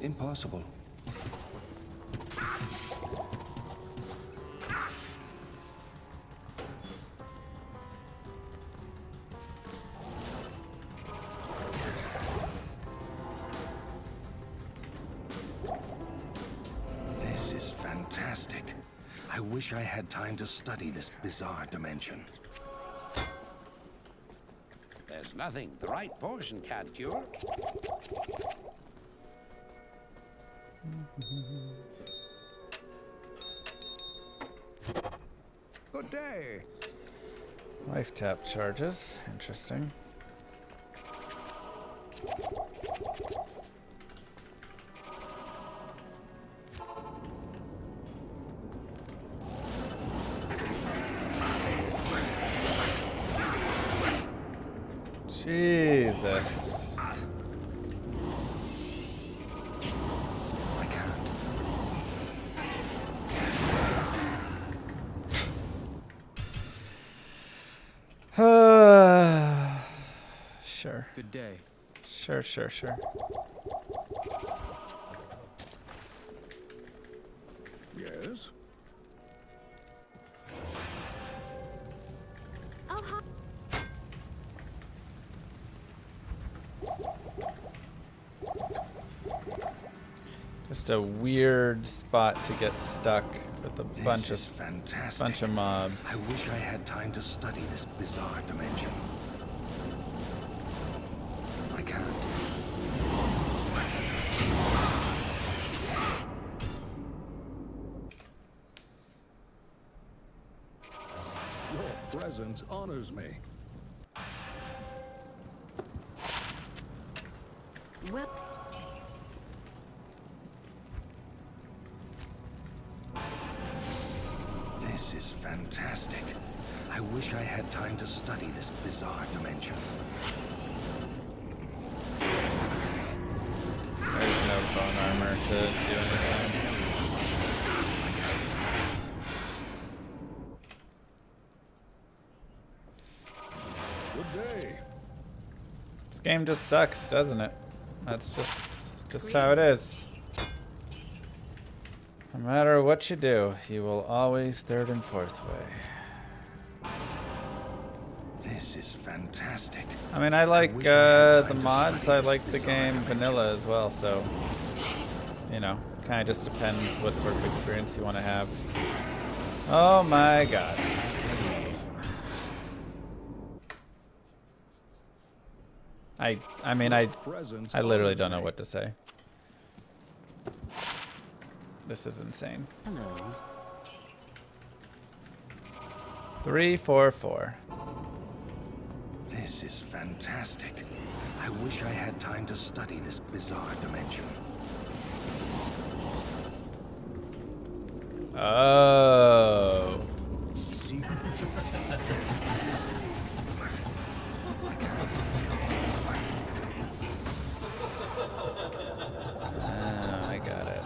Impossible. This is fantastic. I wish I had time to study this bizarre dimension. There's nothing the right potion can't cure. Good day. Life tap charges. Interesting. Jesus. I can't. Sure. Good day. Sure. Yes? Just a weird spot to get stuck with a bunch of Fantastic. mobs. I wish I had time to study this bizarre dimension. I can't. Your presence honors me. Well, This is fantastic. I wish I had time to study this bizarre dimension. There's no bone armor to do anything. Good day. This game just sucks, doesn't it? That's just how it is. No matter what you do, you will always third and fourth way. This is fantastic. I mean, I like wish I had the time to mods. study I this like the bizarre game dimension. vanilla as well. So, you know, kind of just depends what sort of experience you want to have. Oh my god. I mean, I literally don't know what to say. This is insane. hello. 344. This is fantastic. I wish I had time to study this bizarre dimension. Oh. Ah, I got it.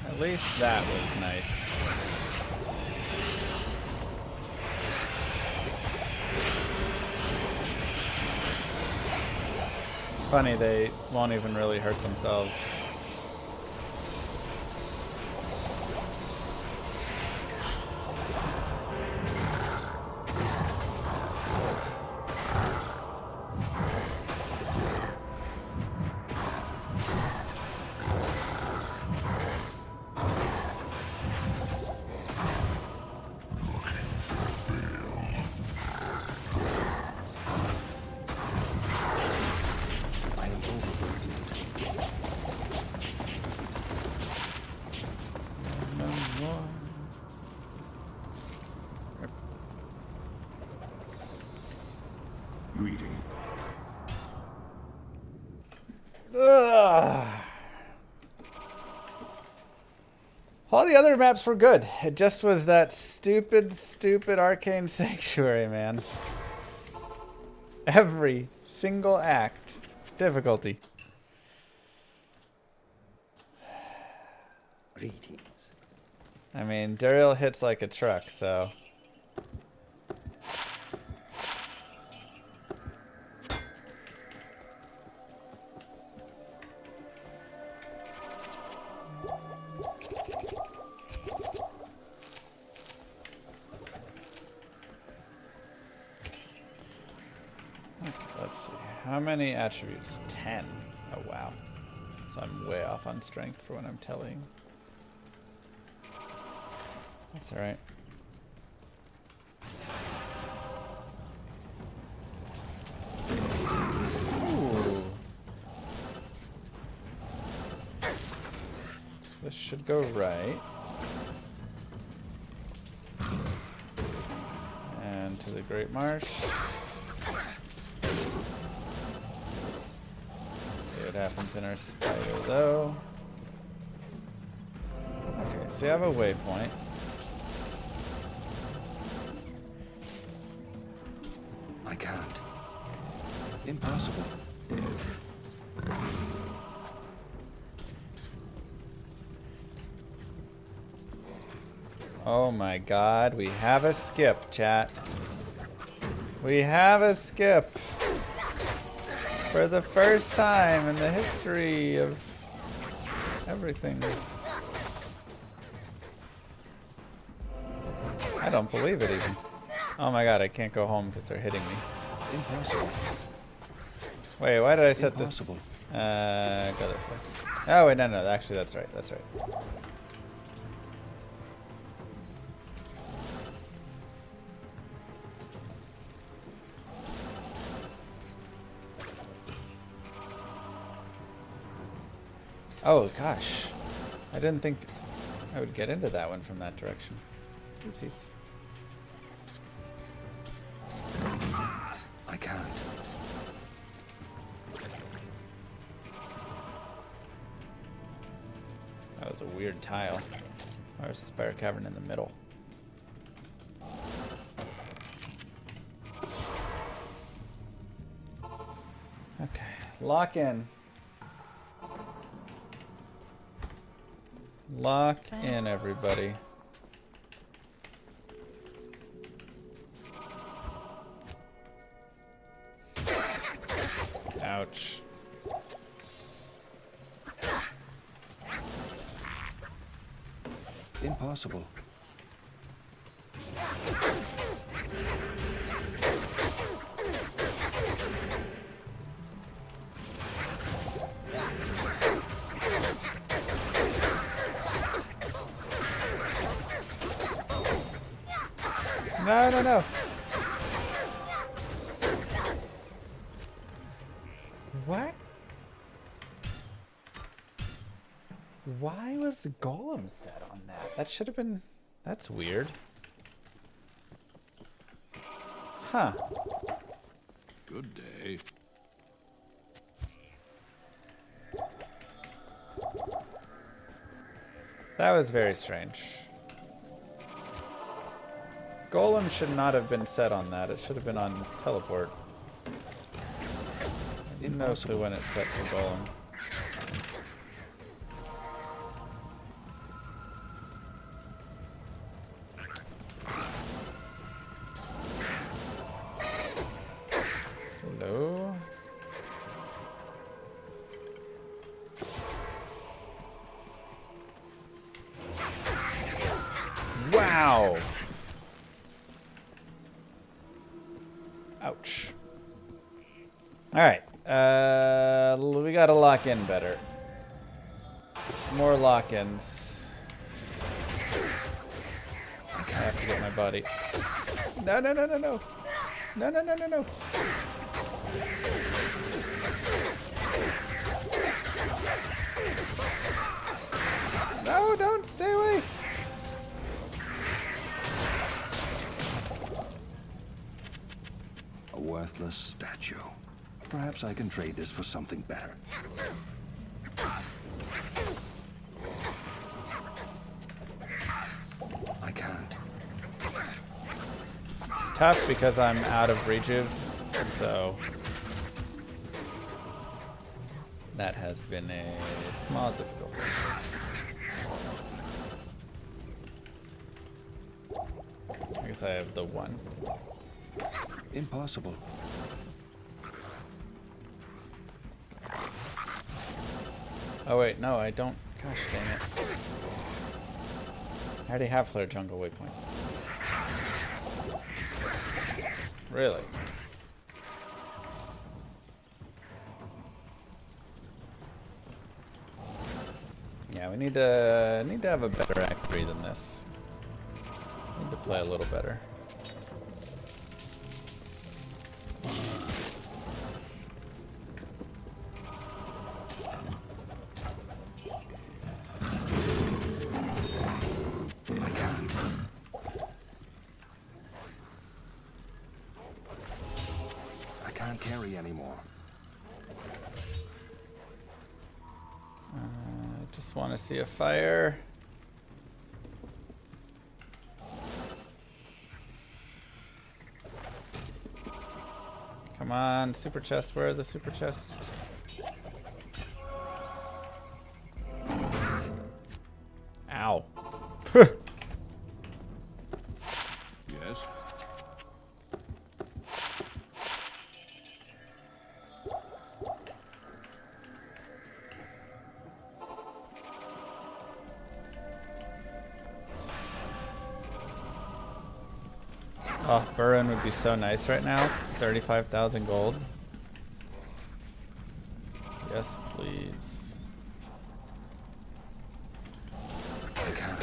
At least that was nice. It's funny, they won't even really hurt themselves. I am overburdened. Greeting. Ugh. All the other maps were good. It just was that stupid Arcane Sanctuary, man. Every single act. Difficulty. Greetings. I mean, Daryl hits like a truck, so. Let's see. How many attributes? 10. Oh, wow. So I'm way off on strength for when I'm telling. That's alright. Ooh. This should go right. And to the Great Marsh. See what happens in our spider though. Okay, so you have a waypoint. I can't. Impossible. Oh my god, we have a skip, chat. We have a skip. For the first time in the history of everything. I don't believe it even. Oh my god, I can't go home because they're hitting me. Impossible. Wait, why did I set Impossible. this? Go this way. Oh wait, no, actually that's right, that's right. Oh gosh, I didn't think I would get into that one from that direction. Oopsies. I can't. That was a weird tile. There's a spider cavern in the middle. Okay, lock in. Lock in, everybody. Ouch. Impossible. No. What? Why was the golem set on that? That should have been... That's weird. Huh. Good day. That was very strange. Golem should not have been set on that. It should have been on teleport. I didn't know when it's set for golem. Hello? Wow! Ouch. Alright. We gotta lock in better. More lock-ins. I have to get my body. No. No. No, don't stay away. A worthless statue. Perhaps I can trade this for something better. I can't. It's tough because I'm out of rejuves, so that has been a small difficulty. guess I have the one. Impossible. Oh wait, no, I don't. Gosh dang it. I already have Flare Jungle Waypoint. Really? Yeah, we need to have a better Act 3 than this. Need to play a little better. I can't carry anymore. Just want to see a fire. Come on, super chest. Where are the super chests? Ow. Yes? Oh, Burren would be so nice right now. 35,000 gold. Yes, please. I can't.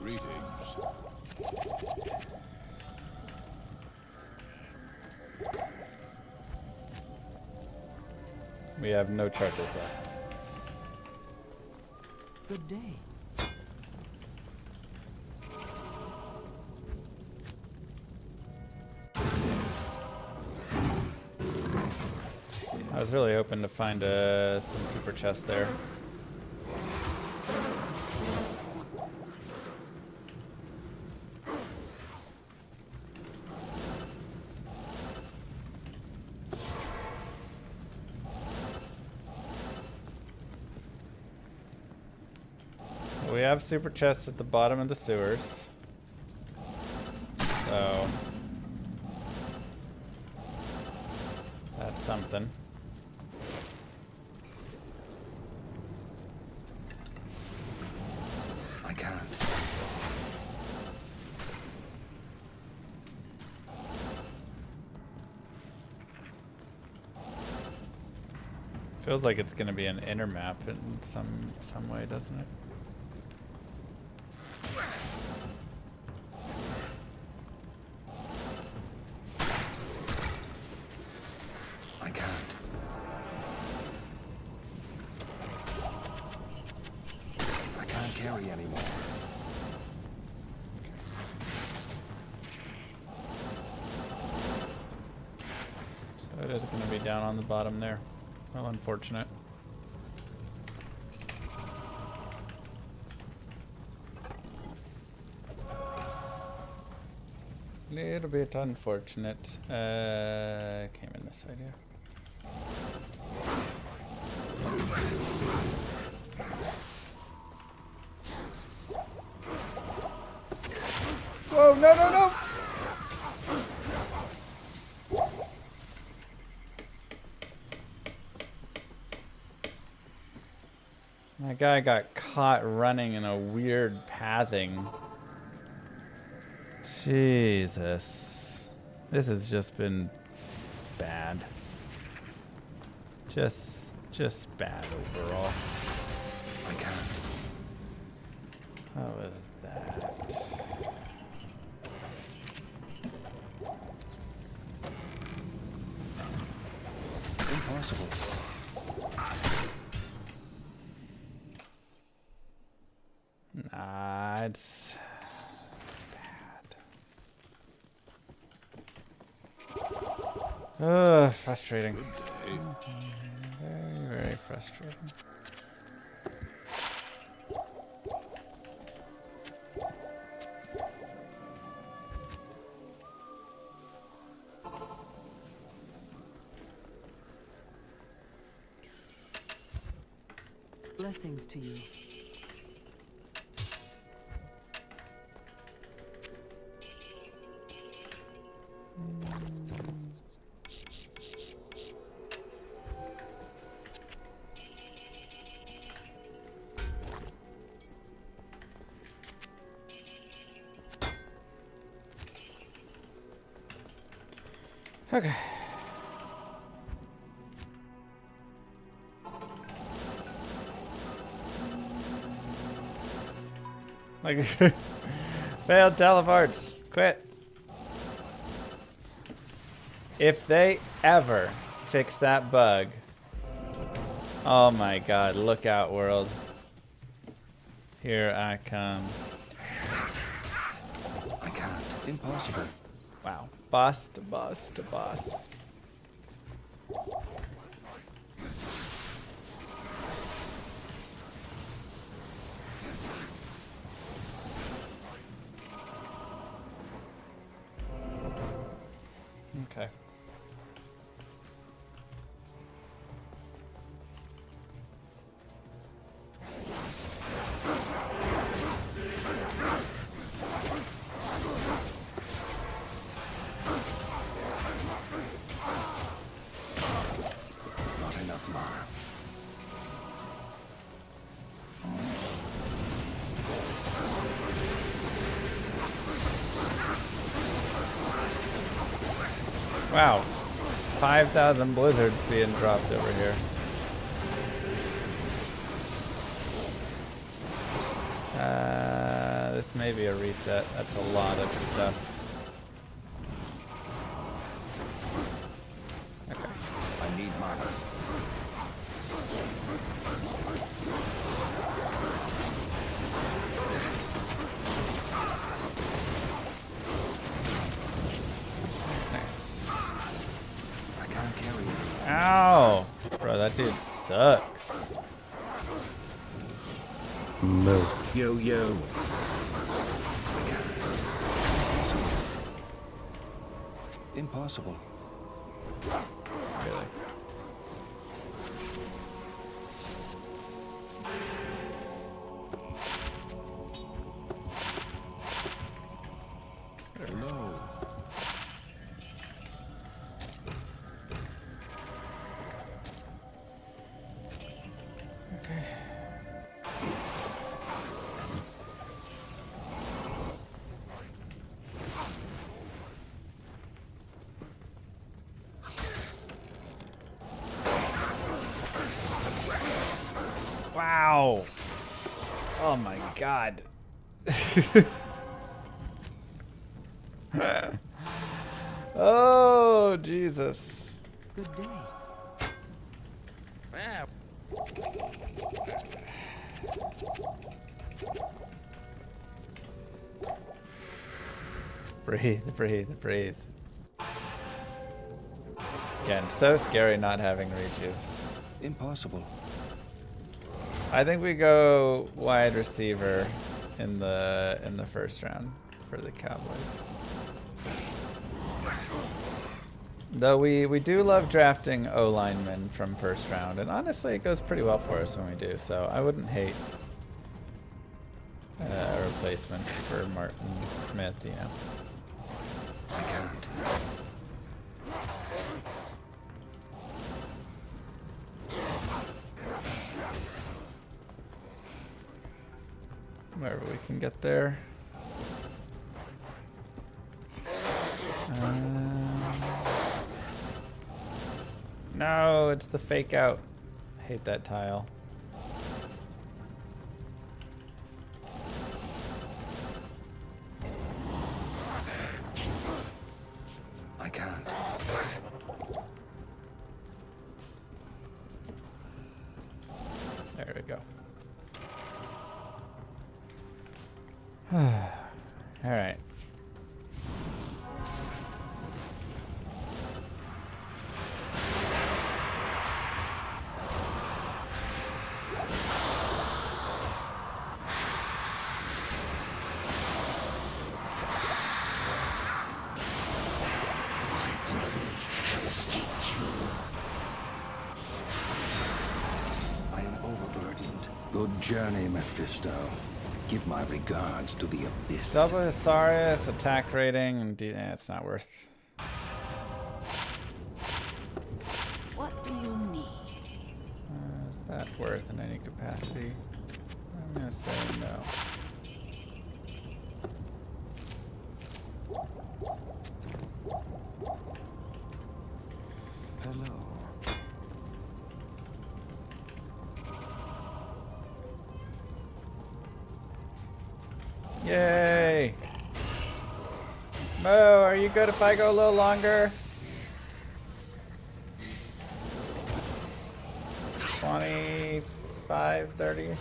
Greetings. We have no charges left. Good day. I was really hoping to find some super chests there. We have super chests at the bottom of the sewers. So that's something. I can't. Feels like it's gonna be an inner map in some way, doesn't it? I can't. I can't carry anymore. So it is gonna be down on the bottom there. Well, unfortunate. Little bit unfortunate. Came in this side here. Whoa, no, no, no! That guy got caught running in a weird pathing. Jesus. This has just been bad. Just bad overall. I can't. How was that? Impossible. Nah, it's bad. Ugh, frustrating. Very, very frustrating. Blessings to you. Okay. Like, failed teleports. Quit. If they ever fix that bug, oh my god, look out, world. Here I come. I can't. Impossible. Wow. Boss to boss to boss. Okay. Not enough mana. Wow. 5,000 blizzards being dropped over here. This may be a reset. That's a lot of stuff. Okay. I need mana. Nice. I can't carry it. Ow! Bro, that dude sucks. No. Yo yo. Impossible. Really. No. Okay. Wow. Oh my god. Oh, Jesus. Good day. Breathe, breathe, breathe. Again, so scary not having rejuice. Impossible. I think we go wide receiver in the first round for the Cowboys. Though we do love drafting O linemen from first round, and honestly, it goes pretty well for us when we do. So I wouldn't hate a replacement for Martin Smith, you know. I can't. Wherever we can get there. No, it's the fake out. Hate that tile. I can't. There we go. Alright. I am overburdened. Good journey, Mephisto. Give my regards to the Abyss. Double Hisarius, attack rating, and it's not worth. What do you need? Is that worth in any capacity? I'm gonna say no. Hello. Yay! Mo, are you good if I go a little longer? 25, 30?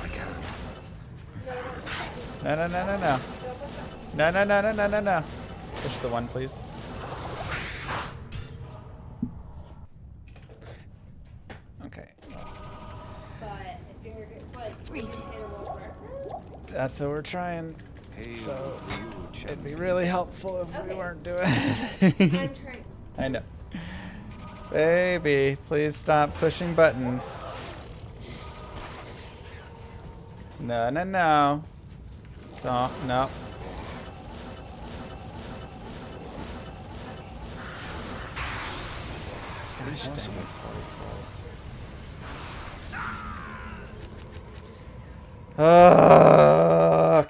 I can't. No, no, no, no, no. No, no, no, no, no, no, no. Push the one, please. Okay. That's what we're trying. So it'd be really helpful if we weren't doing it. I'm trying. I know. Baby, please stop pushing buttons. No, no, no. Don't, no. Gosh dang it, Holy Souls.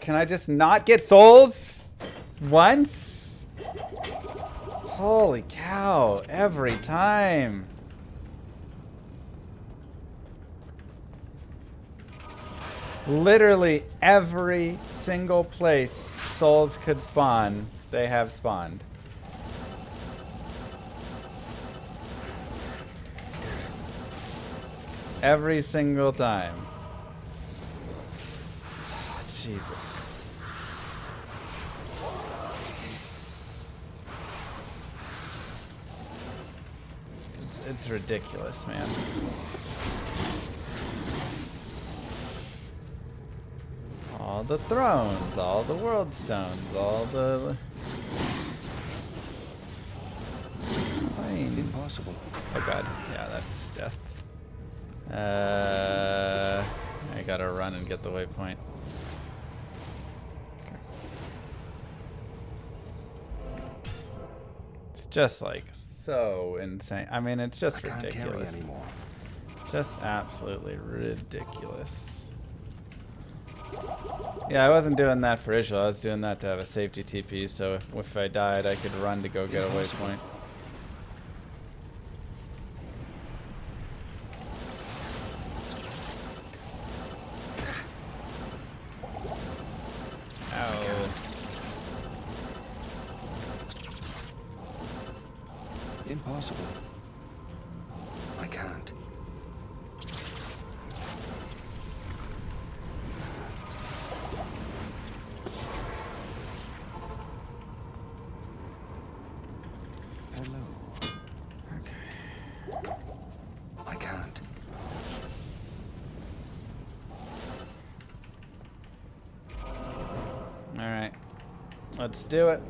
Can I just not get souls? Once? Holy cow, every time. Literally every single place souls could spawn, they have spawned. Every single time. Oh, Jesus. It's ridiculous, man. All the thrones, all the world stones, all the planes. Impossible. Oh god, yeah, that's death. I gotta run and get the waypoint. Okay. It's just like so insane. I mean, it's just I can't carry ridiculous. anymore. Just absolutely ridiculous. Yeah, I wasn't doing that for Ishal. I was doing that to have a safety TP, so if I died, I could run to go get a waypoint. Ow. Impossible. I can't. Hello. Okay. I can't. Alright. Let's do it.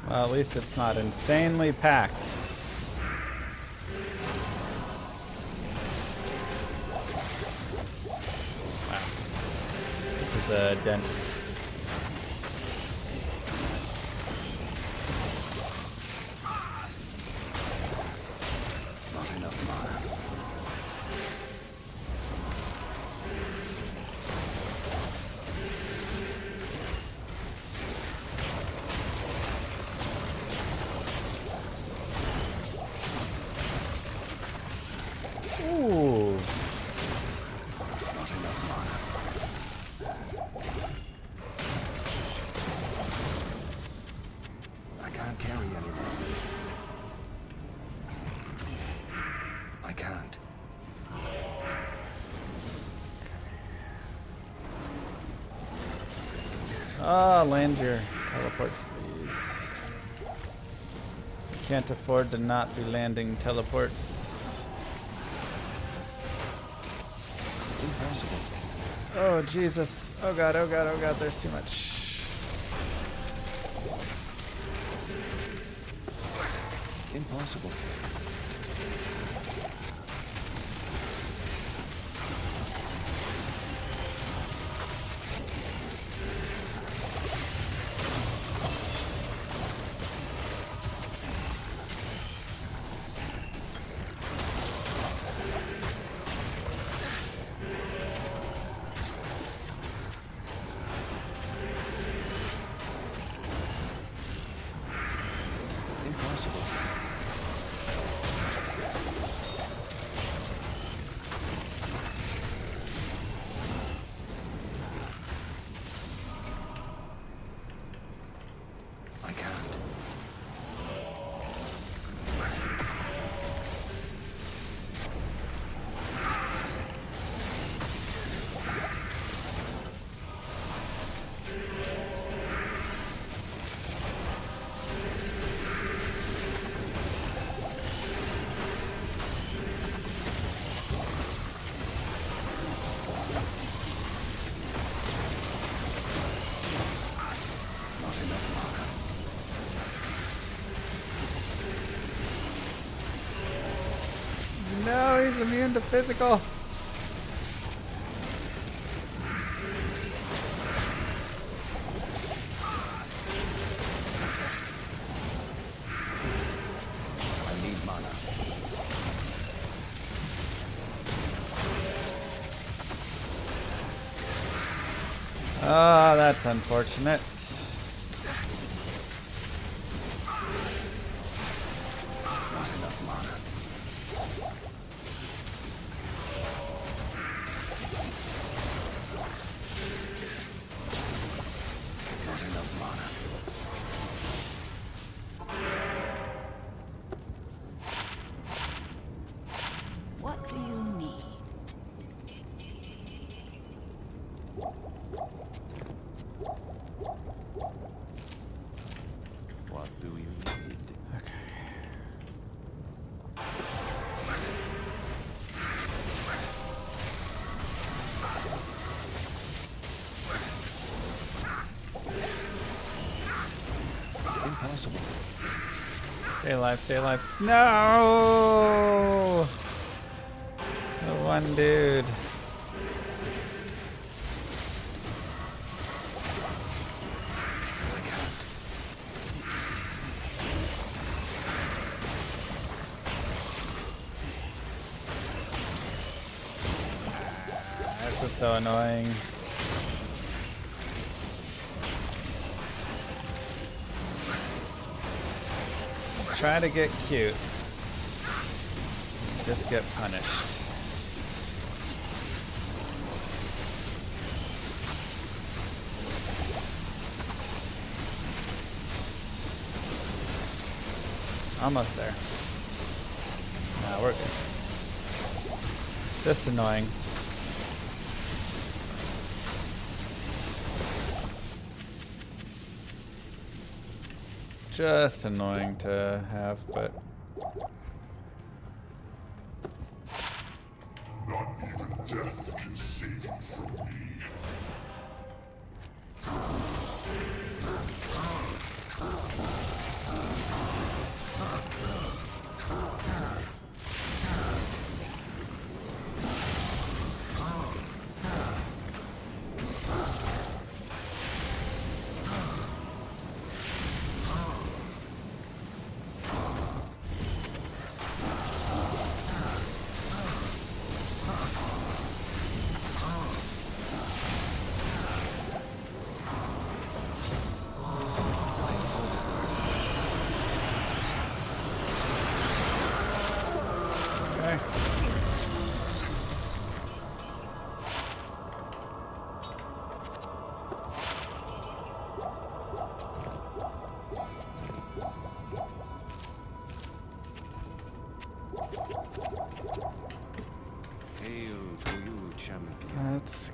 Well, at least it's not insanely packed. Wow. This is a dense. Not enough mana. Ooh. Not enough mana. I can't carry anymore. I can't. Ah, land your teleports, please. Can't afford to not be landing teleports. Impossible. Oh, Jesus. Oh, God, oh, God, oh, God, there's too much. Impossible. Impossible. I can't. Not enough mana. No, he's immune to physical. I need mana. Oh, that's unfortunate. Not enough mana. Not enough mana. What do you need? What do you need? Okay. Impossible. Stay alive, stay alive. No! The one dude. This is so annoying. Try to get cute. Just get punished. Almost there. Nah, we're good. Just annoying. Just annoying to have, but Not even death can save you from me.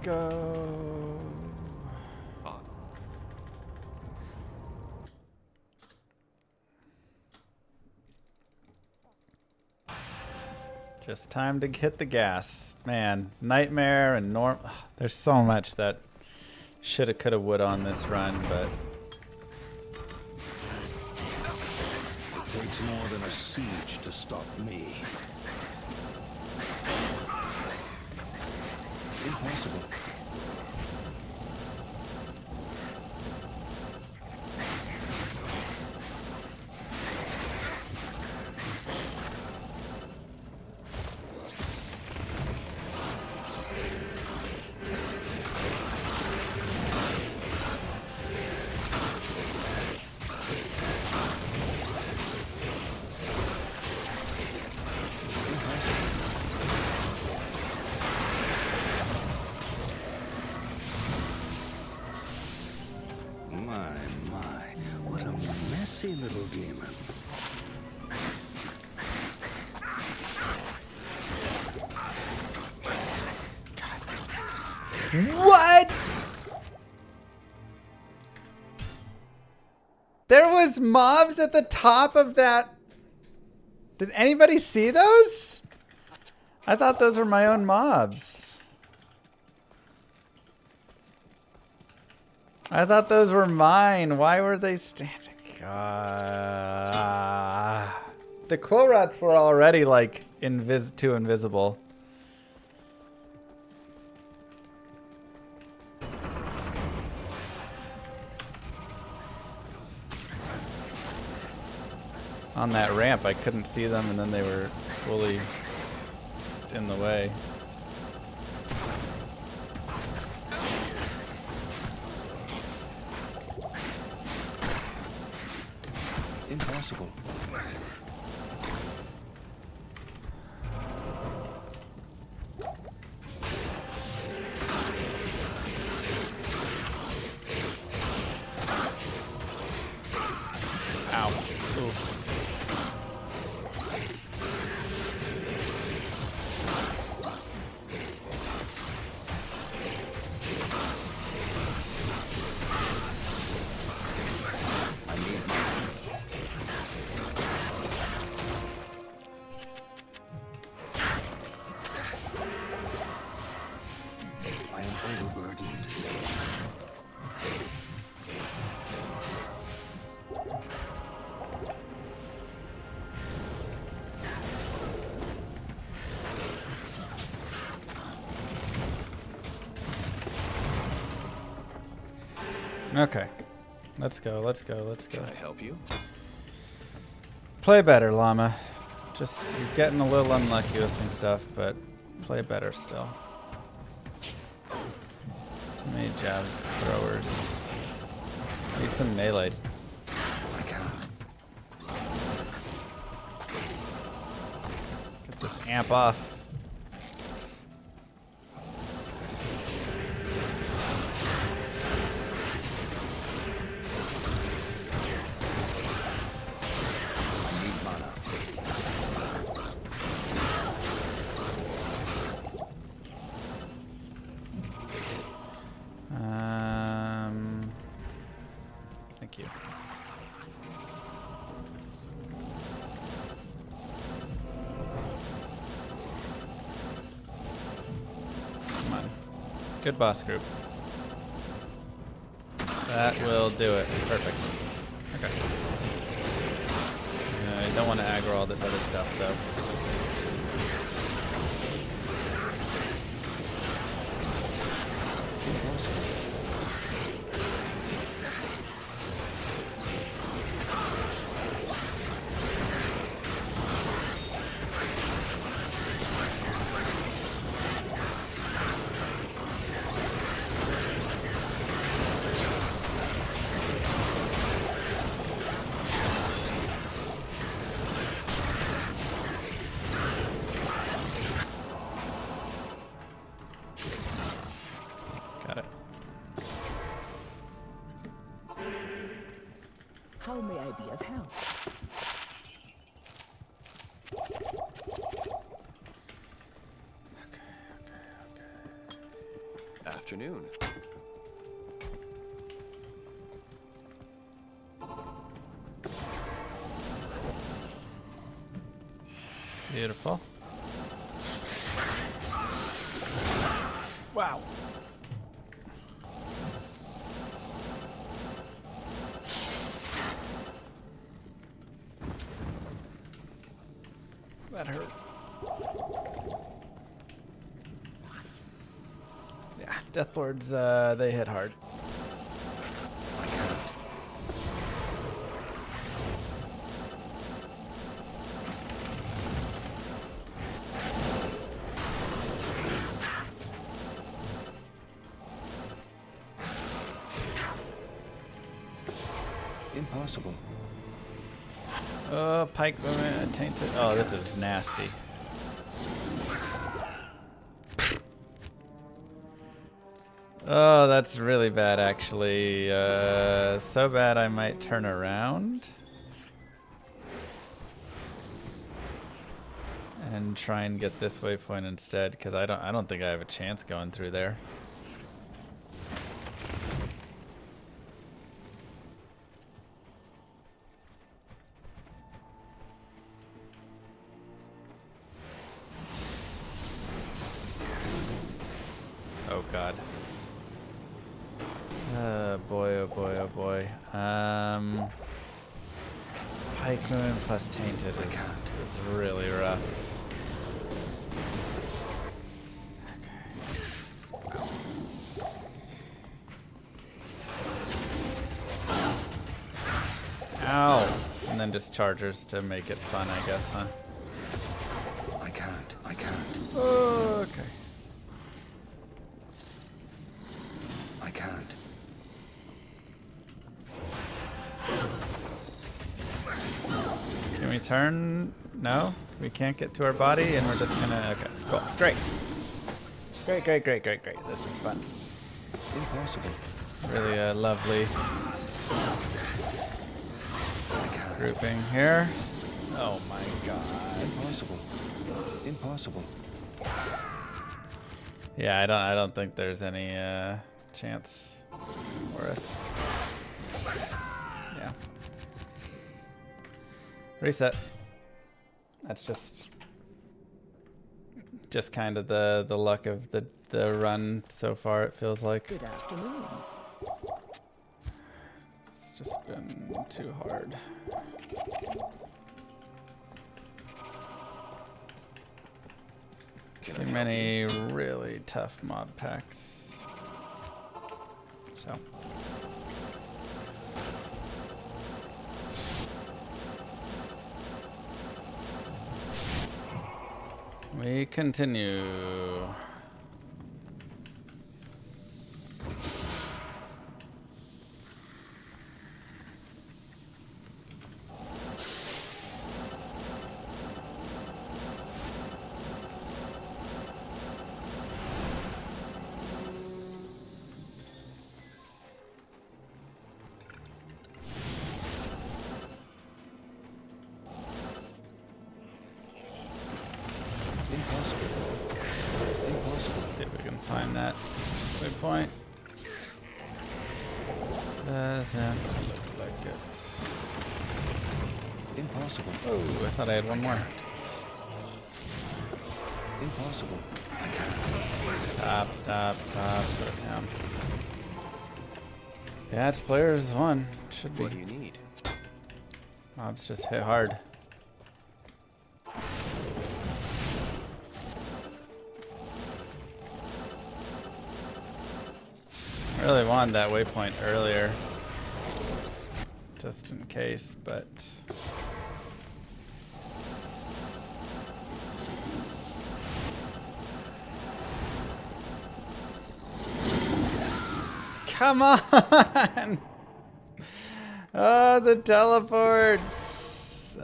go. Just time to hit the gas. Man, Nightmare and Norm. There's so much that shoulda, coulda, would on this run, but It takes more than a siege to stop me. Impossible. My, what a messy little demon. what? There was mobs at the top of that. Did anybody see those? I thought those were my own mobs. I thought those were mine. Why were they standing? God. The quill rats were already like too invisible. On that ramp, I couldn't see them, and then they were fully just in the way. Impossible. Ow. Ooh. I am overburdened. Okay. Let's go, let's go, let's go. Can I help you? Play better, Llama. Just, you're getting a little unlucky with some stuff, but play better still. Too many jab throwers. Need some melee. I can't. Get this amp off. I need mana. Thank you. Come on. Good boss group. That will do it. Perfect. Okay. You don't want to aggro all this other stuff, though. Got it. How may I be of help? afternoon. Beautiful. Wow. That hurt. Yeah, Deathlords, they hit hard. I can't. Impossible. Oh, pike movement tainted. Oh, this is nasty. Oh, that's really bad, actually. So bad I might turn around and try and get this waypoint instead, because I don't think I have a chance going through there. Oh God. Boy, oh boy, oh boy. Pike Moon plus Tainted is really rough. Okay. Ow! And then just chargers to make it fun, I guess, huh? I can't. I can't. Okay. I can't. Can we turn? No? We can't get to our body and we're just gonna... Okay, cool. Great. Great, great, great, great, great. This is fun. Impossible. Really lovely grouping here. Oh my God. Impossible. Impossible. Yeah, I don't think there's any chance for us. Yeah. Reset. That's just kind of the luck of the run so far, it feels like. Good afternoon. It's just been too hard. Too many really tough mob packs. So. We continue. See if we can find that waypoint. Doesn't look like it. Impossible. Oh, I thought I had one more. Impossible. I can't. Stop. Go to town. Yeah, it's players one. Should be. What do you need? Mobs just hit hard. I really wanted that waypoint earlier, just in case, but come on! Oh, the teleports!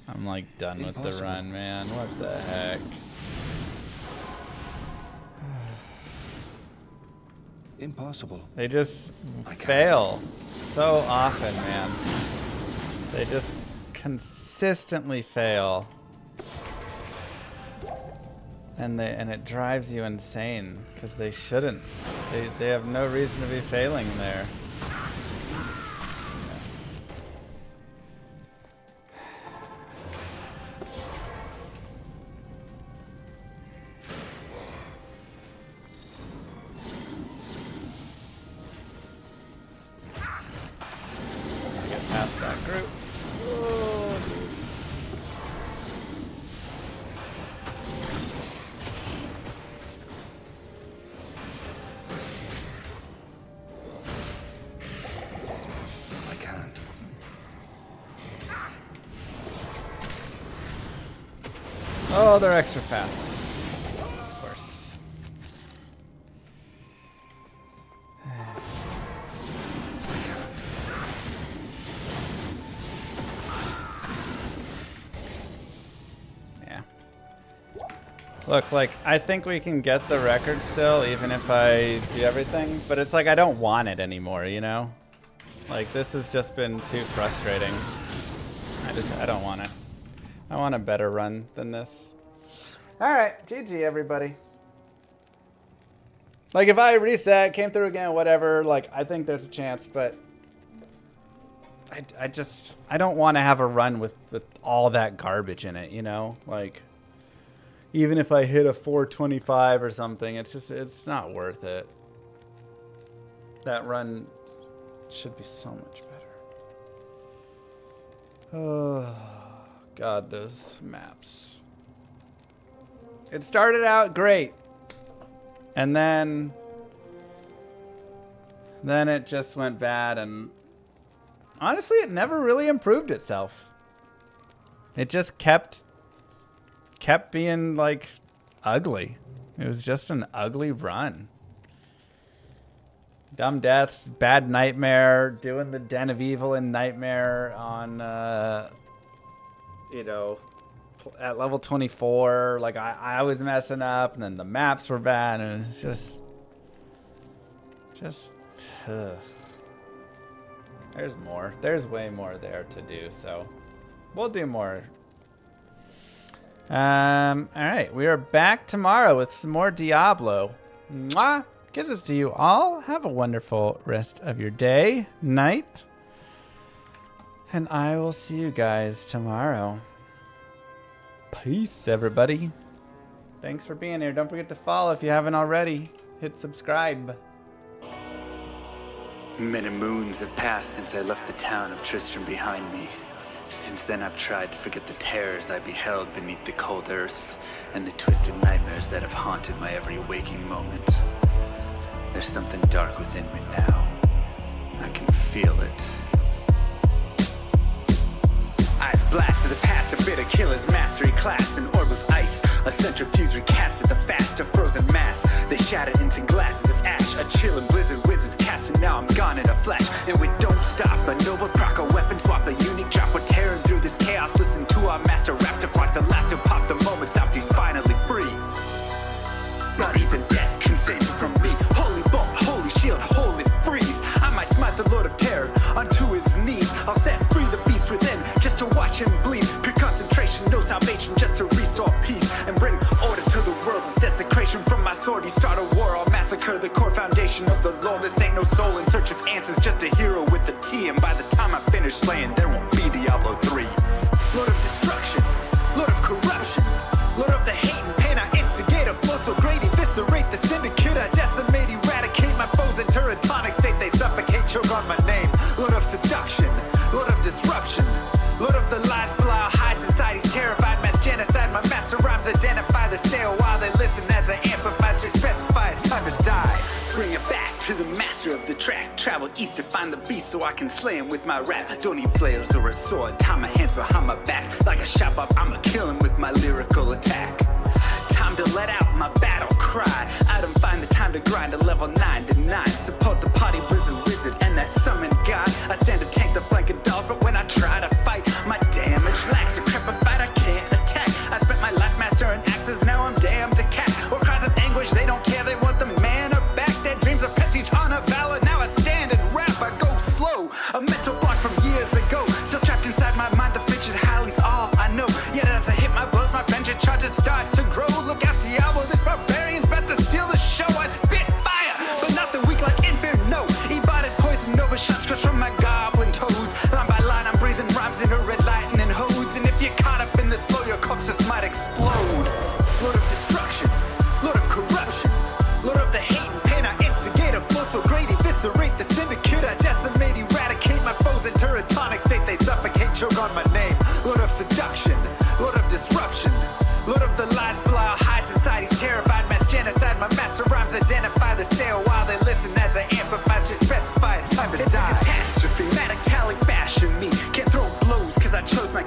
I'm like done with the run, man. What the heck? Impossible. They just fail so often, man. They just consistently fail. And it drives you insane because they shouldn't. They have no reason to be failing there. Get past that group. Oh, oh, they're extra fast. Of course. Yeah. Look, like, I think we can get the record still, even if I do everything. But it's like, I don't want it anymore, you know? Like, this has just been too frustrating. I don't want it. I want a better run than this. Alright, GG everybody. Like if I reset, came through again, whatever, like I think there's a chance, but I don't want to have a run with all that garbage in it, you know? Like even if I hit a 425 or something, it's not worth it. That run should be so much better. Oh God, those maps. It started out great. And then it just went bad, and honestly, it never really improved itself. It just kept being like ugly. It was just an ugly run. Dumb deaths, bad nightmare, doing the Den of Evil in Nightmare on you know, at level 24, like I was messing up, and then the maps were bad, and it's just there's more. There's way more there to do, so we'll do more. All right, we are back tomorrow with some more Diablo. Mwah! Kisses to you all. Have a wonderful rest of your day, night, and I will see you guys tomorrow. Peace, everybody. Thanks for being here. Don't forget to follow if you haven't already. Hit subscribe. Many moons have passed since I left the town of Tristram behind me. Since then I've tried to forget the terrors I beheld beneath the cold earth and the twisted nightmares that have haunted my every waking moment. There's something dark within me now. I can feel it. Ice blast to the past, a bitter killer's mastery class, an orb of ice, a centrifuge recasted the fast, a frozen mass. They shattered into glasses of ash, a chill and blizzard wizards cast, and now I'm gone in a flash. And we don't stop, a Nova proc, a weapon swap, a unique drop. We're tearing through this chaos, listen to our master rap to flock. The lasso pops the moment stopped, he's finally free. Not even death can save me from me. Holy bolt, holy shield, holy freeze. I might smite the Lord of Terror unto his knees. I'll set free the beast within, just to watch him bleed. Pure concentration, no salvation, just to restore peace and bring order to the world. The desecration from my sword, he start a war. I'll massacre the core foundation of the law. This ain't no soul in search of answers, just a hero with a T. And by the time I finish slaying, there won't be Diablo 3. Lord of destruction, Lord of corruption, Lord of the hate and pain. I instigate a flow so great, eviscerate the syndicate. I decimate, eradicate my foes in teratonic state. They suffocate, choke on my name. Lord of seduction, Lord of disruption, Lord of the lies, Belial hides inside. He's terrified, mass genocide. My master rhymes identify the stale while they listen as I amplify, strict specify. It's time to die. Bring it back to the master of the track. Travel east to find the beast so I can slay him with my rap. Don't need flails or a sword. Tie my hands behind my back. Like a shop up, I'ma kill him with my lyrical attack. Time to let out my battle cry. I don't find the time to grind a level 9 to 9. Support the party blizzard wizard and that summon god. I stand to tank the flank of dolls, but when I try to fight, my damage lacks. Decrepified, I can't attack. I spent my life mastering axes, now I'm damned to cat. Or cries of anguish, they don't care, they want the mana back. Dead dreams of prestige, honor, valor. Now I stand and rap, I go slow. A mental block from years ago, still trapped inside my mind. The fiction howling's all I know. Yet as I hit my blows, my vengeance charges start to grow. Look out, Diablo. enter a tonic state, they suffocate, choke on my name. Lord of seduction, Lord of disruption, Lord of the lies, Belial hides inside, he's terrified, mass genocide. My master rhymes identify the stale while they listen as I amplify, specify it's time to die. It's a catastrophe, matactalic bashing me. Can't throw blows cause I chose my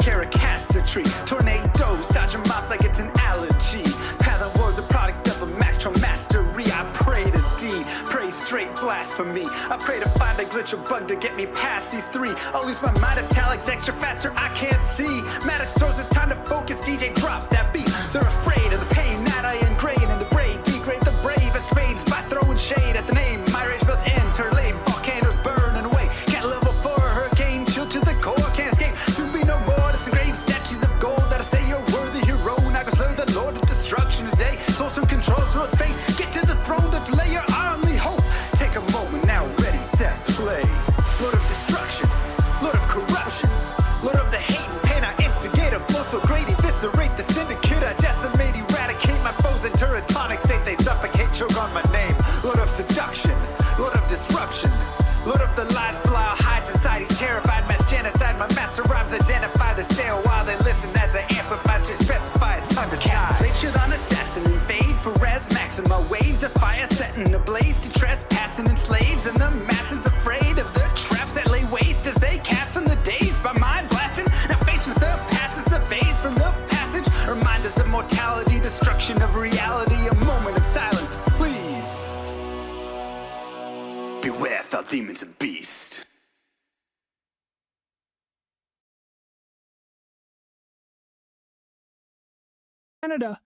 tree. Tornadoes, dodging mobs like it's an allergy. Pattern was a product of a master mastery. I pray to D, pray straight blasphemy. I pray to find a glitch or bug to get me past these three. I'll lose my mind if Talik's extra faster, I can't see. Maddox throws it's time to focus, DJ drop that beat. They're afraid of the pain that I ingrain in the brain. Degrade the brave escapades by throwing shade at the name. My rage builds interlade, volcanoes burning away. Can't level for a hurricane, chill to the core, can't escape. Soon be no more disengraved statues of gold that I say you're worthy hero. Now go slay the lord of destruction today. Source and controls through its fate. Get to the throne to delay your only hope. Take a moment now, ready, set, play. Lord of destruction, Lord of corruption, Lord of the hate and pain. I instigate a force so great, eviscerate the syndicate. I decimate, eradicate my foes, enter a tonic state. They suffocate, choke on my name. Lord of seduction, Lord of disruption, Lord of the lies, Belial hides inside. He's terrified, mass genocide. My master rhymes identify the stale while they listen as I amplify, specify it's time to die. Blade should on assassin, invade for res maxima. Waves of fire setting ablaze to trespassing and slaves. And the masses afraid of the traps that lay waste as they cast on the days by mind blasting. Now faced with the past is the phase from the passage. Remind us of mortality, destruction of reality. A moment of silence, please. Beware, foul demons and beast. Canada.